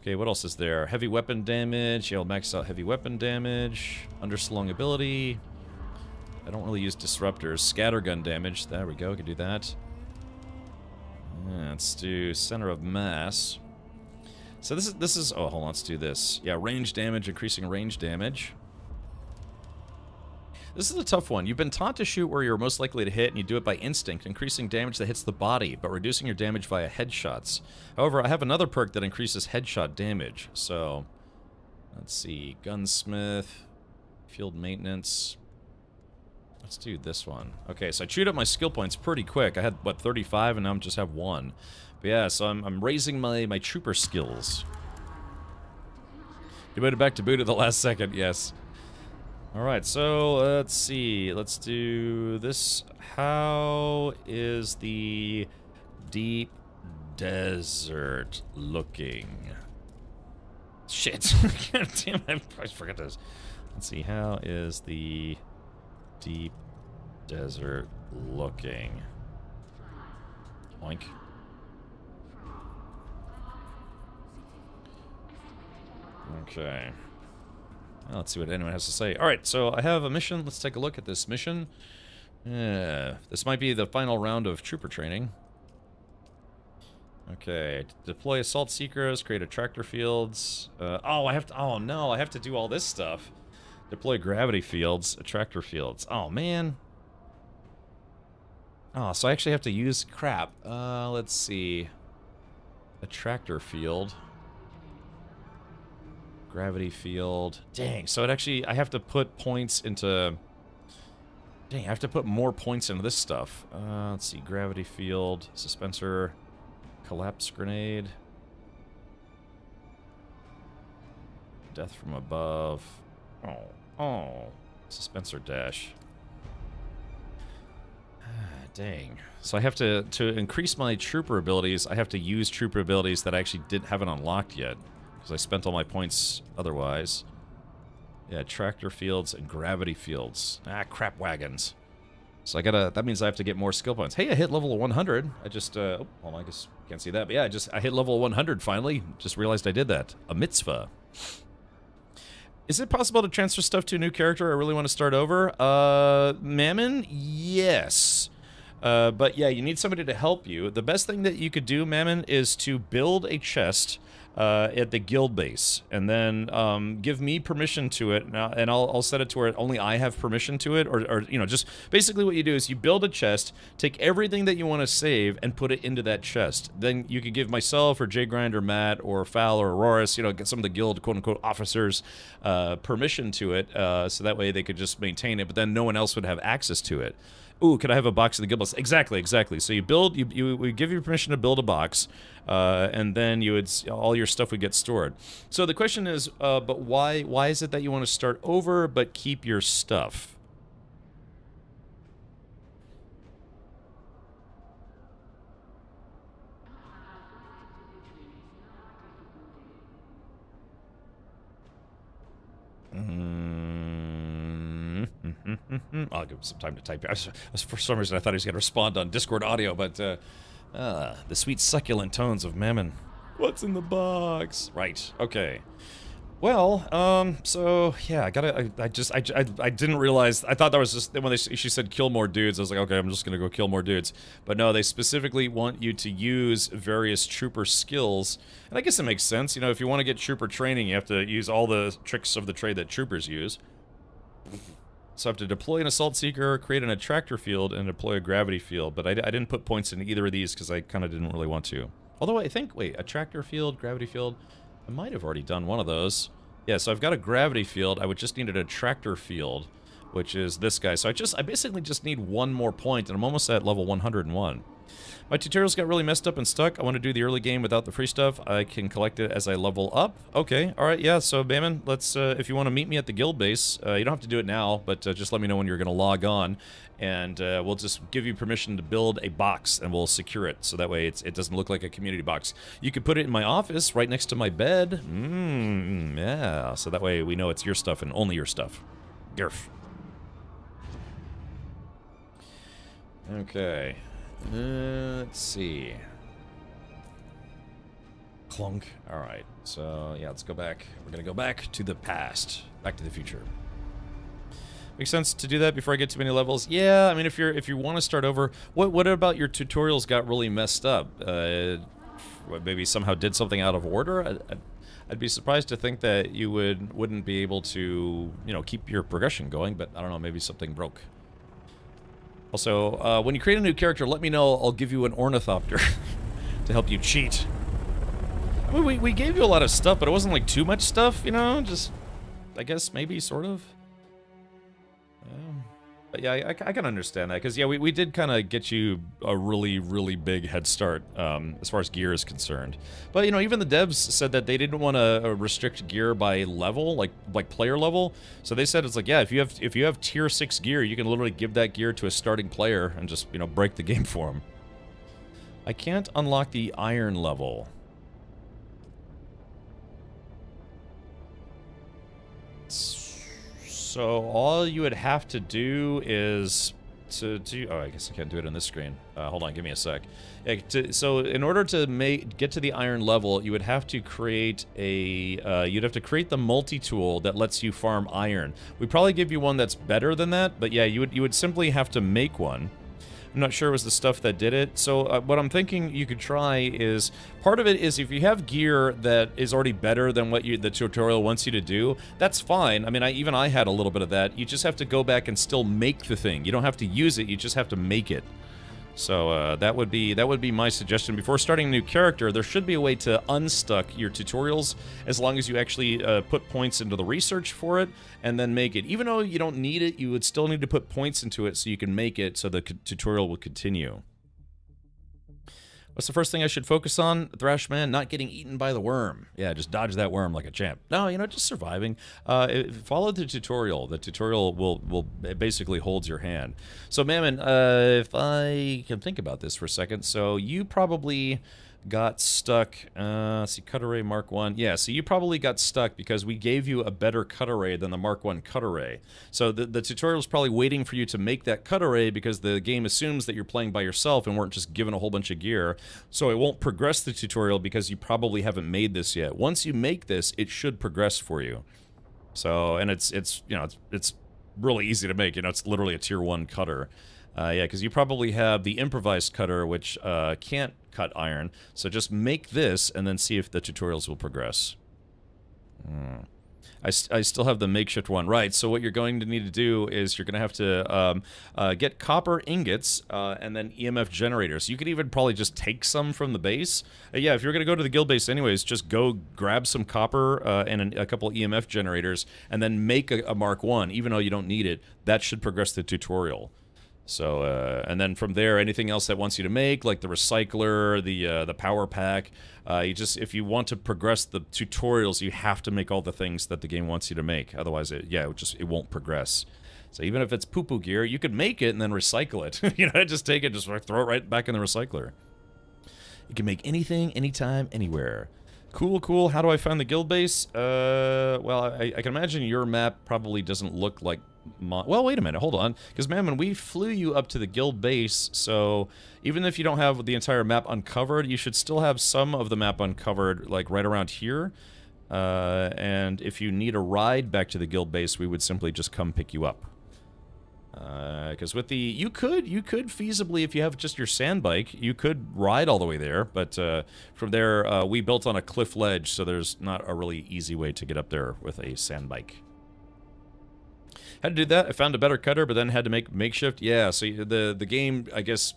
Speaker 1: Okay, what else is there? Heavy weapon damage. You'll max out heavy weapon damage. Underslung ability. I don't really use disruptors. Scattergun damage. There we go. We can do that. Yeah, let's do center of mass. So this is oh, hold on, let's do this. Yeah, range damage, increasing range damage. This is a tough one. You've been taught to shoot where you're most likely to hit, and you do it by instinct, increasing damage that hits the body, but reducing your damage via headshots. However, I have another perk that increases headshot damage. So, let's see. Gunsmith, field maintenance. Let's do this one. Okay, so I chewed up my skill points pretty quick. I had, what, 35, and now I just have 1. But yeah, so I'm raising my trooper skills. You made it back to boot at the last second, yes. Alright, so let's see. Let's do this. How is the deep desert looking? Shit. God damn it, I forgot this. Let's see, how is the deep desert looking? Oink. Okay. Well, let's see what anyone has to say. Alright, so I have a mission. Let's take a look at this mission. This might be the final round of trooper training. Okay. Deploy assault seekers, create attractor fields. Oh no, I have to do all this stuff. Deploy gravity fields, attractor fields. Oh, man. Oh, so I actually have to use... Crap. Let's see. Attractor field. Gravity field. Dang, so it actually... I have to put points into... Dang, I have to put more points into this stuff. Let's see. Gravity field. Suspensor. Collapse grenade. Death from above. Oh. Suspensor dash. Dang. So I have to increase my trooper abilities, I have to use trooper abilities that I actually haven't unlocked yet. Because I spent all my points otherwise. Yeah, tractor fields and gravity fields. Ah, crap wagons. So that means I have to get more skill points. Hey, I hit level 100. I just, oh, well, I guess you can't see that. But yeah, I hit level 100 finally. Just realized I did that. A mitzvah. Is it possible to transfer stuff to a new character? I really want to start over. Mammon? Yes. But yeah, you need somebody to help you. The best thing that you could do, Mammon, is to build a chest at the guild base, and then give me permission to it, and I'll set it to where only I have permission to it, or you know, just basically what you do is you build a chest, take everything that you want to save, and put it into that chest. Then you could give myself, or Jay Grind, or Matt, or Fal, or Auroras, you know, get some of the guild quote-unquote officers permission to it, so that way they could just maintain it, but then no one else would have access to it. Ooh, could I have a box of the guild boss? Exactly. So you build, we give you permission to build a box, and then all your stuff would get stored. So the question is, but why is it that you want to start over but keep your stuff? I'll give him some time to type. For some reason, I thought he was going to respond on Discord audio, but the sweet succulent tones of Mammon. What's in the box? Right. Okay. Well, so yeah, I didn't realize. I thought that was just when she said kill more dudes. I was like, okay, I'm just gonna go kill more dudes. But no, they specifically want you to use various trooper skills, and I guess it makes sense. You know, if you want to get trooper training, you have to use all the tricks of the trade that troopers use. So I have to deploy an assault seeker, create an attractor field, and deploy a gravity field. But I didn't put points in either of these because I kind of didn't really want to. Although I think, wait, attractor field, gravity field. I might have already done one of those. Yeah, so I've got a gravity field. I would just need an attractor field, which is this guy. So I basically just need one more point, and I'm almost at level 101. My tutorials got really messed up and stuck. I want to do the early game without the free stuff. I can collect it as I level up. Okay, alright, yeah, so Bayman, let's, if you want to meet me at the guild base, you don't have to do it now, but just let me know when you're going to log on, and we'll just give you permission to build a box, and we'll secure it, so that way it doesn't look like a community box. You could put it in my office, right next to my bed. Yeah, so that way we know it's your stuff and only your stuff. Gerf. Okay. Let's see. Clunk. Alright, so yeah, let's go back. We're gonna go back to the past. Back to the future. Makes sense to do that before I get too many levels? Yeah, I mean, if you want to start over, what about your tutorials got really messed up? Maybe somehow did something out of order? I'd be surprised to think that you wouldn't be able to, you know, keep your progression going, but I don't know, maybe something broke. Also, when you create a new character, let me know. I'll give you an ornithopter to help you cheat. I mean, we gave you a lot of stuff, but it wasn't like too much stuff, you know? Just, I guess, maybe, sort of. But yeah, I can understand that, because yeah, we did kind of get you a really, really big head start as far as gear is concerned. But you know, even the devs said that they didn't want to restrict gear by level, like player level. So they said it's like, yeah, if you have tier 6 gear, you can literally give that gear to a starting player and just, you know, break the game for them. I can't unlock the iron level. So all you would have to do is oh, I guess I can't do it on this screen. Hold on, give me a sec. So in order to get to the iron level, you would have to create you'd have to create the multi-tool that lets you farm iron. We'd probably give you one that's better than that, but yeah, you would simply have to make one. I'm not sure it was the stuff that did it. So what I'm thinking you could try is, part of it is if you have gear that is already better than what the tutorial wants you to do, that's fine. I mean, even I had a little bit of that. You just have to go back and still make the thing. You don't have to use it, you just have to make it. So that would be my suggestion. Before starting a new character, there should be a way to unstuck your tutorials as long as you actually put points into the research for it and then make it. Even though you don't need it, you would still need to put points into it so you can make it so the tutorial will continue. What's the first thing I should focus on? Thrash Man, not getting eaten by the worm. Yeah, just dodge that worm like a champ. No, you know, just surviving. Follow the tutorial. The tutorial will basically holds your hand. So, Mammon, if I can think about this for a second. So, you probably got stuck. Let's see, cut array Mark 1. Yeah, so you probably got stuck because we gave you a better cut array than the Mark 1 cut array. So the tutorial is probably waiting for you to make that cut array because the game assumes that you're playing by yourself and weren't just given a whole bunch of gear. So it won't progress the tutorial because you probably haven't made this yet. Once you make this, it should progress for you. So, and it's you know, it's really easy to make. You know, it's literally a tier 1 cutter. Yeah, because you probably have the improvised cutter, which can't cut iron. So just make this, and then see if the tutorials will progress. I still have the makeshift one. Right, so what you're going to need to do is you're going to have to get copper ingots and then EMF generators. You could even probably just take some from the base. Yeah, if you're going to go to the guild base anyways, just go grab some copper and a couple EMF generators, and then make a Mark 1, even though you don't need it. That should progress the tutorial. So, and then from there, anything else that wants you to make, like the recycler, the power pack, if you want to progress the tutorials, you have to make all the things that the game wants you to make. Otherwise, it won't progress. So even if it's poo-poo gear, you could make it and then recycle it. You know, just take it, just throw it right back in the recycler. You can make anything, anytime, anywhere. Cool, cool. How do I find the guild base? Well, I can imagine your map probably doesn't look like... Well, wait a minute, hold on. Because, man, when we flew you up to the guild base, so even if you don't have the entire map uncovered, you should still have some of the map uncovered, like right around here. And if you need a ride back to the guild base, we would simply just come pick you up. Because with the... You could feasibly, if you have just your sand bike, you could ride all the way there, but from there, we built on a cliff ledge, so there's not a really easy way to get up there with a sand bike. Had to do that. I found a better cutter, but then had to make makeshift. Yeah, so the game, I guess,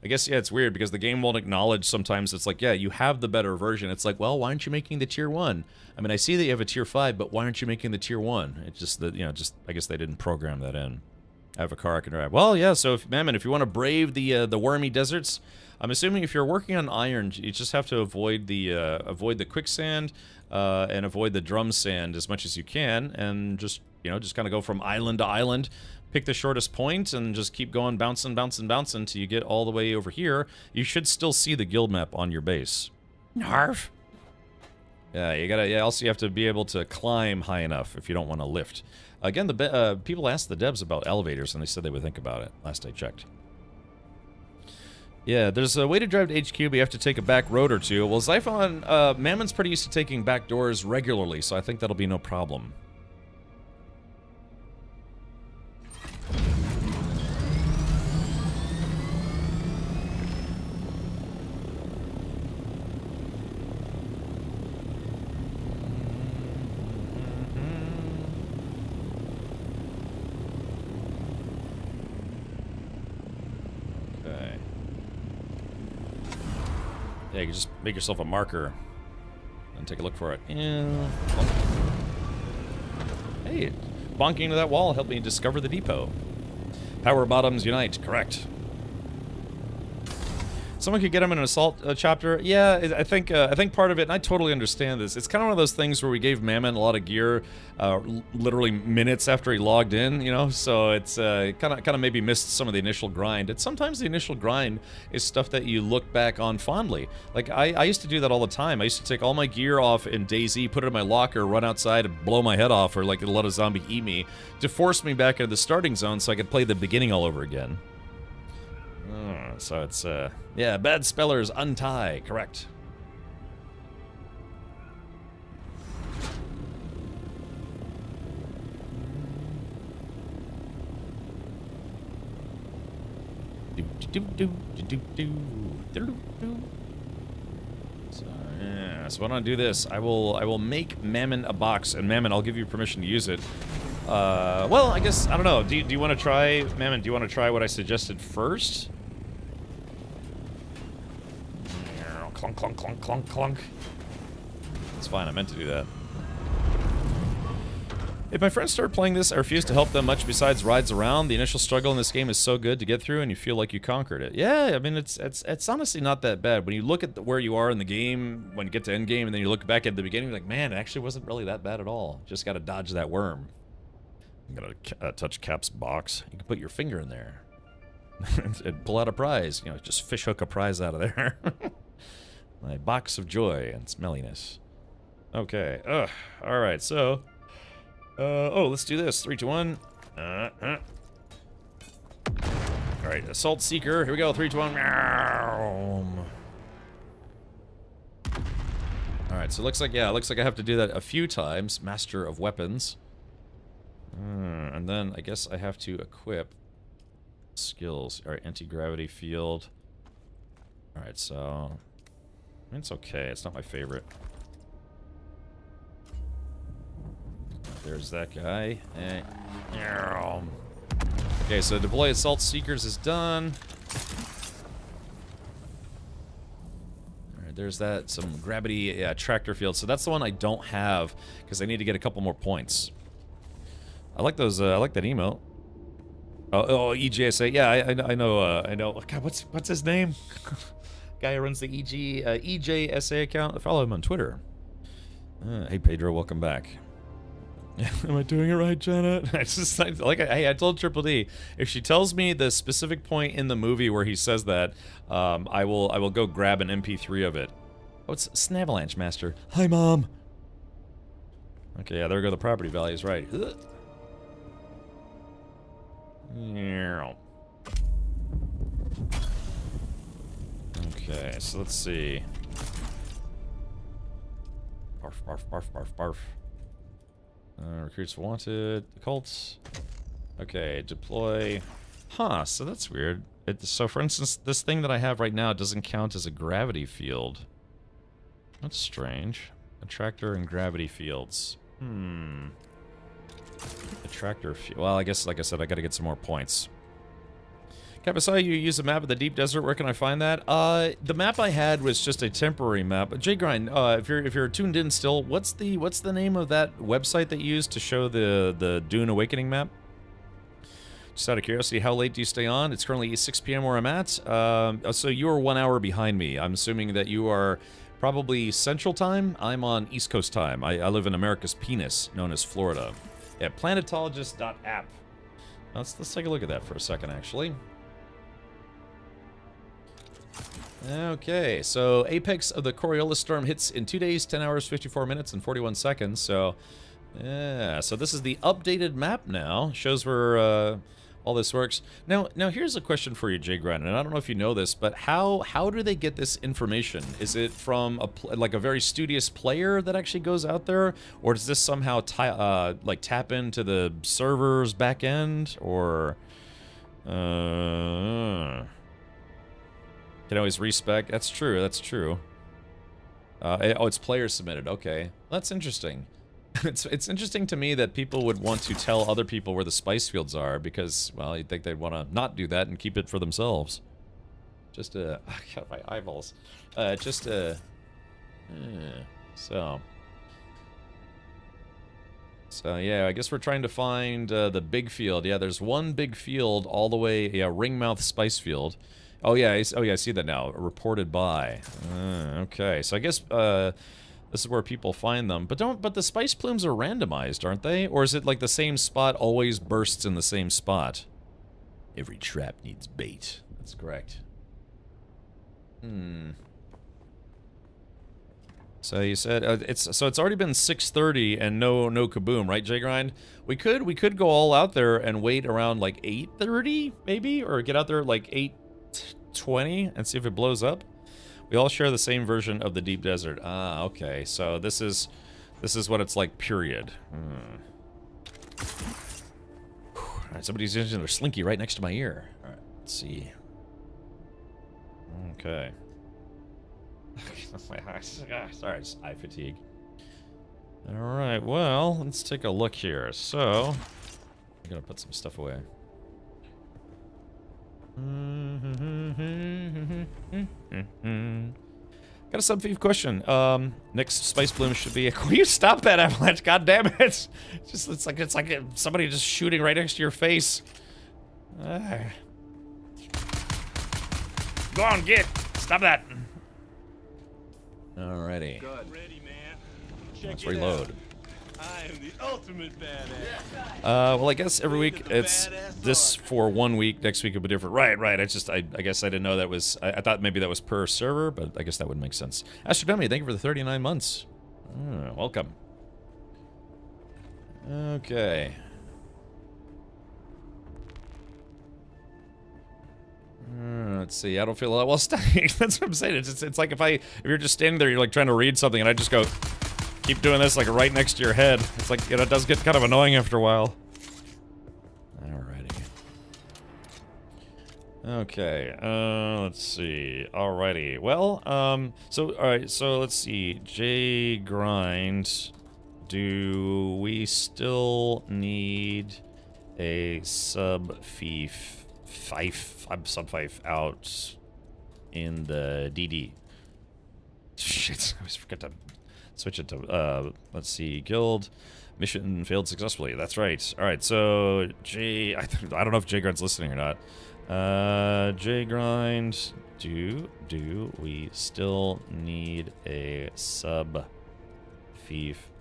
Speaker 1: yeah, it's weird because the game won't acknowledge sometimes. It's like, yeah, you have the better version. It's like, well, why aren't you making the tier 1? I mean, I see that you have a tier 5, but why aren't you making the tier 1? It's just that, you know, I guess they didn't program that in. I have a car I can drive. Well, yeah, so, Mammon, if you want to brave the wormy deserts, I'm assuming if you're working on iron, you just have to avoid the quicksand and avoid the drum sand as much as you can, and just kind of go from island to island, pick the shortest point, and just keep going, bouncing till you get all the way over here. You should still see the guild map on your base. Narf. Yeah, also you have to be able to climb high enough if you don't want to lift. Again, people asked the devs about elevators, and they said they would think about it, last I checked. Yeah, there's a way to drive to HQ, but you have to take a back road or two. Well, Zyphon, Mammon's pretty used to taking back doors regularly, so I think that'll be no problem. Yeah, you can just make yourself a marker and take a look for it. Yeah. Hey, bonking into that wall helped me discover the depot. Power bottoms unite, correct. Someone could get him in an assault chapter. Yeah, I think part of it, and I totally understand this. It's kind of one of those things where we gave Mammon a lot of gear, literally minutes after he logged in. You know, so it's kind of maybe missed some of the initial grind. And sometimes the initial grind is stuff that you look back on fondly. Like I used to do that all the time. I used to take all my gear off in DayZ, put it in my locker, run outside, and blow my head off, or like let a zombie eat me, to force me back into the starting zone so I could play the beginning all over again. So it's, yeah, bad spellers untie, correct. So, yeah, so why don't I do this? I will make Mammon a box, and Mammon, I'll give you permission to use it. Well, I guess, I don't know, do you want to try, Mammon, do you want to try what I suggested first? Clunk, clunk, clunk, clunk, clunk. It's fine, I meant to do that. If my friends start playing this, I refuse to help them much besides rides around. The initial struggle in this game is so good to get through, and you feel like you conquered it. Yeah, I mean, it's honestly not that bad. When you look at where you are in the game, when you get to end game, and then you look back at the beginning, you're like, man, it actually wasn't really that bad at all. Just got to dodge that worm. You gotta touch Cap's box. You can put your finger in there and pull out a prize. You know, just fish hook a prize out of there. My box of joy and smelliness. Okay. All right. So. Oh, let's do this. 3, 2, 1. Alright, Assault Seeker. Here we go. 3, 2, 1. Alright, so it looks like I have to do that a few times. Master of Weapons. And then I guess I have to equip skills. Alright, anti-gravity field. Alright, so... I mean, it's okay. It's not my favorite. There's that guy. Okay, so deploy Assault Seekers is done. Alright, there's that. Some gravity tractor field. So that's the one I don't have, because I need to get a couple more points. I like those, I like that emote. Oh, EGSA. Yeah, I know. God, what's his name? Guy who runs the EJSA account. I follow him on Twitter. Hey, Pedro, welcome back. Am I doing it right, Janet? I told Triple D, if she tells me the specific point in the movie where he says that, I will go grab an MP3 of it. Oh, it's Snavalanche Master. Hi, Mom. Okay, yeah, there go the property values, right. Okay, so let's see. Barf, barf, barf, barf, barf. Recruits wanted. Cults. Okay, deploy. Huh, so that's weird. So, for instance, this thing that I have right now doesn't count as a gravity field. That's strange. Attractor and gravity fields. Attractor field. Well, I guess, like I said, I gotta get some more points. Cap, I saw you use a map of the deep desert. Where can I find that? The map I had was just a temporary map. Jgrind, if you're tuned in still, what's the name of that website that you used to show the Dune Awakening map? Just out of curiosity, how late do you stay on? It's currently 6 p.m. where I'm at. So you are 1 hour behind me. I'm assuming that you are probably Central Time. I'm on East Coast Time. I live in America's penis, known as Florida. Yeah, planetologist.app. Let's take a look at that for a second, actually. Okay, so Apex of the Coriolis Storm hits in 2 days, 10 hours, 54 minutes, and 41 seconds. So, yeah, so this is the updated map now. Shows where all this works. Now here's a question for you, Jgrind, and I don't know if you know this, but how do they get this information? Is it from a very studious player that actually goes out there, or does this somehow tap into the server's back end, or can always respec. That's true. That's true. Oh, it's player submitted. Okay, that's interesting. It's interesting to me that people would want to tell other people where the spice fields are because, well, you'd think they'd want to not do that and keep it for themselves. Just I got my eyeballs. So yeah, I guess we're trying to find the big field. Yeah, there's one big field all the way. Yeah, Ringmouth Spice Field. Oh yeah, I see that now. Reported by. Okay, so I guess this is where people find them. But the spice plumes are randomized, aren't they? Or is it like the same spot always bursts in the same spot? Every trap needs bait. That's correct. So you said it's already been 6:30 and no kaboom, right, Jgrind? We could go all out there and wait around like 8:30 maybe, or get out there at like 8:20 and see if it blows up. We all share the same version of the deep desert. Ah, okay. So this is what it's like. Period. All right, somebody's using their slinky right next to my ear. All right, let's see. Okay. Sorry, it's eye fatigue. Alright, well, let's take a look here. So, I'm gonna put some stuff away. Got a sub-thief question. Next Spice Bloom should be will you stop that avalanche? God damn it! It's like somebody just shooting right next to your face. Go on, stop that. Alrighty.
Speaker 3: Good. Ready, man. Check
Speaker 1: Let's
Speaker 3: it
Speaker 1: reload.
Speaker 3: out. I am the ultimate badass.
Speaker 1: Well, I guess every week it's this for 1 week. Next week it'll be different. Right. I guess I didn't know that was. I thought maybe that was per server, but I guess that would make sense. Astrodemy, thank you for the 39 months. Welcome. Okay. Let's see. I don't feel a lot well studying. That's what I'm saying. It's like if you're just standing there, you're like trying to read something, and I just go. Keep doing this like right next to your head. It's like, it does get kind of annoying after a while. Alrighty. Okay, let's see. Alrighty. Well, alright, so let's see. J grind. Do we still need a sub-fief out in the DD? Shit, I always forget to switch it to, let's see, guild. Mission failed successfully. That's right. Alright, so I don't know if J Grind's listening or not. J Grind, do we still need a sub-fief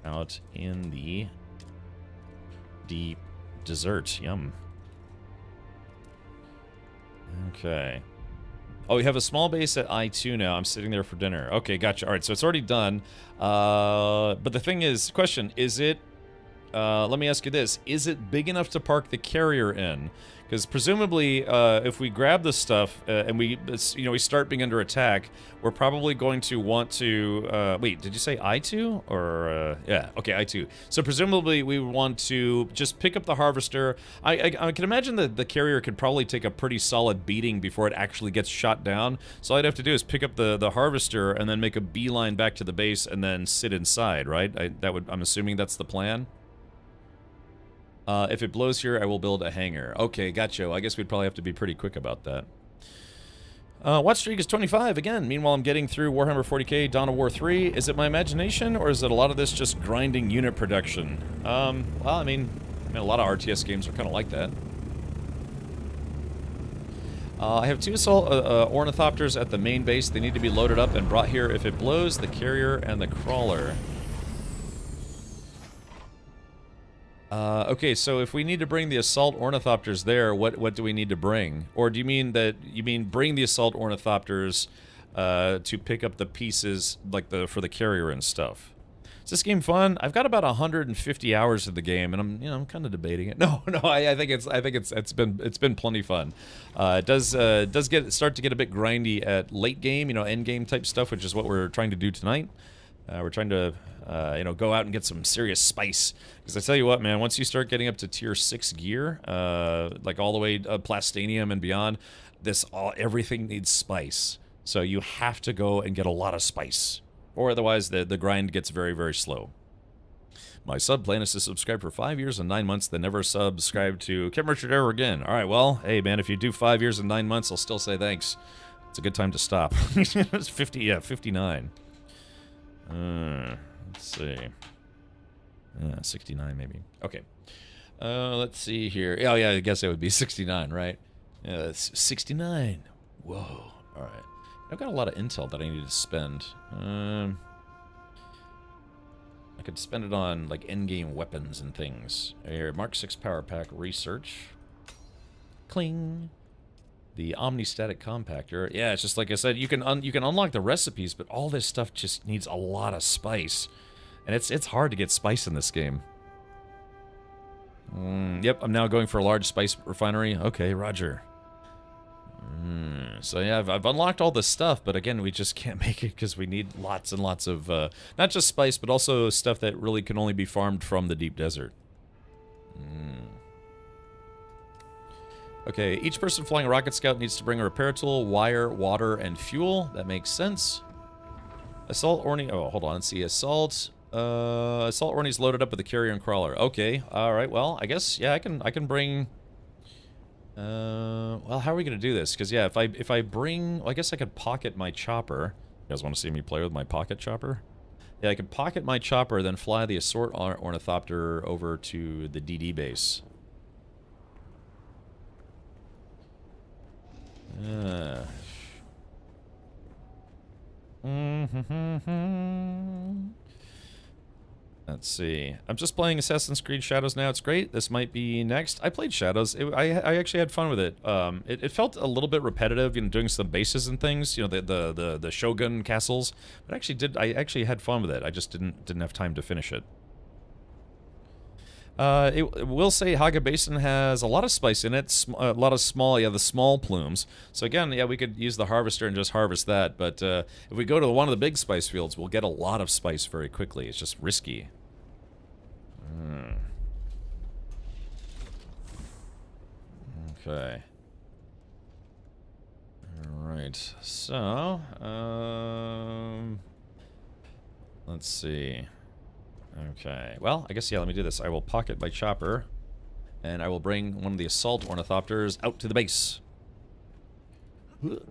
Speaker 1: out in the deep desert? Yum. Okay. Oh, we have a small base at I2 now. I'm sitting there for dinner. Okay, gotcha. All right, so it's already done. But the thing is, question, is it... let me ask you this. Is it big enough to park the carrier in? Because presumably, if we grab this stuff and we start being under attack, we're probably going to want to... wait, did you say I2? Or, yeah, okay, I2. So presumably, we would want to just pick up the harvester. I can imagine that the carrier could probably take a pretty solid beating before it actually gets shot down. So all I'd have to do is pick up the harvester and then make a beeline back to the base and then sit inside, right? I'm assuming that's the plan? If it blows here, I will build a hangar. Okay, gotcha. I guess we'd probably have to be pretty quick about that. Watch streak is 25 again. Meanwhile, I'm getting through Warhammer 40k, Dawn of War 3. Is it my imagination, or is it a lot of this just grinding unit production? Well, I mean, a lot of RTS games are kind of like that. I have 2 assault ornithopters at the main base. They need to be loaded up and brought here if it blows, the carrier and the crawler. Okay, so if we need to bring the assault ornithopters there, what do we need to bring? Or do you mean bring the assault ornithopters to pick up the pieces like for the carrier and stuff? Is this game fun? I've got about 150 hours of the game, and I'm kind of debating it. No, I think it's been plenty fun. It does start to get a bit grindy at late game, end game type stuff, which is what we're trying to do tonight. We're trying to go out and get some serious spice. Because I tell you what, man, once you start getting up to tier 6 gear, like all the way Plastanium and beyond, everything needs spice. So you have to go and get a lot of spice. Or otherwise the grind gets very, very slow. My sub plan is to subscribe for 5 years and 9 months, then never subscribe to Kim Richard ever again. Alright, well, hey man, if you do 5 years and 9 months, I'll still say thanks. It's a good time to stop. It's 59. Let's see. 69 maybe. Okay. Let's see here. Oh yeah, I guess it would be 69, right? Yeah, that's 69. Whoa. All right. I've got a lot of intel that I need to spend. I could spend it on like endgame weapons and things. Here, Mark 6 power pack research. Cling. The Omnistatic Compactor. Yeah, it's just like I said, you can unlock the recipes, but all this stuff just needs a lot of spice. And it's hard to get spice in this game. Yep, I'm now going for a large spice refinery. Okay, roger. So yeah, I've unlocked all this stuff, but again, we just can't make it because we need lots and lots of, not just spice, but also stuff that really can only be farmed from the deep desert. Okay, each person flying a rocket scout needs to bring a repair tool, wire, water, and fuel. That makes sense. Assault Orny. Oh, hold on. Let's see. Assault Orny's loaded up with the carrier and crawler. Okay. All right. Well, I guess yeah. I can bring. Well, how are we gonna do this? Because yeah, if I bring, well, I guess I could pocket my chopper. guys want to see me play with my pocket chopper? Yeah, I can pocket my chopper, then fly the Assault Ornithopter over to the DD base. Let's see. I'm just playing Assassin's Creed Shadows now. It's great. This might be next. I played Shadows. I actually had fun with it. It felt a little bit repetitive, you know, doing some bases and things. You know, the Shogun castles. But I actually had fun with it. I just didn't have time to finish it. It will say Haga Basin has a lot of spice in it, a lot of small, the small plumes. So again, yeah, we could use the harvester and just harvest that, but if we go to one of the big spice fields, we'll get a lot of spice very quickly. It's just risky. Okay. Alright, so, let's see. Okay, well, I guess, yeah, let me do this. I will pocket my chopper, and I will bring one of the Assault Ornithopters out to the base. Alright,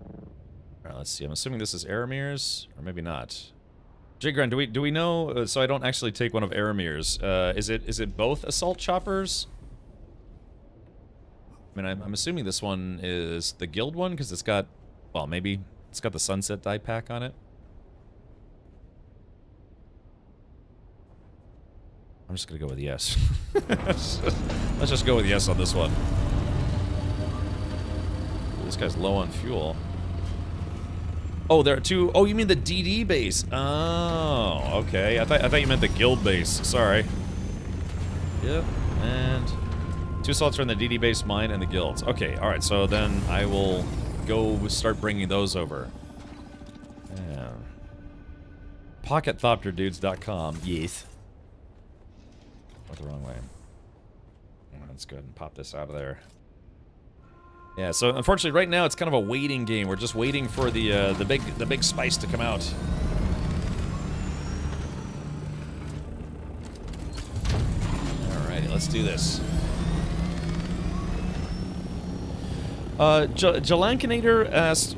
Speaker 1: let's see. I'm assuming this is Aramir's, or maybe not. Jigran, do we know, so I don't actually take one of Aramir's, is it both Assault Choppers? I mean, I'm assuming this one is the Guild one, because it's got, well, maybe it's got the Sunset die pack on it. I'm just gonna go with yes. Let's just go with yes on this one. This guy's low on fuel. Oh, there are two. Oh, you mean the DD base? Oh, okay. I thought you meant the guild base. Sorry. Yep. And 2 assaults are in the DD base, mine, and the guilds. Okay. All right. So then I will go start bringing those over. Yeah. PocketThopterDudes.com. Yes. Went the wrong way. Let's go ahead and pop this out of there. Yeah, so unfortunately right now it's kind of a waiting game. We're just waiting for the big spice to come out. Alrighty, let's do this. Jalankinator asked,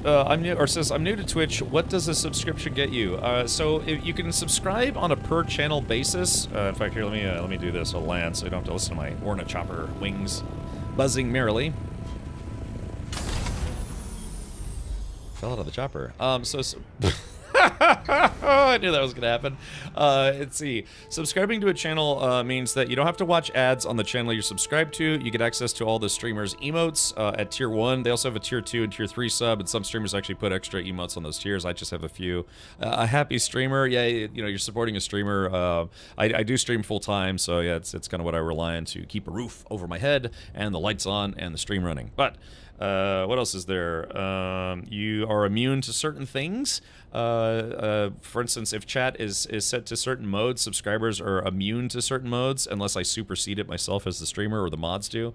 Speaker 1: says, I'm new to Twitch. What does a subscription get you? So if you can subscribe on a per channel basis. In fact, here let me do this. I'll land so you don't have to listen to my ornithopter wings buzzing merrily. Fell out of the chopper. I knew that was gonna happen. Let's see. Subscribing to a channel means that you don't have to watch ads on the channel you're subscribed to. You get access to all the streamers' emotes at tier 1. They also have a tier 2 and tier 3 sub, and some streamers actually put extra emotes on those tiers. I just have a few. A happy streamer, yeah, you know, you're supporting a streamer. I do stream full time, so yeah, it's kind of what I rely on to keep a roof over my head and the lights on and the stream running. But what else is there? You are immune to certain things. For instance, if chat is set to certain modes, subscribers are immune to certain modes unless I supersede it myself as the streamer or the mods do.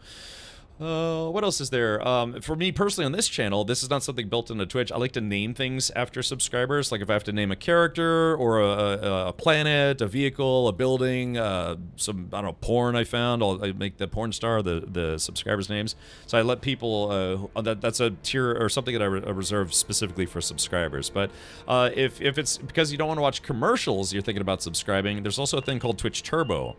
Speaker 1: What else is there? For me personally on this channel, this is not something built into Twitch. I like to name things after subscribers. Like if I have to name a character or a planet, a vehicle, a building, some, I don't know, porn I found, I make the porn star the subscribers' names. So I let people, that's a tier or something that I reserve specifically for subscribers. But if it's because you don't want to watch commercials, you're thinking about subscribing, there's also a thing called Twitch Turbo.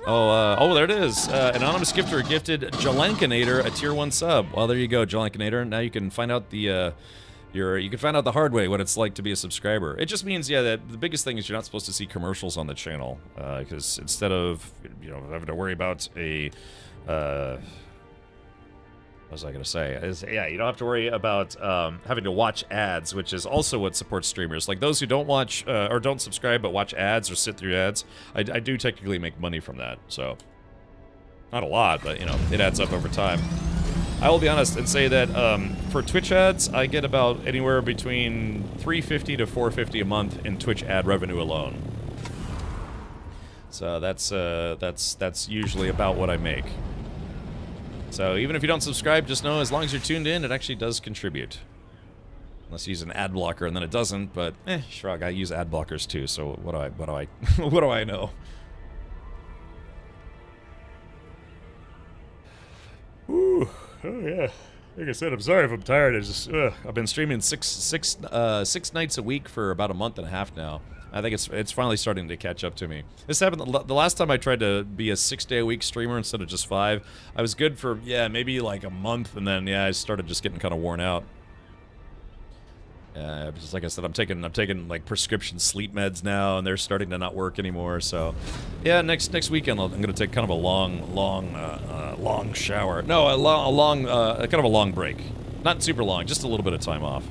Speaker 1: Oh, there it is. Anonymous gifter gifted Jalankinator a tier 1 sub. Well, there you go, Jalankinator. Now you can find out the you can find out the hard way what it's like to be a subscriber. It just means, yeah, that the biggest thing is you're not supposed to see commercials on the channel, because instead of, you know, having to worry about a what was I going to say? Yeah, you don't have to worry about having to watch ads, which is also what supports streamers. Like those who don't watch or don't subscribe but watch ads or sit through ads, I do technically make money from that. So, not a lot, but, you know, it adds up over time. I will be honest and say that for Twitch ads, I get about anywhere between $350 to $450 a month in Twitch ad revenue alone. So that's usually about what I make. So even if you don't subscribe, just know as long as you're tuned in, it actually does contribute. Unless you use an ad blocker and then it doesn't, but shrug, I use ad blockers too, so what do I what do I know? Ooh, oh yeah. Like I said, I'm sorry if I'm tired. I've been streaming six nights a week for about a month and a half now. I think it's finally starting to catch up to me. This happened the last time I tried to be a 6-day-a-week streamer instead of just 5. I was good for, yeah, maybe like a month, and then, yeah, I started just getting kind of worn out. Just like I said, I'm taking like prescription sleep meds now, and they're starting to not work anymore. So, yeah, next weekend I'm gonna take kind of a long shower. No, kind of a long break. Not super long, just a little bit of time off.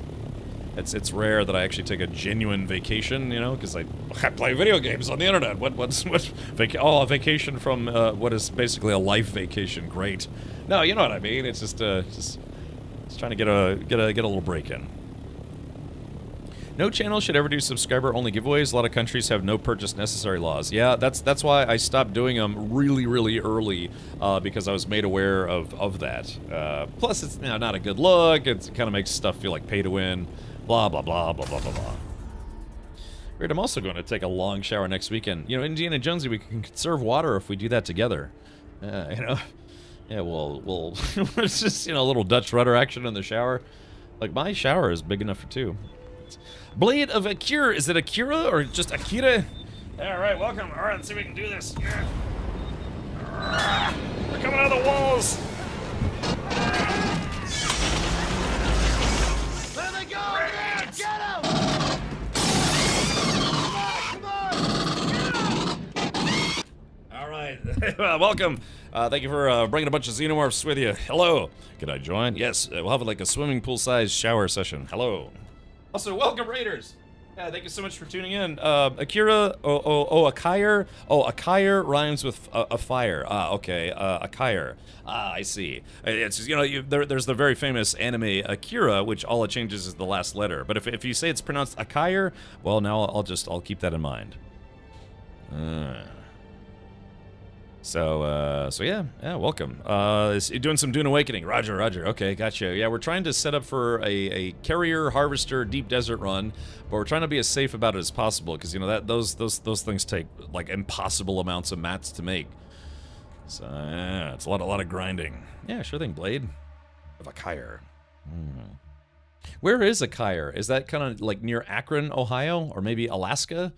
Speaker 1: It's rare that I actually take a genuine vacation, you know, because I play video games on the internet. A vacation from what is basically a life vacation. Great. No, you know what I mean. It's just trying to get a little break in. No channel should ever do subscriber-only giveaways. A lot of countries have no purchase necessary laws. Yeah, that's why I stopped doing them really early, because I was made aware of that. Plus, it's not a good look. It kind of makes stuff feel like pay to win. Blah, blah, blah, blah, blah, blah, blah. Weird, I'm also going to take a long shower next weekend. You know, Indiana Jonesy, we can conserve water if we do that together. You know? Yeah, we'll it's just, you know, a little Dutch rudder action in the shower. Like, my shower is big enough for 2. Blade of Akira. Is it Akira or just Akira? Alright, welcome. Alright, let's see if we can do this. Yeah. We're coming out of the walls.
Speaker 3: There they go! Rats. Get him! Come on!
Speaker 1: Alright, welcome. Thank you for bringing a bunch of xenomorphs with you. Hello. Can I join? Yes, we'll have like a swimming pool-sized shower session. Hello. Also, welcome, Raiders! Yeah, thank you so much for tuning in. Akira, Akire? Oh, Akire rhymes with a fire. Ah, okay, Akire. Ah, I see. It's, you know, there's the very famous anime Akira, which all it changes is the last letter. But if you say it's pronounced Akire, well, now I'll keep that in mind. So yeah, welcome. You're doing some Dune Awakening. Roger. Okay, gotcha. Yeah, we're trying to set up for a carrier harvester deep desert run, but we're trying to be as safe about it as possible because you know those things take like impossible amounts of mats to make. So yeah, it's a lot of grinding. Yeah, sure thing, Blade. Of Akire. Where is Akire? Is that kind of like near Akron, Ohio, or maybe Alaska?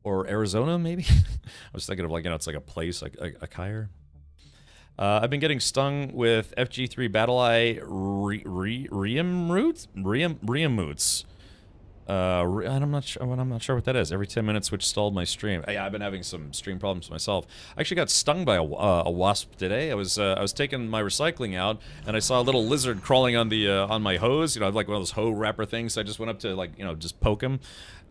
Speaker 1: Or Arizona, maybe? I was thinking of, like, you know, it's like a place, like Akire. I've been getting stung with FG3 Battle Eye Riamroots? I'm not sure what that is. Every 10 minutes, which stalled my stream. Yeah, I've been having some stream problems myself. I actually got stung by a wasp today. I was taking my recycling out, and I saw a little lizard crawling on the on my hose. You know, I have like one of those hoe wrapper things. So I just went up to, like, you know, just poke him.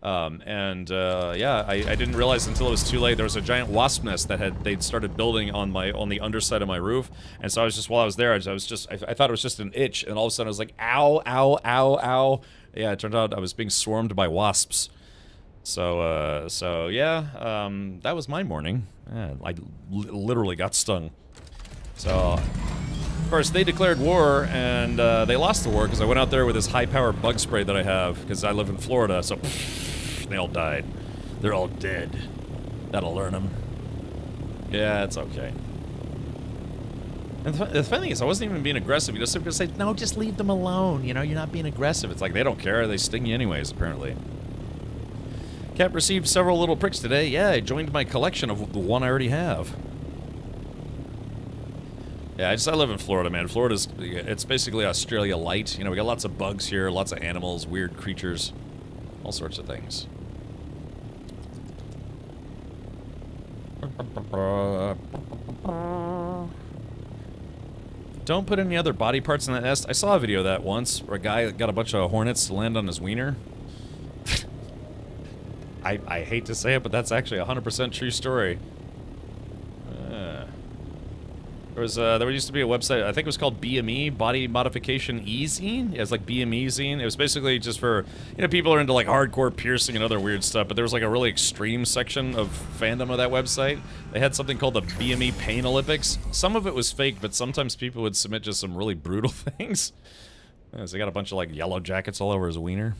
Speaker 1: Yeah, I didn't realize until it was too late. There was a giant wasp nest that they'd started building on the underside of my roof, and so I was just, while I was there, I thought it was just an itch, and all of a sudden I was like, ow, ow, ow, ow. Yeah, it turned out I was being swarmed by wasps. So yeah, that was my morning. Yeah, I literally got stung. So, of course, they declared war, and they lost the war because I went out there with this high-powered bug spray that I have, because I live in Florida, so they all died. They're all dead. That'll learn them. Yeah, it's okay. And the funny thing is, I wasn't even being aggressive. You just say, no, just leave them alone. You know, you're not being aggressive. It's like, they don't care. They sting you anyways, apparently. Cap received several little pricks today. Yeah, I joined my collection of the one I already have. Yeah, I live in Florida, man. It's basically Australia light. You know, we got lots of bugs here, lots of animals, weird creatures, all sorts of things. Don't put any other body parts in that nest. I saw a video of that once, where a guy got a bunch of hornets to land on his wiener. I hate to say it, but that's actually a 100% true story. There used to be a website, I think it was called BME, Body Modification E-Zine. Yeah, it's like BME Zine. It was basically just for, you know, people are into like hardcore piercing and other weird stuff, but there was like a really extreme section of fandom of that website. They had something called the BME Pain Olympics. Some of it was fake, but sometimes people would submit just some really brutal things. Yeah, so they got a bunch of like yellow jackets all over his wiener.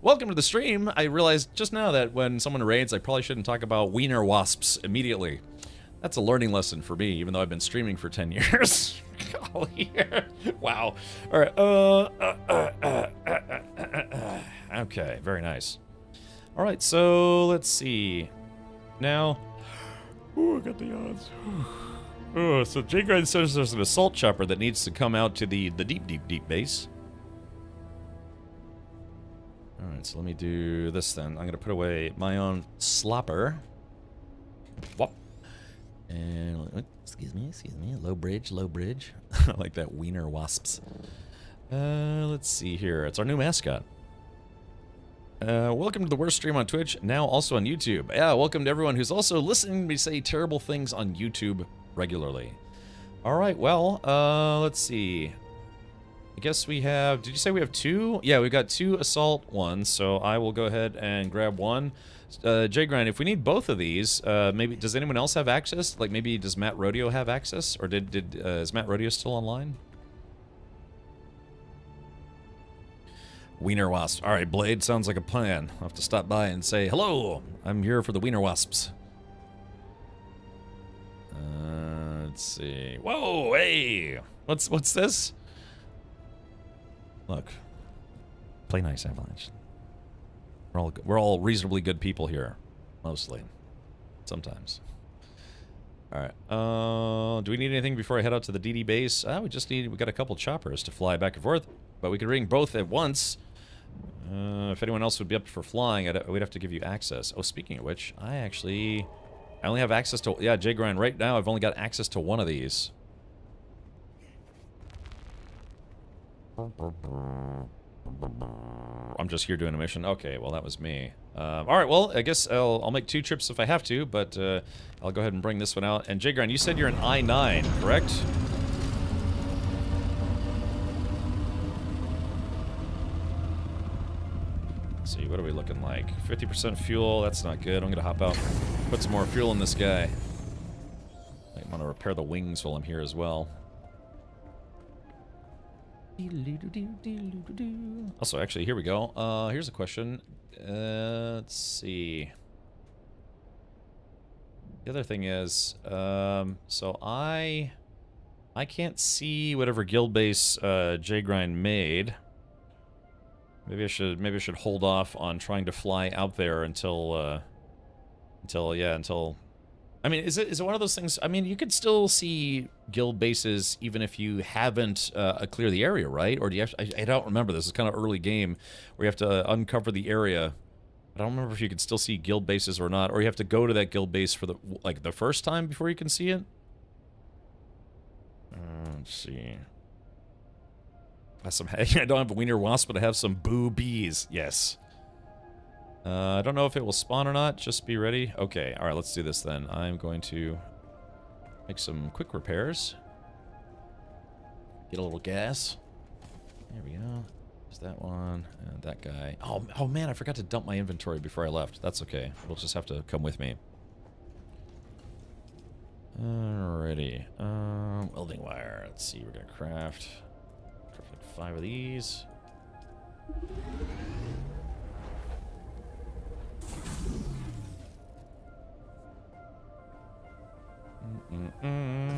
Speaker 1: Welcome to the stream. I realized just now that when someone raids, I probably shouldn't talk about wiener wasps immediately. That's a learning lesson for me, even though I've been streaming for 10 years. God. while here. Wow. All right. Okay, very nice. All right, so let's see. Now, ooh, I got the odds. Oh, so Jay Grind says there's an assault chopper that needs to come out to the deep base. All right, so let me do this then. I'm gonna put away my own slopper. Whoop. And excuse me, low bridge. I like that wiener wasps. Let's see here. It's our new mascot. Welcome to the worst stream on Twitch, now also on YouTube. Yeah, welcome to everyone who's also listening to me say terrible things on YouTube regularly. All right, well, let's see. I guess we have, did you say we have 2? Yeah, we've got 2 assault ones, so I will go ahead and grab one. J-Grind, if we need both of these, maybe, does anyone else have access? Like, maybe, does Matt Rodeo have access? Or is Matt Rodeo still online? Wiener Wasps. Alright, Blade, sounds like a plan. I'll have to stop by and say, hello, I'm here for the Wiener Wasps. Let's see. Whoa, hey! What's this? Look. Play nice, Avalanche. We're all reasonably good people here. Mostly. Sometimes. Alright. Do we need anything before I head out to the DD base? We got a couple choppers to fly back and forth. But we could ring both at once. If anyone else would be up for flying, we'd have to give you access. Oh, speaking of which, I only have access to... Yeah, J-Grind, right now I've only got access to one of these. I'm just here doing a mission. Okay, well, that was me. Alright, well, I guess I'll make 2 trips if I have to, but I'll go ahead and bring this one out. And J-Grind, you said you're an I-9, correct? Let's see, what are we looking like? 50% fuel, that's not good. I'm gonna hop out, put some more fuel in this guy. I want to repair the wings while I'm here as well. Also, actually, here we go. Here's a question. Let's see. The other thing is, so I can't see whatever guild base J-Grind made. Maybe I should hold off on trying to fly out there until I mean, is it one of those things? I mean, you could still see guild bases even if you haven't cleared the area, right? Or do you have to, I don't remember. This is kind of early game where you have to uncover the area. I don't remember if you could still see guild bases or not, or you have to go to that guild base for the first time before you can see it. Let's see. I don't have a wiener wasp, but I have some boobies. Yes. I don't know if it will spawn or not. Just be ready. Okay, alright, let's do this then. I'm going to make some quick repairs. Get a little gas. There we go. There's that one, and that guy. Oh man, I forgot to dump my inventory before I left. That's okay. It'll just have to come with me. Alrighty. Welding wire. Let's see, we're gonna craft like 5 of these.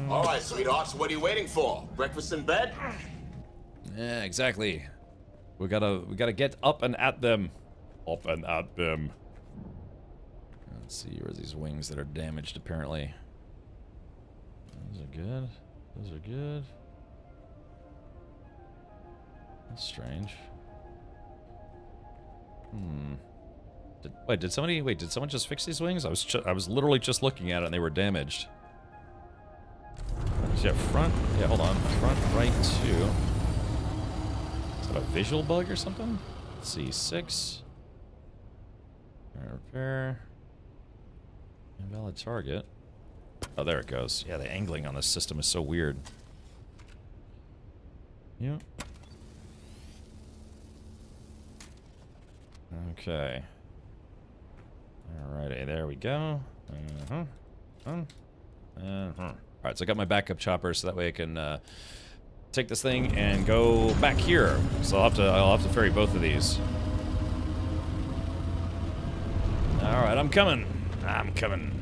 Speaker 10: All right, sweethearts, what are you waiting for? Breakfast in bed?
Speaker 1: Yeah, exactly. We gotta get up and at them. Up and at them. Let's see, where's these wings that are damaged apparently? Those are good. Those are good. That's strange. Did someone just fix these wings? I was literally just looking at it and they were damaged. Yeah, front. Yeah, hold on. Front right 2. Is that a visual bug or something? Let's see, 6. Repair. Invalid target. Oh, there it goes. Yeah, the angling on this system is so weird. Yeah. Okay. Alrighty, there we go. Alright, so I got my backup chopper, so that way I can take this thing and go back here. So I'll have to ferry both of these. Alright, I'm coming. I'm coming.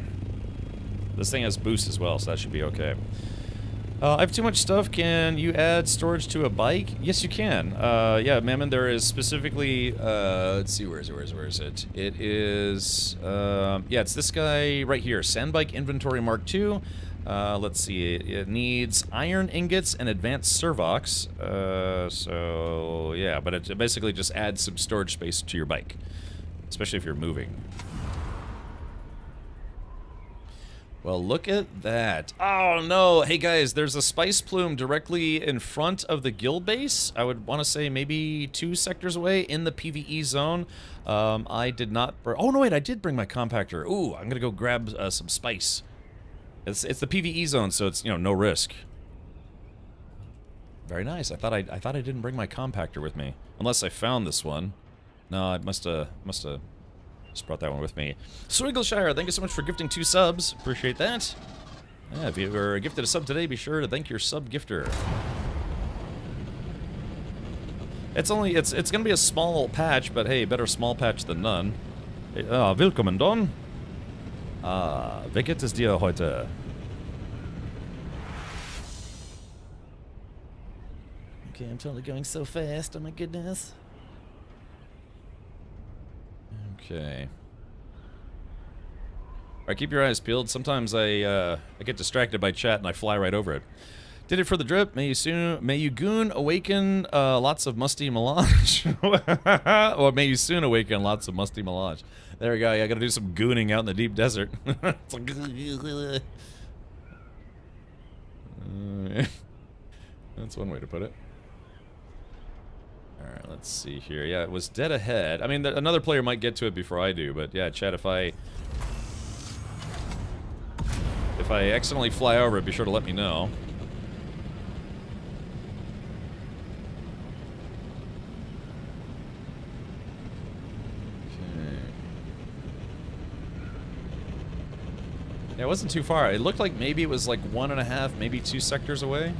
Speaker 1: This thing has boost as well, so that should be okay. I have too much stuff. Can you add storage to a bike? Yes, you can. Yeah, Mammon, there is specifically, let's see, where is it? It is, yeah, it's this guy right here, Sandbike Inventory Mark II. Let's see, it needs iron ingots and advanced servox. So, yeah, but it basically just adds some storage space to your bike, especially if you're moving. Well, look at that. Oh, no. Hey, guys, there's a spice plume directly in front of the guild base. I would want to say maybe 2 sectors away in the PvE zone. I did not... Oh, no, wait, I did bring my compactor. Ooh, I'm going to go grab some spice. It's the PvE zone, so it's, you know, no risk. Very nice. I thought I didn't bring my compactor with me. Unless I found this one. No, I must have... Just brought that one with me. Swiggleshire, thank you so much for gifting 2 subs. Appreciate that. Yeah, if you were gifted a sub today, be sure to thank your sub gifter. It's gonna be a small patch, but hey, better small patch than none. Willkommen, Don. Wie geht es dir heute? Okay, I'm totally going so fast, oh my goodness. Okay. Alright, keep your eyes peeled. Sometimes I get distracted by chat and I fly right over it. Did it for the drip. May you goon awaken lots of musty melange. Or may you soon awaken lots of musty melange. There we go. Yeah, I gotta do some gooning out in the deep desert. It's like, that's one way to put it. Alright, let's see here. Yeah, it was dead ahead. I mean, another player might get to it before I do, but yeah, chat, if I accidentally fly over it, be sure to let me know. Okay. Yeah, it wasn't too far. It looked like maybe it was like 1.5, maybe 2 sectors away.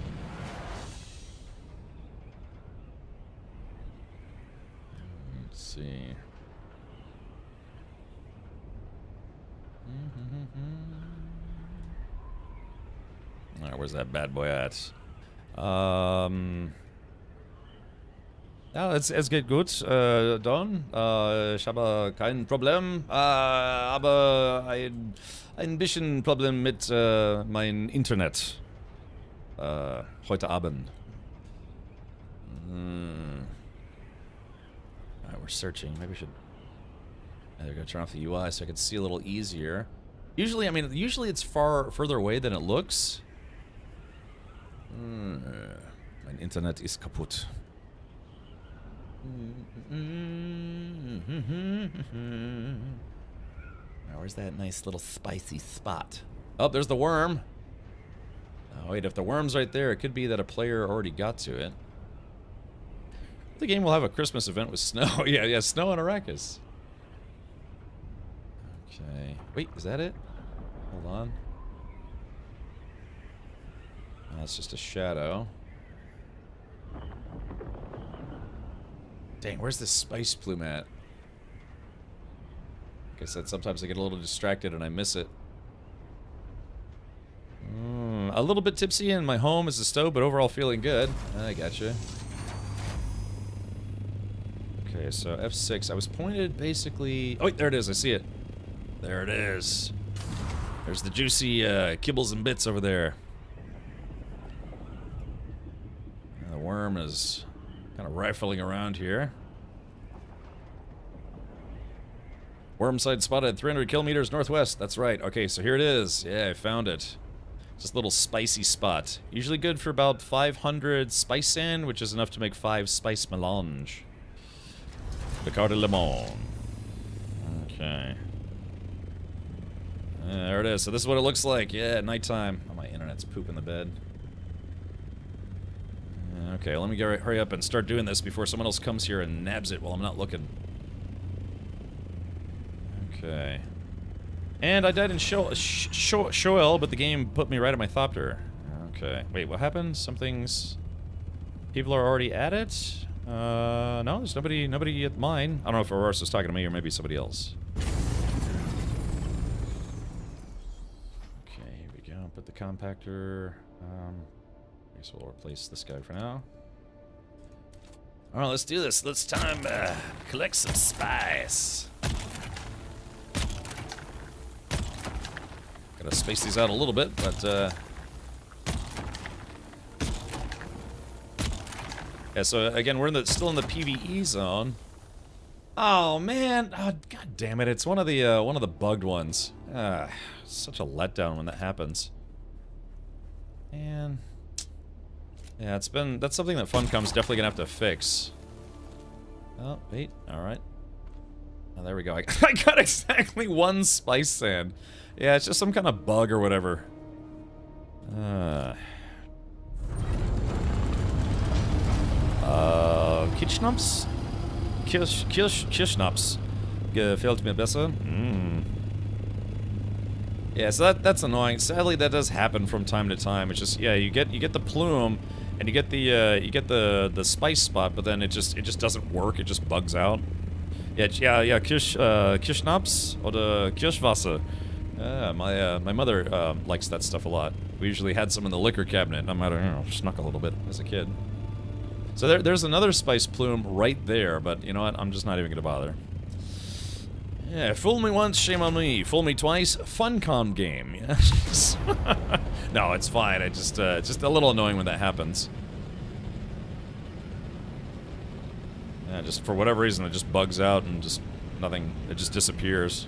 Speaker 1: See. Alright, where's that bad boy at? Ja, es geht gut, Don. Ich habe kein Problem, aber ein bisschen Problem mit mein Internet. Heute Abend. We're searching. Maybe we should... There, go turn off the UI so I can see a little easier. Usually, I mean, usually it's further away than it looks. Mein Internet ist kaputt. Now, where's that nice little spicy spot? Oh, there's the worm. Oh, wait, if the worm's right there, it could be that a player already got to it. The game will have a Christmas event with snow. yeah, snow on Arrakis. Okay. Wait, is that it? Hold on. Oh, that's just a shadow. Dang, where's this spice plume at? Like I said, sometimes I get a little distracted and I miss it. A little bit tipsy in my home is the stove, but overall feeling good. I gotcha. Okay, so F6. I was pointed basically... Oh, wait, there it is. I see it. There it is. There's the juicy kibbles and bits over there. And the worm is kind of rifling around here. Worm site spotted 300 kilometers northwest. That's right. Okay, so here it is. Yeah, I found it. Just a little spicy spot. Usually good for about 500 spice sand, which is enough to make 5 spice melange. The carte lemon. Okay. There it is. So this is what it looks like. Yeah, at nighttime. Oh, my internet's pooping the bed. Okay, let me hurry up and start doing this before someone else comes here and nabs it while I'm not looking. Okay. And I died in Shoel, but the game put me right at my thopter. Okay. Wait, what happened? Something's... People are already at it? No, there's nobody at mine. I don't know if Aurora was talking to me or maybe somebody else. Okay, here we go. Put the compactor. guess we'll replace this guy for now. Alright, let's do this. Let's collect some spice. Gotta space these out a little bit, but yeah, so again, we're still in the PvE zone. Oh man, oh, god damn it! It's one of the bugged ones. Such a letdown when that happens. And yeah, that's something that Funcom's definitely gonna have to fix. Oh wait, all right. Oh, there we go. I got exactly 1 spice sand. Yeah, it's just some kind of bug or whatever. Kirschnaps? Kirschnaps. Gefällt mir besser. Yeah, so that's annoying. Sadly, that does happen from time to time. It's just, yeah, you get the plume, and you get the spice spot, but then it just doesn't work. It just bugs out. Yeah, Kirschnaps oder Kirschwasser. My mother likes that stuff a lot. We usually had some in the liquor cabinet, and I might have, snuck a little bit as a kid. So there's another spice plume right there, but you know what? I'm just not even gonna bother. Yeah, fool me once, shame on me. Fool me twice, Funcom game. Yeah. No, it's fine. It's just a little annoying when that happens. Yeah, just for whatever reason, it just bugs out and just nothing. It just disappears.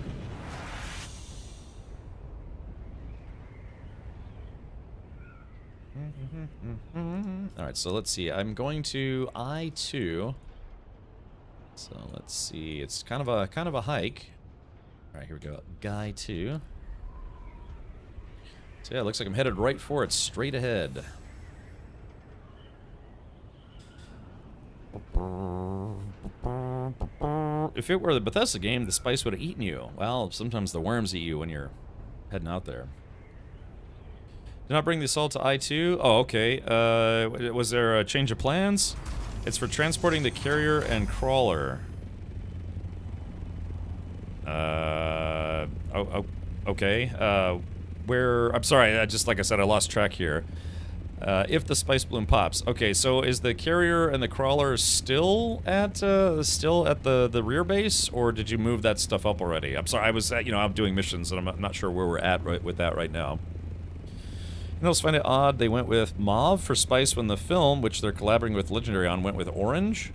Speaker 1: Alright, so let's see. I'm going to I-2. So let's see. It's kind of a hike. Alright, here we go. Guy 2. So yeah, it looks like I'm headed right for it, straight ahead. If it were the Bethesda game, the spice would have eaten you. Well, sometimes the worms eat you when you're heading out there. Did not bring the assault to I-2? Oh, okay. Was there a change of plans? It's for transporting the carrier and crawler. Okay. I'm sorry, just like I said, I lost track here. If the spice bloom pops. Okay, so is the carrier and the crawler still at the rear base, or did you move that stuff up already? I'm sorry, I was out doing missions, and I'm not sure where we're at with that right now. I also find it odd they went with mauve for spice when the film, which they're collaborating with Legendary on, went with orange.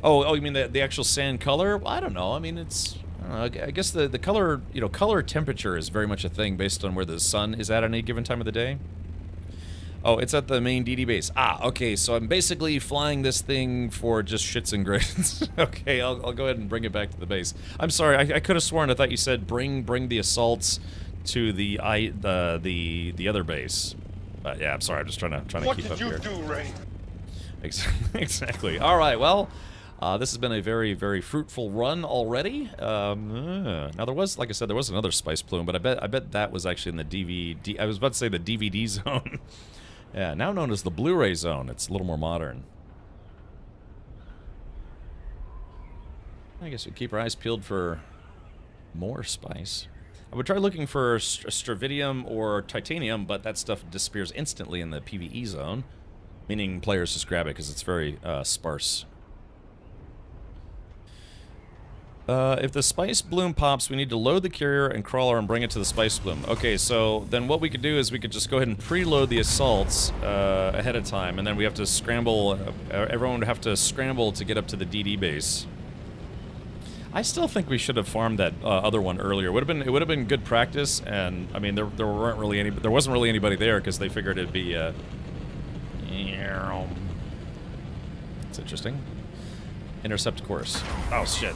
Speaker 1: Oh, you mean the actual sand color? Well, I don't know. I mean, it's I guess the color, color temperature is very much a thing based on where the sun is at any given time of the day. Oh, it's at the main DD base. Ah, okay. So I'm basically flying this thing for just shits and grins. Okay, I'll go ahead and bring it back to the base. I'm sorry. I could have sworn I thought you said bring the assaults to the other base. But yeah, I'm sorry. I'm just trying to keep up here. What did you do, Ray? Exactly. All right. Well, this has been a very, very fruitful run already. Now there was, like I said, there was another spice plume, but I bet that was actually in the DVD. I was about to say the DVD zone. Yeah, now known as the Blu-ray zone. It's a little more modern. I guess we keep our eyes peeled for more spice. I would try looking for Stravidium or Titanium, but that stuff disappears instantly in the PvE zone, meaning players just grab it because it's very sparse. If the spice bloom pops, we need to load the carrier and crawler and bring it to the spice bloom. Okay, so then what we could do is we could just go ahead and preload the assaults ahead of time, and then we have to scramble. Everyone would have to scramble to get up to the DD base. I still think we should have farmed that other one earlier. It would have been good practice, and I mean there wasn't really anybody there because they figured it'd be. It's interesting. Intercept course. Oh shit.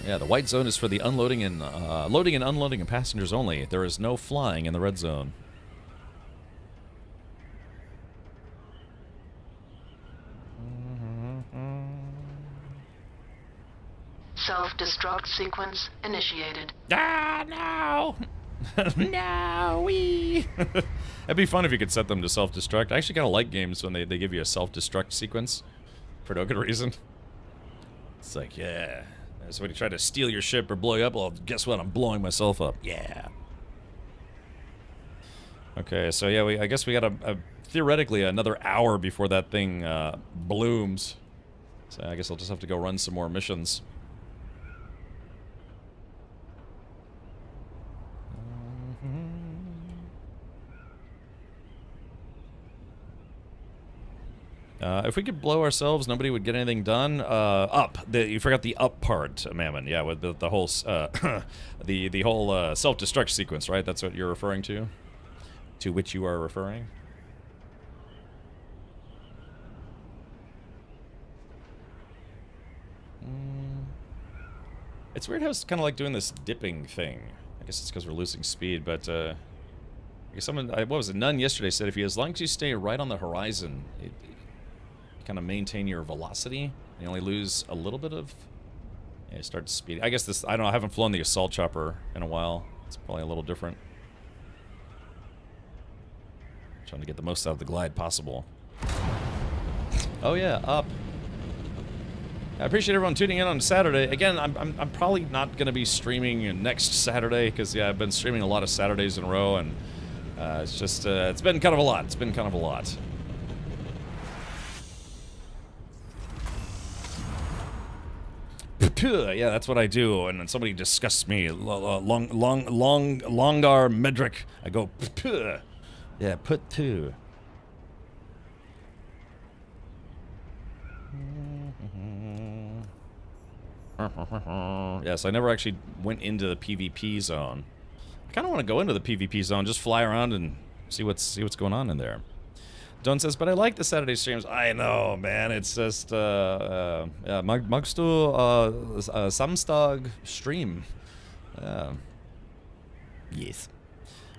Speaker 1: Yeah, the white zone is for the unloading and loading and unloading of passengers only. There is no flying in the red zone.
Speaker 11: Self-destruct sequence initiated.
Speaker 1: Ah, no! No, wee! It'd be fun if you could set them to self-destruct. I actually kind of like games when they give you a self-destruct sequence for no good reason. It's like, yeah, Somebody tried to steal your ship or blow you up. Well, guess what? I'm blowing myself up. Yeah. Okay, so yeah, I guess we got theoretically another hour before that thing blooms. So I guess I'll just have to go run some more missions. If we could blow ourselves, nobody would get anything done. Up. You forgot the up part, Mammon. Yeah, with the whole the whole self-destruct sequence, right? That's what you're referring to. To which you are referring. It's weird how it's kind of like doing this dipping thing. I guess it's because we're losing speed, but I guess someone, what was it? None yesterday said as long as you stay right on the horizon, you kind of maintain your velocity. You only lose a little bit of. Yeah, start speeding. I guess this. I don't know. I haven't flown the assault chopper in a while. It's probably a little different. Trying to get the most out of the glide possible. Oh yeah, up. I appreciate everyone tuning in on Saturday. Again, I'm probably not going to be streaming next Saturday because yeah, I've been streaming a lot of Saturdays in a row, and it's just it's been kind of a lot. It's been kind of a lot. Yeah, that's what I do. And when somebody disgusts me, Longar Medric, I go. Yeah, put two. Yes, I never actually went into the PvP zone. I kind of want to go into the PvP zone, just fly around and see what's going on in there. Don says, but I like the Saturday streams. I know, man. It's just, yeah, magst du Samstag stream? Yes.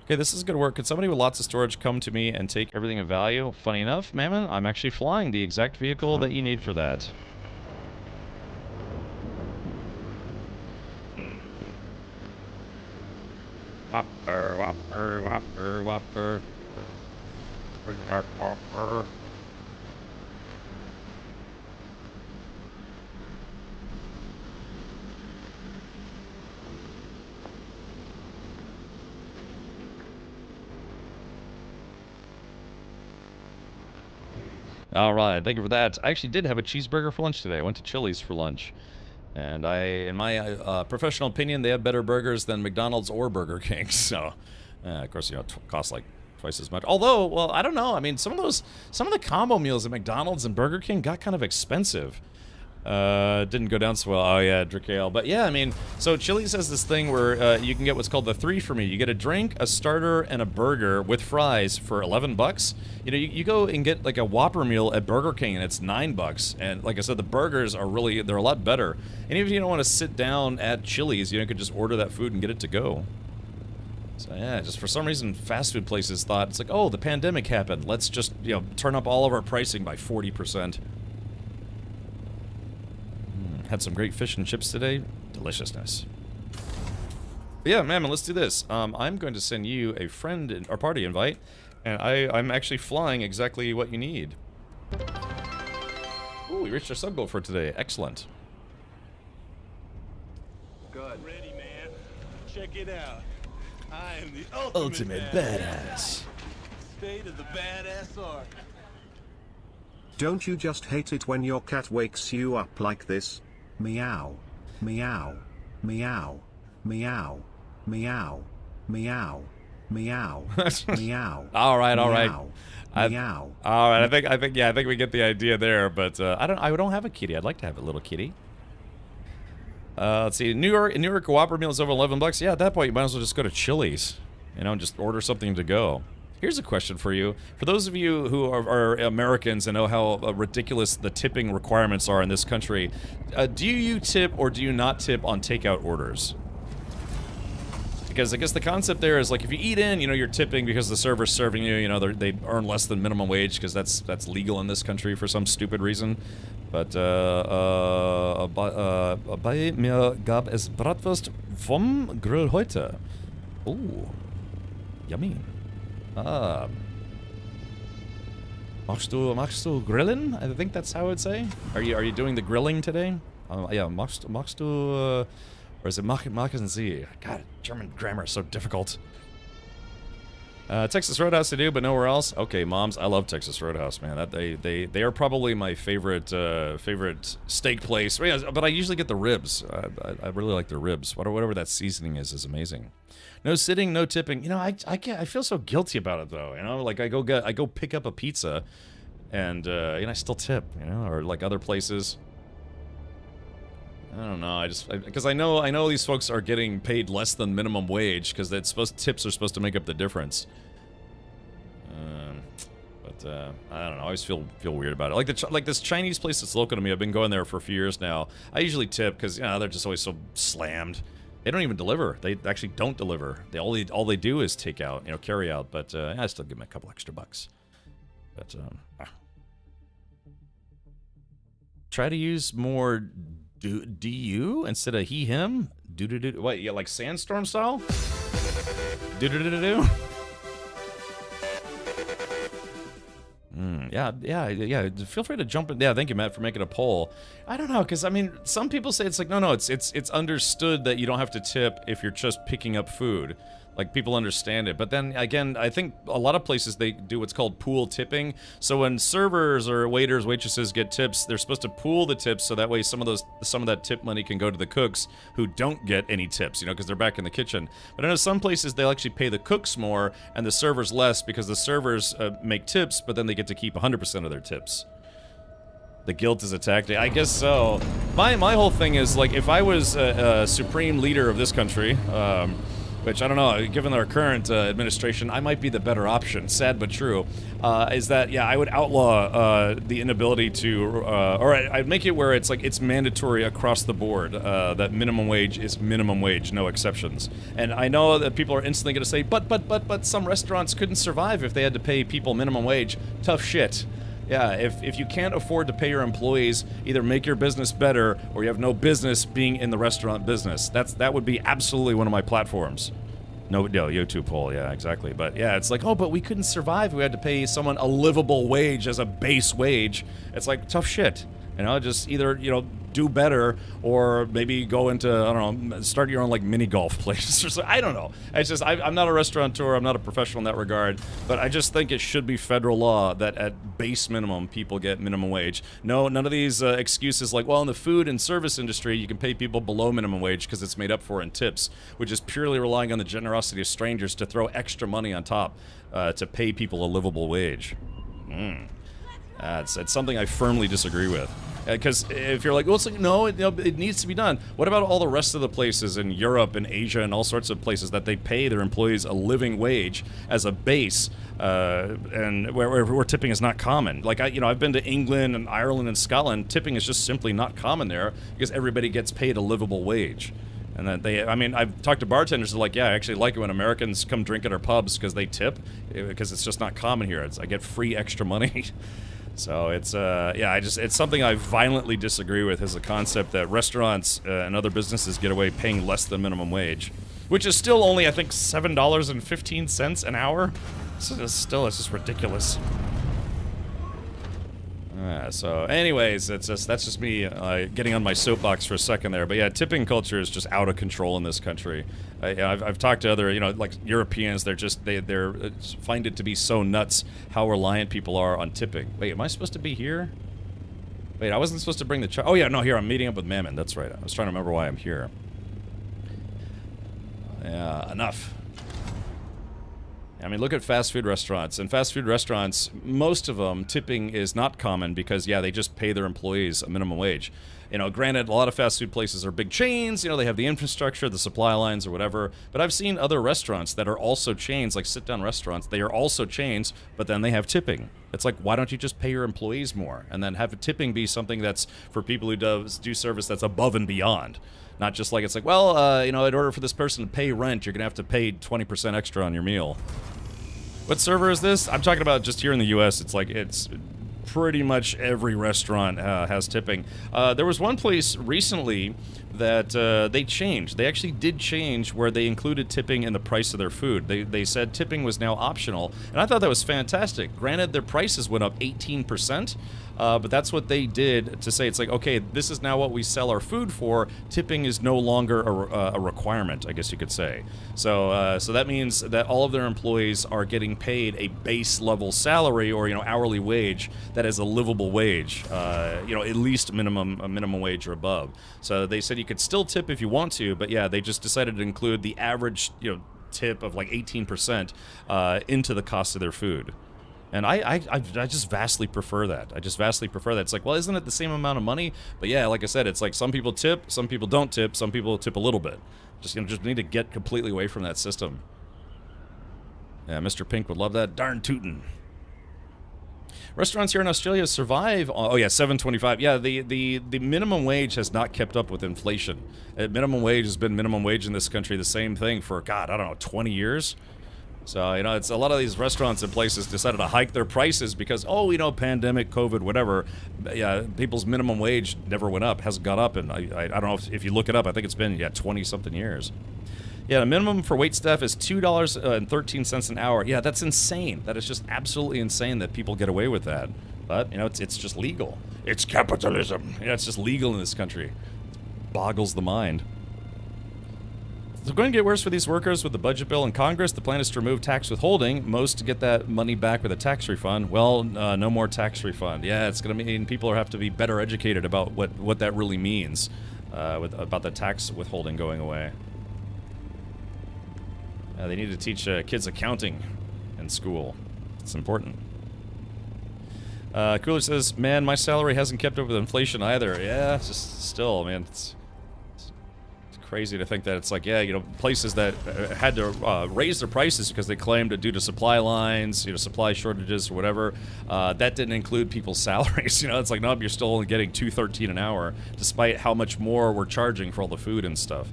Speaker 1: Okay, this is good work. Could somebody with lots of storage come to me and take everything of value? Funny enough, Mammon, I'm actually flying the exact vehicle that you need for that. Whopper, whopper, whopper, whopper. Whopper. All right, thank you for that. I actually did have a cheeseburger for lunch today. I went to Chili's for lunch. And in my professional opinion, they have better burgers than McDonald's or Burger King. So, of course, you know, it costs like twice as much. Although, well, I don't know. I mean, some of the combo meals at McDonald's and Burger King got kind of expensive. Didn't go down so well. Oh yeah, Drake. But yeah, I mean, so Chili's has this thing where you can get what's called the 3 for Me. You get a drink, a starter, and a burger with fries for $11. You know, you go and get like a Whopper meal at Burger King and it's $9. And like I said, the burgers are they're a lot better. And even if you don't want to sit down at Chili's, you could just order that food and get it to go. So yeah, just for some reason, fast food places thought it's like, oh, the pandemic happened. Let's just turn up all of our pricing by 40%. Had some great fish and chips today. Deliciousness. But yeah, man, let's do this. I'm going to send you a friend or party invite, and I'm actually flying exactly what you need. Ooh, we reached our sub goal for today. Excellent.
Speaker 3: Good. Ready, man. Check it out. I am the
Speaker 1: ultimate badass.
Speaker 3: State of the badass art.
Speaker 12: Don't you just hate it when your cat wakes you up like this? Meow, meow, meow, meow, meow, meow, meow, meow.
Speaker 1: All right.
Speaker 12: Meow.
Speaker 1: All right. I think we get the idea there. But I don't have a kitty. I'd like to have a little kitty. Let's see. New York Whopper meal is over $11. Yeah, at that point you might as well just go to Chili's, and just order something to go. Here's a question for you. For those of you who are Americans and know how ridiculous the tipping requirements are in this country, do you tip or do you not tip on takeout orders? Because I guess the concept there is like if you eat in, you're tipping because the server's serving you. They earn less than minimum wage because that's legal in this country for some stupid reason. But bei mir gab es Bratwurst vom Grill heute. Oh, yummy. Machst du grillen? I think that's how I would say. Are you doing the grilling today? Yeah, magst du, or is it machen Sie? God, German grammar is so difficult. Texas Roadhouse they do, but nowhere else. Okay, moms, I love Texas Roadhouse, man. That they are probably my favorite favorite steak place. But I usually get the ribs. I really like the ribs. Whatever that seasoning is amazing. No sitting, no tipping. You know, I feel so guilty about it though. You know, like I go pick up a pizza, and I still tip. You know, or like other places. I don't know. Because I know these folks are getting paid less than minimum wage because tips are supposed to make up the difference. I don't know. I always feel weird about it. Like this Chinese place that's local to me. I've been going there for a few years now. I usually tip because they're just always so slammed. They don't even deliver. They actually don't deliver. All they do is take out, carry out. But I still give them a couple extra bucks. But try to use more do instead of he him. Do. What? Yeah, like sandstorm style. Do. Yeah. Feel free to jump in. Yeah, thank you, Matt, for making a poll. I don't know, because I mean, some people say it's like no, it's understood that you don't have to tip if you're just picking up food. Like, people understand it. But then, again, I think a lot of places, they do what's called pool tipping. So when servers or waiters, waitresses get tips, they're supposed to pool the tips so that way some of that tip money can go to the cooks who don't get any tips, because they're back in the kitchen. But I know some places, they'll actually pay the cooks more and the servers less because the servers make tips, but then they get to keep 100% of their tips. The guilt is a tactic. I guess so. My whole thing is, like, if I was a supreme leader of this country, which, I don't know, given our current administration, I might be the better option, sad but true, is that, yeah, I would outlaw the inability to, or I'd make it where it's mandatory across the board, that minimum wage is minimum wage, no exceptions. And I know that people are instantly going to say, but some restaurants couldn't survive if they had to pay people minimum wage. Tough shit. Yeah, if you can't afford to pay your employees, either make your business better or you have no business being in the restaurant business. That would be absolutely one of my platforms. No, YouTube poll, yeah, exactly. But yeah, it's like, oh, but we couldn't survive. We had to pay someone a livable wage as a base wage. It's like, tough shit. Just either, do better or maybe go into, I don't know, start your own, like, mini golf place or something. I don't know. It's just, I'm not a restaurateur. I'm not a professional in that regard. But I just think it should be federal law that at base minimum, people get minimum wage. No, none of these excuses like, well, in the food and service industry, you can pay people below minimum wage because it's made up for in tips, which is purely relying on the generosity of strangers to throw extra money on top to pay people a livable wage. It's something I firmly disagree with. Because if you're like, well, it's like, no, it needs to be done. What about all the rest of the places in Europe and Asia and all sorts of places that they pay their employees a living wage as a base, and where tipping is not common? Like, I've been to England and Ireland and Scotland. Tipping is just simply not common there because everybody gets paid a livable wage. And then I've talked to bartenders who are like, yeah, I actually like it when Americans come drink at our pubs because they tip, because it's just not common here. I get free extra money. So it's it's something I violently disagree with, is the concept that restaurants and other businesses get away paying less than minimum wage, which is still only, I think, $7.15 an hour. It's just ridiculous. So anyways, that's just me getting on my soapbox for a second there. But yeah, tipping culture is just out of control in this country. I've talked to other, like Europeans. They're find it to be so nuts how reliant people are on tipping. Wait, am I supposed to be here? Wait, I wasn't supposed to bring the oh yeah, no, here, I'm meeting up with Mammon. That's right. I was trying to remember why I'm here. Yeah, enough. I mean, look at fast food restaurants. In fast food restaurants, most of them, tipping is not common because, yeah, they just pay their employees a minimum wage. Granted, a lot of fast food places are big chains. They have the infrastructure, the supply lines, or whatever. But I've seen other restaurants that are also chains, like sit-down restaurants. They are also chains, but then they have tipping. It's like, why don't you just pay your employees more? And then have tipping be something that's for people who do service that's above and beyond. Not just like, it's like, well, in order for this person to pay rent, you're going to have to pay 20% extra on your meal. What server is this? I'm talking about just here in the U.S. It's pretty much every restaurant has tipping. There was one place recently that they changed. They actually did change where they included tipping in the price of their food. They said tipping was now optional, and I thought that was fantastic. Granted, their prices went up 18%, but that's what they did to say it's like, okay, this is now what we sell our food for. Tipping is no longer a requirement, I guess you could say. So that means that all of their employees are getting paid a base level salary, or hourly wage that is a livable wage. At least a minimum wage or above. So they said you could still tip if you want to, but yeah, they just decided to include the average tip of like 18% into the cost of their food. And I just vastly prefer that. It's like, well, isn't it the same amount of money? But yeah, like I said, it's like some people tip, some people don't tip, some people tip a little bit. Just need to get completely away from that system. Yeah, Mr. Pink would love that. Darn tootin'. Restaurants here in Australia survive. Oh yeah, $7.25. Yeah, the minimum wage has not kept up with inflation. Minimum wage has been minimum wage in this country, the same thing for, God, I don't know, 20 years. So, it's a lot of these restaurants and places decided to hike their prices because, pandemic, COVID, whatever. Yeah, people's minimum wage never went up, hasn't gone up, and I don't know if you look it up, I think it's been, 20-something years. Yeah, the minimum for wait staff is $2.13 an hour. Yeah, that's insane. That is just absolutely insane that people get away with that. But, it's just legal. It's capitalism. It's just legal in this country. It boggles the mind. It's going to get worse for these workers with the budget bill in Congress. The plan is to remove tax withholding, most to get that money back with a tax refund. Well, no more tax refund. Yeah, it's going to mean people have to be better educated about what that really means, about the tax withholding going away. They need to teach kids accounting in school. It's important. Cooler says, man, my salary hasn't kept up with inflation either. Yeah, it's just still, man, it's crazy to think that it's like, places that had to raise their prices because they claimed due to supply lines, supply shortages or whatever, that didn't include people's salaries. It's like, nope, you're still only getting $2.13 an hour, despite how much more we're charging for all the food and stuff.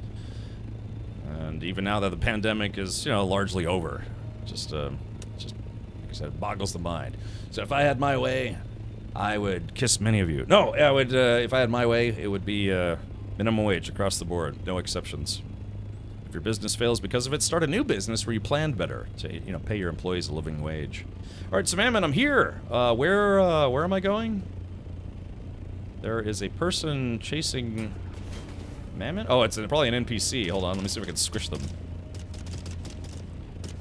Speaker 1: And even now that the pandemic is, largely over, just like I said, it boggles the mind. So if I had my way, I would kiss many of you. No, I would. If I had my way, it would be minimum wage across the board, no exceptions. If your business fails because of it, start a new business where you planned better to, pay your employees a living wage. All right, so Mammon, I'm here. Where am I going? There is a person chasing Mammon? Oh, it's probably an NPC. Hold on, let me see if I can squish them.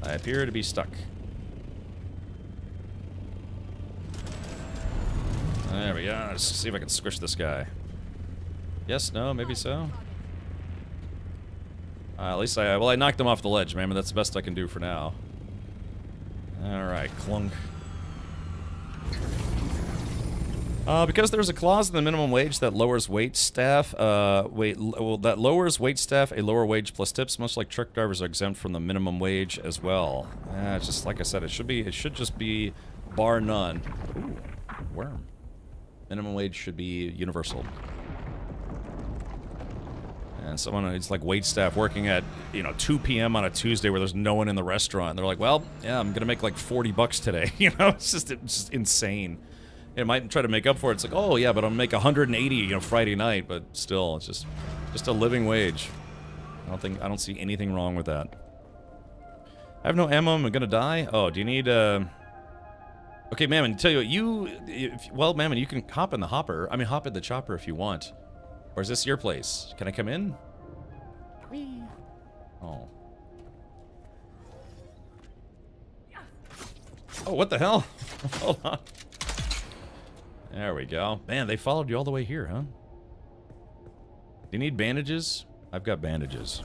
Speaker 1: I appear to be stuck. There we go. Let's see if I can squish this guy. Yes, no, maybe so. At least I knocked him off the ledge, man, but that's the best I can do for now. Alright, clunk. Because there's a clause in the minimum wage that lowers wait staff, that lowers wait staff a lower wage plus tips, much like truck drivers are exempt from the minimum wage as well. It's just like I said, it should just be bar none. Ooh, worm. Minimum wage should be universal. And someone who's like wait staff working at 2 p.m. on a Tuesday where there's no one in the restaurant. They're like, well, yeah, I'm gonna make like $40 today. It's just insane. It might try to make up for it. It's like, oh yeah, but I'll make 180, Friday night. But still, it's just a living wage. I don't see anything wrong with that. I have no ammo. I'm gonna die. Oh, do you need Okay, Mammon, tell you what, Mammon, you can hop in the hopper. I mean, hop in the chopper if you want. Or is this your place? Can I come in? Whee. Oh. Oh, what the hell? Hold on. There we go. Man, they followed you all the way here, huh? Do you need bandages? I've got bandages.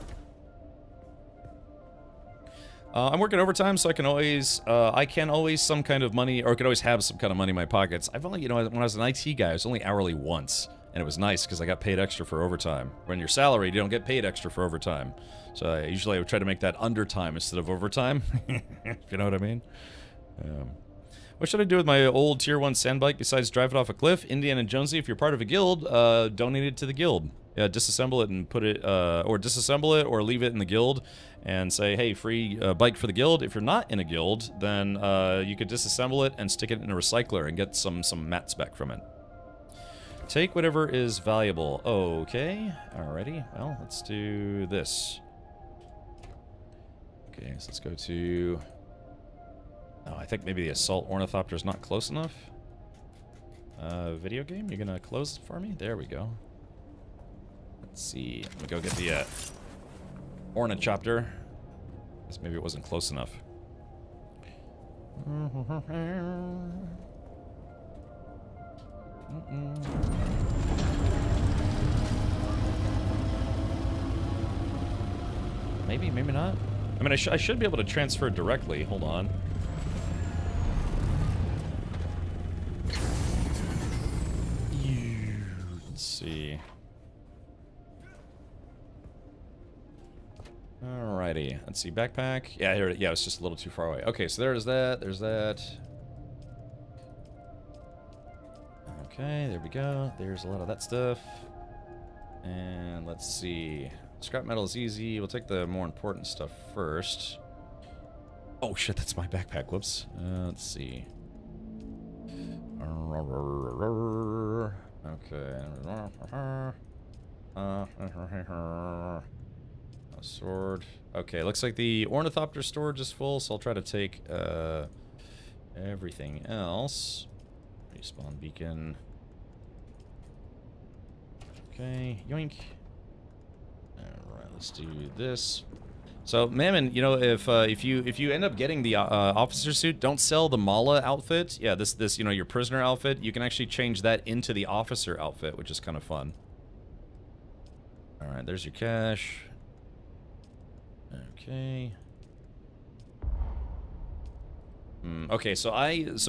Speaker 1: I'm working overtime, so I can always some kind of money, or I could always have some kind of money in my pockets. I've only, when I was an IT guy, I was only hourly once. And it was nice because I got paid extra for overtime. When you're salaried, you don't get paid extra for overtime. So usually I would try to make that undertime instead of overtime. If you know what I mean. What should I do with my old Tier 1 sand bike besides drive it off a cliff? Indiana Jonesy, if you're part of a guild, donate it to the guild. Yeah, disassemble it and put it, or disassemble it or leave it in the guild and say, hey, free bike for the guild. If you're not in a guild, then you could disassemble it and stick it in a recycler and get some mats back from it. Take whatever is valuable. Okay. Alrighty. Well, let's do this. Okay, so let's go to... Oh, I think maybe the assault ornithopter's not close enough. Video game, you're gonna close it for me? There we go. Let's see. Let me go get the ornithopter. Guess maybe it wasn't close enough. Maybe, maybe not. I mean, I should be able to transfer directly. Hold on. Let's see. Alrighty. Let's see. Backpack. Yeah, here. Yeah, it's just a little too far away. Okay, so there's that. There's that. Okay, there we go. There's a lot of that stuff. And let's see. Scrap metal is easy. We'll take the more important stuff first. Oh shit, that's my backpack. Whoops. Let's see. Okay. A sword. Okay, looks like the ornithopter storage is full, so I'll try to take everything else. Respawn beacon. Okay, yoink. Alright, let's do this. So, Mammon, you know, if you end up getting the officer suit, don't sell the Mala outfit. Yeah, this you know, your prisoner outfit. You can actually change that into the officer outfit, which is kind of fun. All right, there's your cash. Okay. Okay, so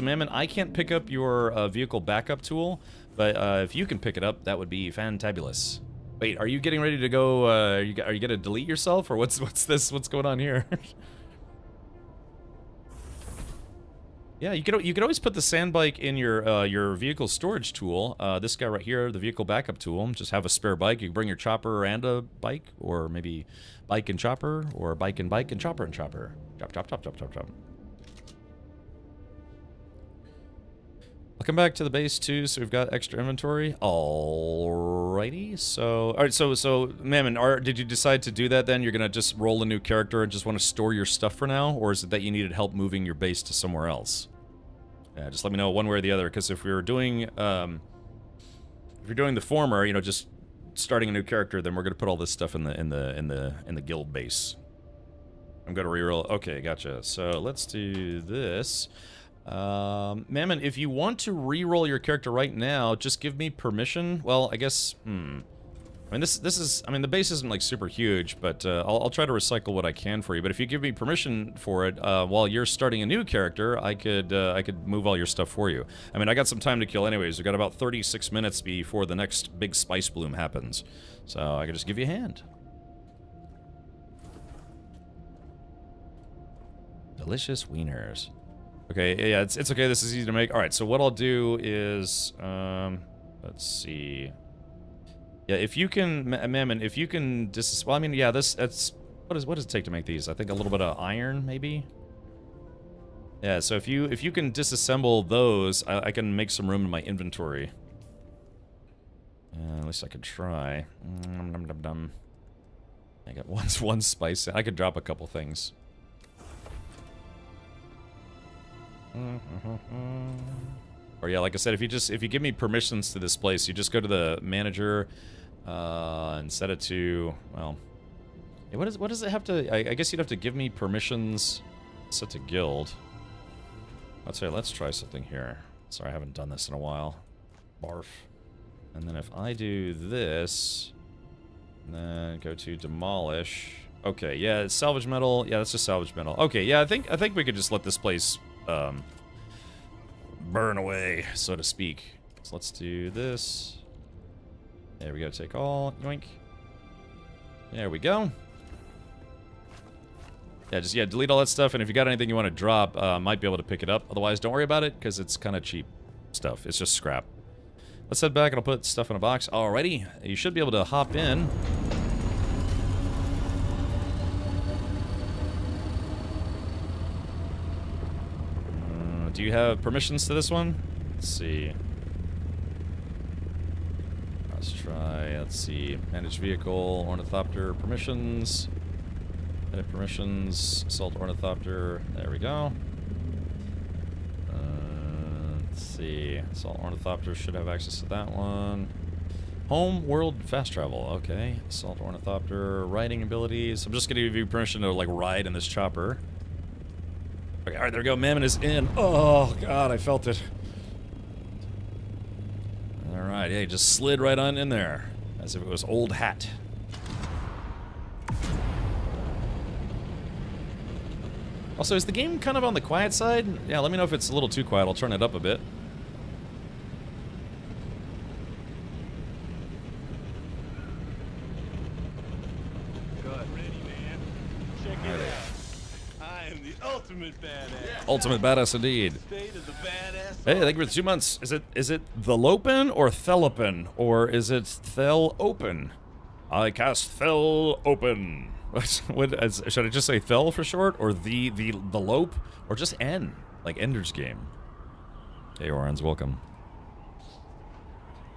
Speaker 1: Mammon, I can't pick up your vehicle backup tool, but if you can pick it up, that would be fantabulous. Wait, are you getting ready to go? Are you gonna delete yourself, or what's this? What's going on here? Yeah, you could always put the sand bike in your vehicle storage tool. This guy right here, the vehicle backup tool. Just have a spare bike. You can bring your chopper and a bike, or maybe bike and chopper, or bike and chopper and chopper. Chop chop chop chop chop chop. I'll come back to the base too, so we've got extra inventory. Alrighty, so all right, so Mammon, did you decide to do that then? You're gonna just roll a new character and just want to store your stuff for now, or is it that you needed help moving your base to somewhere else? Yeah, just let me know one way or the other, because if you're doing the former, you know, just starting a new character, then we're gonna put all this stuff in the guild base. I'm gonna reroll. Okay, gotcha. So let's do this. Mammon, if you want to re-roll your character right now, just give me permission. Well, I guess, I mean, this is, I mean, the base isn't like super huge, but I'll try to recycle what I can for you. But if you give me permission for it, while you're starting a new character, I could move all your stuff for you. I mean, I got some time to kill anyways. We've got about 36 minutes before the next big spice bloom happens, so I could just give you a hand. Delicious wieners. Okay, yeah, it's okay. This is easy to make. All right, so what I'll do is, let's see. Yeah, if you can, Mammon, if you can well, I mean, yeah, that's what does it take to make these? I think a little bit of iron, maybe. Yeah, so if you can disassemble those, I can make some room in my inventory. At least I could try. I got one spice. I could drop a couple things. Or yeah, like I said, if you give me permissions to this place, you just go to the manager and set it to, well, yeah, what does it have to? I guess you'd have to give me permissions. Set to guild. Let's try something here. Sorry, I haven't done this in a while. Barf. And then if I do this, and then go to demolish. Okay, yeah, it's salvage metal. Yeah, that's just salvage metal. Okay, yeah, I think we could just let this place burn away, so to speak. So let's do this. There we go, take all, yoink. There we go. Yeah, just, yeah, delete all that stuff, and if you got anything you want to drop, might be able to pick it up. Otherwise, don't worry about it, because it's kind of cheap stuff. It's just scrap. Let's head back, and I'll put stuff in a box. Alrighty, you should be able to hop in. Do you have permissions to this one? Let's see. try, let's see, manage vehicle, ornithopter permissions. Edit permissions, assault ornithopter, there we go. Let's see, assault ornithopter should have access to that one. Home world fast travel, okay. Assault ornithopter, riding abilities. I'm just gonna give you permission to like ride in this chopper. Okay, alright, there we go, Mammon is in. Oh god, I felt it. Alright, yeah, he just slid right on in there. As if it was old hat. Also, is the game kind of on the quiet side? Yeah, let me know if it's a little too quiet. I'll turn it up a bit.
Speaker 3: Ultimate badass.
Speaker 1: Ultimate badass indeed.
Speaker 3: State of the badass.
Speaker 1: Hey, thank you for 2 months. Is it Thelopin or Thelopin? Or is it Thel Open? I cast Thel Open. Should I just say Thel for short? Or the Lope? Or just N? Like Ender's Game. Hey, Orans, welcome.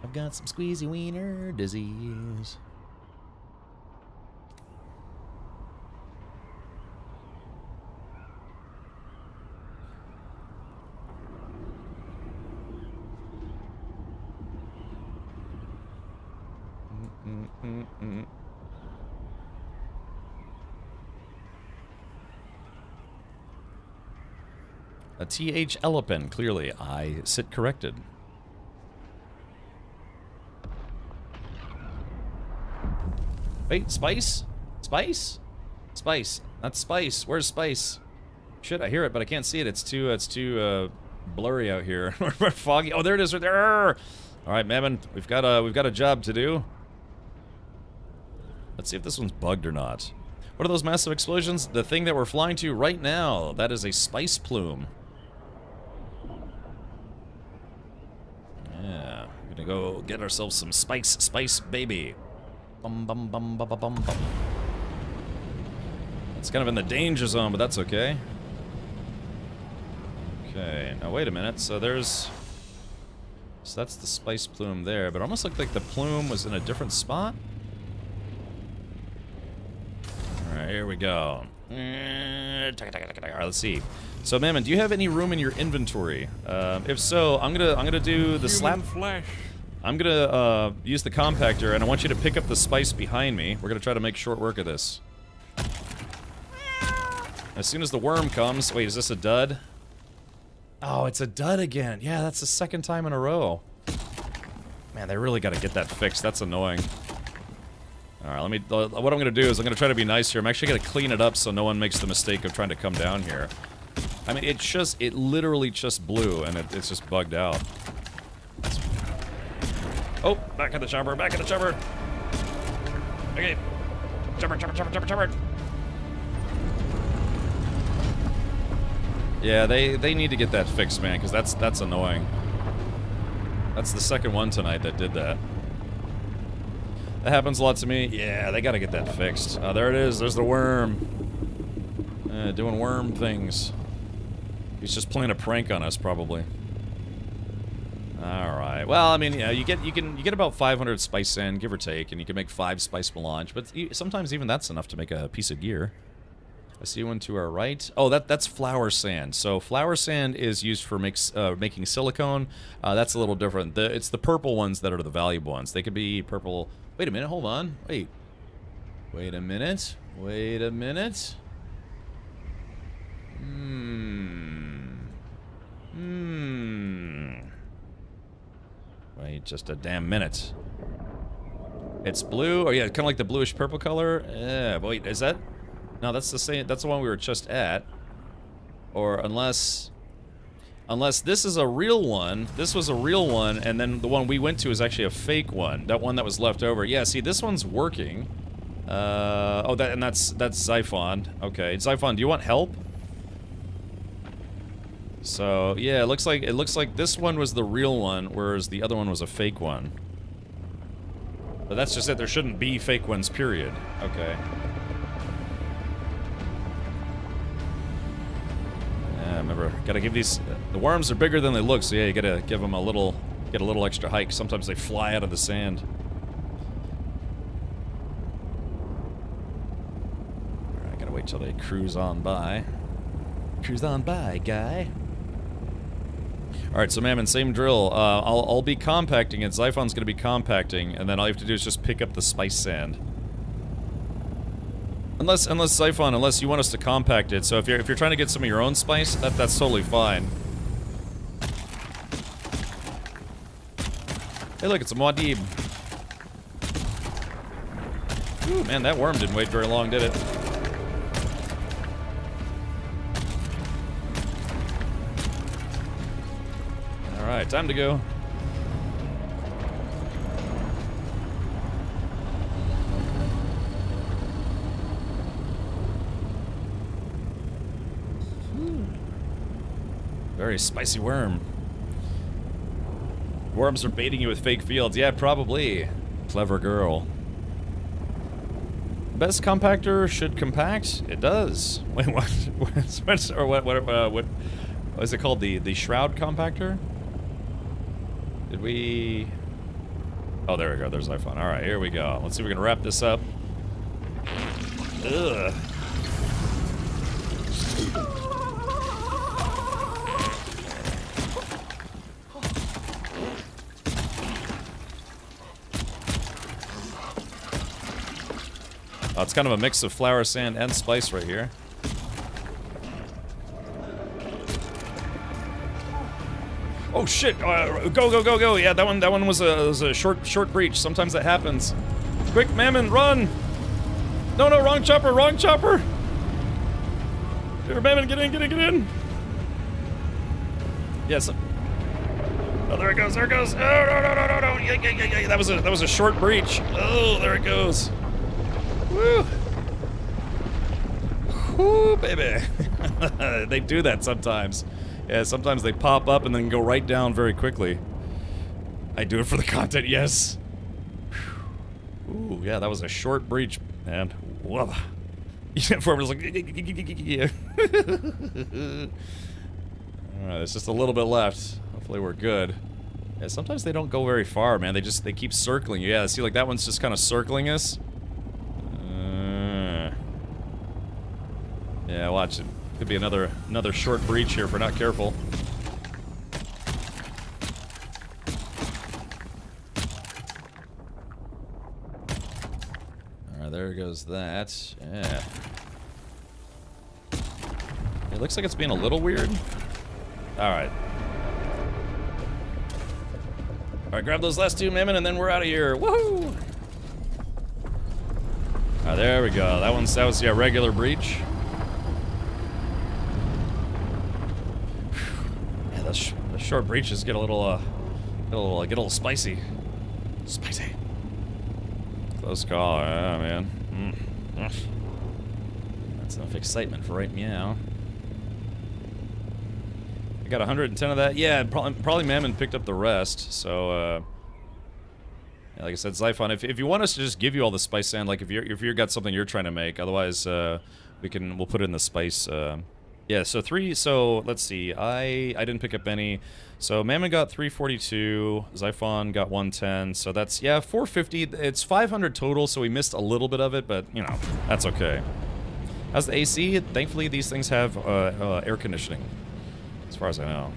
Speaker 1: I've got some squeezy wiener disease. A TH Elepen, clearly. I sit corrected. Wait, Spice? Spice? Spice. That's Spice. Where's Spice? Shit, I hear it, but I can't see it. It's too blurry out here. Foggy. Oh, there it is right there. All right, Mammon, we've got a job to do. Let's see if this one's bugged or not. What are those massive explosions? The thing that we're flying to right now. That is a spice plume. Yeah, we're gonna go get ourselves some spice baby. Bum bum bum bum bum bum bum. It's kind of in the danger zone, but that's okay. Okay, now wait a minute. So that's the spice plume there, but it almost looked like the plume was in a different spot. Alright, here we go. Alright, let's see. So, Mammon, do you have any room in your inventory? If so, I'm gonna do the slap.
Speaker 3: Flesh.
Speaker 1: I'm gonna use the compactor, and I want you to pick up the spice behind me. We're gonna try to make short work of this. As soon as the worm comes, wait, is this a dud? Oh, it's a dud again. Yeah, that's the second time in a row. Man, they really gotta get that fixed. That's annoying. Alright, what I'm gonna do is I'm gonna try to be nice here. I'm actually gonna clean it up so no one makes the mistake of trying to come down here. I mean, it literally just blew, and it's just bugged out. Oh, back in the chopper, back in the chopper! Okay. Chopper. Yeah, they need to get that fixed, man, because that's annoying. That's the second one tonight that did that. That happens a lot to me. Yeah, they gotta get that fixed. Oh, there it is. There's the worm. Doing worm things. He's just playing a prank on us, probably. All right. Well, I mean, yeah, you get about 500 spice sand, give or take, and you can make 5 spice melange. But sometimes even that's enough to make a piece of gear. I see one to our right. Oh, that's flour sand. So flour sand is used for making silicone. That's a little different. It's the purple ones that are the valuable ones. They could be purple. Wait a minute. Hold on. Wait. Wait a minute. Wait a minute. Wait just a damn minute. It's blue. Oh yeah, kind of like the bluish purple color. Yeah. Wait, is that? No, that's the same. That's the one we were just at. Or unless this is a real one. This was a real one, and then the one we went to is actually a fake one. That one that was left over. Yeah. See, this one's working. Oh, that's Xiphon. Okay, Xiphon, do you want help? So yeah, it looks like this one was the real one, whereas the other one was a fake one. But that's just it. There shouldn't be fake ones. Period. Okay. Yeah, remember, gotta give these. The worms are bigger than they look, so yeah, you gotta give them get a little extra hike. Sometimes they fly out of the sand. till they cruise on by. Cruise on by, guy. Alright, so Mammon, same drill. I'll be compacting it. Xiphon's gonna be compacting, and then all you have to do is just pick up the spice sand. Unless Xiphon, unless you want us to compact it. So if you're trying to get some of your own spice, that's totally fine. Hey, look, it's a Muad'Dib. Ooh, man, that worm didn't wait very long, did it? Alright, time to go. Very spicy worm. Worms are baiting you with fake fields. Yeah, probably. Clever girl. Best compactor should compact? It does. Wait, what? What is it called? The shroud compactor? Did we... Oh, there we go. There's Xiphon. Alright, here we go. Let's see if we can wrap this up. Ugh. Oh, it's kind of a mix of flour, sand, and spice right here. Oh shit! Go! Yeah, that one was a short breach. Sometimes that happens. Quick, Mammon, run! No, wrong chopper! Here, Mammon, get in! Yes. Oh, there it goes. Oh, no! Yeah. That was a short breach. Oh, there it goes. Woo! Woo, baby! They do that sometimes. Yeah, sometimes they pop up and then go right down very quickly. I do it for the content, yes. Ooh, yeah, that was a short breach, man. Whoa. Form was like... Alright, there's just a little bit left. Hopefully we're good. Yeah, sometimes they don't go very far, man. They keep circling. Yeah, see, like that one's just kind of circling us. Yeah, watch it. Could be another short breach here if we're not careful. Alright, there goes that. Yeah. It looks like it's being a little weird. Alright. Alright, grab those last two, Mammon, and then we're out of here. Woohoo! Alright, there we go. That was yeah, regular breach. The short breaches get a little spicy. Spicy. Close call, yeah, man. That's enough excitement for right meow. I got 110 of that. Yeah, probably Mammon picked up the rest. So, yeah, like I said, Xiphon, if you want us to just give you all the spice sand, like if you got something you're trying to make, otherwise we'll put it in the spice. Yeah, so let's see. I didn't pick up any. So Mammon got 342, Xiphon got 110. So that's, yeah, 450. It's 500 total, so we missed a little bit of it, but you know, that's okay. How's the AC? Thankfully these things have air conditioning, as far as I know.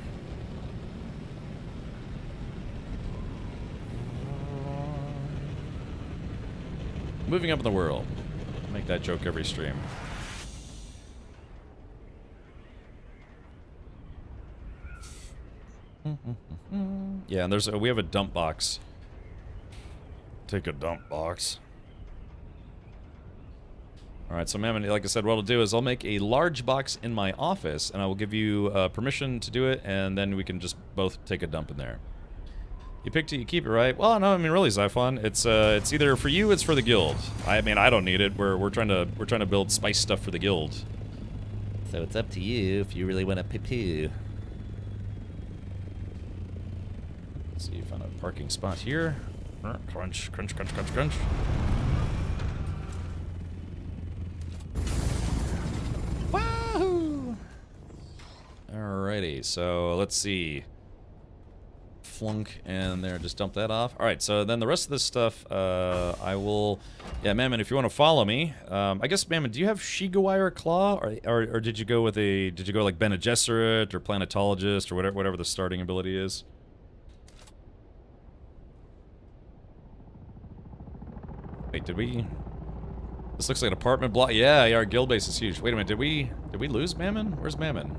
Speaker 1: Moving up in the world. Make that joke every stream. Yeah, and we have a dump box. Take a dump box. Alright, so Mammon, like I said, what I'll do is I'll make a large box in my office, and I will give you permission to do it, and then we can just both take a dump in there. You picked it, you keep it, right? Well, no, I mean, really, Xiphon, it's either for you, it's for the guild. I mean, I don't need it. We're trying to build spice stuff for the guild. So it's up to you if you really want to poo-poo. Let's see, find a parking spot here. Crunch. Wahoo! Alrighty, so let's see. flunk, and there, just dump that off. All right, so then the rest of this stuff, I will... Yeah, Mammon, if you want to follow me, I guess, Mammon, do you have Shigawire Claw, or did you go with a... Did you go like Bene Gesserit, or Planetologist, or whatever the starting ability is? Wait, did we... This looks like an apartment block. Yeah, our guild base is huge. Wait a minute, did we lose Mammon? Where's Mammon?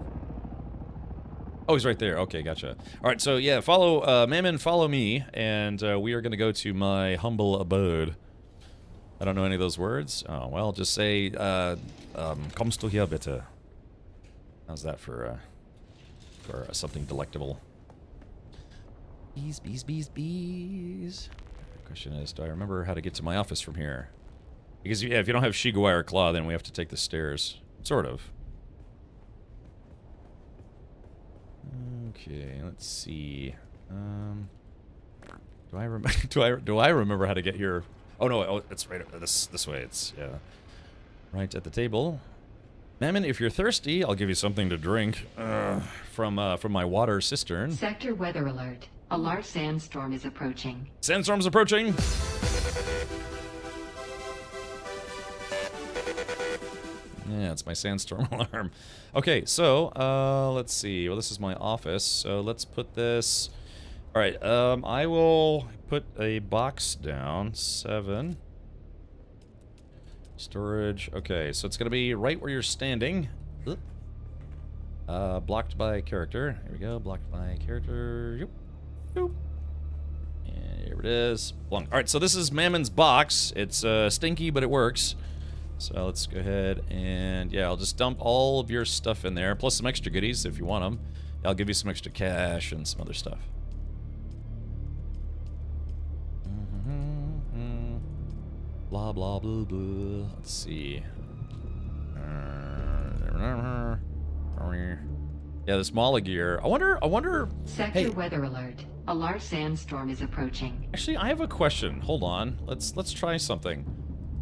Speaker 1: Oh, he's right there. Okay, gotcha. All right, so yeah, follow Mammon, follow me, and we are going to go to my humble abode. I don't know any of those words. Oh, well, just say, kommst du hier bitte? How's that for something delectable? Bees, bees, bees, bees. The question is, do I remember how to get to my office from here? Because, yeah, if you don't have Shigawire Claw, then we have to take the stairs. Sort of. Okay, let's see. Do I remember how to get here? Oh no, oh, it's right this way. It's yeah, right at the table. Mammon, if you're thirsty, I'll give you something to drink from my water cistern.
Speaker 4: Sector weather alert. A large sandstorm is approaching.
Speaker 1: Sandstorm's approaching. Yeah, it's my sandstorm alarm. Okay, so, let's see. Well, this is my office, so let's put this... Alright, I will put a box down. 7. Storage. Okay, so it's gonna be right where you're standing. Blocked by character. Here we go, blocked by character. Yoop. Yoop. And here it is. Alright, so this is Mammon's box. It's, stinky, but it works. So let's go ahead and, yeah, I'll just dump all of your stuff in there, plus some extra goodies if you want them. I'll give you some extra cash and some other stuff. Blah, blah, blah, blah. Let's see. Yeah, this Mala gear. I wonder...
Speaker 4: Sector
Speaker 1: hey.
Speaker 4: weather alert. A large sandstorm is approaching.
Speaker 1: Actually, I have a question. Hold on. Let's try something.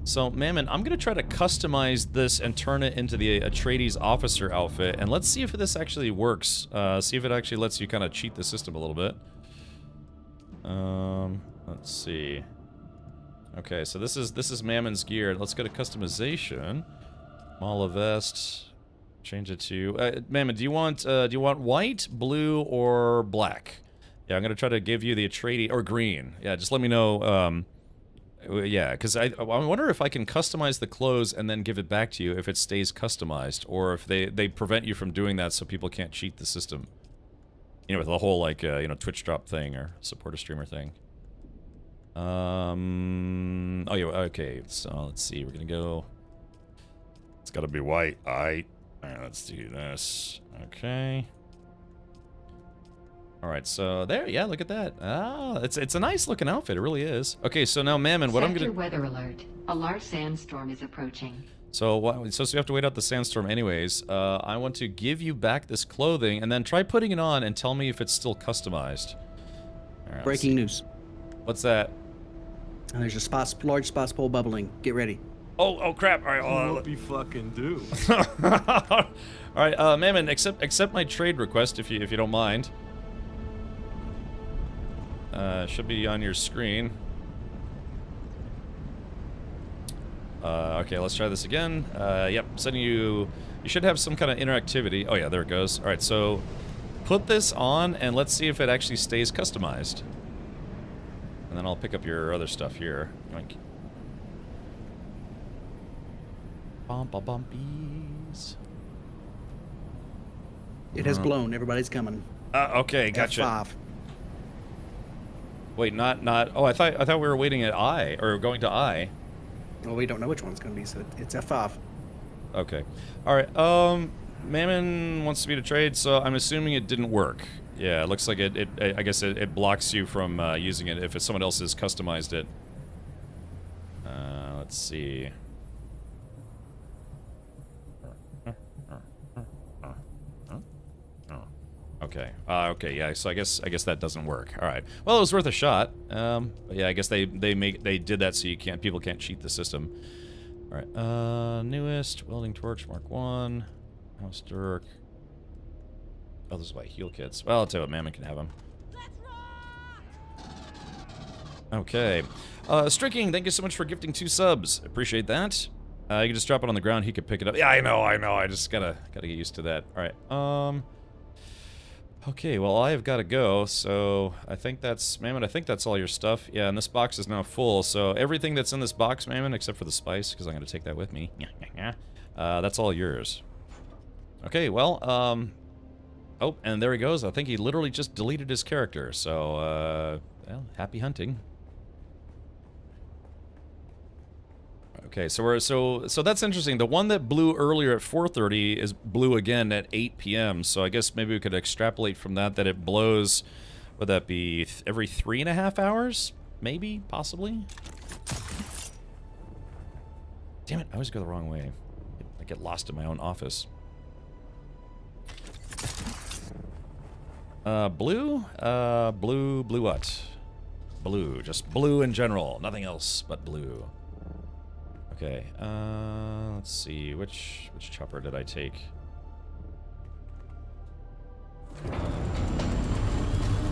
Speaker 1: So, Mammon, I'm going to try to customize this and turn it into the Atreides officer outfit, and let's see if this actually works. See if it actually lets you kind of cheat the system a little bit. Let's see. Okay, so this is Mammon's gear. Let's go to customization. Mala vest. Change it to... Mammon, do you want white, blue, or black? Yeah, I'm going to try to give you the Atreides... Or green. Yeah, just let me know... yeah, because I wonder if I can customize the clothes and then give it back to you if it stays customized, or if they prevent you from doing that so people can't cheat the system. You know, with the whole, like, you know, Twitch drop thing or support a streamer thing. Oh, yeah, okay, so let's see, we're gonna go... It's gotta be white. Alright, let's do this. Okay. Alright, so there, yeah, look at that. Ah, it's a nice looking outfit, it really is. Okay, so now, Mammon, what I'm gonna...
Speaker 4: Sector weather alert. A large sandstorm is approaching.
Speaker 1: So, so we have to wait out the sandstorm anyways. I want to give you back this clothing, and then try putting it on and tell me if it's still customized. Right,
Speaker 13: breaking news.
Speaker 1: What's that?
Speaker 13: There's a large spots pole bubbling. Get ready.
Speaker 1: Oh crap! All right,
Speaker 3: what we fucking do?
Speaker 1: All right, Mammon, accept my trade request if you don't mind. Should be on your screen. Okay, let's try this again. Yep, sending you... You should have some kind of interactivity. Oh yeah, there it goes. Alright, so... Put this on, and let's see if it actually stays customized. And then I'll pick up your other stuff here. Yoink. Bumpies.
Speaker 13: It has blown. Everybody's coming.
Speaker 1: Okay, gotcha.
Speaker 13: F5.
Speaker 1: Wait, not. Oh, I thought we were waiting at I, or going to I.
Speaker 13: Well, we don't know which one's going to be, so it's F5.
Speaker 1: Okay. All right. Mammon wants me to trade, so I'm assuming it didn't work. Yeah, it looks like I guess it blocks you from using it if someone else has customized it. Let's see. Okay. Okay. Yeah. So I guess that doesn't work. All right. Well, it was worth a shot. But yeah, I guess they did that so people can't cheat the system. All right. Newest welding torch Mark 1. House Dirk. Oh, this is why heal kits. Well, I'll tell you what, Mammon can have them. Okay. Striking, thank you so much for gifting 2 subs. Appreciate that. You can just drop it on the ground. He could pick it up. Yeah, I know. I just gotta get used to that. All right. Okay, well, I've got to go, so I think that's... Mammon, I think that's all your stuff. Yeah, and this box is now full, so everything that's in this box, Mammon, except for the spice, because I'm going to take that with me. That's all yours. Okay, well, oh, and there he goes. I think he literally just deleted his character, so, well, happy hunting. Okay, so that's interesting. The one that blew earlier at 4:30 is blew again at 8 p.m. So I guess maybe we could extrapolate from that it blows. Would that be every 3.5 hours? Maybe, possibly. Damn it! I always go the wrong way. I get lost in my own office. Blue? Blue what? Blue, just blue in general. Nothing else but blue. Okay, let's see, which chopper did I take?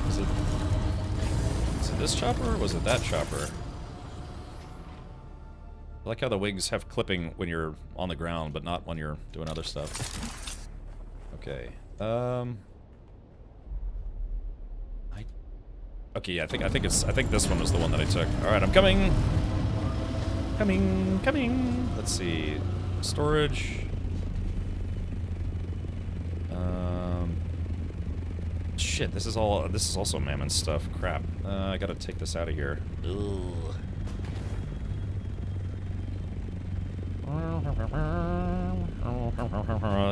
Speaker 1: Was it this chopper, or was it that chopper? I like how the wings have clipping when you're on the ground, but not when you're doing other stuff. Okay, okay, yeah, I think this one was the one that I took. All right, I'm coming. Coming. Let's see. Storage. Shit, this is also Mammon stuff. Crap. I gotta take this out of here. Ugh.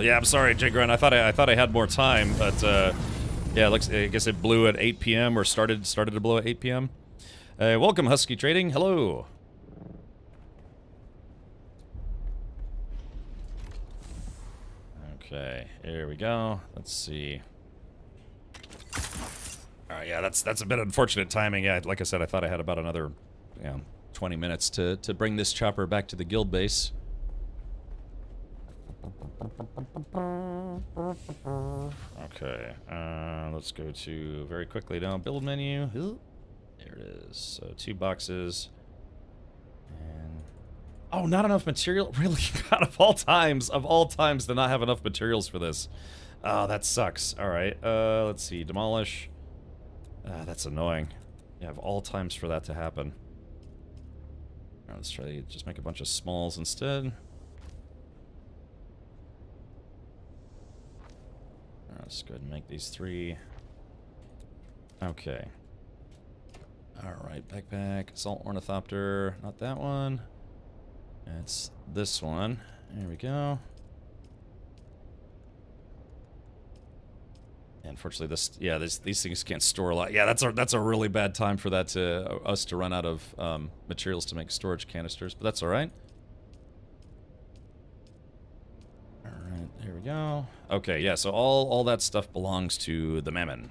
Speaker 1: Yeah, I'm sorry, Jigron. I thought I had more time, but yeah, I guess it blew at 8 p.m. or started to blow at 8 p.m. Welcome, Husky Trading. Hello. Okay, here we go. Let's see. All right, yeah, that's a bit unfortunate timing. Yeah, like I said, I thought I had about another, 20 minutes to bring this chopper back to the guild base. Okay, let's go to very quickly now build menu. There it is. So 2 boxes. And oh, not enough material. Really? God, of all times to not have enough materials for this. Oh, that sucks. All right. Let's see. Demolish. That's annoying. Yeah, of all times for that to happen. All right, let's try to just make a bunch of smalls instead. All right, let's go ahead and make these 3. Okay. All right, backpack, assault ornithopter, not that one. It's this one. There we go. Unfortunately, these things can't store a lot. Yeah, that's a really bad time for that us to run out of materials to make storage canisters, but that's all right. All right, here we go. Okay, yeah, so all that stuff belongs to the Mammon.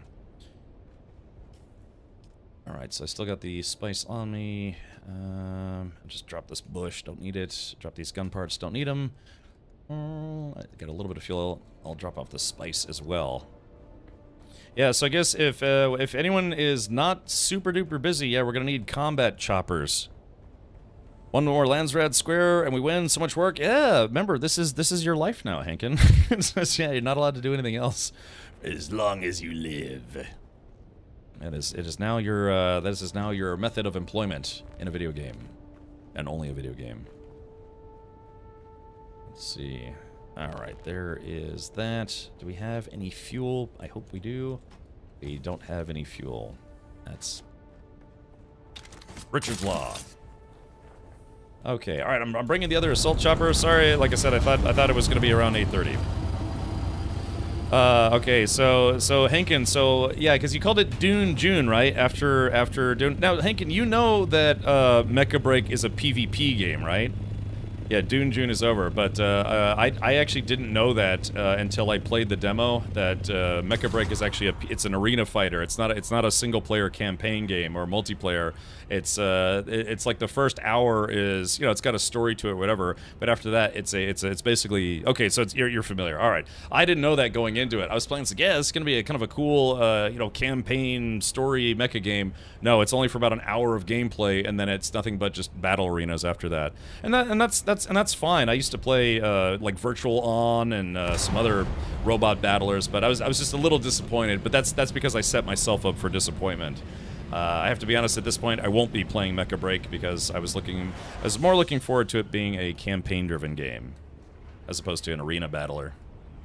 Speaker 1: All right, so I still got the spice on me. Just drop this bush, don't need it. Drop these gun parts, don't need them. I got a little bit of fuel. I'll drop off the spice as well. Yeah, so I guess if anyone is not super duper busy, yeah, we're gonna need combat choppers. 1 more Landsrad Square and we win. So much work. Yeah, remember this is your life now, Hankin. Yeah, you're not allowed to do anything else as long as you live. It is now your this is now your method of employment in a video game, and only a video game. Let's see. All right, there is that. Do we have any fuel? I hope we do. We don't have any fuel. That's Richard's Law. Okay, all right. I'm bringing the other assault chopper. Sorry, like I said, I thought it was going to be around 8:30. Okay, so Hankin, so yeah, because you called it Dune June, right? After Dune. Now, Hankin, you know that Mecha Break is a PvP game, right? Yeah, Dune June is over, but I actually didn't know that until I played the demo. That Mecha Break is actually it's an arena fighter. It's not a single player campaign game or multiplayer. It's like the first hour is, you know, it's got a story to it, whatever. But after that, it's basically okay. So you're familiar. All right, I didn't know that going into it. I was playing, it's like, yeah, it's gonna be a kind of a cool you know, campaign story mecha game. No, it's only for about an hour of gameplay, and then it's nothing but just battle arenas after that. And that's fine. I used to play like Virtual On and some other robot battlers, but I was just a little disappointed. But that's because I set myself up for disappointment. I have to be honest, at this point, I won't be playing Mecha Break because I was more looking forward to it being a campaign-driven game, as opposed to an arena battler.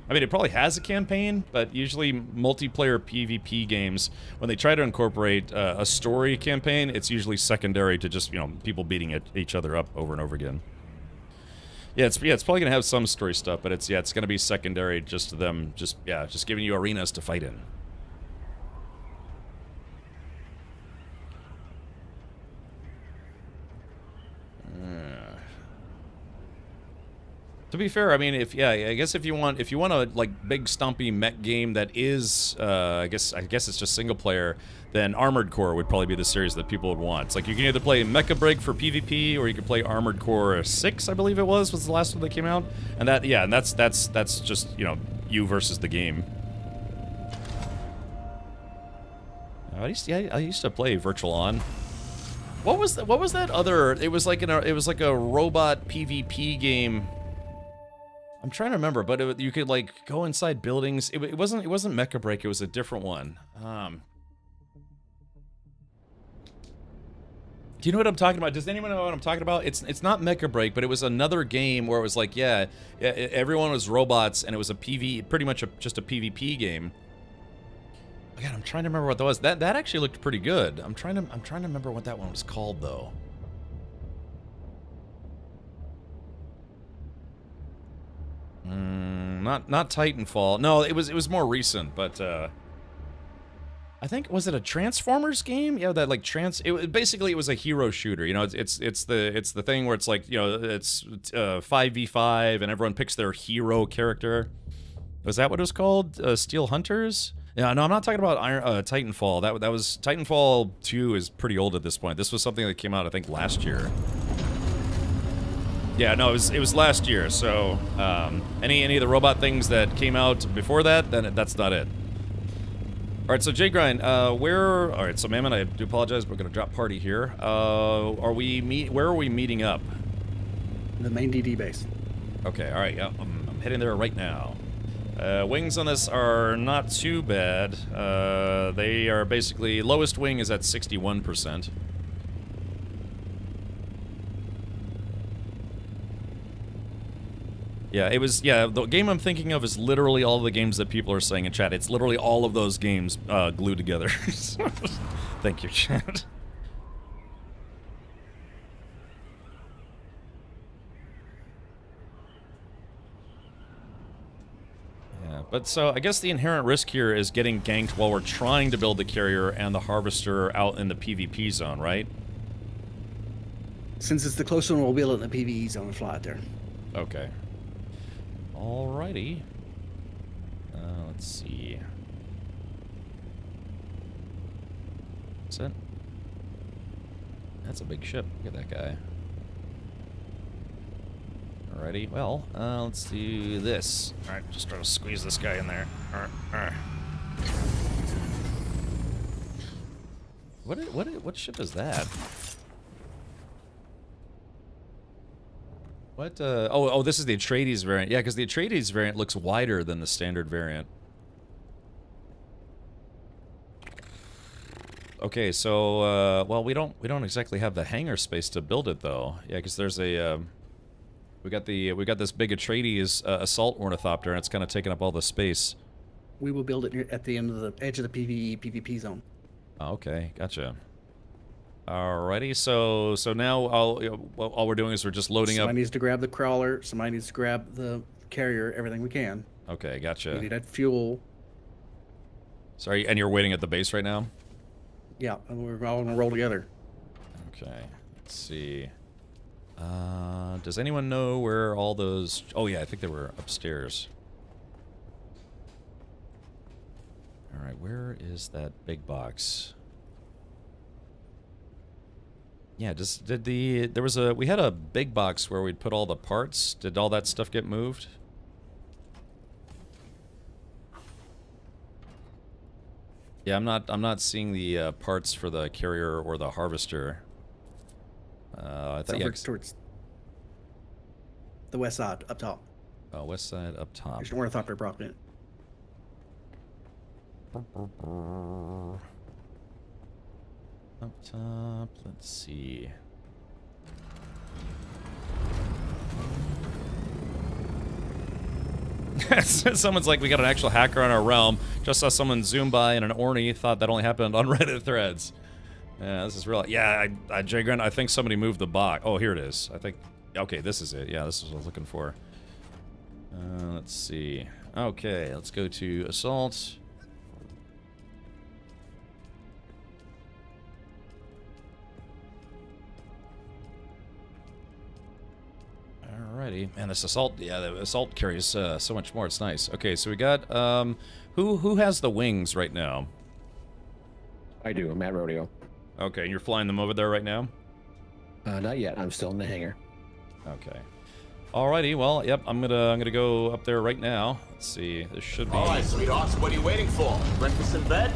Speaker 1: I mean, it probably has a campaign, but usually multiplayer PvP games, when they try to incorporate a story campaign, it's usually secondary to just, you know, people beating each other up over and over again. Yeah, it's probably gonna have some story stuff, but it's gonna be secondary just to them, just giving you arenas to fight in. To be fair, I mean, I guess if you want a like big stumpy mech game that is, I guess it's just single player, then Armored Core would probably be the series that people would want. It's like you can either play Mecha Break for PvP, or you can play Armored Core 6, I believe it was the last one that came out, and that's just, you know, you versus the game. I used to play Virtual On. What was that other? It was like a robot PvP game. I'm trying to remember, but you could like go inside buildings. It wasn't Mecha Break. It was a different one. Do you know what I'm talking about? Does anyone know what I'm talking about? It's not Mecha Break, but it was another game where it was like, everyone was robots, and it was pretty much just a PvP game. God, I'm trying to remember what that was. That actually looked pretty good. I'm trying to remember what that one was called though. Not Titanfall. No, it was more recent, but I think, was it a Transformers game? Yeah, that like basically it was a hero shooter. You know, it's the thing where it's like, you know, it's 5v5 and everyone picks their hero character. Was that what it was called? Steel Hunters? Yeah, no, I'm not talking about Titanfall. That was Titanfall 2 is pretty old at this point. This was something that came out, I think, last year. Yeah, no, it was last year. So any of the robot things that came out before that, then that's not it. All right, so Jay Grind, all right, so Mammon, I do apologize. We're gonna drop party here. Where are we meeting up?
Speaker 13: The main DD base. Okay,
Speaker 1: all right, yeah, I'm heading there right now. Wings on this are not too bad. They are basically, lowest wing is at 61%. Yeah, the game I'm thinking of is literally all the games that people are saying in chat. It's literally all of those games glued together. Thank you, chat. Yeah, but so I guess the inherent risk here is getting ganked while we're trying to build the carrier and the harvester out in the PvP zone, right?
Speaker 13: Since it's the closest one, we'll build it in the PvE zone and fly it there.
Speaker 1: Okay. Alrighty. Let's see. That's it. That's a big ship. Look at that guy. Alrighty. Well, let's do this. Alright, just try to squeeze this guy in there. What ship is that? What, oh, this is the Atreides variant. Yeah, because the Atreides variant looks wider than the standard variant. Okay, so, well, we don't exactly have the hangar space to build it, though. Yeah, because there's a, we got this big Atreides assault ornithopter, and it's kind of taking up all the space.
Speaker 13: We will build it at the end of the edge of the PvP zone.
Speaker 1: Oh, okay, gotcha. Alrighty, so now all we're doing is we're just loading up.
Speaker 13: Somebody needs to grab the crawler. Somebody needs to grab the carrier. Everything we can.
Speaker 1: Okay, gotcha.
Speaker 13: We need that fuel.
Speaker 1: Sorry, and you're waiting at the base right now?
Speaker 13: Yeah, and we're all gonna roll together.
Speaker 1: Okay, let's see. Does anyone know where all those... Oh, yeah, I think they were upstairs. Alright, where is that big box? Yeah, we had a big box where we'd put all the parts. Did all that stuff get moved? Yeah, I'm not seeing the parts for the carrier or the harvester. I thought
Speaker 13: over towards the west side, up top.
Speaker 1: Oh, west side up top.
Speaker 13: There's an ornithopter brought in.
Speaker 1: Up top, let's see. Someone's like, we got an actual hacker on our realm. Just saw someone zoom by in an orny, thought that only happened on Reddit threads. Yeah, this is real. Yeah, Jay Grant, I think somebody moved the box. Oh, here it is. I think, okay, this is it. Yeah, this is what I was looking for. Let's see. Okay, let's go to assault. Alrighty, man, this assault, yeah, the assault carries so much more. It's nice. Okay, so we got who has the wings right now?
Speaker 14: I do. I'm at Rodeo.
Speaker 1: Okay, and you're flying them over there right now?
Speaker 14: Not yet. I'm still in the hangar.
Speaker 1: Okay. Alrighty, well, yep, I'm gonna go up there right now. Let's see, this should be...
Speaker 10: Alright, sweethearts, what are you waiting for? Breakfast in bed?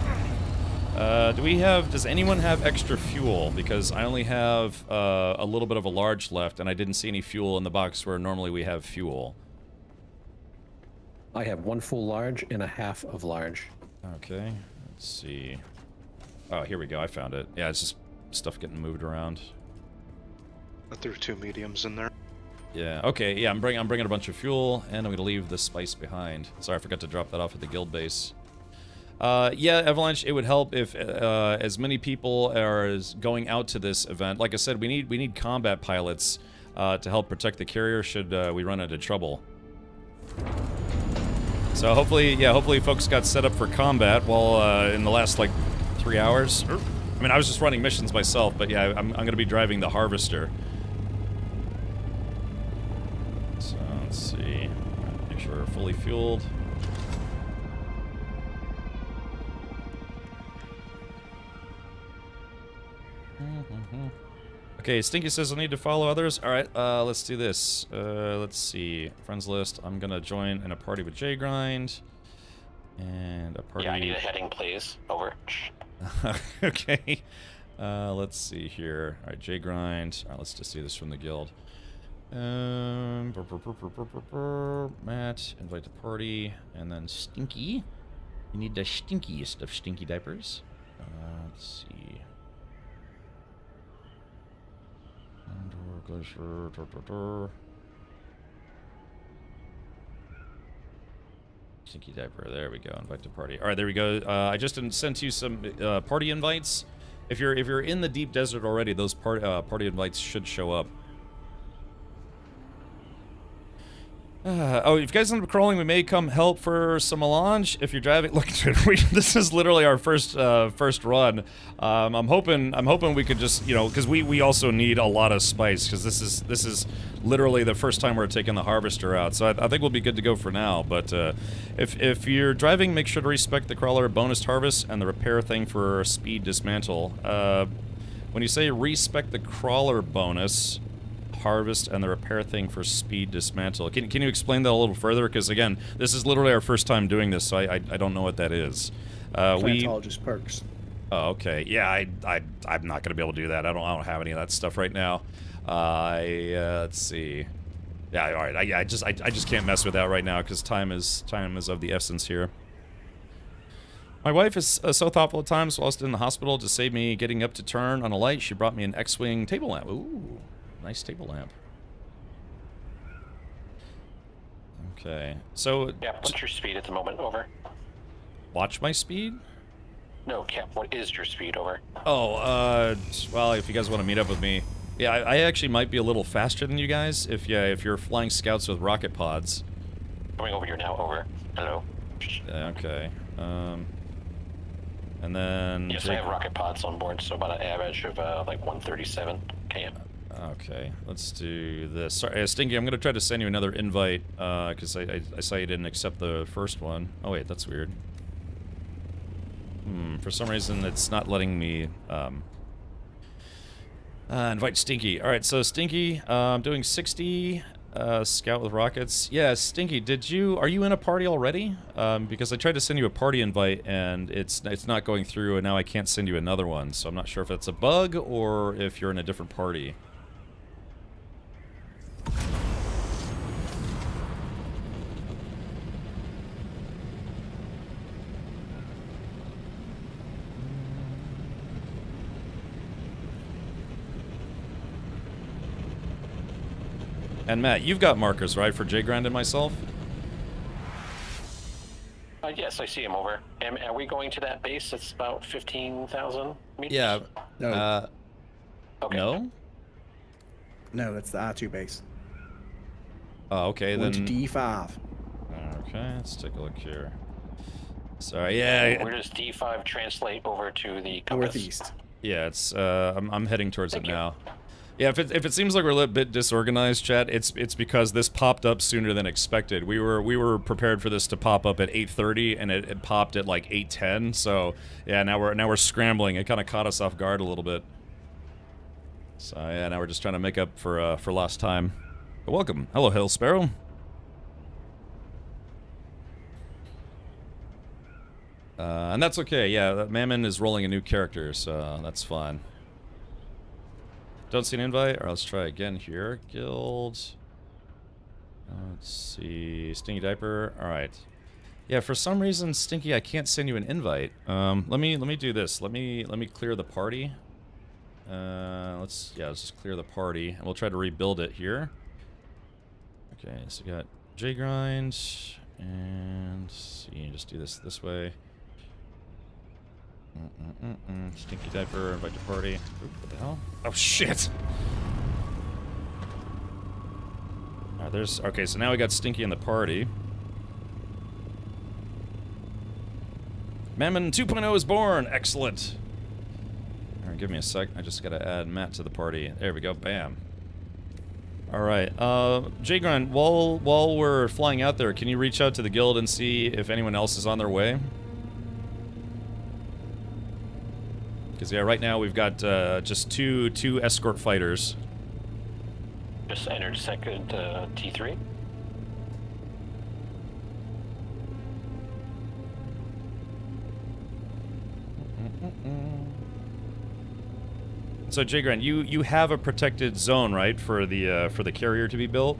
Speaker 1: Does anyone have extra fuel? Because I only have a little bit of a large left, and I didn't see any fuel in the box where normally we have fuel.
Speaker 14: I have one full large and a half of large.
Speaker 1: Okay, let's see. Oh, here we go, I found it. Yeah, it's just stuff getting moved around.
Speaker 15: But there are 2 mediums in there.
Speaker 1: Yeah, okay, yeah, I'm bringing a bunch of fuel, and I'm gonna leave the spice behind. Sorry, I forgot to drop that off at the guild base. Yeah, Avalanche, it would help if as many people are going out to this event. Like I said, we need combat pilots to help protect the carrier should we run into trouble. So hopefully folks got set up for combat while in the last like 3 hours. I mean, I was just running missions myself, but yeah, I'm gonna be driving the harvester. So let's see, make sure we're fully fueled. Okay, Stinky says I need to follow others. Alright, let's do this. Let's see. Friends list. I'm gonna join in a party with J Grind. And a party...
Speaker 16: Yeah, I need a heading, please. Over.
Speaker 1: Okay. Let's see here. Alright, J Grind. Alright, let's just see this from the guild. Matt, invite to party. And then Stinky. You need the stinkiest of stinky diapers. Let's see. Stinky diaper. There we go. Invite to party. All right, there we go. I just sent you some party invites. If you're in the deep desert already, those party invites should show up. Oh, if you guys end up crawling, we may come help for some melange. If you're driving, look, this is literally our first run. I'm hoping we could just, you know, because we also need a lot of spice, because this is literally the first time we're taking the harvester out. So I think we'll be good to go for now. But if you're driving, make sure to respect the crawler bonus harvest and the repair thing for speed dismantle. When you say respect the crawler bonus harvest and the repair thing for speed dismantle. Can you explain that a little further? Because again, this is literally our first time doing this, so I don't know what that is.
Speaker 13: Plantologist perks.
Speaker 1: Oh, okay. Yeah, I'm not gonna be able to do that. I don't have any of that stuff right now. Let's see. Yeah, all right. I just can't mess with that right now because time is of the essence here. My wife is so thoughtful at times whilst in the hospital to save me getting up to turn on a light. She brought me an X-wing table lamp. Ooh. Nice table lamp. Okay, so...
Speaker 16: Cap, what's your speed at the moment? Over.
Speaker 1: Watch my speed?
Speaker 16: No, Cap, what is your speed? Over.
Speaker 1: Oh, well, if you guys want to meet up with me... Yeah, I actually might be a little faster than you guys if you're flying scouts with rocket pods.
Speaker 16: Coming over here now. Over. Hello.
Speaker 1: Okay, and then...
Speaker 16: Yes, I have rocket pods on board, so about an average of, like 137 km.
Speaker 1: Okay, let's do this. Sorry, Stinky, I'm gonna try to send you another invite, because I saw you didn't accept the first one. Oh wait, that's weird. For some reason it's not letting me, invite Stinky. Alright, so Stinky, I'm doing 60, scout with rockets. Yeah, Stinky, are you in a party already? Because I tried to send you a party invite and it's not going through, and now I can't send you another one, so I'm not sure if it's a bug or if you're in a different party. And Matt, you've got markers, right, for J-Grind and myself?
Speaker 16: Yes, I see him over. Are we going to that base? It's about 15,000 meters?
Speaker 1: Yeah.
Speaker 13: No.
Speaker 16: Okay.
Speaker 1: No?
Speaker 13: No, that's the R2 base.
Speaker 1: Oh, okay,
Speaker 13: Going
Speaker 1: then...
Speaker 13: to D5.
Speaker 1: Okay, let's take a look here. Sorry, yeah...
Speaker 16: Where does D5 translate over to the compass?
Speaker 13: Northeast.
Speaker 1: Yeah, it's, I'm heading towards it now. Yeah, if it seems like we're a little bit disorganized, chat, it's because this popped up sooner than expected. We were prepared for this to pop up at 8:30, and it popped at like 8:10. So yeah, now we're scrambling. It kind of caught us off guard a little bit. So yeah, now we're just trying to make up for lost time. But welcome, hello, Hill Sparrow. And that's okay. Yeah, Mammon is rolling a new character, so that's fine. Don't see an invite, or let's try again here. Guild. Let's see. Stinky Diaper. Alright. Yeah, for some reason, Stinky, I can't send you an invite. Let me do this. Let me clear the party. Let's just clear the party, and we'll try to rebuild it here. Okay, so we got J-Grind, and let's see, just do this way. Stinky Diaper, invite to party. Oop, what the hell? Oh shit! Okay, so now we got Stinky in the party. Mammon 2.0 is born! Excellent! Alright, give me a sec. I just gotta add Matt to the party. There we go, bam. Alright, J-Grind, while we're flying out there, can you reach out to the guild and see if anyone else is on their way? Because, yeah, right now we've got just two escort fighters.
Speaker 16: Just entered second T3.
Speaker 1: So, J-Grind, you have a protected zone, right, for the carrier to be built?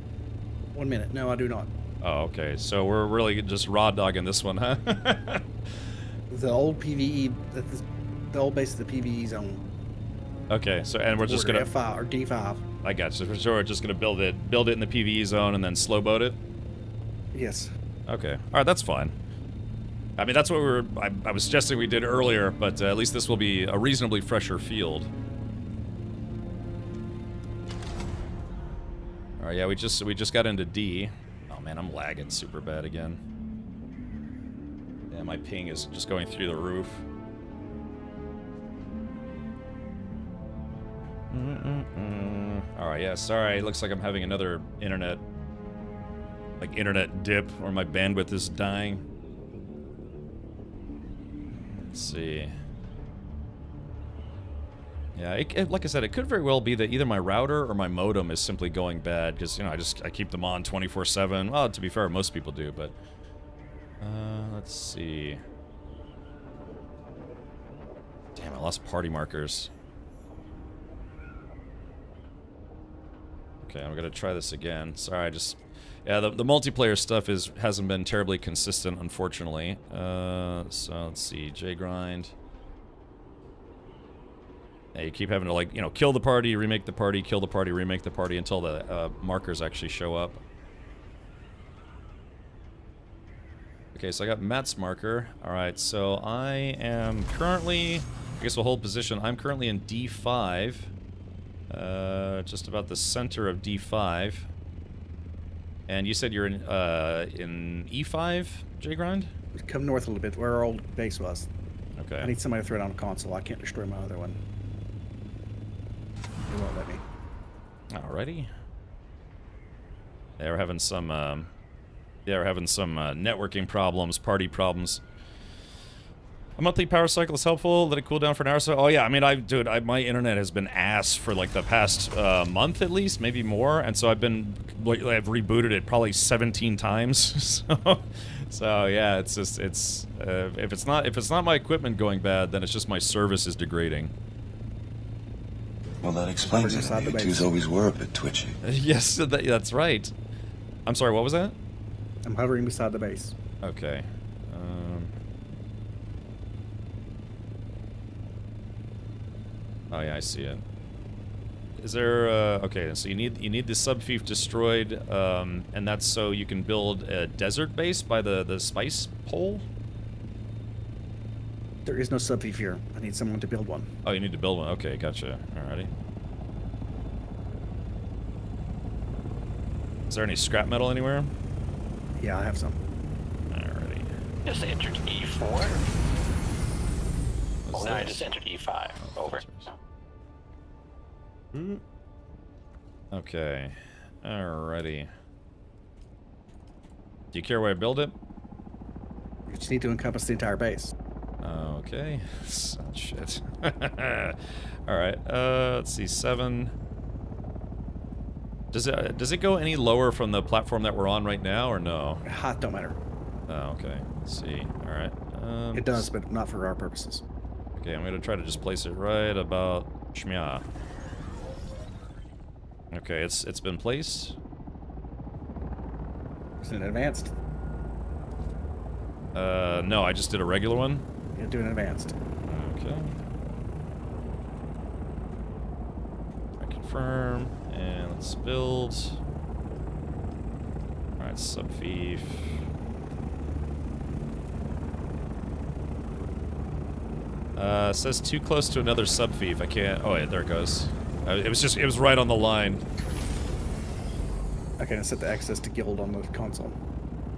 Speaker 13: 1 minute. No, I do not.
Speaker 1: Oh, okay. So we're really just raw dogging this one, huh?
Speaker 13: The old PVE, the old base of the PVE zone.
Speaker 1: Okay, so and we're just gonna
Speaker 13: F5 or D5.
Speaker 1: I got you. So we're just gonna build it in the PVE zone and then slow boat it.
Speaker 13: Yes.
Speaker 1: Okay. All right, that's fine. I mean, that's what I was suggesting we did earlier, but at least this will be a reasonably fresher field. All right, yeah, we just got into D. Oh man, I'm lagging super bad again. Yeah, my ping is just going through the roof. Alright, yeah, sorry, it looks like I'm having another internet dip, or my bandwidth is dying. Let's see. Yeah, like I said, it could very well be that either my router or my modem is simply going bad, because, you know, I keep them on 24/7. Well, to be fair, most people do, but... let's see... Damn, I lost party markers. Okay, I'm gonna try this again. Sorry, yeah, the multiplayer stuff hasn't been terribly consistent, unfortunately. So let's see, J-Grind. Yeah, you keep having to, like, you know, kill the party, remake the party, kill the party, remake the party until the markers actually show up. Okay, so I got Matt's marker. Alright, so I am currently, I guess we'll hold position. I'm currently in D5. Just about the center of D5. And you said you're in E5, J-Grind?
Speaker 13: Come north a little bit, where our old base was.
Speaker 1: Okay.
Speaker 13: I need somebody to throw it on a console. I can't destroy my other one. It won't let me.
Speaker 1: Alrighty. Yeah, we're having some, networking problems, party problems. A monthly power cycle is helpful. Let it cool down for an hour or so. Oh yeah, I mean, my internet has been ass for like the past month at least, maybe more, and so I've rebooted it probably 17 times. So yeah, it's just if it's not my equipment going bad, then it's just my service is degrading.
Speaker 17: Well, that explains it. You twos always were a bit twitchy.
Speaker 1: Yes, that's right. I'm sorry, what was that?
Speaker 13: I'm hovering beside the base.
Speaker 1: Okay. Oh yeah, I see it. Is there? Okay, so you need the subfief destroyed, and that's so you can build a desert base by the spice pole.
Speaker 13: There is no subfief here. I need someone to build one.
Speaker 1: Oh, you need to build one. Okay, gotcha. Alrighty. Is there any scrap metal anywhere?
Speaker 13: Yeah, I have some.
Speaker 1: Alrighty.
Speaker 16: Just entered E4. Oh, no, I just entered E5. Over.
Speaker 1: Okay. Alrighty. Do you care where I build it?
Speaker 13: You just need to encompass the entire base.
Speaker 1: Okay. Oh, shit. Alright, let's see, 7. Does it go any lower from the platform that we're on right now, or no?
Speaker 13: Don't matter.
Speaker 1: Oh, okay. Let's see. Alright.
Speaker 13: It does, but not for our purposes.
Speaker 1: Okay, I'm gonna try to just place it right about Shmya. Okay, it's been placed.
Speaker 13: Is it advanced?
Speaker 1: No, I just did a regular one.
Speaker 13: Yeah, do an advanced.
Speaker 1: Okay. I confirm, and let's build. Alright, subfief. Says too close to another subfief. I can't. Oh, wait, there it goes. It was right on the line.
Speaker 13: Okay, I set the access to guild on the console.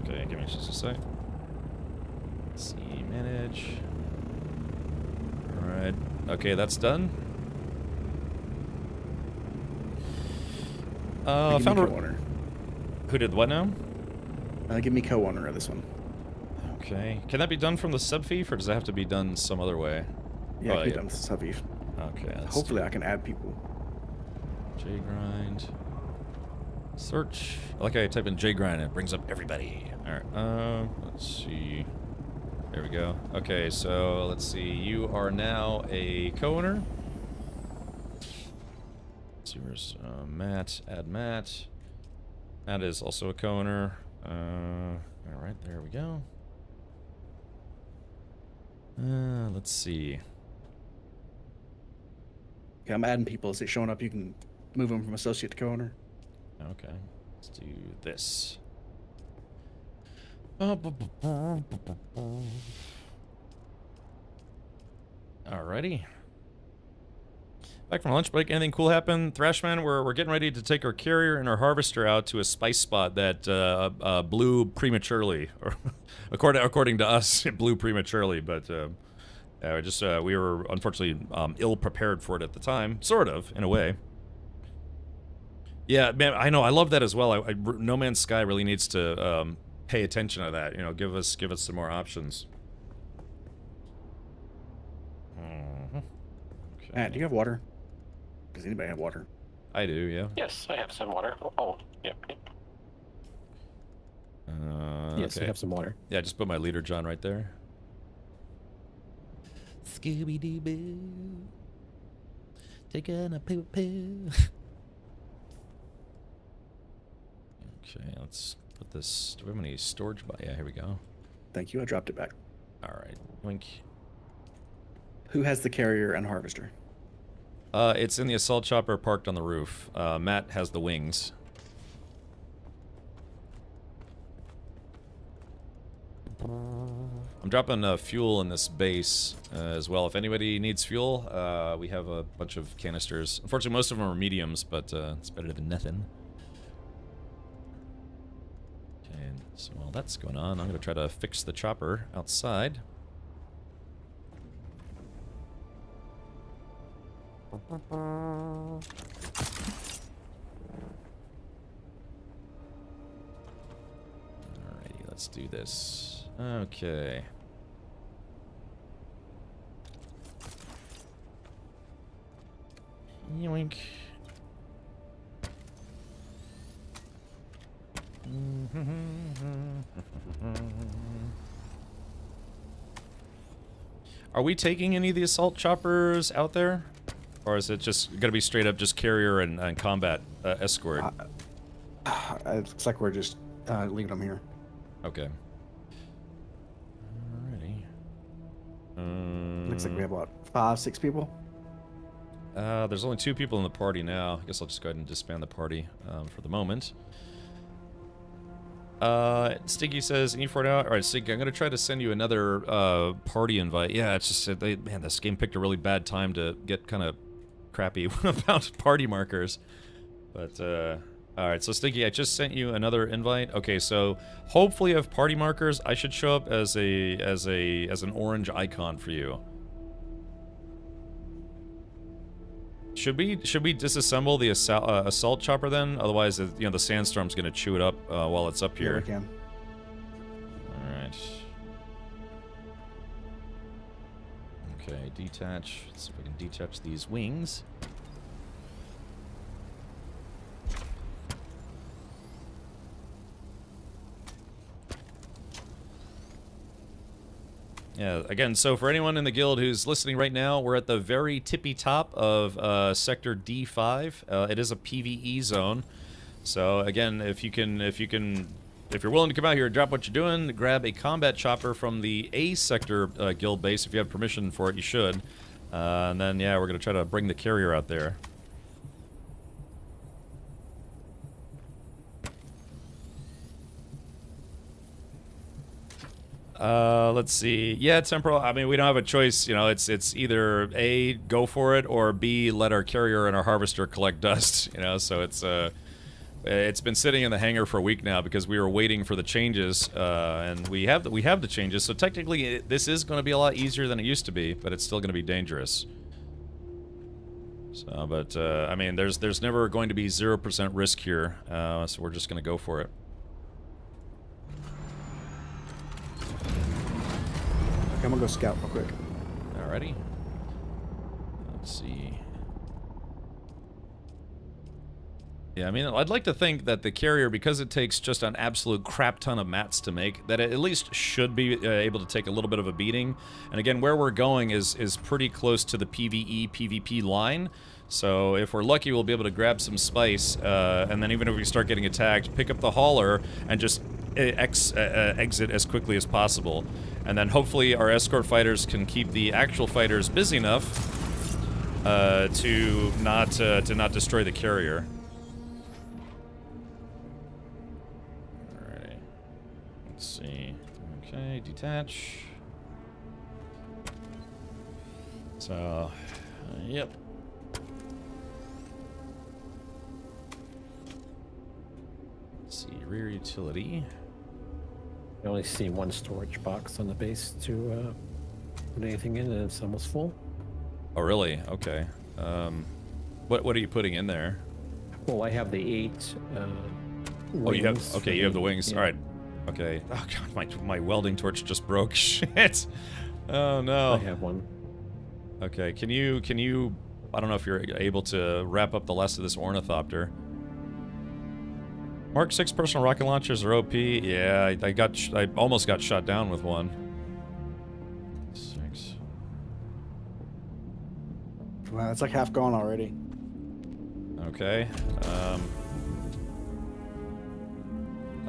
Speaker 1: Okay, give me just a sec. Let's see, manage. Alright. Okay, that's done. I found a
Speaker 13: co-owner.
Speaker 1: Who did what now?
Speaker 13: Give me co-owner of this one.
Speaker 1: Okay. Can that be done from the subfief, or does that have to be done some other way?
Speaker 13: Yeah, it can be done with the subfief.
Speaker 1: Okay.
Speaker 13: Hopefully I can add people.
Speaker 1: JGrind. Search. I like how I type in JGrind and it brings up everybody. Alright, let's see. There we go. Okay, so let's see. You are now a co-owner. Let's see, where's Matt? Add Matt. Matt is also a co-owner. Alright, there we go. Let's see.
Speaker 13: Okay, I'm adding people. Is it showing up? You can move them from associate to co-owner.
Speaker 1: Okay, let's do this. Alrighty. Back from lunch break. Anything cool happen? Thrashman, we're getting ready to take our carrier and our harvester out to a spice spot that blew prematurely, or according to us, it blew prematurely. But we were unfortunately ill prepared for it at the time, sort of, in a way. Yeah, man, I know. I love that as well. No Man's Sky really needs to pay attention to that. You know, give us some more options. Okay.
Speaker 13: Matt, do you have water? Does anybody have water?
Speaker 1: I do, yeah.
Speaker 16: Yes, I have some water. Oh, yep.
Speaker 14: Yes,
Speaker 1: okay.
Speaker 14: I have some water.
Speaker 1: Yeah, just put my leader John right there. Scooby-Doo-Boo. Taking a poo-poo. Okay, let's put this. Do we have any storage? Yeah, here we go.
Speaker 13: Thank you. I dropped it back.
Speaker 1: All right, wink.
Speaker 13: Who has the carrier and harvester?
Speaker 1: It's in the assault chopper parked on the roof. Matt has the wings. I'm dropping fuel in this base as well. If anybody needs fuel, we have a bunch of canisters. Unfortunately, most of them are mediums, but it's better than nothing. Okay, so while that's going on, I'm going to try to fix the chopper outside. let's do this. Okay. Yoink. Are we taking any of the assault choppers out there? Or is it just gonna be straight up just carrier and combat escort?
Speaker 13: It looks like we're just leaving them here.
Speaker 1: Okay. Alrighty.
Speaker 13: Looks like we have, what, 5, 6 people?
Speaker 1: There's only 2 people in the party now. I guess I'll just go ahead and disband the party for the moment. Stiggy says, "Need for it out." All right, Stiggy, I'm gonna try to send you another party invite. Yeah, it's just man, this game picked a really bad time to get kind of crappy about party markers. But all right, so Stiggy, I just sent you another invite. Okay, so hopefully, if party markers, I should show up as an orange icon for you. Should we disassemble the assault chopper then? Otherwise, you know, the sandstorm's gonna chew it up while it's up here.
Speaker 13: Yeah, we can.
Speaker 1: All right. Okay, detach. Let's see if we can detach these wings. Yeah, again, so for anyone in the guild who's listening right now, we're at the very tippy top of Sector D5. It is a PvE zone. So again, if you're willing to come out here and drop what you're doing, grab a combat chopper from the A sector guild base. If you have permission for it, you should. And then, yeah, we're gonna try to bring the carrier out there. Let's see. Yeah, temporal. I mean, we don't have a choice. You know, it's either A, go for it, or B, let our carrier and our harvester collect dust. You know, so it's been sitting in the hangar for a week now because we were waiting for the changes, and we have the changes. So technically, this is going to be a lot easier than it used to be, but it's still going to be dangerous. So, but I mean, there's never going to be 0% risk here, so we're just going to go for it.
Speaker 13: I'm gonna go scout real quick.
Speaker 1: Alrighty. Let's see. Yeah, I mean, I'd like to think that the carrier, because it takes just an absolute crap ton of mats to make, that it at least should be able to take a little bit of a beating. And again, where we're going is pretty close to the PvE, PvP line. So if we're lucky, we'll be able to grab some spice, and then even if we start getting attacked, pick up the hauler and just exit as quickly as possible. And then hopefully our escort fighters can keep the actual fighters busy enough to not destroy the carrier. All right. Let's see. Okay, detach. So, yep. Let's see, rear utility.
Speaker 14: I only see one storage box on the base to put anything in, and it's almost full.
Speaker 1: Oh, really? Okay. What are you putting in there?
Speaker 14: Well, I have the 8 wings.
Speaker 1: Oh, you have... Okay, you have the wings.
Speaker 14: Yeah.
Speaker 1: All right. Okay. Oh, God, my welding torch just broke. Shit. Oh, no.
Speaker 14: I have one.
Speaker 1: Okay, can you... I don't know if you're able to wrap up the rest of this ornithopter. Mark 6 personal rocket launchers are OP. Yeah, I almost got shot down with one. 6.
Speaker 13: Wow, it's like half gone already.
Speaker 1: Okay.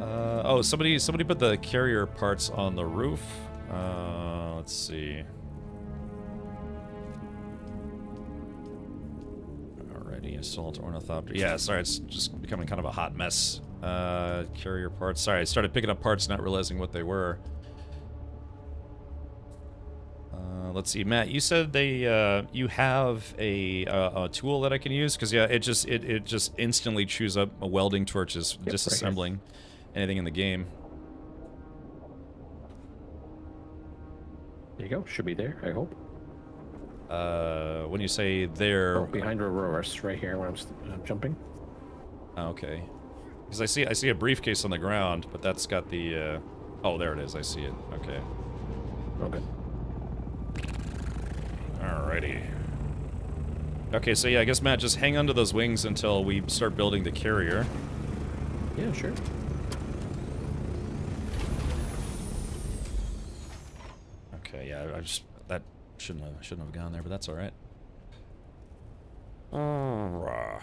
Speaker 1: Oh, somebody put the carrier parts on the roof. Let's see. Alrighty, assault ornithopter. Yeah, sorry, it's just becoming kind of a hot mess. Carrier parts. Sorry, I started picking up parts not realizing what they were. Let's see, Matt, you said you have a tool that I can use? Because yeah, it just instantly chews up a welding torches,
Speaker 14: yep,
Speaker 1: disassembling
Speaker 14: right
Speaker 1: anything in the game.
Speaker 14: There you go. Should be there, I hope.
Speaker 1: When you say there...
Speaker 14: Oh, behind Aurora's, right here where I'm jumping.
Speaker 1: Okay. Because I see a briefcase on the ground, but that's got the... Oh, there it is. I see it. Okay.
Speaker 14: Okay.
Speaker 1: Alrighty. Okay, so yeah, I guess, Matt, just hang onto those wings until we start building the carrier.
Speaker 14: Yeah, sure.
Speaker 1: Okay, yeah, that shouldn't have gone there, but that's all right. Alright,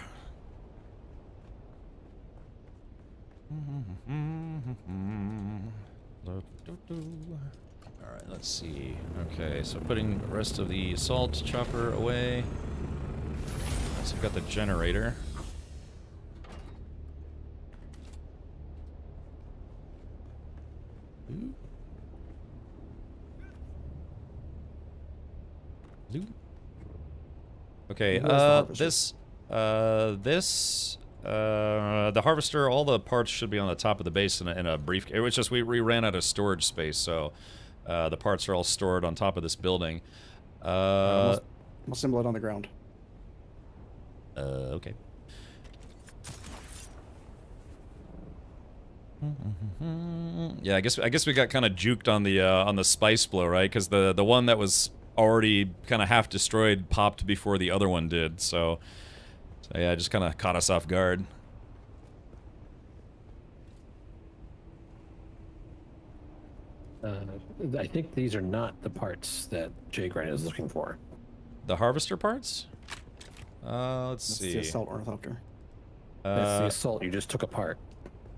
Speaker 1: let's see. Okay, so putting the rest of the assault chopper away. So we've got the generator. Okay, the harvester, all the parts should be on the top of the base in a brief. It was just we ran out of storage space, so the parts are all stored on top of this building.
Speaker 18: We'll assemble it on the ground.
Speaker 1: Okay. Yeah, I guess we got kind of juked on the spice blow, right? Because the one that was already kind of half destroyed popped before the other one did. So yeah, it just kind of caught us off guard.
Speaker 14: I think these are not the parts that Jay Grant is looking for.
Speaker 1: The harvester parts? Let's
Speaker 18: That's
Speaker 1: see.
Speaker 18: the assault ornithopter.
Speaker 14: That's the assault you just took apart.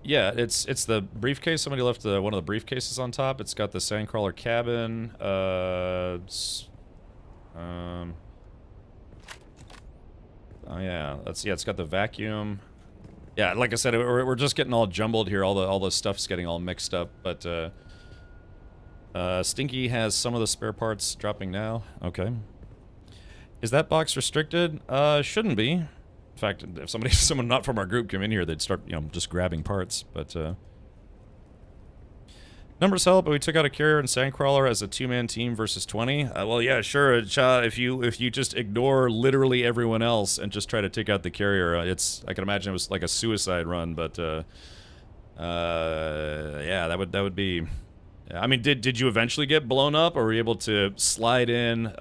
Speaker 1: Yeah, it's the briefcase. Somebody left one of the briefcases on top. It's got the sandcrawler cabin. Oh yeah, it's got the vacuum. Yeah, like I said, we're just getting all jumbled here. All the stuff's getting all mixed up. But Stinky has some of the spare parts dropping now. Okay. Is that box restricted? Shouldn't be. In fact, if someone not from our group came in here, they'd start, just grabbing parts. But numbers help, but we took out a carrier and sandcrawler as a 2-man team versus 20. Well, yeah, sure. If you just ignore literally everyone else and just try to take out the carrier, I can imagine it was like a suicide run. But yeah, that would be. I mean, did you eventually get blown up, or were you able to slide in,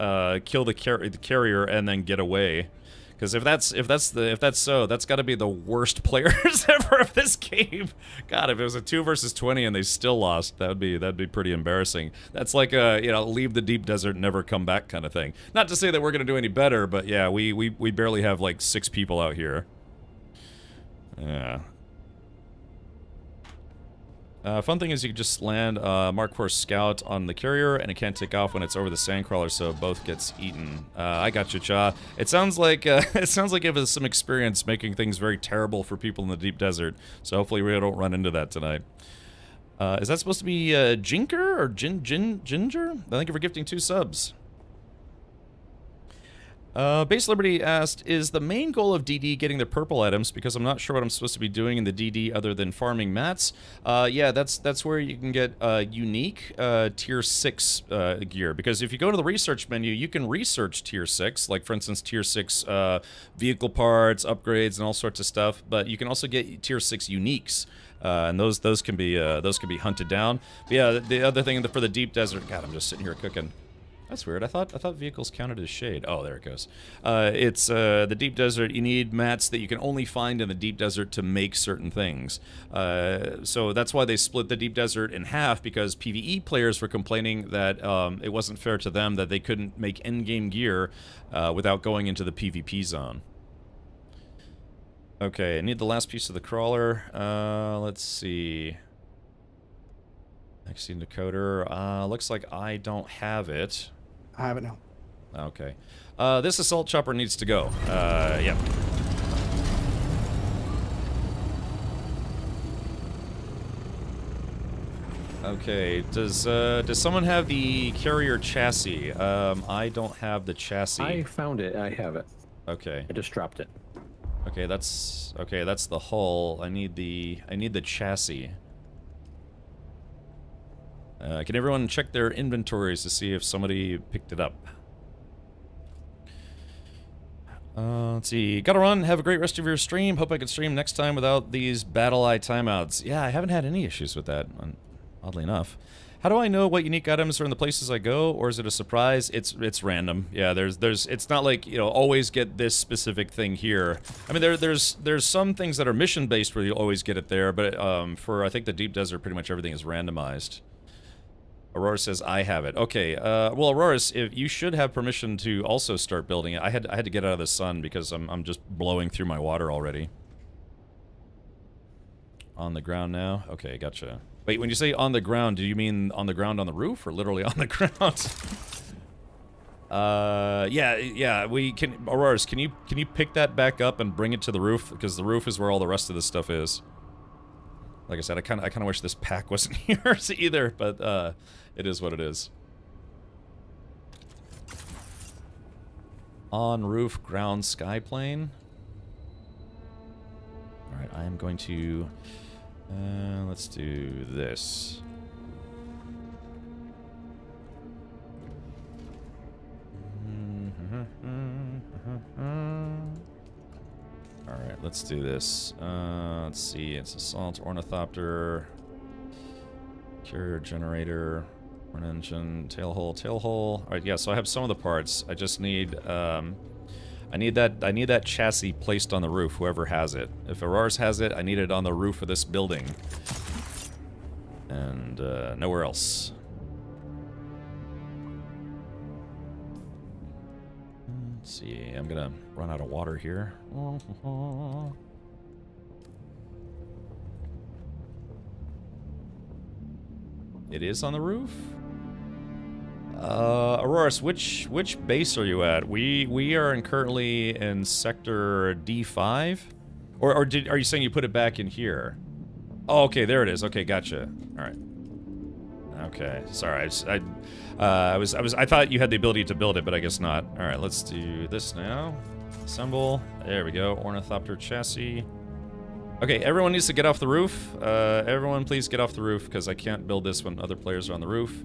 Speaker 1: kill the carrier, and then get away? Because if that's so, that's got to be the worst players ever of this game. God, if it was a 2 versus 20 and they still lost, that'd be pretty embarrassing. That's like a leave the deep desert, never come back kind of thing. Not to say that we're gonna do any better, but yeah, we barely have like 6 people out here. Yeah. Fun thing is you can just land Mark IV Scout on the carrier, and it can't take off when it's over the sandcrawler, so both gets eaten. I got you, Cha. It sounds like you have some experience making things very terrible for people in the deep desert. So hopefully we don't run into that tonight. Is that supposed to be Jinker or Ginger? Thank you for gifting 2 subs. Base Liberty asked, is the main goal of DD getting the purple items? Because I'm not sure what I'm supposed to be doing in the DD other than farming mats. Yeah, that's where you can get unique tier 6 gear. Because if you go to the research menu, you can research tier 6, like for instance tier 6 vehicle parts, upgrades, and all sorts of stuff. But you can also get tier 6 uniques. And those can be hunted down. But yeah, the other thing for the deep desert, God, I'm just sitting here cooking. That's weird. I thought vehicles counted as shade. Oh, there it goes. It's the deep desert. You need mats that you can only find in the deep desert to make certain things. So that's why they split the deep desert in half, because PvE players were complaining that it wasn't fair to them that they couldn't make endgame gear without going into the PvP zone. Okay, I need the last piece of the crawler. Let's see. Next decoder. Looks like I don't have it.
Speaker 18: I have it now.
Speaker 1: Okay. This assault chopper needs to go. Yep. Okay. Does someone have the carrier chassis? I don't have the chassis.
Speaker 14: I found it. I have it.
Speaker 1: Okay.
Speaker 14: I just dropped it.
Speaker 1: Okay, that's the hull. I need the chassis. Can everyone check their inventories to see if somebody picked it up? Let's see. Gotta run. Have a great rest of your stream. Hope I can stream next time without these battle eye timeouts. Yeah, I haven't had any issues with that Oddly enough. How do I know what unique items are in the places I go, or is it a surprise? It's random. Yeah, there's it's not like, you know, always get this specific thing here. I mean, there's some things that are mission based where you always get it there, but for I think the deep desert, pretty much everything is randomized. Aurora says I have it. Okay, well, Aurora, if you should have permission to also start building it. I had to get out of the sun because I'm just blowing through my water already. On the ground now. Okay, gotcha. Wait, when you say on the ground, do you mean on the ground on the roof, or literally on the ground? Yeah, we can... Auroras, can you pick that back up and bring it to the roof? Because the roof is where all the rest of this stuff is. Like I said, I kind of wish this pack wasn't here either, but, it is what it is. On roof, ground, sky plane. Alright, I am going to... let's do this. Alright, let's do this. Let's see, it's assault, ornithopter, carrier generator, one engine, tailhole, tailhole. Alright, yeah, so I have some of the parts. I just need, I need that chassis placed on the roof, whoever has it. If Aurora's has it, I need it on the roof of this building. And, nowhere else. Let's see, I'm gonna run out of water here. It is on the roof? Auroras, which base are you at? We are currently in sector D5? Or are you saying you put it back in here? Oh, okay, there it is. Okay, gotcha. Alright. Okay, sorry, I thought you had the ability to build it, but I guess not. Alright, let's do this now. Assemble. There we go. Ornithopter chassis. Okay, everyone needs to get off the roof. Everyone please get off the roof, because I can't build this when other players are on the roof.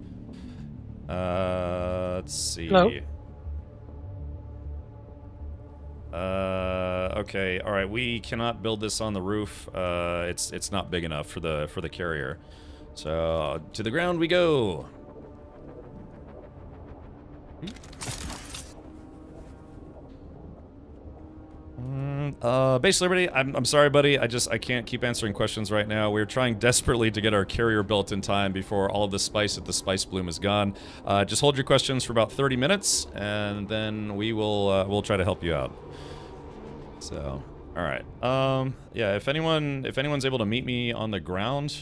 Speaker 1: Let's see.
Speaker 14: Hello.
Speaker 1: Okay, alright, we cannot build this on the roof. It's not big enough for the carrier. So, to the ground we go. Base Liberty, I'm sorry, buddy. I can't keep answering questions right now. We're trying desperately to get our carrier built in time before all of the spice at the Spice Bloom is gone. Just hold your questions for about 30 minutes, and then we'll try to help you out. So, all right. Yeah. If anyone's able to meet me on the ground.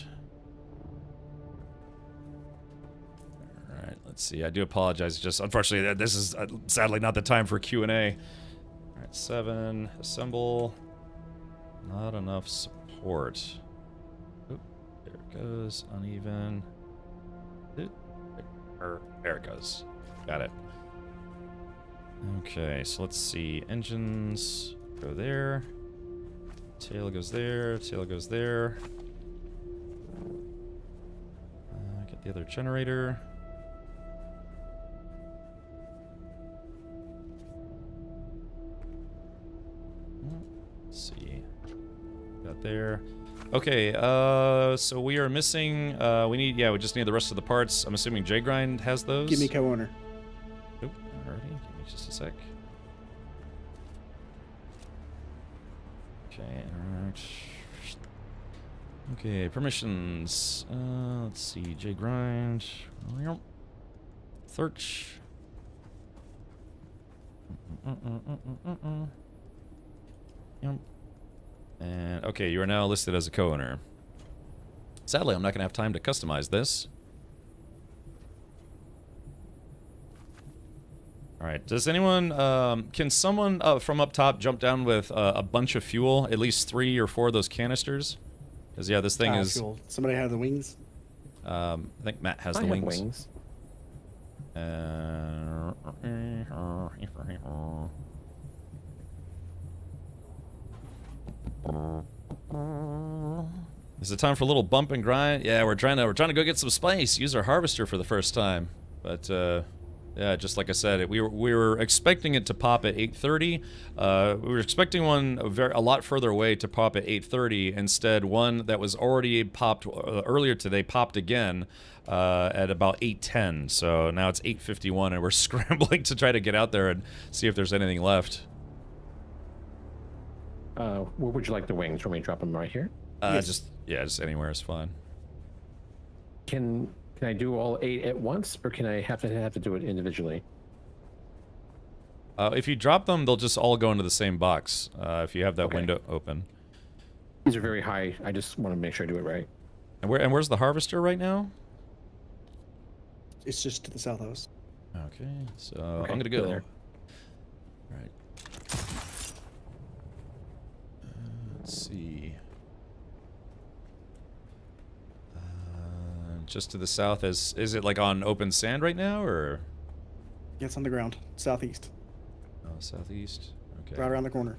Speaker 1: All right. Let's see. I do apologize. Just unfortunately, this is sadly not the time for Q&A. 7, assemble. Not enough support. Oop, there it goes, uneven. There it goes. Got it. Okay, so let's see. Engines go there. Tail goes there. Tail goes there. Get the other generator. Let's see. Got there. Okay, so we are missing, we just need the rest of the parts. I'm assuming J-Grind has those?
Speaker 18: Give me co-owner.
Speaker 1: Oop, alrighty, give me just a sec. Okay, alright. Okay, permissions. Let's see, J-Grind. Search. Yep. And, okay, you are now listed as a co-owner. Sadly, I'm not going to have time to customize this. Alright, does anyone, can someone from up top jump down with a bunch of fuel? At least 3 or 4 of those canisters? Because, yeah, this thing is...
Speaker 18: Fuel. Somebody have the wings?
Speaker 1: I think Matt has
Speaker 14: I
Speaker 1: the
Speaker 14: have
Speaker 1: wings. Is it time for a little bump and grind? Yeah, we're trying to go get some spice. Use our harvester for the first time, but Yeah, just like I said, we were expecting it to pop at 8:30. We were expecting one a lot further away to pop at 8:30. Instead, one that was already popped earlier today popped again at about 8:10. So now it's 8:51, and we're scrambling to try to get out there and see if there's anything left.
Speaker 14: Where would you like the wings? Want me to drop them right here?
Speaker 1: Just anywhere is fine.
Speaker 14: Can I do all 8 at once, or can I have to do it individually?
Speaker 1: If you drop them, they'll just all go into the same box. If you have that window open.
Speaker 14: These are very high. I just want to make sure I do it right.
Speaker 1: And where's the harvester right now?
Speaker 18: It's just to the south of us.
Speaker 1: Okay, so I'm gonna go there. All right. Let's see. Just to the south, is it like on open sand right now, or?
Speaker 18: Yeah, it's on the ground, southeast.
Speaker 1: Oh, southeast. Okay.
Speaker 18: Right around the corner.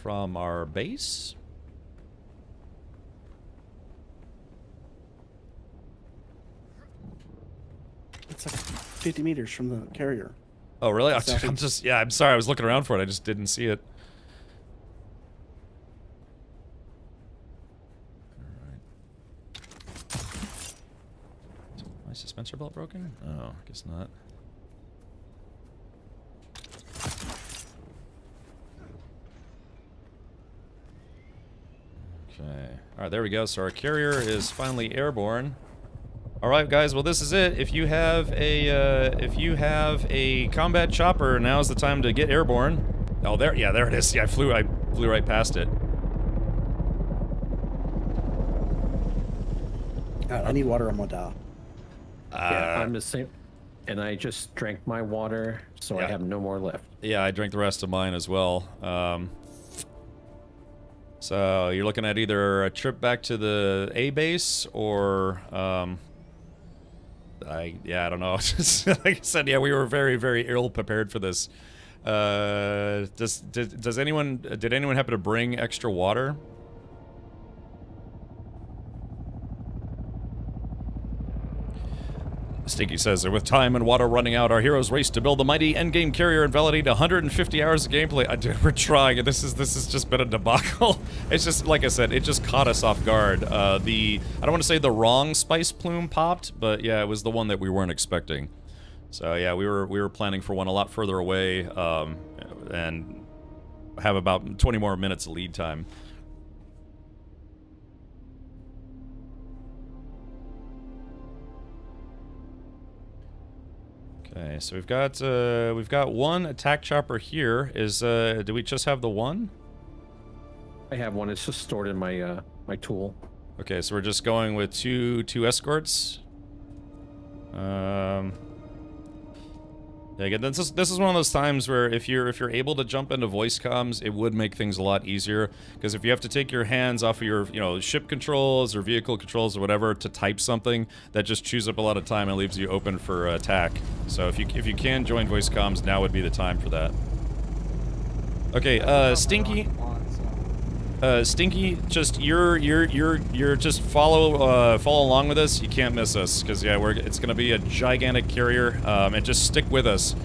Speaker 1: From our base?
Speaker 18: It's like 50 meters from the carrier.
Speaker 1: Oh, really? I'm sorry. I was looking around for it. I just didn't see it. My suspensor belt broken? Oh, I guess not. Okay. Alright, there we go. So our carrier is finally airborne. Alright guys, well this is it. If you have a combat chopper, now's the time to get airborne. Oh there it is. Yeah, I flew right past it.
Speaker 18: I need water, I'm gonna die.
Speaker 14: Yeah, I'm the same. And I just drank my water, so I have no more left.
Speaker 1: Yeah, I drank the rest of mine as well. So you're looking at either a trip back to the A base or I don't know. Like I said, yeah, we were very, very ill prepared for this. Did anyone happen to bring extra water? Stinky says, with time and water running out, our heroes race to build the mighty endgame carrier and validate 150 hours of gameplay. Dude, we're trying. This has just been a debacle. It's just, like I said, it just caught us off guard. I don't want to say the wrong spice plume popped, but yeah, it was the one that we weren't expecting. So yeah, we were planning for one a lot further away, and have about 20 more minutes of lead time. Okay, so we've got one attack chopper here. Do we just have the one?
Speaker 14: I have one. It's just stored in my my tool.
Speaker 1: Okay, so we're just going with two escorts. Yeah, again, this is one of those times where if you're able to jump into voice comms, it would make things a lot easier. Because if you have to take your hands off of your ship controls or vehicle controls or whatever to type something, that just chews up a lot of time and leaves you open for attack. So if you can join voice comms, now would be the time for that. Okay, Stinky. Stinky, just you're just follow along with us. You can't miss us, because yeah, it's gonna be a gigantic carrier, and just stick with us.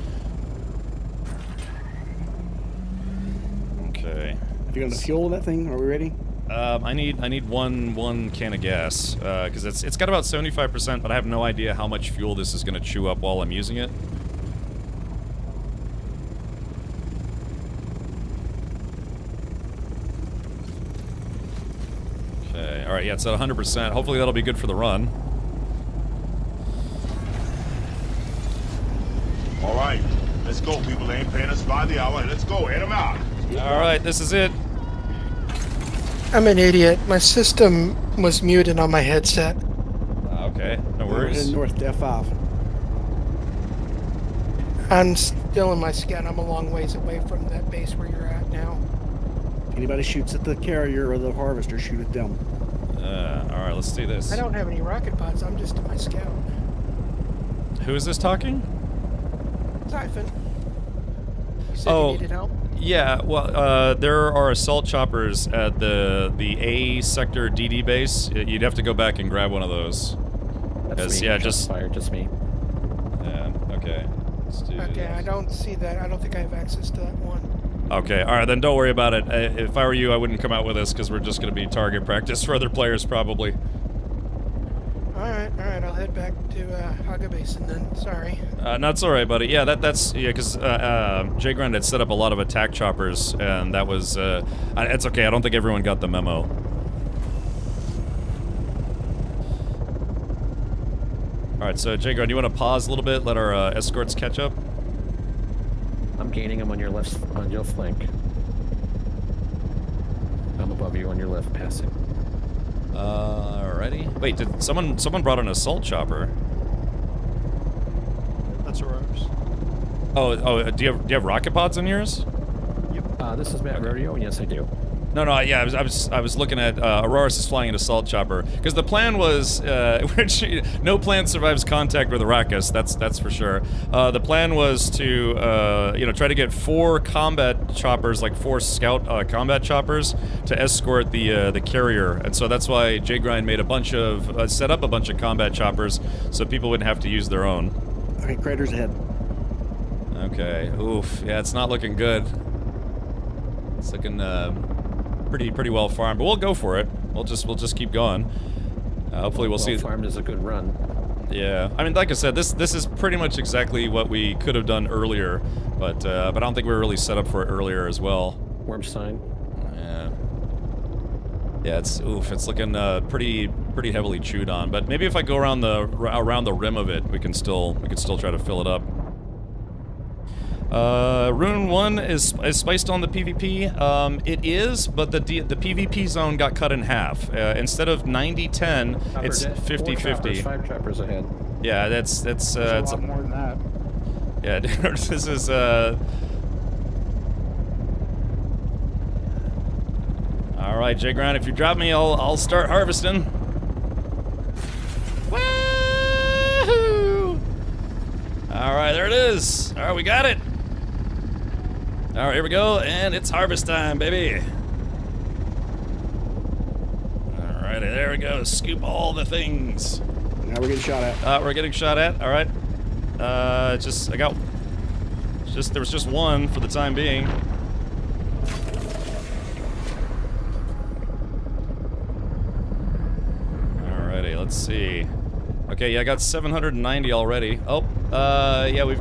Speaker 1: Okay.
Speaker 18: Have you got enough fuel in that thing? Are we ready?
Speaker 1: I need one can of gas, because it's got about 75%, but I have no idea how much fuel this is gonna chew up while I'm using it. Alright, yeah, it's at 100%. Hopefully that'll be good for the run.
Speaker 19: Alright, let's go. People ain't paying us by the hour. Let's go. Head them out.
Speaker 1: Alright, this is it.
Speaker 20: I'm an idiot. My system was muted on my headset.
Speaker 1: Okay, no worries.
Speaker 18: We're heading north to F5.
Speaker 20: I'm still in my scan. I'm a long ways away from that base where you're at now.
Speaker 18: If anybody shoots at the carrier or the harvester, shoot at them.
Speaker 1: Alright, let's do this.
Speaker 20: I don't have any rocket pods. I'm just in my scout.
Speaker 1: Who is this talking?
Speaker 20: Typhon. You said you needed help?
Speaker 1: Yeah, well, there are assault choppers at the A sector DD base. You'd have to go back and grab one of those.
Speaker 14: That's me.
Speaker 1: Yeah, just
Speaker 14: fire, just me.
Speaker 1: Yeah. Okay. Let's do
Speaker 20: Okay,
Speaker 1: this.
Speaker 20: I don't see that. I don't think I have access to that one.
Speaker 1: Okay, alright, then don't worry about it. If I were you, I wouldn't come out with this, because we're just going to be target practice for other players, probably.
Speaker 20: Alright, I'll head back to Haga Basin then. Sorry.
Speaker 1: No, it's alright, buddy. Yeah, that's because Jay Grand had set up a lot of attack choppers, and that was, it's okay, I don't think everyone got the memo. Alright, so Jay Grand, you want to pause a little bit, let our escorts catch up?
Speaker 14: I'm gaining them on your left, on your flank. I'm above you on your left, passing.
Speaker 1: Alrighty. Wait, did someone brought an assault chopper?
Speaker 21: That's ours.
Speaker 1: Oh, do you have rocket pods on yours?
Speaker 14: Yep. This is Matt Rodeo, and yes, I do.
Speaker 1: No, yeah, I was looking at Auroras is flying an assault chopper because the plan was, which no plan survives contact with Arrakis. That's for sure. The plan was to try to get 4 combat choppers, like 4 scout combat choppers, to escort the carrier, and so that's why Jay Grind made a bunch of set up a bunch of combat choppers so people wouldn't have to use their own.
Speaker 18: Okay, craters ahead.
Speaker 1: Okay. Oof. Yeah, it's not looking good. It's looking pretty well farmed, but we'll go for it. We'll just keep going. Hopefully we'll see.
Speaker 14: Farmed is a good run.
Speaker 1: Yeah, I mean, like I said, this is pretty much exactly what we could have done earlier, but I don't think we were really set up for it earlier as well.
Speaker 14: Wormstein.
Speaker 1: Yeah, it's looking pretty heavily chewed on. But maybe if I go around the rim of it, we can still try to fill it up. Rune 1 is spiced on the PvP. It is, but the PvP zone got cut in half. Instead of 90-10, it's 50-50.
Speaker 14: 5 choppers ahead.
Speaker 1: Yeah, that's
Speaker 21: it's a lot more than that.
Speaker 1: Yeah, dude, this is all right, Jay Ground, if you drop me, I'll start harvesting. Woohoo! All right, there it is. All right, we got it. All right, here we go, and it's harvest time, baby. All right, there we go. Scoop all the things.
Speaker 18: Now we're getting shot at.
Speaker 1: We're getting shot at. All right. There was just one for the time being. Alrighty, let's see. Okay, yeah, I got 790 already. Oh, yeah, we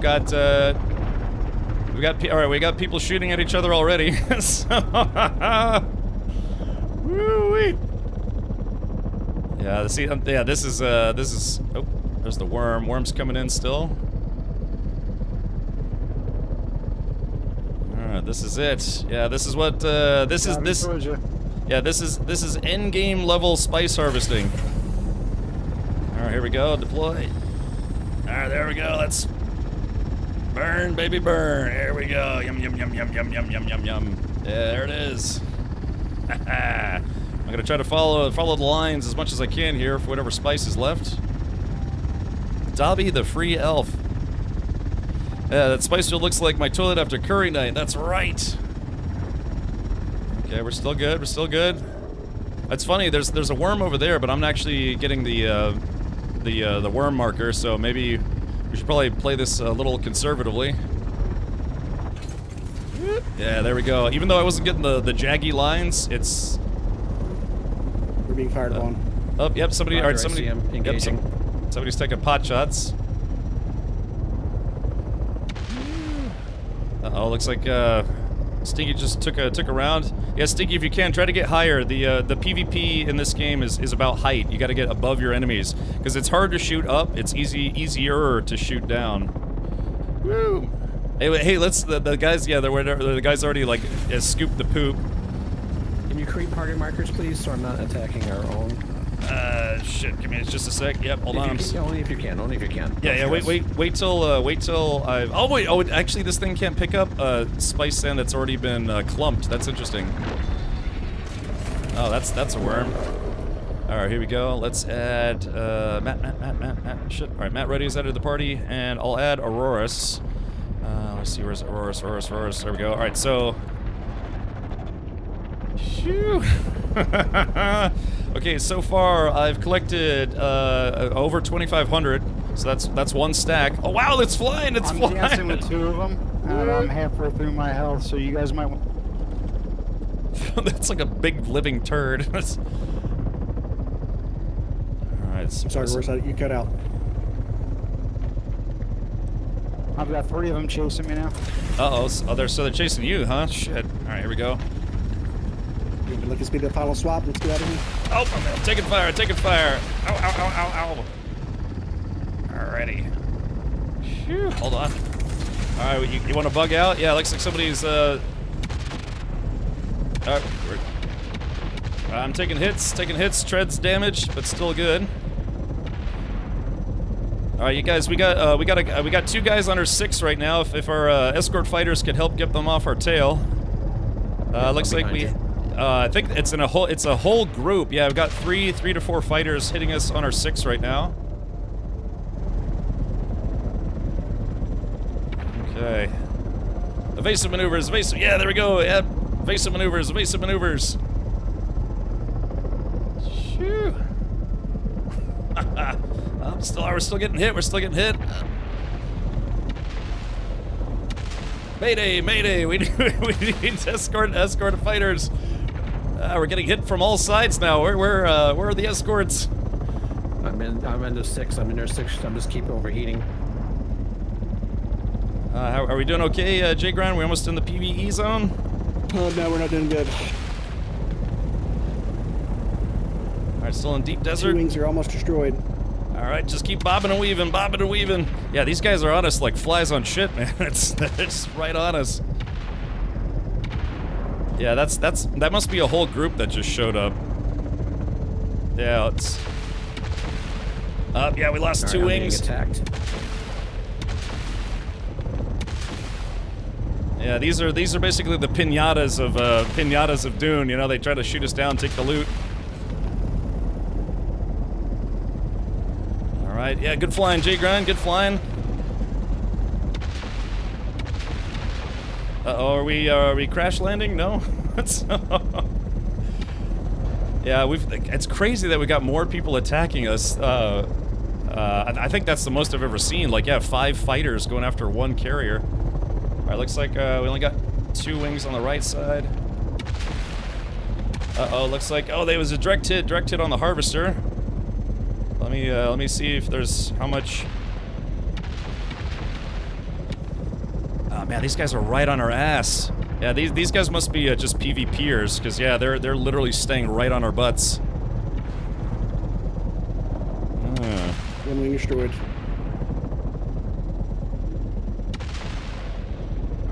Speaker 1: got people shooting at each other already. Woo-wee. Yeah, see, yeah, this is, oh, there's the worm. Worm's coming in still. Alright, this is it. Yeah, this is what, yeah, this is endgame level spice harvesting. Alright, here we go, deploy. Alright, there we go, let's burn, baby, burn. Here we go. Yum, yum, yum, yum, yum, yum, yum, yum, yum. Yeah, there it is. I'm gonna try to follow the lines as much as I can here for whatever spice is left. Dobby the free elf. Yeah, that spice still looks like my toilet after curry night. That's right. Okay, we're still good. We're still good. It's funny. There's a worm over there, but I'm actually getting the worm marker. So maybe we should probably play this a little conservatively. Yeah, there we go. Even though I wasn't getting the jaggy lines, it's.
Speaker 18: We're being fired upon.
Speaker 1: Oh, yep. Somebody. All right, somebody.
Speaker 14: Yep,
Speaker 1: somebody's taking pot shots. Uh-oh, looks like Stinky just took a round. Yeah, Stinky, if you can, try to get higher. The PvP in this game is about height. You got to get above your enemies because it's hard to shoot up. It's easier to shoot down. Woo! Hey, let's the guys. Yeah, the guys already like scooped the poop.
Speaker 14: Can you create target markers, please, so I'm not attacking our own?
Speaker 1: Shit. Give me just a sec. Yep, hold on.
Speaker 14: Only if you can. Only if you can.
Speaker 1: Yeah, wait till I. Oh wait. Oh, actually, this thing can't pick up spice sand that's already been clumped. That's interesting. Oh, that's a worm. All right, here we go. Let's add Matt. Shit. All right, Matt Ready has added the party, and I'll add Auroras. Let's see, where's Aurorus? There we go. All right, so. Phew. Okay, so far I've collected over 2,500. So that's one stack. Oh wow, it's flying! It's
Speaker 21: I'm
Speaker 1: flying!
Speaker 21: dancing with 2 of them, and I'm halfway through my health, so you guys might want...
Speaker 1: That's like a big living turd. Alright,
Speaker 18: I'm sorry, where's that? You cut out.
Speaker 21: I've got 3 of them chasing me now.
Speaker 1: Uh-oh, so they're chasing you, huh? Shit. Alright, here we go.
Speaker 18: Look, let's be the final swap. Let's get out of here.
Speaker 1: Oh, I'm taking fire, taking fire. Ow, ow, ow, ow, ow. Alrighty. Phew, hold on. Alright, you want to bug out? Yeah, looks like somebody's, I'm taking hits, treads damage, but still good. Alright, you guys, we got 2 guys under 6 right now. If our escort fighters could help get them off our tail. Looks like we... I think it's a whole group. Yeah, we've got 3 to 4 fighters hitting us on our 6 right now. Okay. Evasive maneuvers, yeah, there we go. Yeah, evasive maneuvers. Phew. We're still getting hit. Mayday! We need to escort fighters. We're getting hit from all sides now. Where are the escorts?
Speaker 14: I'm in the 6. I'm in their 6. I'm just keep overheating.
Speaker 1: How are we doing? Okay, J Grind. We almost in the PvE zone.
Speaker 18: Oh no, we're not doing good.
Speaker 1: All right, still in deep desert.
Speaker 18: 2 wings are almost destroyed.
Speaker 1: All right, just keep bobbing and weaving. Yeah, these guys are on us like flies on shit, man. It's right on us. Yeah, that must be a whole group that just showed up. Yeah, it's. Yeah, we lost 2 wings.
Speaker 14: Attacked.
Speaker 1: Yeah, these are basically the pinatas of Dune. You know, they try to shoot us down, take the loot. All right, yeah, good flying, J Grind, good flying. Uh-oh, are we crash landing? No. Yeah, it's crazy that we got more people attacking us. I think that's the most I've ever seen. Like, yeah, 5 fighters going after 1 carrier. All right, looks like we only got 2 wings on the right side. Uh-oh, looks like there was a direct hit on the harvester. Let me see if there's how much. Oh man, these guys are right on our ass. Yeah, these guys must be just PvPers, because yeah, they're literally staying right on our butts.
Speaker 18: 1 wing destroyed.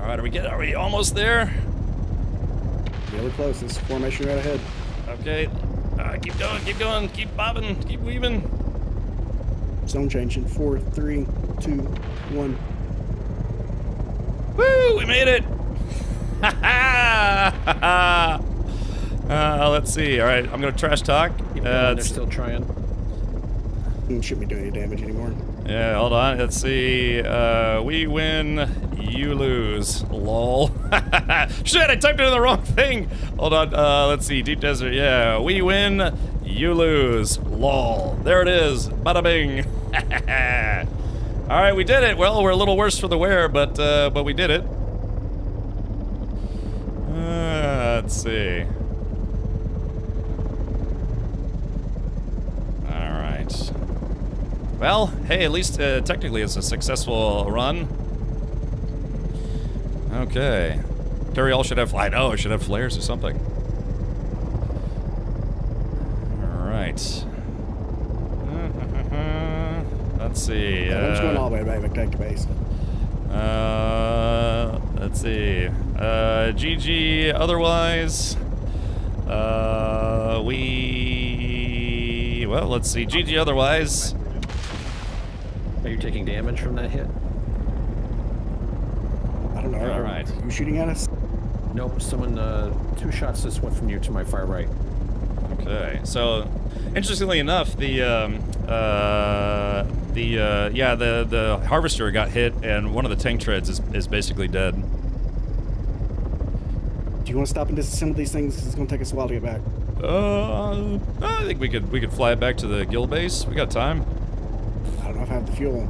Speaker 1: All right, are we almost there?
Speaker 18: Yeah, we're close. This formation right ahead.
Speaker 1: Okay, keep going, keep bobbing, keep weaving.
Speaker 18: Zone changing. 4, 3, 2, 1.
Speaker 1: Woo! We made it! Let's see. All right, I'm gonna trash talk.
Speaker 14: They're still trying.
Speaker 18: Shouldn't be doing any damage anymore.
Speaker 1: Yeah, hold on. Let's see. We win, you lose. Lol. Shit, I typed in the wrong thing. Hold on. Let's see. Deep desert. Yeah, we win, you lose. Lol. There it is. Bada bing. All right, we did it. Well, we're a little worse for the wear, but we did it. Let's see. All right. Well, hey, at least technically it's a successful run. Okay. Carry all should have. I know it should have flares or something. All right. Let's see.
Speaker 18: I'm just going all the way back to base.
Speaker 1: Let's see. GG otherwise. Well, let's see. GG otherwise.
Speaker 14: Are you taking damage from that hit?
Speaker 18: I don't know.
Speaker 1: All right.
Speaker 18: Are you shooting at us?
Speaker 14: Nope. Someone, 2 shots just went from you to my far right.
Speaker 1: Okay, so interestingly enough, the harvester got hit, and one of the tank treads is basically dead.
Speaker 18: Do you want to stop and disassemble these things? It's going to take us a while to get back.
Speaker 1: I think we could fly it back to the guild base. We got time.
Speaker 18: I don't know if I have the fuel.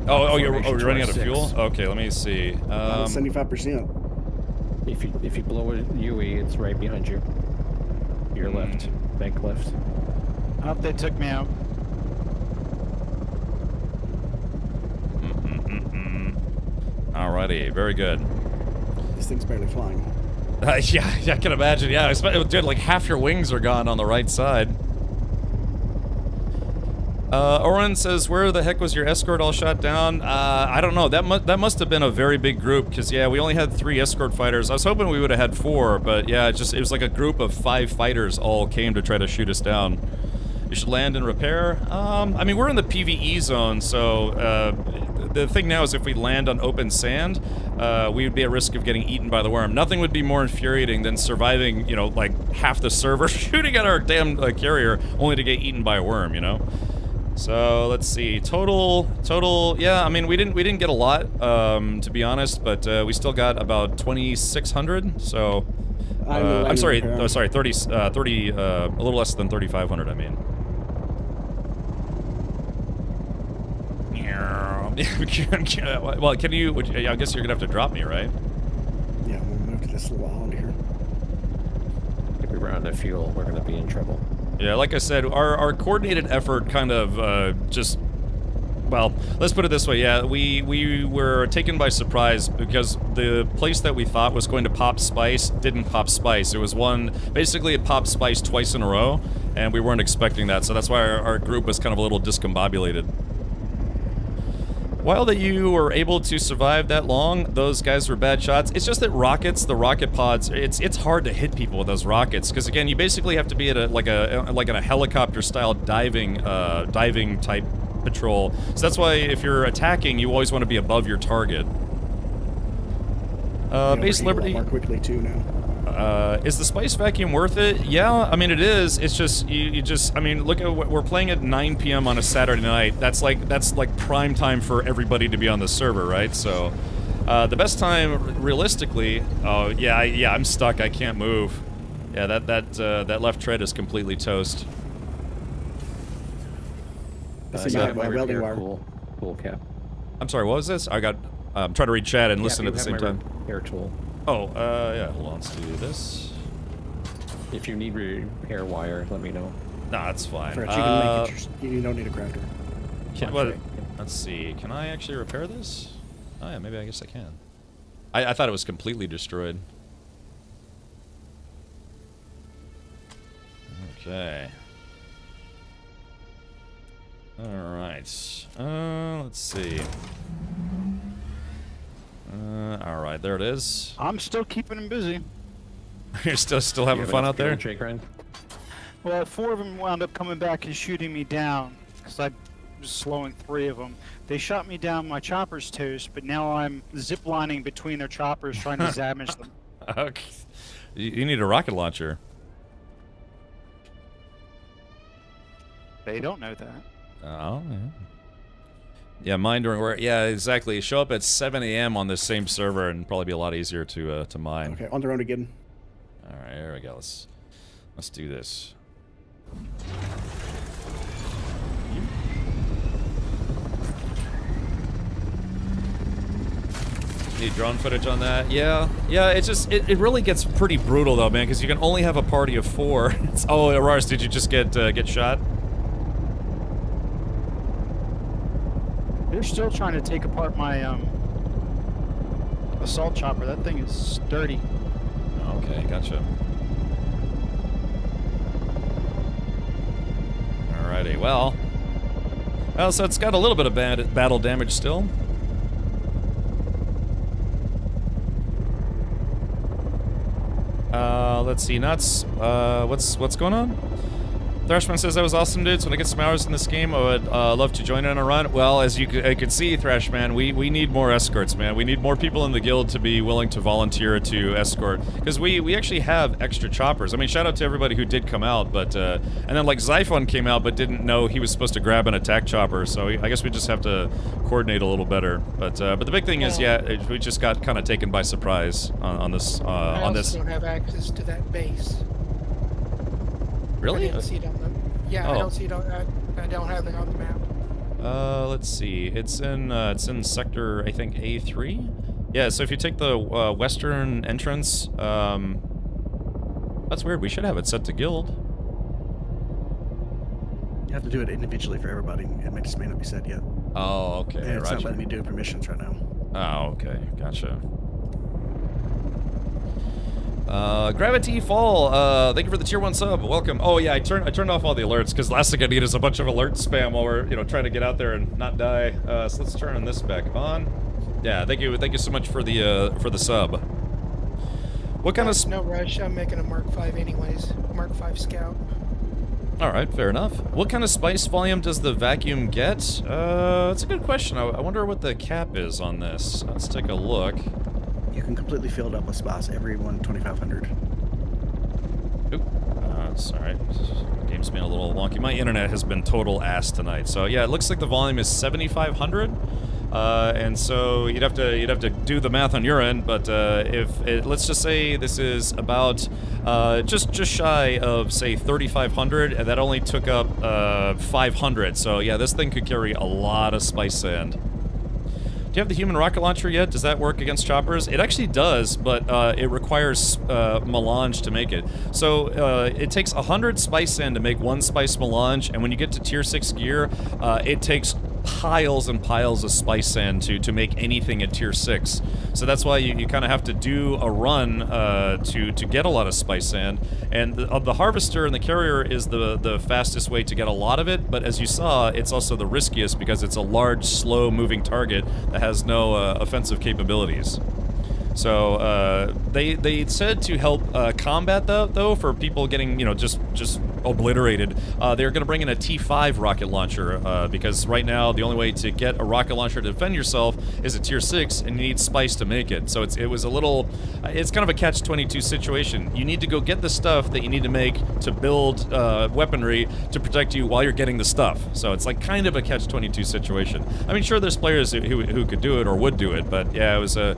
Speaker 1: You're running out of fuel? Okay, let me see.
Speaker 18: 75%.
Speaker 14: If you blow a UE, it's right behind you. Your left, bank left.
Speaker 21: Oh, they took me out.
Speaker 1: Alrighty, very good.
Speaker 18: This thing's barely flying.
Speaker 1: Yeah, I can imagine. Yeah, dude, like half your wings are gone on the right side. Oren says, "Where the heck was your escort all shot down?" I don't know. That must have been a very big group, because yeah, we only had 3 escort fighters. I was hoping we would have had 4, but yeah, it was like a group of 5 fighters all came to try to shoot us down. You should land and repair. I mean, we're in the PvE zone, so the thing now is if we land on open sand, we would be at risk of getting eaten by the worm. Nothing would be more infuriating than surviving, you know, like half the server shooting at our damn carrier only to get eaten by a worm, you know? So let's see, total, yeah, I mean, we didn't get a lot, to be honest, but we still got about 2,600, so, I'm sorry, 30, a little less than 3,500, I mean. Well, can you, I guess you're gonna have to drop me, right?
Speaker 18: Yeah, we'll move to this little island here.
Speaker 14: If we run out of fuel, we're gonna be in trouble.
Speaker 1: Yeah, like I said, our coordinated effort kind of, well, let's put it this way, yeah, we were taken by surprise because the place that we thought was going to pop spice didn't pop spice. It was basically it popped spice twice in a row, and we weren't expecting that, so that's why our group was kind of a little discombobulated. While that you were able to survive that long, those guys were bad shots. It's just that the rocket pods, it's hard to hit people with those rockets, because again, you basically have to be at like in a helicopter-style diving type patrol. So that's why if you're attacking, you always want to be above your target. Base Liberty.
Speaker 18: More quickly too now.
Speaker 1: Is the spice vacuum worth it? Yeah, I mean it is. It's just I mean, look at what we're playing at 9 p.m. on a Saturday night. That's like prime time for everybody to be on the server, right? So, the best time realistically. Oh yeah, I'm stuck. I can't move. Yeah, that left tread is completely toast.
Speaker 14: Yeah, my welding wire. Cool cap.
Speaker 1: I'm sorry. What was this? I'm trying to read chat and listen at the same time.
Speaker 14: Air tool.
Speaker 1: Oh, yeah, hold on, let's do this.
Speaker 14: If you need repair wire, let me know.
Speaker 1: Nah, that's fine.
Speaker 18: Fred, you can make it you don't need a crafter.
Speaker 1: Let's see, can I actually repair this? Oh yeah, maybe I guess I can. I thought it was completely destroyed. Okay. Alright, let's see. Alright, there it is.
Speaker 21: I'm still keeping him busy.
Speaker 1: You're still having fun out there?
Speaker 21: Well, 4 of them wound up coming back and shooting me down, because I was slowing 3 of them. They shot me down, my chopper's toast, but now I'm ziplining between their choppers trying to damage them.
Speaker 1: Okay. You need a rocket launcher.
Speaker 21: They don't know that.
Speaker 1: Oh, yeah. Yeah, mine during work. Yeah, exactly. Show up at 7 a.m. on this same server and probably be a lot easier to mine.
Speaker 18: Okay, on their own again.
Speaker 1: All right, here we go. Let's do this. Need drone footage on that? Yeah. It really gets pretty brutal though, man, because you can only have a party of 4. Oh, Araris, did you just get shot?
Speaker 21: They're still trying to take apart my assault chopper. That thing is sturdy.
Speaker 1: Okay, gotcha. Alrighty, well, so it's got a little bit of battle damage still. Let's see, Nuts. What's going on? Thrashman says that was awesome, dudes. When I get some hours in this game, I would love to join in on a run. Well, as you could see, Thrashman, we need more escorts, man. We need more people in the guild to be willing to volunteer to escort, because we actually have extra choppers. I mean, shout out to everybody who did come out, but and then like Zyphon came out but didn't know he was supposed to grab an attack chopper, so I guess we just have to coordinate a little better. But the big thing is, yeah, we just got kind of taken by surprise on this.
Speaker 20: I also don't have access to that base.
Speaker 1: Really?
Speaker 20: I didn't see it on the, yeah,
Speaker 1: Oh.
Speaker 20: I don't see it on. I don't have it on the map.
Speaker 1: Let's see. It's in sector, I think, A3. Yeah. So if you take the western entrance, that's weird. We should have it set to guild.
Speaker 18: You have to do it individually for everybody. It just may not be set yet.
Speaker 1: Oh, okay.
Speaker 18: And it's not
Speaker 1: Roger.
Speaker 18: letting me do permissions right now.
Speaker 1: Oh, okay. Gotcha. Gravity Fall, thank you for the tier 1 sub. Welcome. Oh yeah, I turned off all the alerts because last thing I need is a bunch of alert spam while we're trying to get out there and not die. So let's turn this back on. Yeah, thank you so much for the sub. What kind of
Speaker 20: no rush? I'm making a Mark 5 anyways. Mark 5 Scout.
Speaker 1: All right, fair enough. What kind of spice volume does the vacuum get? That's a good question. I wonder what the cap is on this. Let's take a look.
Speaker 18: You can completely fill it up with spice every 2,500.
Speaker 1: Oop. Sorry. Game's been a little wonky. My internet has been total ass tonight. So yeah, it looks like the volume is 7,500. And so you'd have to do the math on your end, but let's just say this is about just shy of say 3,500, and that only took up 500. So yeah, this thing could carry a lot of spice sand. Do you have the human rocket launcher yet? Does that work against choppers? It actually does, but it requires melange to make it. So it takes 100 spice sand to make 1 spice melange, and when you get to tier 6 gear, it takes piles and piles of spice sand to make anything at tier 6. So that's why you kind of have to do a run to get a lot of spice sand. And the harvester and the carrier is the fastest way to get a lot of it, but as you saw, it's also the riskiest because it's a large, slow-moving target that has no offensive capabilities. So they said to help combat that, though, for people getting just obliterated, they're going to bring in a T5 rocket launcher because right now the only way to get a rocket launcher to defend yourself is at tier 6, and you need spice to make it. So it's kind of a catch-22 situation. You need to go get the stuff that you need to make to build weaponry to protect you while you're getting the stuff. So it's like kind of a catch-22 situation. I mean, sure, there's players who could do it or would do it, but yeah, it was a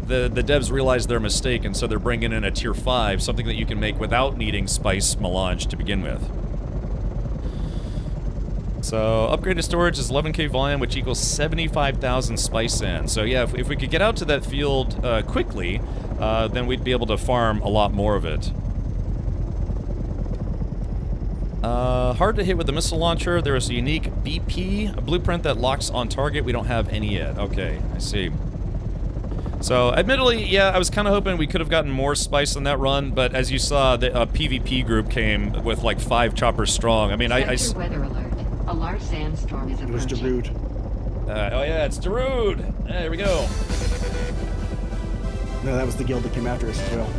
Speaker 1: the devs realized their mistake, and so they're bringing in a tier 5, something that you can make without needing spice melange to begin with. So upgraded storage is 11k volume, which equals 75,000 spice sand. So yeah, if we could get out to that field quickly, then we'd be able to farm a lot more of it. Hard to hit with the missile launcher. There is a unique BP, a blueprint that locks on target. We don't have any yet. Okay, I see. So, admittedly, yeah, I was kind of hoping we could have gotten more spice on that run, but as you saw, the PvP group came with like 5 choppers strong. I mean,
Speaker 4: Sector weather alert. A large sandstorm is approaching.
Speaker 18: It was Darude.
Speaker 1: Oh yeah, it's Darude! There we go.
Speaker 18: No, that was the guild that came after us as well.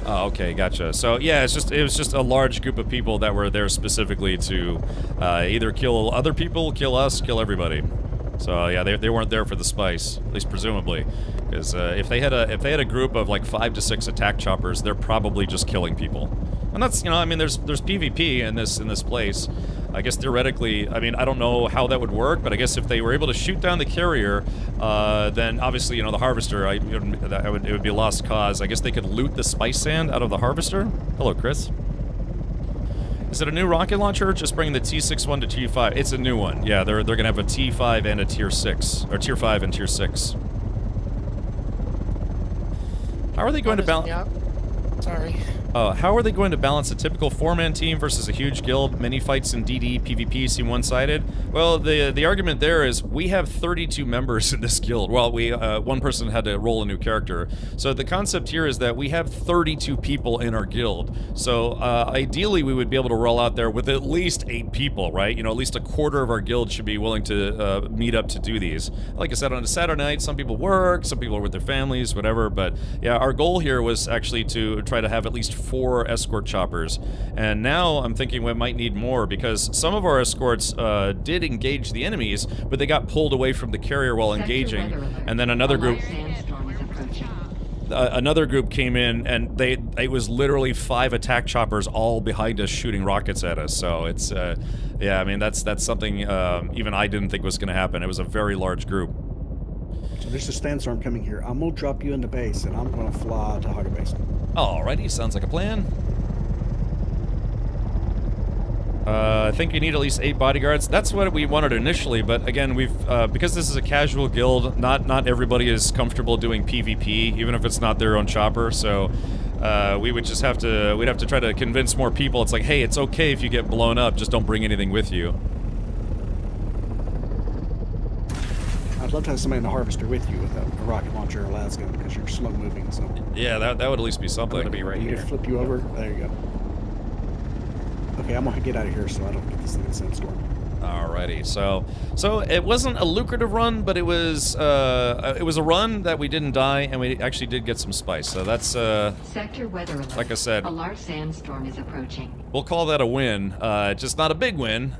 Speaker 1: Oh, okay, gotcha. So yeah, it was just a large group of people that were there specifically to either kill other people, kill us, kill everybody. So yeah, they weren't there for the spice, at least presumably, because if they had a group of like 5 to 6 attack choppers, they're probably just killing people. And that's, I mean, there's PvP in this place. I guess theoretically, I mean, I don't know how that would work, but I guess if they were able to shoot down the carrier, then obviously, the harvester, it would be a lost cause. I guess they could loot the spice sand out of the harvester. Hello, Chris. Is it a new rocket launcher, or just bringing the T61 to Tier 5? It's a new one. Yeah, they're gonna have a T5 and a Tier 6, or Tier 5 and Tier 6. How are they going to balance?
Speaker 20: Yeah. Sorry.
Speaker 1: How are they going to balance a typical 4-man team versus a huge guild? Many fights in DD, PvP seem one-sided. Well, the argument there is we have 32 members in this guild. Well, one person had to roll a new character. So the concept here is that we have 32 people in our guild. So ideally, we would be able to roll out there with at least 8 people, right? At least a quarter of our guild should be willing to meet up to do these. Like I said, on a Saturday night, some people work, some people are with their families, whatever. But yeah, our goal here was actually to try to have at least 4 escort choppers, and now I'm thinking we might need more because some of our escorts did engage the enemies, but they got pulled away from the carrier while engaging, and then another group. Another group came in, and it was literally 5 attack choppers all behind us shooting rockets at us. So it's, yeah, I mean that's something even I didn't think was going to happen. It was a very large group.
Speaker 18: So there's a sandstorm coming here. I'm gonna drop you into base, and I'm gonna fly to Hugger Base.
Speaker 1: Alrighty, sounds like a plan. I think you need at least 8 bodyguards. That's what we wanted initially, but again, we've because this is a casual guild, not everybody is comfortable doing PvP, even if it's not their own chopper. So we would just have to we'd have to try to convince more people. It's like, hey, it's okay if you get blown up, just don't bring anything with you.
Speaker 18: I'd love to have somebody in the harvester with you with a rocket launcher or a las gun because you're slow moving. So
Speaker 1: yeah, that would at least be something.
Speaker 14: I'm gonna be right here.
Speaker 18: Flip you over. There you go. Okay, I'm gonna get out of here so I don't get this thing in sandstorm.
Speaker 1: Alrighty, so it wasn't a lucrative run, but it was a run that we didn't die, and we actually did get some spice. So that's
Speaker 4: Sector weather alert.
Speaker 1: Like I said,
Speaker 4: a large sandstorm is approaching.
Speaker 1: We'll call that a win. Just not a big win.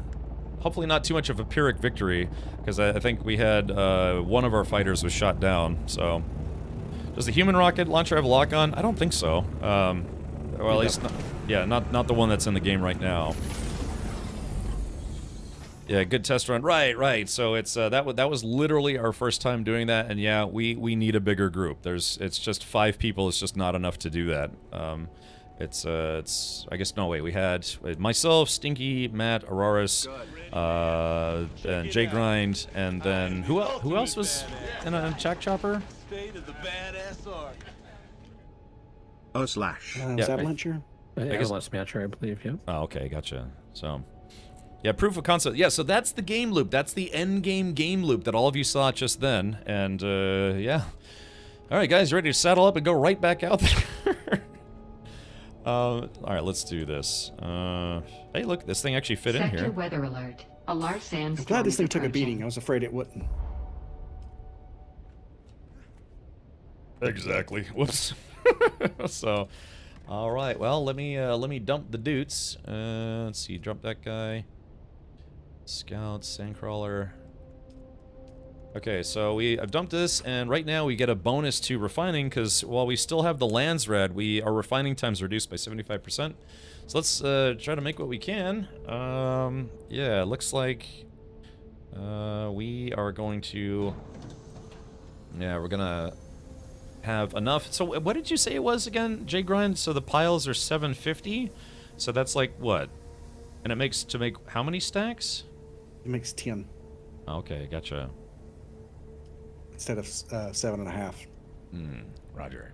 Speaker 1: Hopefully not too much of a Pyrrhic victory, because I think we had one of our fighters was shot down. So does the human rocket launcher have a lock on? I don't think so. Well, at least not, yeah, not the one that's in the game right now. Yeah, good test run. Right. So it's that was literally our first time doing that, and yeah, we need a bigger group. It's just 5 people. It's just not enough to do that. It's I guess no wait. We had myself, Stinky, Matt, Auroras, and Jay Grind, and then who else was in a Jack Chopper?
Speaker 12: Slash.
Speaker 18: Was Avalanche here?
Speaker 14: Avalanche Smasher, I believe, yeah.
Speaker 1: Oh, okay, gotcha. So, yeah, proof of concept. Yeah, so that's the game loop. That's the end game loop that all of you saw just then. And, yeah. All right, guys, ready to saddle up and go right back out there? All right, let's do this. Hey, look, this thing actually fit in here.
Speaker 4: Sector weather alert. A large sandstorm.
Speaker 18: I'm glad this thing took a
Speaker 4: approaching.
Speaker 18: beating. I was afraid it wouldn't.
Speaker 1: Exactly. Whoops. So, all right. Well, let me dump the dudes. Let's see. Dump that guy. Scout, Sandcrawler. Okay, so I've dumped this, and right now we get a bonus to refining because while we still have the lands red, our refining time's reduced by 75%. So let's try to make what we can. Yeah, it looks like we are going to. Yeah, we're gonna have enough. So what did you say it was again, J Grind? So the piles are 750. So that's like what? And it makes to make how many stacks?
Speaker 18: It makes 10.
Speaker 1: Okay, gotcha.
Speaker 18: Instead of 7.5.
Speaker 1: Roger.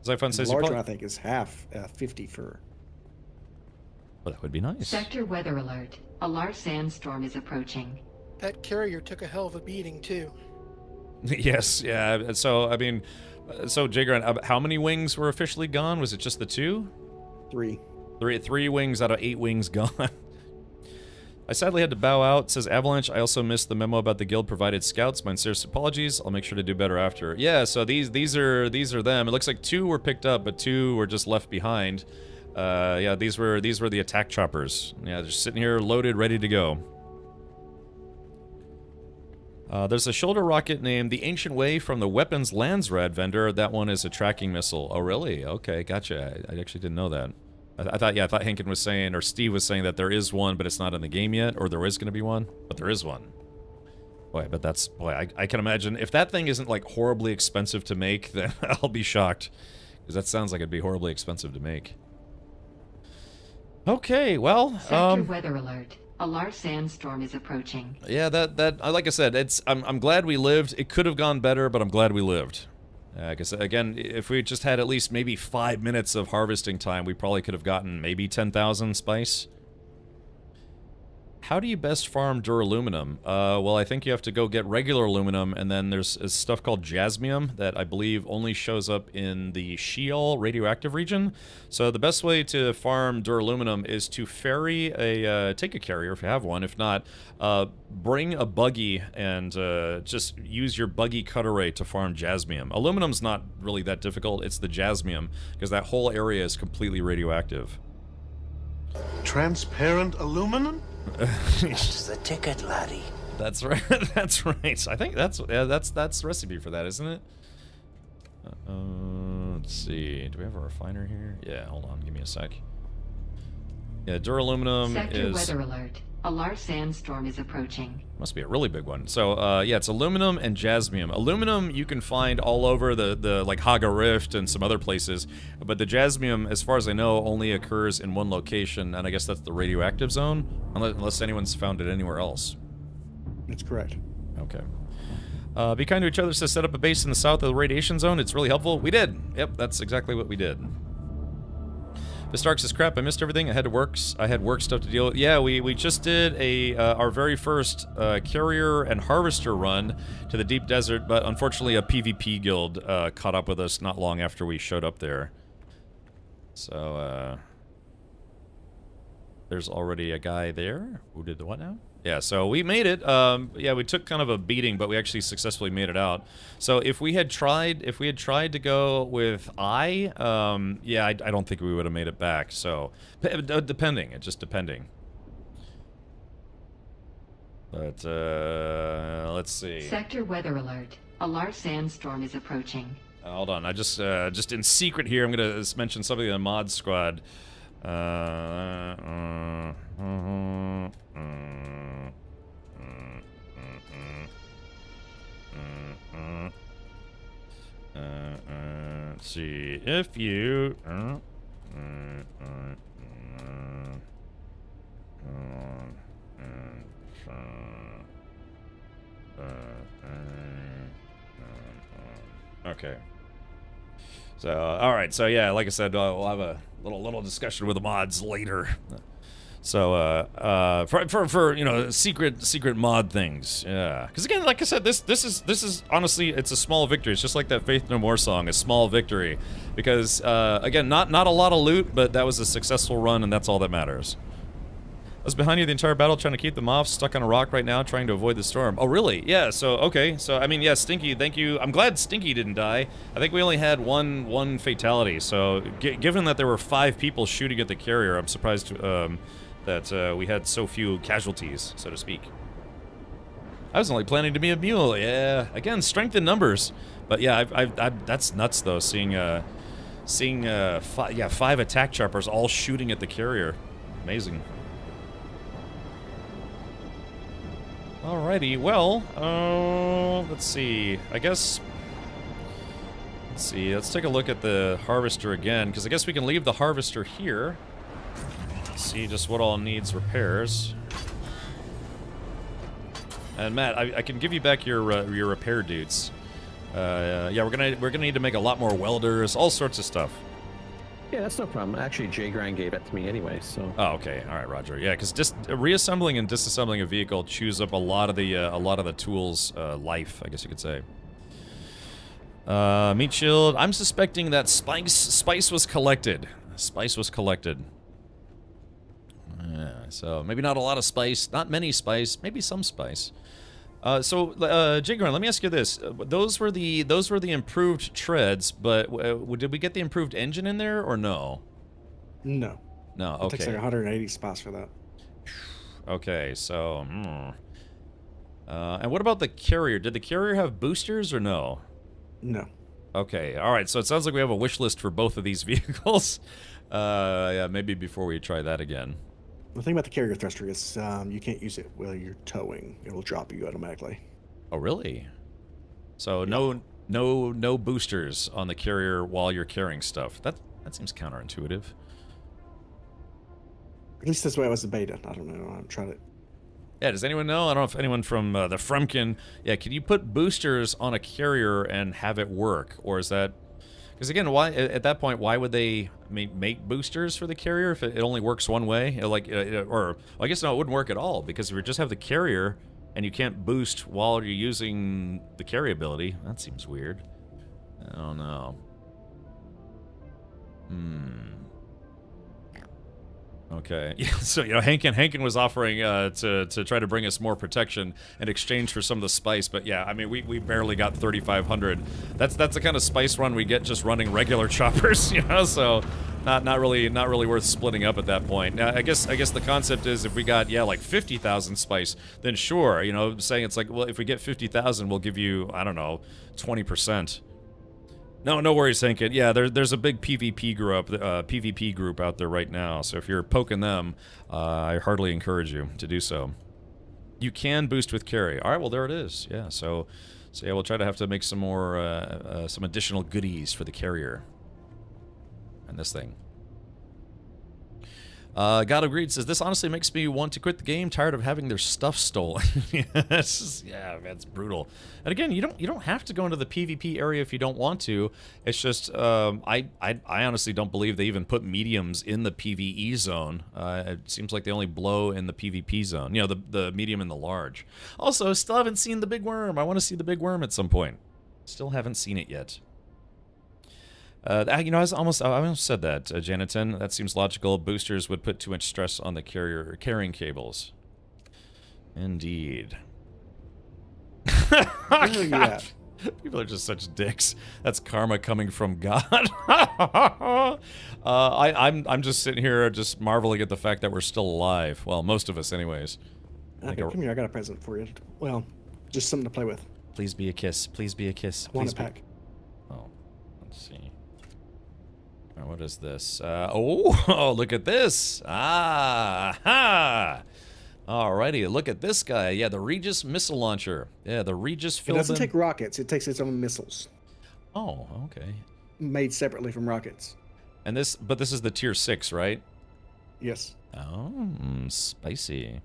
Speaker 1: Zyphon says
Speaker 18: the larger, I think, is half 50 for.
Speaker 1: Well, that would be nice.
Speaker 4: Sector weather alert. A large sandstorm is approaching.
Speaker 20: That carrier took a hell of a beating too.
Speaker 1: Yes, yeah. So I mean, so Jagran, how many wings were officially gone? Was it just the 2?
Speaker 18: 3.
Speaker 1: 3 wings out of 8 wings gone. I sadly had to bow out. Says Avalanche. I also missed the memo about the guild provided scouts. My sincerest apologies. I'll make sure to do better after. Yeah. So these are them. It looks like 2 were picked up, but 2 were just left behind. Yeah. These were the attack choppers. Yeah, just sitting here loaded, ready to go. There's a shoulder rocket named the Ancient Way from the Weapons Landsrad vendor. That one is a tracking missile. Oh, really? Okay, gotcha. I actually didn't know that. I thought Hankin was saying, or Steve was saying that there is one, but it's not in the game yet, or there is going to be one, but there is one. Boy, but that's, boy, I can imagine, if that thing isn't, like, horribly expensive to make, then I'll be shocked, because that sounds like it'd be horribly expensive to make. Okay, well,
Speaker 4: Sector weather alert. A large sandstorm is approaching.
Speaker 1: Yeah, like I said, I'm glad we lived. It could have gone better, but I'm glad we lived. Because, again, if we just had at least maybe 5 minutes of harvesting time, we probably could have gotten maybe 10,000 spice. How do you best farm duraluminum? Well, I think you have to go get regular aluminum, and then there's stuff called jasmium that I believe only shows up in the Sheol radioactive region. So the best way to farm duraluminum is to ferry take a carrier if you have one. If not, bring a buggy and just use your buggy cutter rate to farm jasmium. Aluminum's not really that difficult. It's the jasmium, because that whole area is completely radioactive.
Speaker 19: Transparent aluminum?
Speaker 2: That's the ticket, laddie.
Speaker 1: That's right. That's right. I think that's the recipe for that, isn't it? Let's see. Do we have a refiner here? Yeah. Hold on. Give me a sec. Yeah, duraluminum
Speaker 4: Sector
Speaker 1: is.
Speaker 4: weather alert. A large sandstorm is approaching.
Speaker 1: Must be a really big one. So, yeah, it's aluminum and jasmium. Aluminum you can find all over the like Haga Rift and some other places, but the jasmium, as far as I know, only occurs in one location, and I guess that's the radioactive zone, unless anyone's found it anywhere else.
Speaker 18: That's correct.
Speaker 1: Okay. Be kind to each other says set up a base in the south of the radiation zone. It's really helpful. We did. Yep, that's exactly what we did. Vistark says, crap, I missed everything. I had work stuff to deal with. Yeah, we just did our very first carrier and harvester run to the deep desert, but unfortunately a PvP guild caught up with us not long after we showed up there. So, there's already a guy there. Who did the what now? Yeah, so we made it. Yeah, we took kind of a beating, but we actually successfully made it out. So if we had tried to go with yeah, I don't think we would have made it back. So depending, just depending. But let's see.
Speaker 4: Sector weather alert. A large sandstorm is approaching.
Speaker 1: Hold on, I just in secret here, I'm gonna mention something in the mod squad. Let's see if you okay. So, all right. So yeah, like I said, we'll have a little discussion with the mods later. So, for you know, secret mod things. Yeah. Because again, like I said, this is honestly, it's a small victory. It's just like that Faith No More song, a small victory. Because again, not a lot of loot, but that was a successful run, and that's all that matters. I was behind you the entire battle, trying to keep them off. Stuck on a rock right now, trying to avoid the storm. Oh, really? Yeah. So, okay. So, I mean, yeah, Stinky, thank you. I'm glad Stinky didn't die. I think we only had one fatality. So, given that there were 5 people shooting at the carrier, I'm surprised that we had so few casualties, so to speak. I was only planning to be a mule. Yeah. Again, strength in numbers. But yeah, that's nuts though. Seeing 5 attack choppers all shooting at the carrier. Amazing. Alrighty, well, let's see. I guess, let's take a look at the harvester again, because I guess we can leave the harvester here. See just what all needs repairs. And Matt, I can give you back your repair dudes. Yeah, we're gonna need to make a lot more welders, all sorts of stuff.
Speaker 14: Yeah, that's no problem. Actually, Jay Grind gave it to me anyway, so.
Speaker 1: Oh, okay. All right, Roger. Yeah, because just reassembling and disassembling a vehicle chews up a lot of the tools' life, I guess you could say. Meat shield. I'm suspecting that spice was collected. Spice was collected. Yeah, so maybe not a lot of spice, not many spice, maybe some spice. Jigron, let me ask you this: those were the improved treads, but did we get the improved engine in there or no?
Speaker 18: No.
Speaker 1: No. Okay.
Speaker 18: It takes like 180 spots for that.
Speaker 1: Okay, so. And what about the carrier? Did the carrier have boosters or no?
Speaker 18: No.
Speaker 1: Okay. All right. So it sounds like we have a wish list for both of these vehicles. Yeah, maybe before we try that again.
Speaker 18: The thing about the carrier thruster is you can't use it while you're towing. It will drop you automatically.
Speaker 1: Oh, really? So yeah. No boosters on the carrier while you're carrying stuff. That seems counterintuitive.
Speaker 18: At least that's the way it was in beta. I don't know. I haven't tried it.
Speaker 1: Yeah, does anyone know? I don't know if anyone from the Fremkin... Yeah, can you put boosters on a carrier and have it work? Or is that... Because again, why at that point, why would they make boosters for the carrier if it only works one way? Or I guess no, it wouldn't work at all, because if you just have the carrier and you can't boost while you're using the carry ability, that seems weird. I don't know. Okay. Yeah, so, you know, Hankin was offering to try to bring us more protection in exchange for some of the spice, but yeah, I mean, we barely got 3,500. That's the kind of spice run we get just running regular choppers, you know, so not really worth splitting up at that point. Now, I guess the concept is if we got, yeah, like 50,000 spice, then sure, you know, saying it's like, well, if we get 50,000, we'll give you, I don't know, 20%. No worries, Hankin. Yeah, there's a big PvP group out there right now. So if you're poking them, I heartily encourage you to do so. You can boost with carry. All right, well there it is. Yeah, so yeah, we'll try to have to make some more some additional goodies for the carrier and this thing. God Agreed says, this honestly makes me want to quit the game, tired of having their stuff stolen. Yeah, man, it's brutal. And again, you don't have to go into the PvP area if you don't want to. It's just, I honestly don't believe they even put mediums in the PvE zone. It seems like they only blow in the PvP zone. You know, the medium and the large. Also, still haven't seen the big worm. I want to see the big worm at some point. Still haven't seen it yet. You know, I almost said that, Janitin. That seems logical. Boosters would put too much stress on the carrying cables. Indeed.
Speaker 18: Yeah.
Speaker 1: People are just such dicks. That's karma coming from God. I'm just sitting here just marveling at the fact that we're still alive. Well, most of us, anyways.
Speaker 18: Okay, come here. I got a present for you. Well, just something to play with.
Speaker 1: Please be a kiss. Please be a kiss.
Speaker 18: Want a pack?
Speaker 1: Oh, let's see. What is this? Oh, look at this. Ha! Alrighty, look at this guy. Yeah, the Regis missile launcher. Yeah, the Regis
Speaker 18: It doesn't take rockets. It takes its own missiles.
Speaker 1: Oh, okay.
Speaker 18: Made separately from rockets.
Speaker 1: And but this is the tier 6, right?
Speaker 18: Yes.
Speaker 1: Oh, spicy.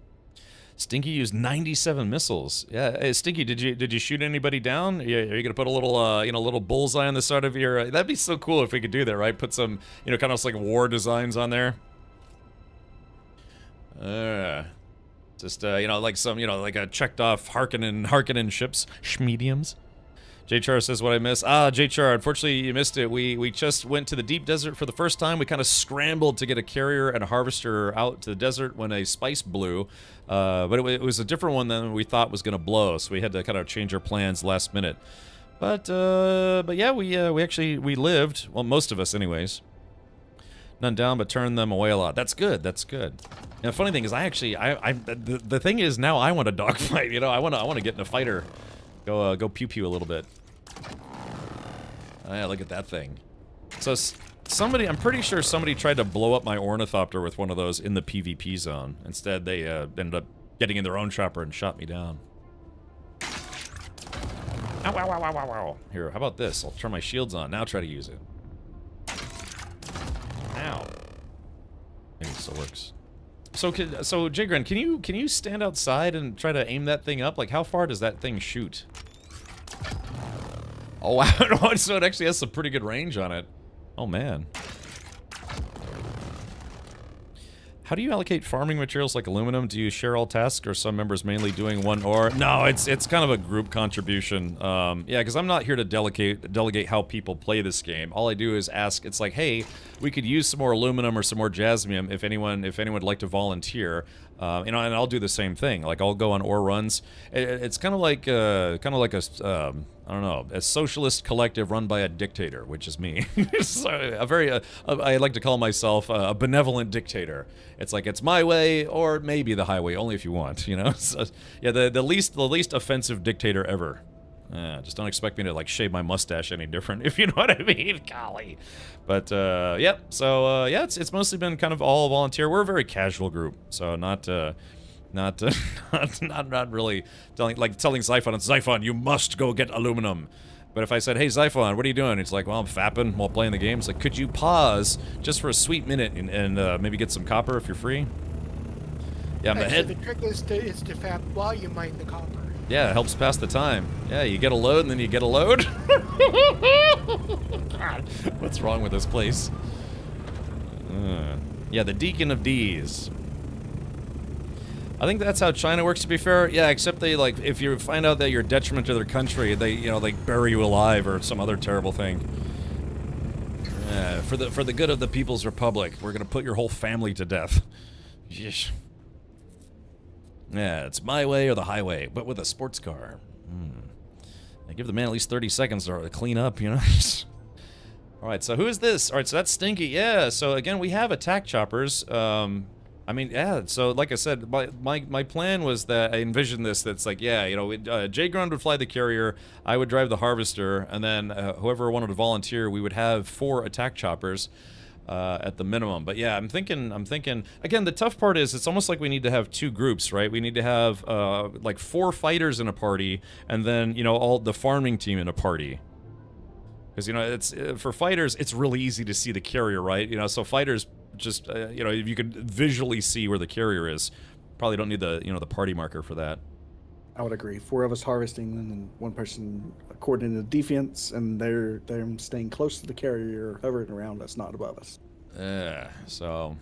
Speaker 1: Stinky used 97 missiles. Yeah, hey, Stinky, did you shoot anybody down? Yeah, are you gonna put a little little bullseye on the side of your? That'd be so cool if we could do that, right? Put some kind of like war designs on there. Just like some like a checked off Harkonnen ships, schmediums. JChar says what I missed. JChar, unfortunately you missed it. We just went to the deep desert for the first time. We kind of scrambled to get a carrier and a harvester out to the desert when a spice blew. But it was a different one than we thought was going to blow, so we had to kind of change our plans last minute. But yeah, we lived. Well, most of us anyways. None down, but turned them away a lot. That's good. That's good. And the funny thing is, the thing is now I want a dogfight. You know, I want to get in a fighter. Go pew pew a little bit. Oh, yeah, look at that thing. So I'm pretty sure somebody tried to blow up my ornithopter with one of those in the PvP zone. Instead, they ended up getting in their own chopper and shot me down. Ow, ow, ow, ow, ow, ow. Here, how about this? I'll turn my shields on. Now try to use it. Ow. Maybe it still works. So Jigren, can you stand outside and try to aim that thing up? Like, how far does that thing shoot? Oh wow! So it actually has some pretty good range on it. Oh man. How do you allocate farming materials like aluminum? Do you share all tasks, or some members mainly doing one or? No, it's kind of a group contribution. Yeah, because I'm not here to delegate how people play this game. All I do is ask. It's like, hey, we could use some more aluminum or some more jasmium if anyone would like to volunteer. And I'll do the same thing. Like I'll go on ore runs. It's kind of like a I don't know, a socialist collective run by a dictator, which is me. So I like to call myself a benevolent dictator. It's like it's my way or maybe the highway, only if you want, you know. So, yeah, the least offensive dictator ever. Just don't expect me to like shave my mustache any different, if you know what I mean. Golly. But yep. So yeah, it's mostly been kind of all volunteer. We're a very casual group, so not really telling Zyphon, you must go get aluminum. But if I said, hey Zyphon, what are you doing? It's like, well, I'm fapping while playing the game. It's like, could you pause just for a sweet minute and maybe get some copper if you're free? Yeah, I'm ahead.
Speaker 20: The trick is to fap while you mine the copper.
Speaker 1: Yeah, it helps pass the time. Yeah, you get a load and then you get a load. God, wrong with this place. Yeah, the Deacon of D's. I think that's how China works, to be fair. Yeah, except they, like, if you find out that you're a detriment to their country, they, you know, they bury you alive or some other terrible thing. Yeah, for the good of the People's Republic, we're gonna put your whole family to death. Yeesh. Yeah, it's my way or the highway, but with a sports car. I give the man at least 30 seconds to clean up, you know? Alright, so who is this? Alright, so that's Stinky. Yeah, so again, we have attack choppers. I mean, yeah, so like I said, my plan was that I envisioned this, that's like, yeah, you know, Jay Grund would fly the carrier, I would drive the harvester, and then whoever wanted to volunteer, we would have 4 attack choppers at the minimum. But yeah, I'm thinking, again, the tough part is it's almost like we need to have 2 groups, right? We need to have like 4 fighters in a party, and then, you know, all the farming team in a party. Because, you know, it's for fighters, it's really easy to see the carrier, right? You know, so fighters just, you know, if you could visually see where the carrier is, probably don't need the, you know, the party marker for that.
Speaker 18: I would agree. 4 of us harvesting, and then 1 person coordinating the defense, and they're staying close to the carrier, hovering around us, not above us.
Speaker 1: So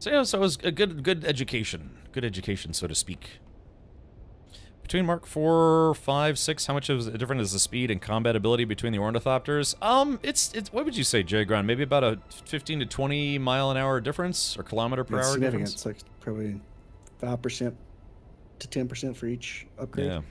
Speaker 1: yeah, so it was a good education, so to speak. Between Mark 4, 5, 6, how much different is the speed and combat ability between the ornithopters? It's what would you say, Jay Grund? Maybe about a 15 to 20 mile an hour difference or kilometer per hour difference?
Speaker 18: It's like probably 5% to 10% for each upgrade.
Speaker 1: Yeah.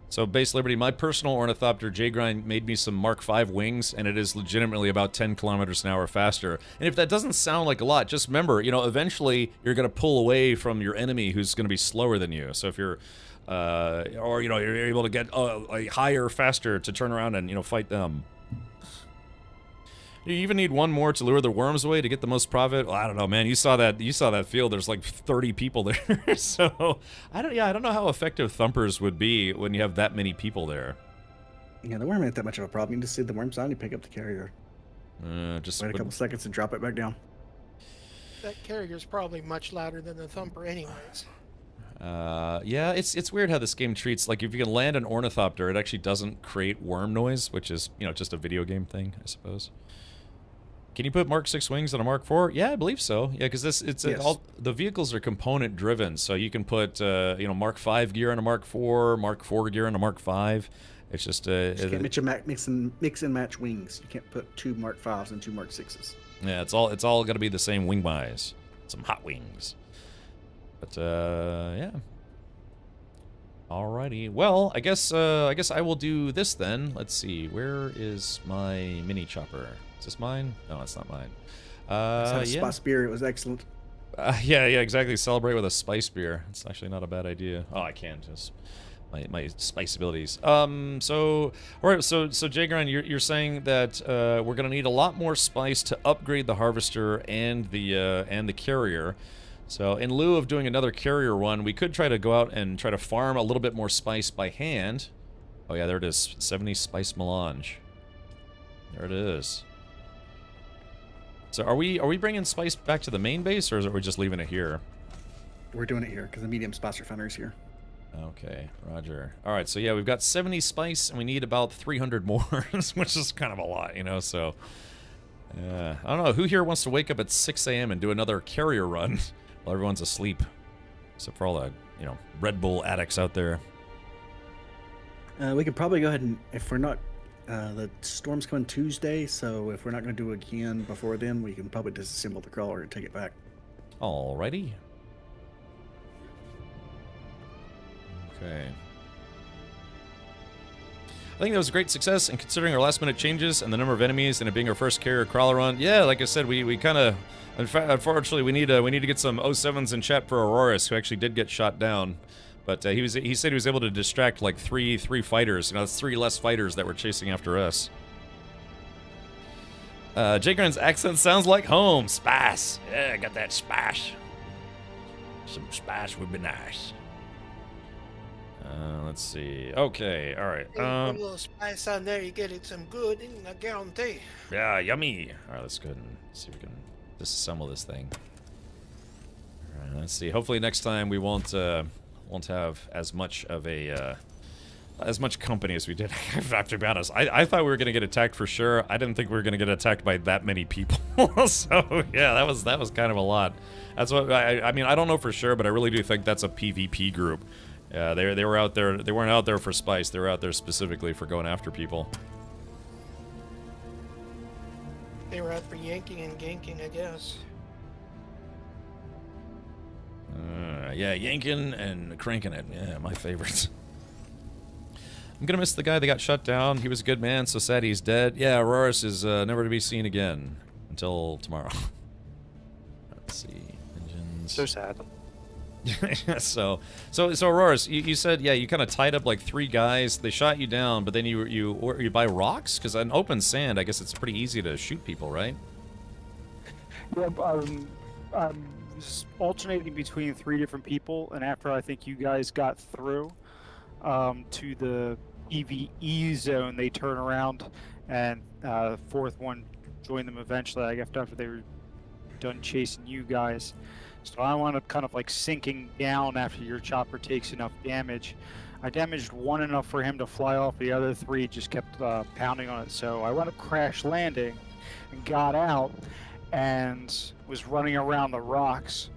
Speaker 1: So Base Liberty, my personal ornithopter Jay Grund made me some Mark 5 wings, and it is legitimately about 10 kilometers an hour faster. And if that doesn't sound like a lot, just remember, you know, eventually you're going to pull away from your enemy who's going to be slower than you. So if you're or, you know, you're able to get like higher, faster to turn around and, you know, fight them. You even need 1 more to lure the worms away to get the most profit. Well, I don't know, man. You saw that field. There's like 30 people there. So I don't know how effective thumpers would be when you have that many people there.
Speaker 18: Yeah, the worm ain't that much of a problem. You just see the worm sign, you pick up the carrier.
Speaker 1: Just
Speaker 18: wait a couple seconds and drop it back down.
Speaker 5: That carrier's probably much louder than the thumper, anyways.
Speaker 1: Yeah, it's weird how this game treats, like, if you can land an ornithopter, it actually doesn't create worm noise, which is, you know, just a video game thing, I suppose. Can you put Mark 6 wings on a Mark 4? Yeah, I believe so. Yeah, because yes. All the vehicles are component driven, so you can put you know, Mark 5 gear on a Mark 4, Mark 4 gear on a Mark 5. It's just
Speaker 18: you can't mix and match wings. You can't put 2 Mark 5s and 2 Mark 6s.
Speaker 1: Yeah, it's all got to be the same wing buys. Some hot wings. But yeah. Alrighty. Well, I guess I will do this then. Let's see. Where is my mini chopper? Is this mine? No, it's not mine.
Speaker 18: Yeah. Spice beer. It was excellent.
Speaker 1: Yeah, exactly. Celebrate with a spice beer. It's actually not a bad idea. Oh, I can just my spice abilities. So all right. So Jay Grund, you're saying that we're gonna need a lot more spice to upgrade the harvester and the carrier. So in lieu of doing another carrier run, we could try to go out and try to farm a little bit more spice by hand. Oh yeah, there it is. 70 spice melange. There it is. So are we bringing spice back to the main base, or are we just leaving it here?
Speaker 18: We're doing it here because the medium spice refiner is here.
Speaker 1: Okay, roger. All right, so yeah, we've got 70 spice, and we need about 300 more, which is kind of a lot, you know, so... I don't know, who here wants to wake up at 6 a.m. and do another carrier run while everyone's asleep? Except for all the, you know, Red Bull addicts out there.
Speaker 18: We could probably go ahead and, if we're not... the storm's coming Tuesday, so if we're not going to do it again before then, we can probably disassemble the crawler and take it back.
Speaker 1: Alrighty. Okay. I think that was a great success, and considering our last-minute changes and the number of enemies and it being our first carrier crawler run, yeah, like I said, we kind of... Unfortunately, we need to get some 07s in chat for Auroras, who actually did get shot down. But he said he was able to distract like three fighters. You know, that's 3 less fighters that were chasing after us. Jay Grund's accent sounds like home. Spice. Yeah, I got that spice. Some spice would be nice. Let's see. Okay, all right.
Speaker 5: Put a little spice on there, you get it some good, I guarantee.
Speaker 1: Yeah, yummy. All right, let's go ahead and see if we can disassemble this thing. All right, let's see. Hopefully next time we won't have as much of a as much company as we did. I have to be honest. I thought we were gonna get attacked for sure. I didn't think we were gonna get attacked by that many people. So yeah, that was kind of a lot. That's what I mean. I don't know for sure, but I really do think that's a PvP group. Yeah, they were out there. They weren't out there for spice. They were out there specifically for going after people.
Speaker 5: They were out for yanking and ganking, I guess.
Speaker 1: Yeah, yanking and cranking it. Yeah, my favorites. I'm gonna miss the guy that got shut down. He was a good man, so sad he's dead. Yeah, Auroras is never to be seen again until tomorrow. Let's see, engines.
Speaker 15: So sad.
Speaker 1: so Auroras, you said, yeah, you kind of tied up like 3 guys. They shot you down, but then you buy rocks? Because on open sand, I guess it's pretty easy to shoot people, right?
Speaker 21: Yeah, I was alternating between 3 different people, and after I think you guys got through to the EVE zone, they turn around, and the 4th one joined them eventually, like after they were done chasing you guys. So I wound up kind of like sinking down after your chopper takes enough damage. I damaged 1 enough for him to fly off, the other 3 just kept pounding on it. So I wound up crash landing and got out and was running around the rocks.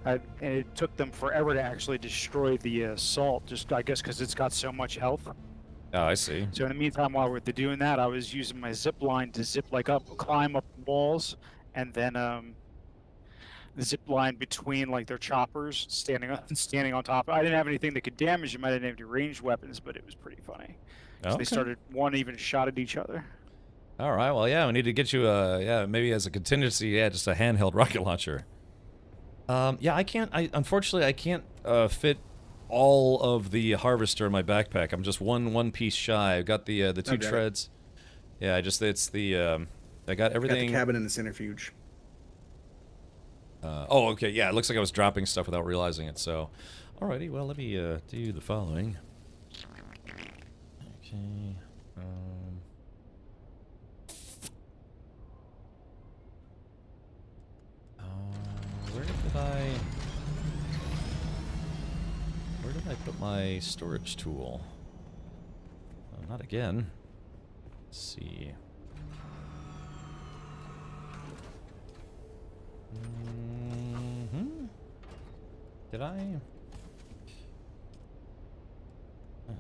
Speaker 21: And it took them forever to actually destroy the assault, just I guess because it's got so much health.
Speaker 1: Oh, I see.
Speaker 21: So in the meantime, while we're doing that, I was using my zip line to zip like up, climb up walls, and then the zip line between like their choppers, standing on top. I didn't have anything that could damage them. I didn't have any ranged weapons, but it was pretty funny. So
Speaker 1: Okay.
Speaker 21: they started, one even shot at each other.
Speaker 1: All right. Well, yeah, we need to get you yeah, maybe as a contingency, yeah, just a handheld rocket launcher. Yeah, I can't. Unfortunately, I can't fit all of the harvester in my backpack. I'm just one piece shy. I've got the 2 treads. Yeah, it's the I got everything.
Speaker 18: Got the cabin and the centrifuge.
Speaker 1: Oh, okay. Yeah, it looks like I was dropping stuff without realizing it. So, alrighty. Well, let me do the following. Okay. Where did I put my storage tool? Oh, not again. Let's see. Did I?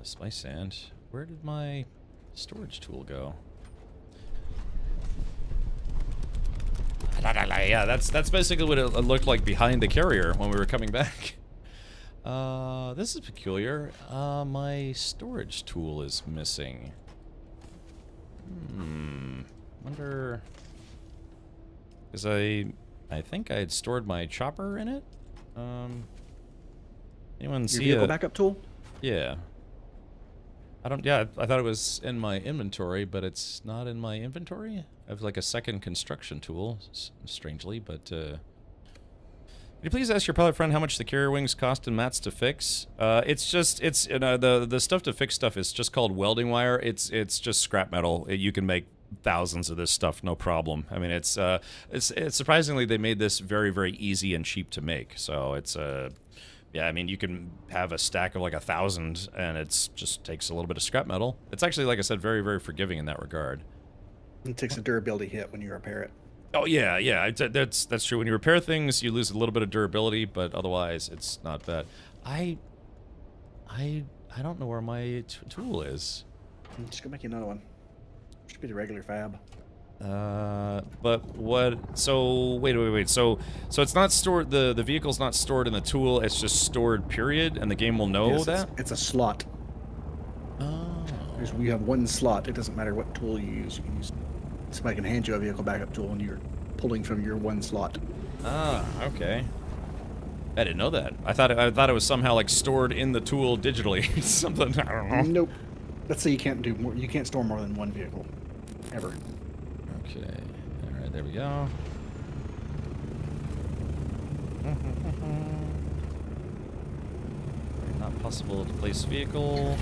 Speaker 1: Spice sand. Where did my storage tool go? Yeah, that's basically what it looked like behind the carrier when we were coming back. This is peculiar. My storage tool is missing. Wonder... Because I think I had stored my chopper in it. Anyone see
Speaker 18: your vehicle backup tool?
Speaker 1: Yeah. Yeah, I thought it was in my inventory, but it's not in my inventory. I have like a second construction tool, strangely, but could you please ask your pilot friend how much the carrier wings cost and mats to fix? It's you know, the stuff to fix stuff is just called welding wire. It's just scrap metal. You can make thousands of this stuff, no problem. I mean, it's surprisingly they made this very, very easy and cheap to make. So it's yeah, I mean, you can have a stack of like 1,000, and it's just takes a little bit of scrap metal. It's actually, like I said, very, very forgiving in that regard.
Speaker 18: It takes a durability hit when you repair it.
Speaker 1: Oh yeah, yeah, that's true. When you repair things, you lose a little bit of durability, but otherwise, it's not bad. I don't know where my tool is.
Speaker 18: Just go make you another one. Should be the regular fab.
Speaker 1: But what? So wait. So it's not stored. The vehicle's not stored in the tool. It's just stored. Period. And the game will know
Speaker 18: yes,
Speaker 1: that.
Speaker 18: It's a slot.
Speaker 1: Oh.
Speaker 18: You have one slot. It doesn't matter what tool you use. You can use. Somebody can hand you a vehicle backup tool, and you're pulling from your one slot.
Speaker 1: Ah, okay. I didn't know that. I thought it was somehow like stored in the tool digitally. Something, I don't know.
Speaker 18: Nope. Let's say you can't do more. You can't store more than one vehicle, ever.
Speaker 1: Okay. All right. There we go. Not possible to place vehicle.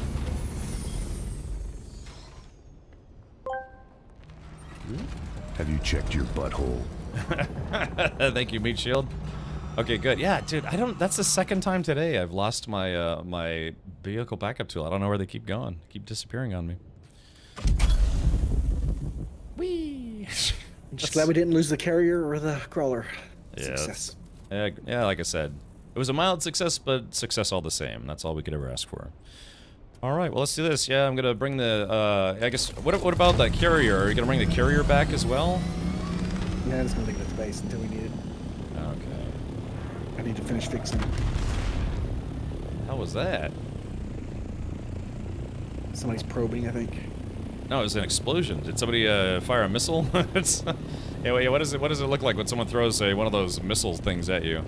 Speaker 6: Have you checked your butthole?
Speaker 1: Thank you, Meat Shield. Okay, good. Yeah, dude, I don't. That's the second time today I've lost my my vehicle backup tool. I don't know where they keep going. Keep disappearing on me. Whee!
Speaker 18: I'm just glad we didn't lose the carrier or the crawler.
Speaker 1: Yeah,
Speaker 18: Success.
Speaker 1: yeah, like I said, it was a mild success, but success all the same. That's all we could ever ask for. All right, well, let's do this. Yeah, I'm gonna bring the. I guess. What about the carrier? Are you gonna bring the carrier back as well?
Speaker 18: Yeah, it's gonna take it to base until we need it.
Speaker 1: Okay.
Speaker 18: I need to finish fixing it.
Speaker 1: How was that?
Speaker 18: Somebody's probing, I think.
Speaker 1: No, it was an explosion. Did somebody fire a missile? It's, yeah, what does it look like when someone throws one of those missile things at you?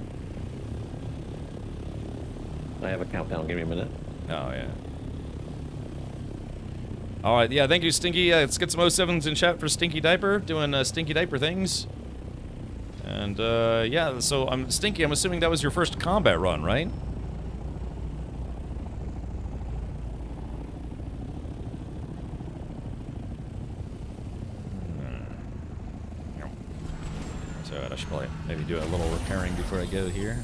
Speaker 14: I have a countdown. Give me a minute.
Speaker 1: Oh yeah. All right, yeah. Thank you, Stinky. Let's get some 07s in chat for Stinky Diaper doing Stinky Diaper things. And yeah, so Stinky. I'm assuming that was your first combat run, right? I should probably maybe do a little repairing before I go here.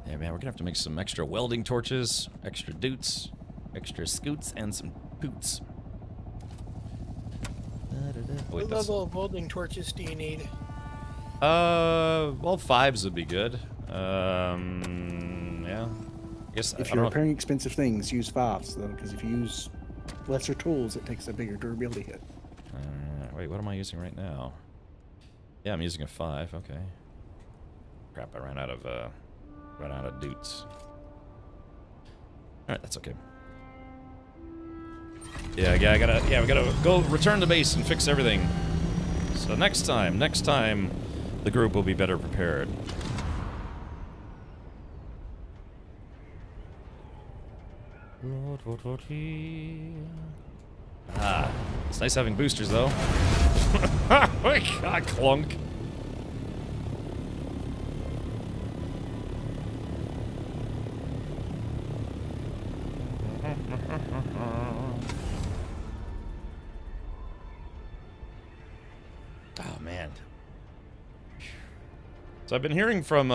Speaker 1: Yeah, man, we're gonna have to make some extra welding torches, extra doots, extra scoots, and some poots. Wait,
Speaker 5: What level of welding torches do you need?
Speaker 1: Well, 5s would be good. Yeah. I guess
Speaker 18: If you're repairing expensive things, use 5s though, because if you use lesser tools, it takes a bigger durability hit.
Speaker 1: Wait, what am I using right now? Yeah, I'm using a 5. Okay. Crap, I ran out of doots. All right, that's okay. Yeah, we gotta go return to base and fix everything. So next time, the group will be better prepared. Ah, it's nice having boosters though. God, clunk. Oh man. So I've been hearing from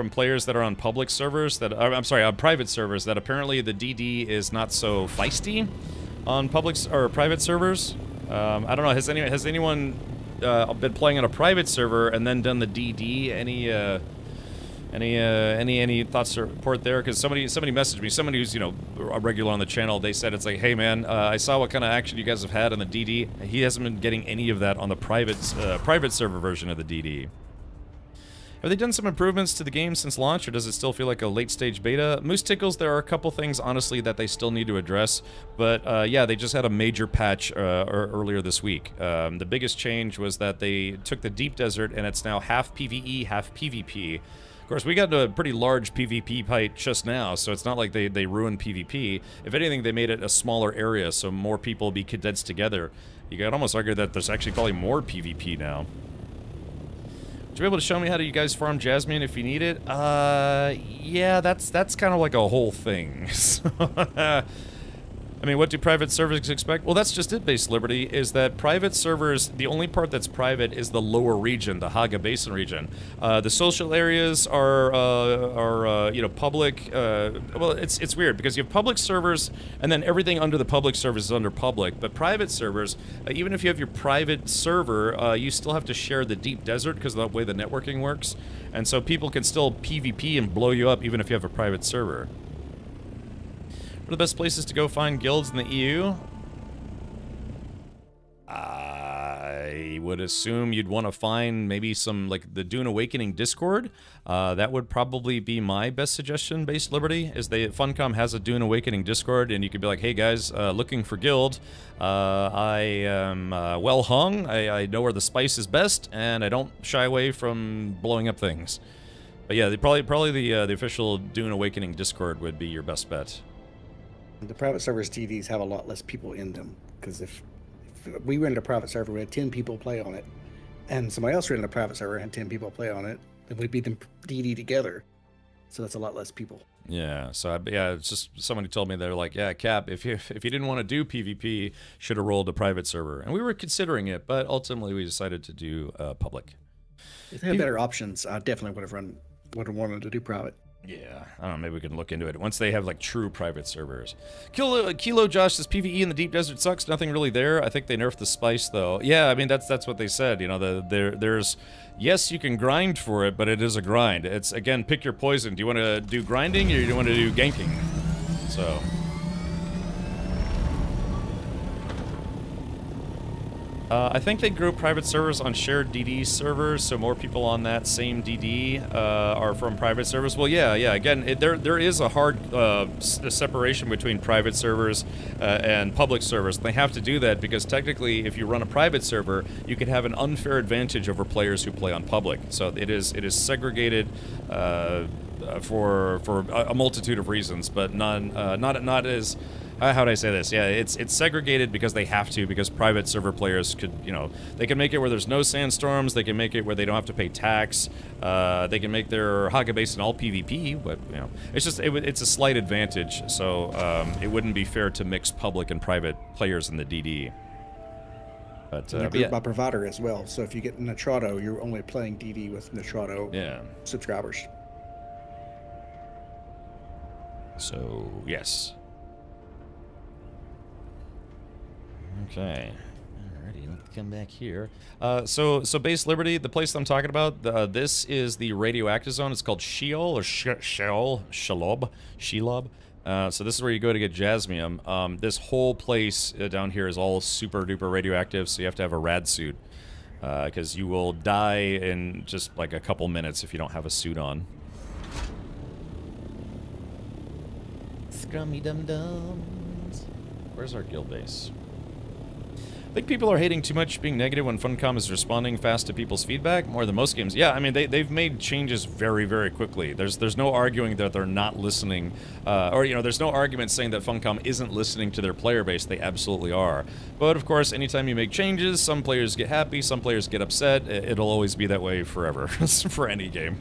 Speaker 1: players that are on public servers that I'm sorry, on private servers that apparently the DD is not so feisty on public or private servers. I don't know. Has anyone been playing on a private server and then done the DD? Any thoughts or report there? Because somebody messaged me. Somebody who's a regular on the channel. They said it's like, hey man, I saw what kind of action you guys have had on the DD. He hasn't been getting any of that on the private server version of the DD. Have they done some improvements to the game since launch, or does it still feel like a late-stage beta? Moose Tickles, there are a couple things, honestly, that they still need to address, but yeah, they just had a major patch earlier this week. The biggest change was that they took the Deep Desert, and it's now half PvE, half PvP. Of course, we got into a pretty large PvP fight just now, so it's not like they ruined PvP. If anything, they made it a smaller area, so more people will be condensed together. You could almost argue that there's actually probably more PvP now. Would you be able to show me how do you guys farm Jasmine if you need it? Yeah, that's kind of like a whole thing. I mean, what do private servers expect? Well, that's just it, Base Liberty, is that private servers, the only part that's private is the lower region, the Haga Basin region. The social areas are public. Well, it's weird, because you have public servers, and then everything under the public servers is under public. But private servers, even if you have your private server, you still have to share the deep desert because of the way the networking works. And so people can still PvP and blow you up even if you have a private server. What are the best places to go find guilds in the EU? I would assume you'd want to find maybe some, like, the Dune Awakening Discord. That would probably be my best suggestion, Base Liberty, is Funcom has a Dune Awakening Discord, and you could be like, hey guys, looking for guild. I am well hung, I know where the spice is best, and I don't shy away from blowing up things. But yeah, probably the official Dune Awakening Discord would be your best bet.
Speaker 18: The private servers TDs have a lot less people in them, because if we rented a private server, we had 10 people play on it, and somebody else rented a private server and had 10 people play on it, then we'd be them DD together. So that's a lot less people.
Speaker 1: Yeah, so yeah, it's just somebody told me, they're like, yeah, Cap, if you didn't want to do PvP, should have rolled a private server. And we were considering it, but ultimately we decided to do public.
Speaker 18: If they had better options, I definitely would have wanted to do private.
Speaker 1: Yeah, I don't know, maybe we can look into it once they have like true private servers. Kilo Josh says PvE in the deep desert sucks. Nothing really there. I think they nerfed the spice though. Yeah, I mean that's what they said. You know, there's yes, you can grind for it, but it is a grind. It's again, pick your poison. Do you want to do grinding or do you want to do ganking? So. I think they grew private servers on shared DD servers, so more people on that same DD are from private servers. Well, yeah. Again, there is a hard separation between private servers and public servers. They have to do that because technically, if you run a private server, you could have an unfair advantage over players who play on public. So it is segregated for a multitude of reasons, but not as. How do I say this? Yeah, it's segregated because they have to, because private server players could, you know, they can make it where there's no sandstorms, they can make it where they don't have to pay tax, they can make their Haga base in all PvP, but, you know, it's just, it's a slight advantage, so it wouldn't be fair to mix public and private players in the DD. But,
Speaker 18: they're grouped by provider as well, so if you get Nitrado, you're only playing DD with Nitrado subscribers.
Speaker 1: So, yes. Okay. Alrighty, let's come back here. So Base Liberty, the place I'm talking about, this is the radioactive zone. It's called Sheol or Shelob. So this is where you go to get jasmium. This whole place down here is all super duper radioactive, so you have to have a rad suit. Because you will die in just like a couple minutes if you don't have a suit on. Scrummy dum dums. Where's our guild base? I think people are hating too much, being negative when Funcom is responding fast to people's feedback, more than most games. Yeah, I mean, they've made changes very, very quickly. There's no arguing that they're not listening, or, you know, there's no argument saying that Funcom isn't listening to their player base. They absolutely are. But, of course, anytime you make changes, some players get happy, some players get upset. It'll always be that way forever, for any game.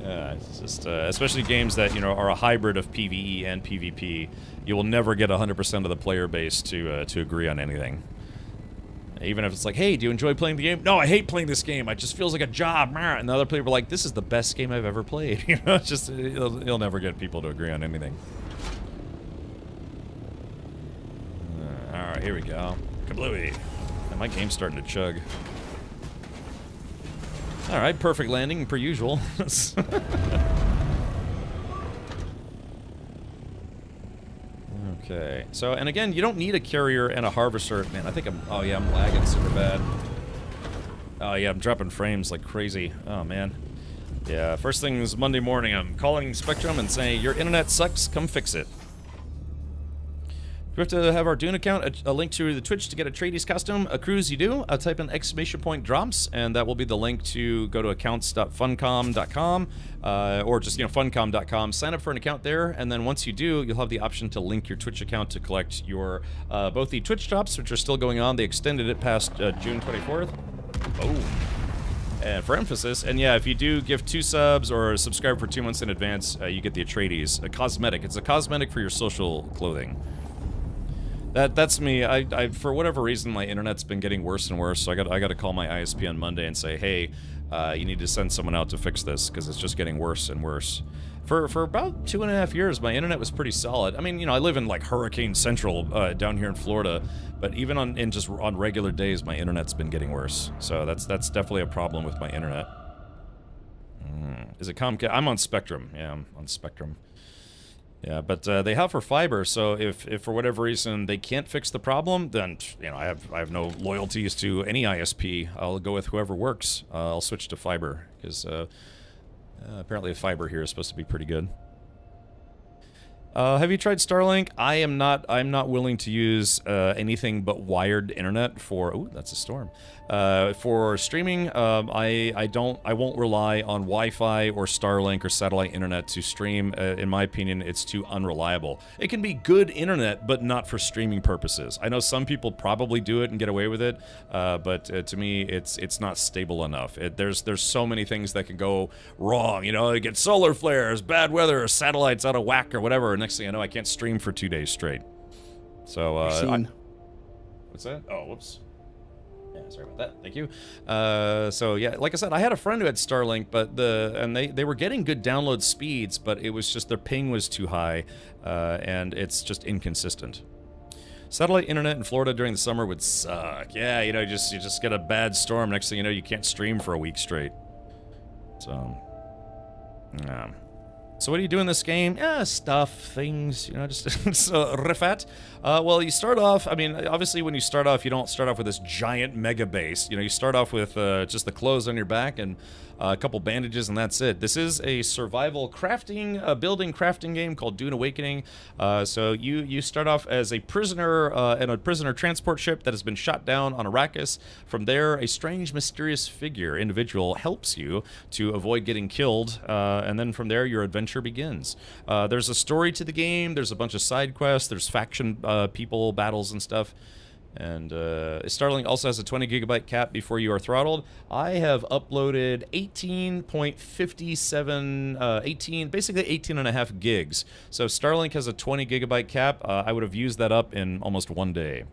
Speaker 1: It's just, especially games that, you know, are a hybrid of PvE and PvP, you will never get 100% of the player base to agree on anything. Even if it's like, hey, do you enjoy playing the game? No, I hate playing this game. It just feels like a job. And the other people are like, this is the best game I've ever played. You know, it's just, you'll never get people to agree on anything. Alright, here we go. Kablooey. And my game's starting to chug. Alright, perfect landing, per usual. Okay, so, and again, you don't need a carrier and a harvester. Man, I think I'm lagging super bad. Oh yeah, I'm dropping frames like crazy. Oh man. Yeah, first thing is Monday morning, I'm calling Spectrum and saying, your internet sucks, come fix it. Do we have to have our Dune account, a link to the Twitch to get a Atreides costume? A cruise you do? I'll type in !drops, and that will be the link to go to accounts.funcom.com, or just, you know, funcom.com. Sign up for an account there, and then once you do, you'll have the option to link your Twitch account to collect your, both the Twitch drops, which are still going on. They extended it past June 24th. Oh. And for emphasis, and yeah, if you do give 2 subs or subscribe for 2 months in advance, you get the Atreides, a cosmetic. It's a cosmetic for your social clothing. That's me. I for whatever reason, my internet's been getting worse and worse, so I got to call my ISP on Monday and say, hey, you need to send someone out to fix this, because it's just getting worse and worse. For about 2.5 years, my internet was pretty solid. I mean, you know, I live in like Hurricane Central down here in Florida, but even on regular days, my internet's been getting worse. So that's definitely a problem with my internet. Is it Comcast? I'm on Spectrum. Yeah, I'm on Spectrum. Yeah, but they have for fiber, so if for whatever reason they can't fix the problem, then, you know, I have no loyalties to any ISP. I'll go with whoever works. I'll switch to fiber, because apparently the fiber here is supposed to be pretty good. Have you tried Starlink? I'm not willing to use anything but wired internet for. Oh, that's a storm. For streaming, I won't rely on Wi-Fi or Starlink or satellite internet to stream. In my opinion, it's too unreliable. It can be good internet, but not for streaming purposes. I know some people probably do it and get away with it, but to me, it's not stable enough. There's so many things that can go wrong. You know, you get solar flares, bad weather, or satellites out of whack or whatever. Next thing I know, I can't stream for 2 days straight. So, what's that? Oh, whoops. Yeah, Sorry about that. Thank you. So yeah, like I said, I had a friend who had Starlink, but they were getting good download speeds, but it was just their ping was too high, and it's just inconsistent. Satellite internet in Florida during the summer would suck. Yeah, you just get a bad storm. Next thing you know, you can't stream for a week straight. So, yeah. So what do you do in this game? Stuff, things, just riff at. Well, you start off, I mean, obviously when you start off, you don't start off with this giant mega base. You start off with just the clothes on your back and a couple bandages, and that's it. This is a survival crafting, building crafting game called Dune Awakening. So you start off as a prisoner in a prisoner transport ship that has been shot down on Arrakis. From there, a strange, mysterious individual helps you to avoid getting killed, and then from there, your adventure begins. There's a story to the game. There's a bunch of side quests. There's faction people, battles, and stuff. And Starlink also has a 20 gigabyte cap before you are throttled. I have uploaded 18.57, basically 18 and a half gigs. So Starlink has a 20 gigabyte cap. I would have used that up in almost one day.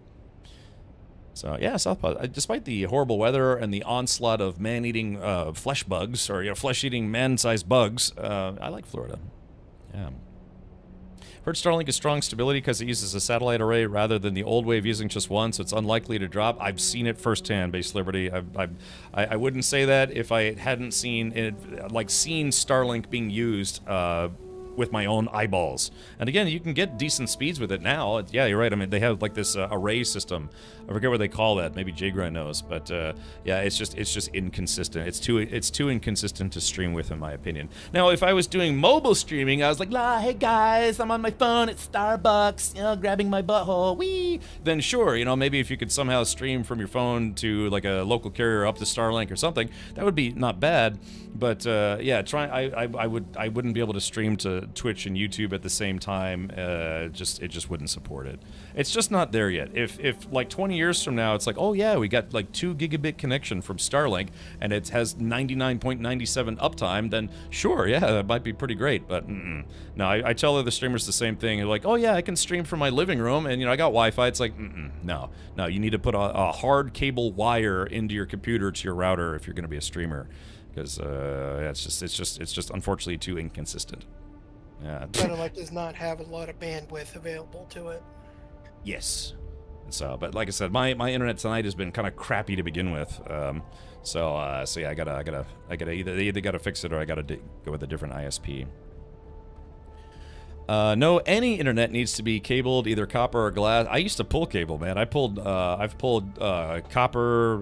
Speaker 1: So yeah, Southpaw, despite the horrible weather and the onslaught of man-eating flesh bugs, or flesh-eating man-sized bugs, I like Florida. Yeah. Heard Starlink has strong stability because it uses a satellite array rather than the old way of using just one, so it's unlikely to drop. I've seen it firsthand, Base Liberty. I wouldn't say that if I hadn't seen it, seen Starlink being used with my own eyeballs. And again, you can get decent speeds with it now. Yeah, you're right. I mean, they have like this array system. I forget what they call that. Maybe Jgrind knows, but yeah, it's just inconsistent. It's too inconsistent to stream with, in my opinion. Now, if I was doing mobile streaming, I was like, hey guys, I'm on my phone at Starbucks, grabbing my butthole, wee. Then sure, maybe if you could somehow stream from your phone to like a local carrier up to Starlink or something, that would be not bad. But yeah, I wouldn't be able to stream to Twitch and YouTube at the same time. It just wouldn't support it. It's just not there yet. If like 20 years from now, it's like, oh yeah, we got like 2 gigabit connection from Starlink and it has 99.97 uptime, then sure, yeah, that might be pretty great. But no, I tell other streamers the same thing. They're like, oh yeah, I can stream from my living room and I got Wi-Fi. It's like, no, you need to put a hard cable wire into your computer to your router if you're going to be a streamer, because it's just unfortunately too inconsistent. Yeah.
Speaker 5: Satellite does not have a lot of bandwidth available to it.
Speaker 1: Yes. So, but like I said, my internet tonight has been kind of crappy to begin with. So yeah, I gotta either gotta fix it or I gotta go with a different ISP. No, any internet needs to be cabled, either copper or glass. I used to pull cable, man. I've pulled copper.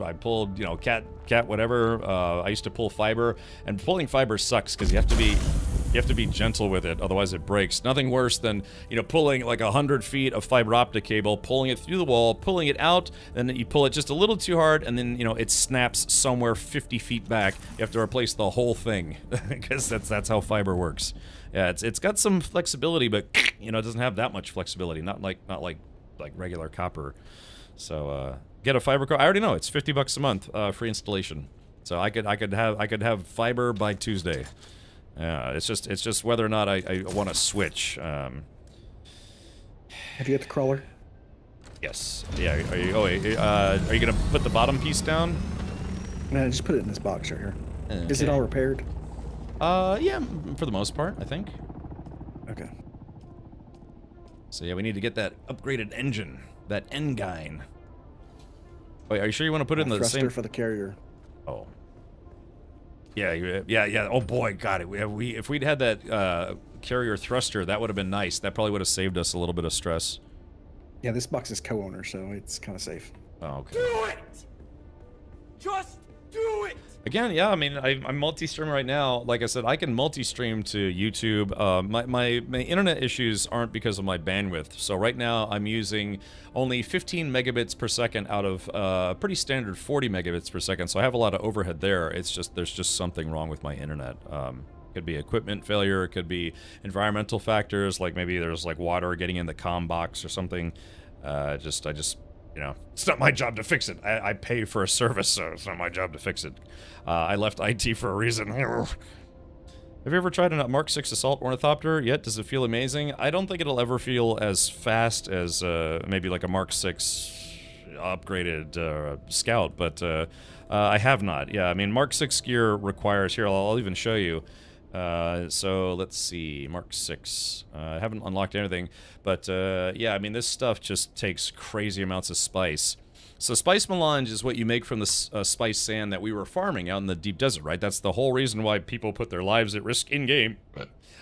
Speaker 1: I pulled, cat whatever. I used to pull fiber, and pulling fiber sucks because you have to be gentle with it, otherwise it breaks. Nothing worse than pulling like 100 feet of fiber optic cable, pulling it through the wall, pulling it out, and then you pull it just a little too hard, and then it snaps somewhere 50 feet back. You have to replace the whole thing because that's how fiber works. Yeah, it's got some flexibility, but it doesn't have that much flexibility. Not like regular copper. So get a fiber cord. I already know it's $50 a month, free installation. So I could have fiber by Tuesday. Yeah, it's just whether or not I want to switch.
Speaker 18: Have you got the crawler?
Speaker 1: Yes. Yeah. Are you gonna put the bottom piece down?
Speaker 18: No, just put it in this box right here.
Speaker 1: Okay.
Speaker 18: Is it all repaired?
Speaker 1: Yeah, for the most part, I think.
Speaker 18: Okay.
Speaker 1: So yeah, we need to get that upgraded engine, that engine. Wait, are you sure you want to put it in the
Speaker 18: thruster
Speaker 1: same
Speaker 18: for the carrier?
Speaker 1: Oh. Yeah. Oh boy, got it. If we'd had that carrier thruster, that would have been nice. That probably would have saved us a little bit of stress.
Speaker 18: Yeah, this box is co-owner, so it's kind of safe.
Speaker 1: Oh, okay.
Speaker 3: Do it! Just do it!
Speaker 1: Again, yeah, I mean, I'm multi-streaming right now. Like I said, I can multi-stream to YouTube. My internet issues aren't because of my bandwidth. So right now, I'm using only 15 megabits per second out of pretty standard 40 megabits per second. So I have a lot of overhead there. It's just there's just something wrong with my internet. Could be equipment failure. It could be environmental factors, like maybe there's like water getting in the comm box or something. I just it's not my job to fix it. I pay for a service, so it's not my job to fix it. I left IT for a reason. Have you ever tried a Mark 6 Assault Ornithopter yet? Does it feel amazing? I don't think it'll ever feel as fast as maybe like a Mark 6 upgraded Scout, but I have not. Yeah, I mean, Mark 6 gear requires, here, I'll even show you. So let's see, Mark 6. I haven't unlocked anything, but yeah, I mean, this stuff just takes crazy amounts of spice. So spice melange is what you make from the spice sand that we were farming out in the deep desert, right? That's the whole reason why people put their lives at risk in-game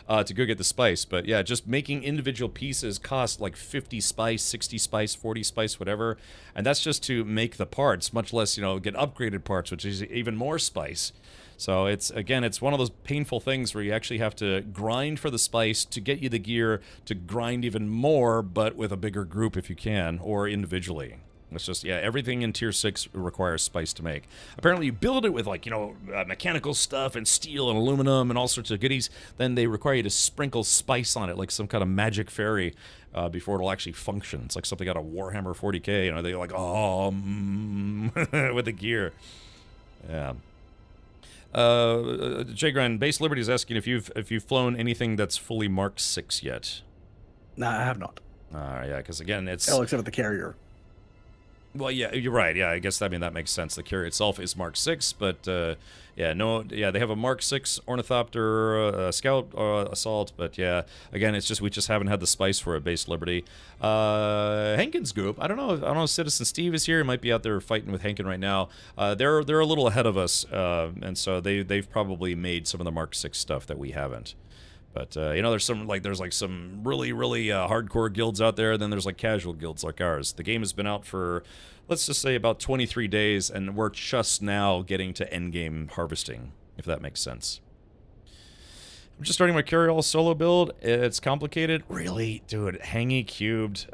Speaker 1: to go get the spice. But yeah, just making individual pieces cost like 50 spice, 60 spice, 40 spice, whatever. And that's just to make the parts, much less, you know, get upgraded parts, which is even more spice. So it's, again, it's one of those painful things where you actually have to grind for the spice to get you the gear to grind even more, but with a bigger group if you can, or individually. It's just, yeah, everything in Tier 6 requires spice to make. Apparently you build it with, like, you know, mechanical stuff and steel and aluminum and all sorts of goodies. Then they require you to sprinkle spice on it like some kind of magic fairy before it'll actually function. It's like something out of Warhammer 40k, you know, they're like, oh, with the gear. Yeah. Jay Gran, Base Liberty is asking if you've flown anything that's fully Mark 6 yet.
Speaker 18: No, I have not.
Speaker 1: Yeah, because again, it's...
Speaker 18: Oh, except for the carrier.
Speaker 1: Well, yeah, you're right. Yeah, I guess, I mean, that makes sense. The carrier itself is Mark 6, but, yeah, no, yeah, they have a Mark 6 Ornithopter Scout Assault, but, yeah, again, it's just, we just haven't had the spice for a Base Liberty. Hankins Group, I don't know if Citizen Steve is here. He might be out there fighting with Hankin right now. They're a little ahead of us, and so they've probably made some of the Mark 6 stuff that we haven't. But, you know, there's some really, really hardcore guilds out there, and then there's, like, casual guilds like ours. The game has been out for, let's just say, about 23 days, and we're just now getting to endgame harvesting, if that makes sense. I'm just starting my carry-all solo build. It's complicated. Really? Dude, Hangy Cubed.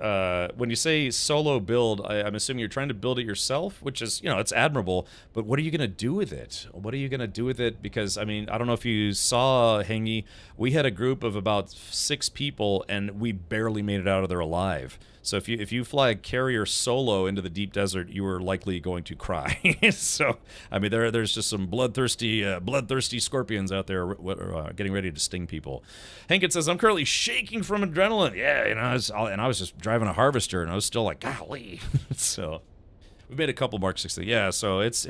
Speaker 1: When you say solo build, I'm assuming you're trying to build it yourself, which is, you know, it's admirable, but what are you going to do with it? What are you going to do with it? Because, I mean, I don't know if you saw Hangy. We had a group of about 6 people, and we barely made it out of there alive. So if you fly a carrier solo into the deep desert, you are likely going to cry. So, I mean, there's just some bloodthirsty scorpions out there getting ready to sting people. Hankin says, I'm currently shaking from adrenaline. Yeah, you know, I was just driving a harvester, and I was still like, golly. So, we made a couple Mark 6. Yeah, so it's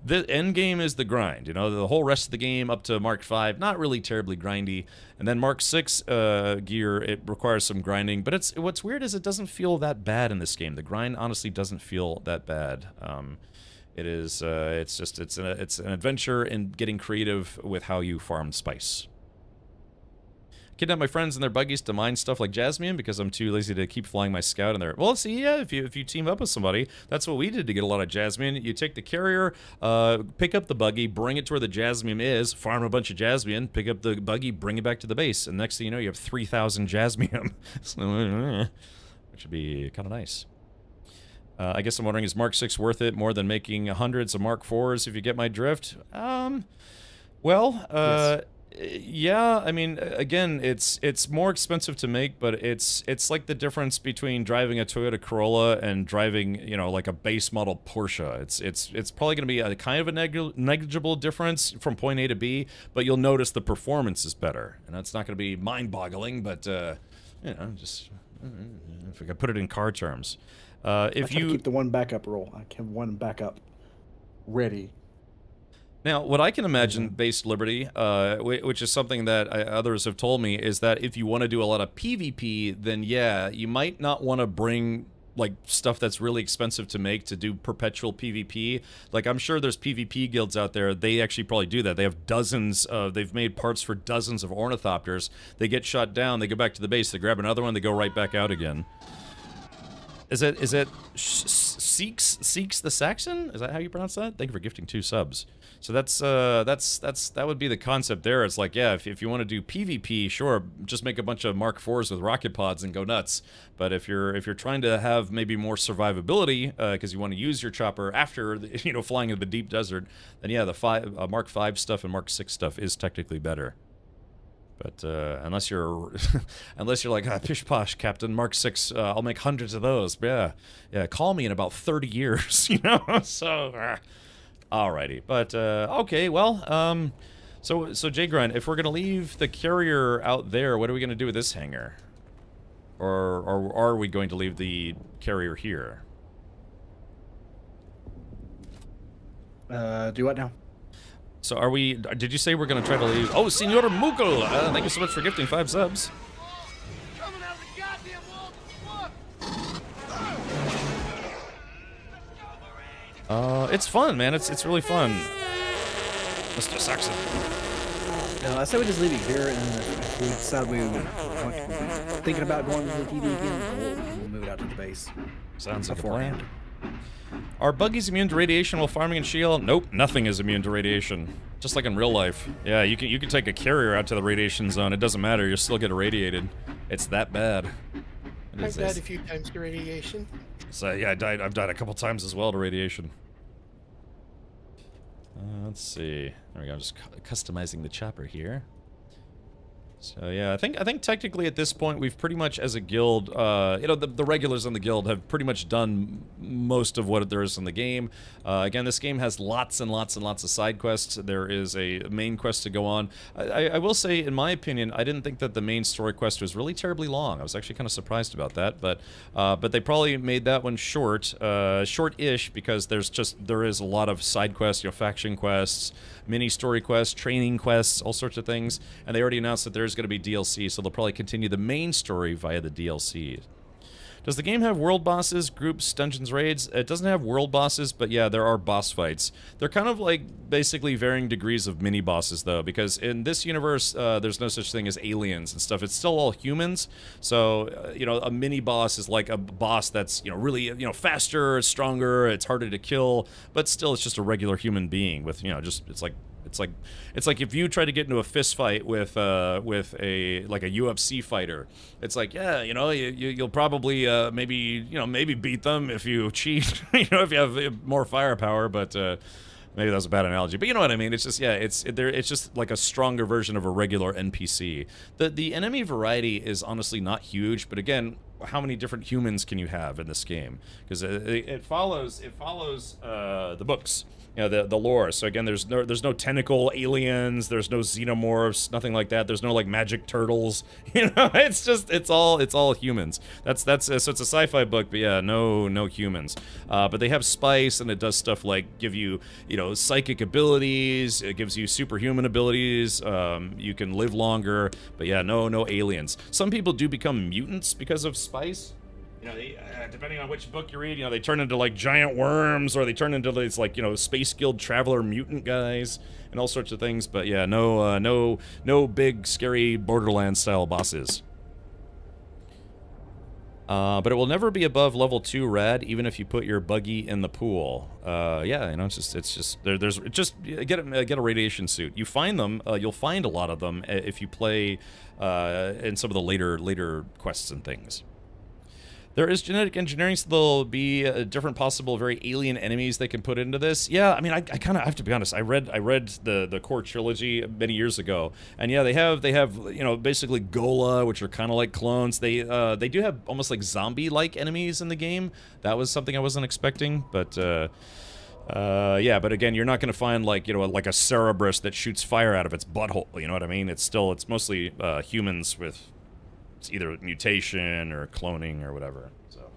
Speaker 1: the end game is the grind. You know, the whole rest of the game up to Mark 5, not really terribly grindy. And then Mark 6 gear, it requires some grinding. But what's weird is it doesn't feel that bad in this game. The grind honestly doesn't feel that bad. It is. It's an adventure in getting creative with how you farm spice. Kidnap my friends in their buggies to mine stuff like jasmine because I'm too lazy to keep flying my scout in there. Well, see, yeah, if you team up with somebody, that's what we did to get a lot of jasmine. You take the carrier, pick up the buggy, bring it to where the jasmine is, farm a bunch of jasmine, pick up the buggy, bring it back to the base, and next thing you know, you have 3,000 jasmine. So, which would be kind of nice. I guess I'm wondering, is Mark 6 worth it more than making hundreds of Mark 4s if you get my drift? Well, yes. Yeah, I mean, again, it's more expensive to make, but it's like the difference between driving a Toyota Corolla and driving, you know, like a base model Porsche. It's probably going to be a kind of a negligible difference from point A to B, but you'll notice the performance is better, and that's not going to be mind-boggling, but you know, just if I could put it in car terms. If you
Speaker 18: keep the one backup rule, I can one backup ready.
Speaker 1: Now, what I can imagine, Base Liberty, which is something that others have told me, is that if you want to do a lot of PvP, then yeah, you might not want to bring like stuff that's really expensive to make to do perpetual PvP. Like, I'm sure there's PvP guilds out there. They actually probably do that. They have dozens of, they've made parts for dozens of ornithopters. They get shot down, they go back to the base, they grab another one, they go right back out again. Is it Seeks the Saxon? Is that how you pronounce that? Thank you for gifting 2 subs. So that would be the concept there. It's like, yeah, if you want to do PvP, sure, just make a bunch of Mark 4s with rocket pods and go nuts. But if you're trying to have maybe more survivability, because you want to use your chopper after flying into the deep desert, then yeah, the Mark 5 stuff and Mark 6 stuff is technically better. But unless you're like, pish posh, Captain, Mark 6, I'll make hundreds of those. Yeah, call me in about 30 years, you know. So, alrighty. But okay, well, so Jay Grunt, if we're gonna leave the carrier out there, what are we gonna do with this hangar? Or are we going to leave the carrier here?
Speaker 18: Do what now?
Speaker 1: So are we? Did you say we're gonna try to leave? Oh, Senor Mukul, thank you so much for gifting 5 subs. It's fun, man. It's really fun. Mr. Saxon.
Speaker 18: I said we just leave it here, and if we decide we want to be thinking about going to the TV again, we'll move it out to the base.
Speaker 1: Sounds like a plan. Are buggies immune to radiation while farming in Shield? Nope, nothing is immune to radiation. Just like in real life. Yeah, you can take a carrier out to the radiation zone. It doesn't matter. You'll still get irradiated. It's that bad.
Speaker 5: I've died a few times to radiation.
Speaker 1: So yeah, I've died a couple times as well to radiation. Let's see. There we go. I'm just customizing the chopper here. So yeah, I think technically at this point we've pretty much, as a guild, you know, the regulars in the guild have pretty much done most of what there is in the game. Again, this game has lots and lots and lots of side quests. There is a main quest to go on. I will say, in my opinion, I didn't think that the main story quest was really terribly long. I was actually kind of surprised about that, but they probably made that one short-ish, because there is a lot of side quests, you know, faction quests, mini story quests, training quests, all sorts of things, and they already announced that there's going to be DLC, so they'll probably continue the main story via the DLC. Does the game have world bosses, groups, dungeons, raids? It doesn't have world bosses, but yeah, there are boss fights. They're kind of like basically varying degrees of mini bosses, though, because in this universe, there's no such thing as aliens and stuff. It's still all humans, so you know, a mini boss is like a boss that's, you know, really, you know, faster, stronger, it's harder to kill, but still, it's just a regular human being with, you know, just it's like if you try to get into a fist fight with a UFC fighter. It's like, yeah, you know, you'll probably maybe beat them if you cheat, you know, if you have more firepower, but maybe that was a bad analogy, but you know what I mean. It's just, yeah, it's just like a stronger version of a regular NPC. The enemy variety is honestly not huge, but again, how many different humans can you have in this game? Because it follows the books, you know, the lore. So again, there's no tentacle aliens, there's no xenomorphs, nothing like that. There's no like magic turtles, you know. It's all humans. That's so it's a sci-fi book, but yeah, no humans. But they have spice, and it does stuff like give you, you know, psychic abilities. It gives you superhuman abilities. You can live longer, but yeah, no aliens. Some people do become mutants because of spice. You know, depending on which book you read, you know, they turn into like giant worms, or they turn into these like, you know, space guild traveler mutant guys and all sorts of things. But yeah, no big scary Borderlands style bosses. But it will never be above level 2 rad, even if you put your buggy in the pool. Yeah, you know, get a radiation suit. You find them, you'll find a lot of them if you play in some of the later quests and things. There is genetic engineering, so there'll be different possible, very alien enemies they can put into this. Yeah, I mean, I kind of have to be honest. I read the core trilogy many years ago, and yeah, they have you know, basically Gola, which are kind of like clones. They do have almost like zombie-like enemies in the game. That was something I wasn't expecting, but yeah. But again, you're not going to find like, you know, like a Cerberus that shoots fire out of its butthole. You know what I mean? It's mostly humans with. It's either mutation or cloning or whatever. So,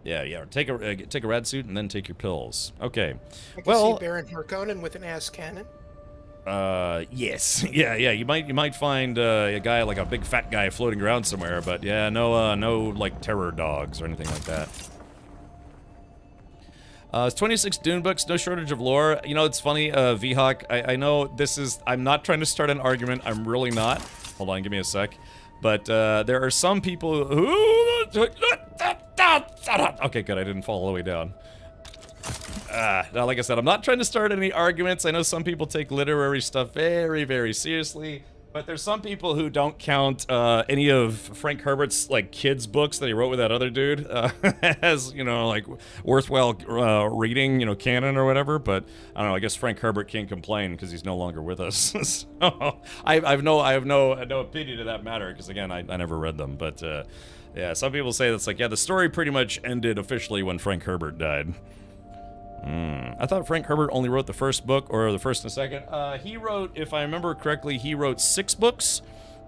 Speaker 1: yeah. Take a rad suit and then take your pills. Okay.
Speaker 5: I can see Baron Harkonnen with an ass cannon.
Speaker 1: Yes. Yeah. You might find a guy, like a big fat guy floating around somewhere, but yeah, no like terror dogs or anything like that. It's 26 Dune books, no shortage of lore. You know, it's funny, V-Hawk, I know this is, I'm not trying to start an argument, I'm really not. Hold on, give me a sec. But there are some people who... Okay, good, I didn't fall all the way down. Now, like I said, I'm not trying to start any arguments. I know some people take literary stuff very, very seriously. But there's some people who don't count any of Frank Herbert's, like, kids' books that he wrote with that other dude as, you know, like, worthwhile reading, you know, canon or whatever. But, I don't know, I guess Frank Herbert can't complain because he's no longer with us. So, I have no opinion to that matter because, again, I never read them. But, yeah, some people say that's like, yeah, the story pretty much ended officially when Frank Herbert died. I thought Frank Herbert only wrote the first book, or the first and second. He wrote, if I remember correctly, he wrote 6 books.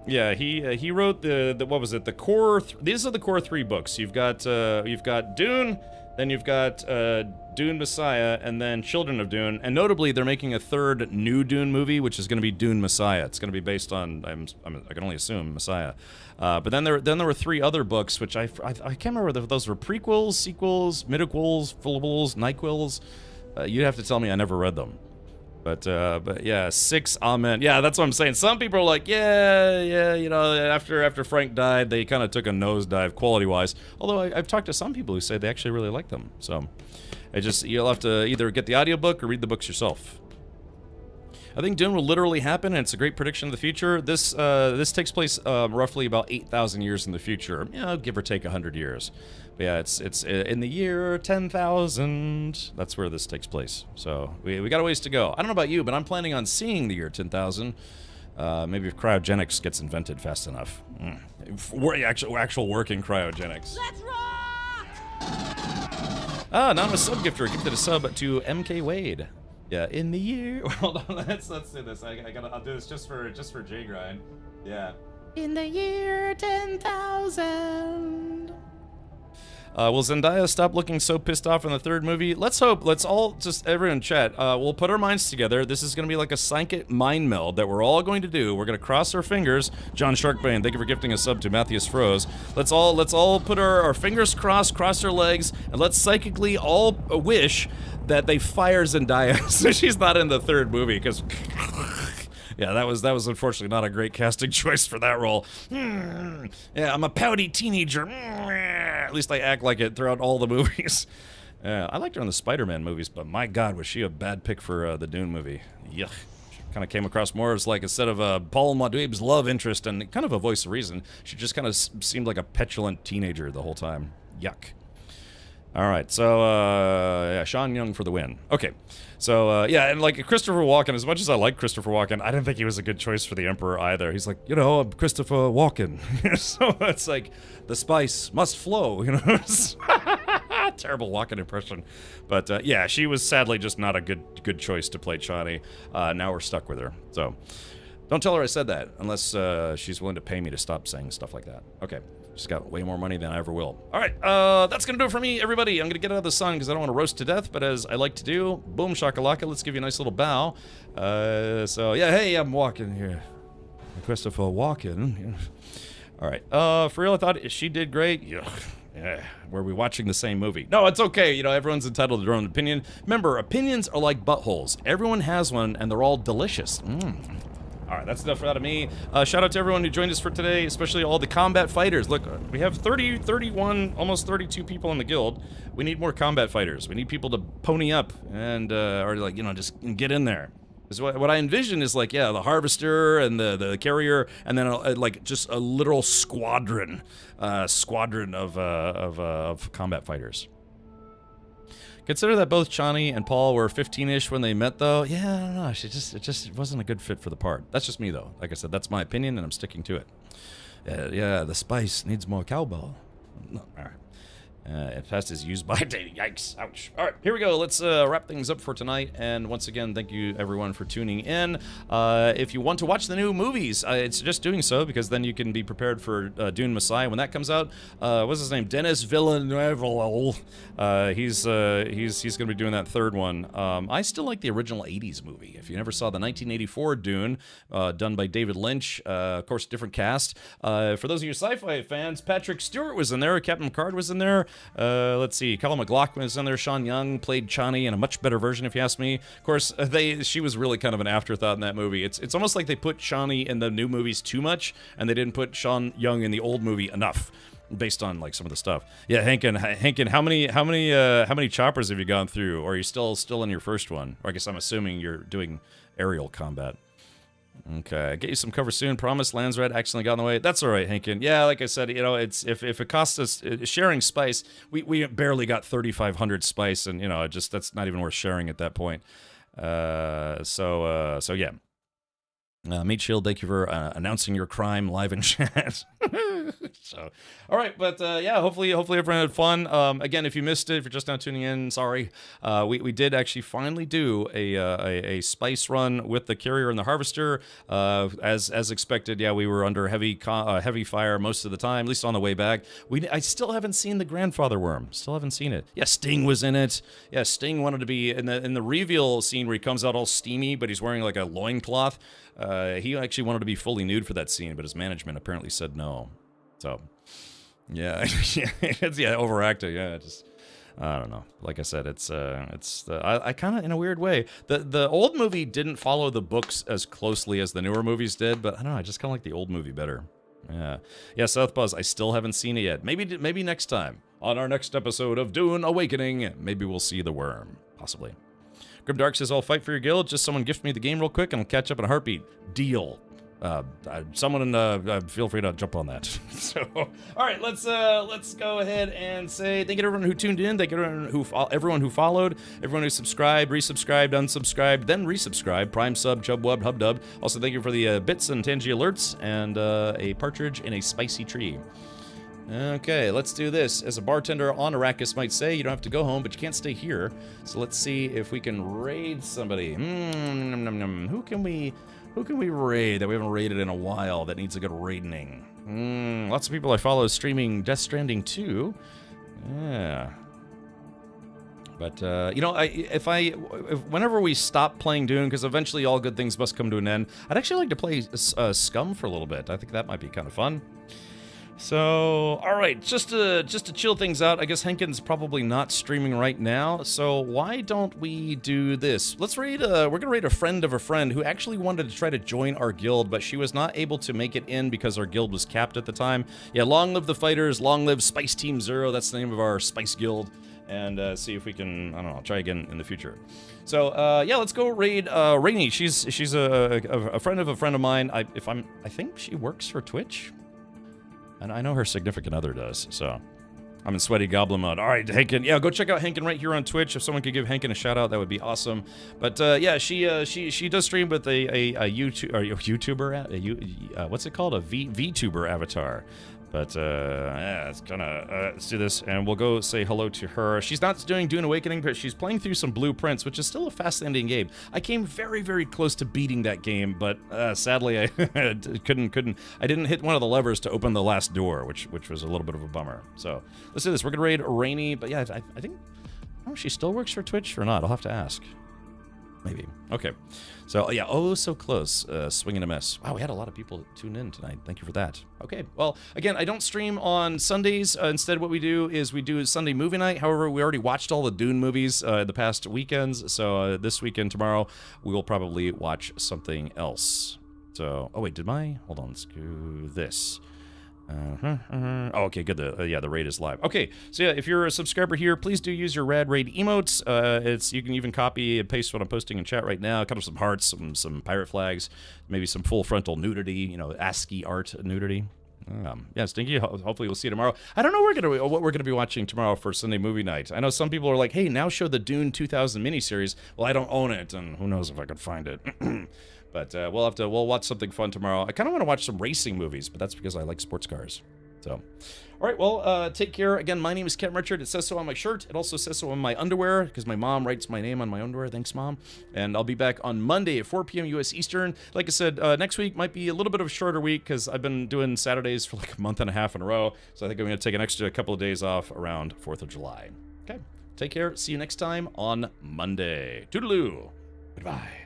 Speaker 1: Yeah, he wrote the what was it? The core. These are the core 3 books. You've got Dune, Then you've got Dune Messiah, and then Children of Dune. And notably, they're making a third new Dune movie, which is going to be Dune Messiah. It's going to be based on, I can only assume, Messiah. But then there were 3 other books, which I can't remember if those were prequels, sequels, midquels, fullables, nyquils. You'd have to tell me. I never read them. But yeah, 6 amen. Yeah, that's what I'm saying. Some people are like, yeah, you know, after Frank died, they kind of took a nosedive quality-wise. Although I've talked to some people who say they actually really like them. So, you'll have to either get the audiobook or read the books yourself. I think Dune will literally happen, and it's a great prediction of the future. This takes place roughly about 8,000 years in the future, you know, give or take 100 years. But yeah, it's in the year 10,000. That's where this takes place. So we got a ways to go. I don't know about you, but I'm planning on seeing the year 10,000. Maybe if cryogenics gets invented fast enough. Actual working cryogenics. Let's rock! Anonymous sub-gifter gifted a sub to MK Wade. Yeah, in the year. Hold on, let's do this. I'll do this just for J Grind. Yeah. In the year 10,000. Will Zendaya stop looking so pissed off in the 3rd movie? Let's hope. Let's all just, everyone chat. We'll put our minds together. This is going to be like a psychic mind meld that we're all going to do. We're going to cross our fingers. John Sharkbane, thank you for gifting a sub to Matthias Froze. Let's all put our fingers cross our legs, and let's psychically all wish that they fire Zendaya so she's not in the 3rd movie, because yeah, that was unfortunately not a great casting choice for that role. Yeah, I'm a pouty teenager. At least I act like it throughout all the movies. I liked her in the Spider-Man movies, but my God, was she a bad pick for the Dune movie. Yuck. She kind of came across more as like, instead of Paul Maudib's love interest and kind of a voice of reason, she just kind of seemed like a petulant teenager the whole time. Yuck. All right, so, yeah, Sean Young for the win. Okay, so, yeah, and, like, Christopher Walken, as much as I like Christopher Walken, I didn't think he was a good choice for the Emperor either. He's like, you know, I'm Christopher Walken. So it's like, the spice must flow, you know? Terrible Walken impression. But, yeah, she was sadly just not a good choice to play Chani. Now we're stuck with her, so. Don't tell her I said that, unless she's willing to pay me to stop saying stuff like that. Okay. She's got way more money than I ever will. All right, that's going to do it for me, everybody. I'm going to get out of the sun because I don't want to roast to death, but as I like to do, boom shakalaka, let's give you a nice little bow. So, yeah, hey, I'm walking here. Christopher Walken. All right, for real, I thought she did great. Yeah, were we watching the same movie? No, it's okay. You know, everyone's entitled to their own opinion. Remember, opinions are like buttholes. Everyone has one, and they're all delicious. All right, that's enough out of me. Shout out to everyone who joined us for today, especially all the combat fighters. Look, we have 30, 31, almost 32 people in the guild. We need more combat fighters. We need people to pony up and, or like, you know, just get in there. Because what I envision is like, yeah, the harvester and the carrier, and then like just a literal squadron of combat fighters. Consider that both Chani and Paul were 15-ish when they met, though. Yeah, I don't know. It just wasn't a good fit for the part. That's just me, though. Like I said, that's my opinion, and I'm sticking to it. Yeah, the spice needs more cowbell. No, all right. Fast is used by dating. Yikes. Ouch. All right, here we go. Let's wrap things up for tonight. And once again, thank you, everyone, for tuning in. If you want to watch the new movies, it's just doing so because then you can be prepared for Dune Messiah when that comes out. What's his name? Denis Villeneuve. He's going to be doing that 3rd one. I still like the original 80s movie. If you never saw the 1984 Dune, done by David Lynch, of course, different cast. For those of you sci-fi fans, Patrick Stewart was in there. Captain Picard was in there. Let's see, Colin McLaughlin is in there. Sean Young played Chani in a much better version, if you ask me. Of course, she was really kind of an afterthought in that movie. It's almost like they put Chani in the new movies too much, and they didn't put Sean Young in the old movie enough, based on like some of the stuff. Yeah, Hankin, how many choppers have you gone through? Or are you still in your first one? Or I guess I'm assuming you're doing aerial combat. Okay, get you some cover soon. Promise. Landsred accidentally got in the way. That's all right, Hankin. Yeah, like I said, you know, it's if it costs us sharing spice, we barely got 3,500 spice, and you know, that's not even worth sharing at that point. So yeah. Meat Shield, thank you for announcing your crime live in chat. So, all right, but yeah, hopefully everyone had fun. Again, if you missed it, if you're just now tuning in, sorry. We did actually finally do a spice run with the carrier and the harvester. As expected, yeah, we were under heavy fire most of the time, at least on the way back. I still haven't seen the grandfather worm. Still haven't seen it. Yeah, Sting was in it. Yeah, Sting wanted to be in the reveal scene where he comes out all steamy, but he's wearing like a loincloth. He actually wanted to be fully nude for that scene, but his management apparently said no. So, yeah, yeah, overacting. Yeah, just I don't know. Like I said, I kind of in a weird way. The old movie didn't follow the books as closely as the newer movies did, but I don't know. I just kind of like the old movie better. Yeah. Southpaws. I still haven't seen it yet. Maybe next time on our next episode of Dune Awakening, maybe we'll see the worm. Possibly. Grimdark says, I'll fight for your guild. Just someone gift me the game real quick and I'll catch up in a heartbeat. Deal. Someone feel free to jump on that. So, all right, let's go ahead and say thank you to everyone who tuned in. Thank you to everyone who followed, everyone who subscribed, resubscribed, unsubscribed, then resubscribed, prime sub, chubwub, hubdub. Also, thank you for the bits and tangy alerts and a partridge in a spicy tree. Okay, let's do this. As a bartender on Arrakis might say, you don't have to go home, but you can't stay here. So let's see if we can raid somebody. Who can we raid that we haven't raided in a while that needs a good raiding? Lots of people I follow streaming Death Stranding 2. Yeah. But, whenever we stop playing Dune, because eventually all good things must come to an end, I'd actually like to play Scum for a little bit. I think that might be kind of fun. So, all right, just to chill things out, I guess Henkin's probably not streaming right now, so why don't we do this? Let's raid, we're gonna raid a friend of a friend who actually wanted to try to join our guild, but she was not able to make it in because our guild was capped at the time. Yeah, long live the fighters, long live Spice Team Zero, that's the name of our Spice Guild, and see if we can, I don't know, try again in the future. So, yeah, let's go raid Rainy. She's a friend of mine. I think she works for Twitch. And I know her significant other does, so I'm in sweaty goblin mode. All right, Henkin, yeah, go check out Henkin right here on Twitch. If someone could give Henkin a shout out, that would be awesome. But yeah, she does stream with a YouTuber, what's it called? A VTuber avatar. But yeah, it's kind of let's do this, and we'll go say hello to her. She's not doing Dune Awakening, but she's playing through some blueprints, which is still a fascinating game. I came very, very close to beating that game, but sadly I couldn't. I didn't hit one of the levers to open the last door, which was a little bit of a bummer. So let's do this. We're gonna raid Rainy, but yeah, I think I don't know if she still works for Twitch or not. I'll have to ask. Maybe. Okay. So, yeah, oh, so close. Swinging a miss. Wow, we had a lot of people tune in tonight. Thank you for that. Okay. Well, again, I don't stream on Sundays. Instead, what we do is we do Sunday movie night. However, we already watched all the Dune movies the past weekends. So, this weekend, tomorrow, we will probably watch something else. So, oh, wait, hold on, let's do this. Oh, okay, good. The raid is live. Okay, so yeah, if you're a subscriber here, please do use your rad raid emotes. You can even copy and paste what I'm posting in chat right now. Kind of some hearts, some pirate flags, maybe some full frontal nudity. ASCII art nudity. Yeah, Stinky. Hopefully we'll see you tomorrow. I don't know what we're gonna be watching tomorrow for Sunday movie night. I know some people are like, "Hey, now show the Dune 2000 miniseries." Well, I don't own it, and who knows if I could find it. But we'll watch something fun tomorrow. I kind of want to watch some racing movies, but that's because I like sports cars. So, all right, well, take care. Again, my name is Ken Richard. It says so on my shirt. It also says so on my underwear because my mom writes my name on my underwear. Thanks, Mom. And I'll be back on Monday at 4 p.m. U.S. Eastern. Like I said, next week might be a little bit of a shorter week because I've been doing Saturdays for like a month and a half in a row. So I think I'm going to take an extra couple of days off around 4th of July. Okay, take care. See you next time on Monday. Toodaloo. Goodbye.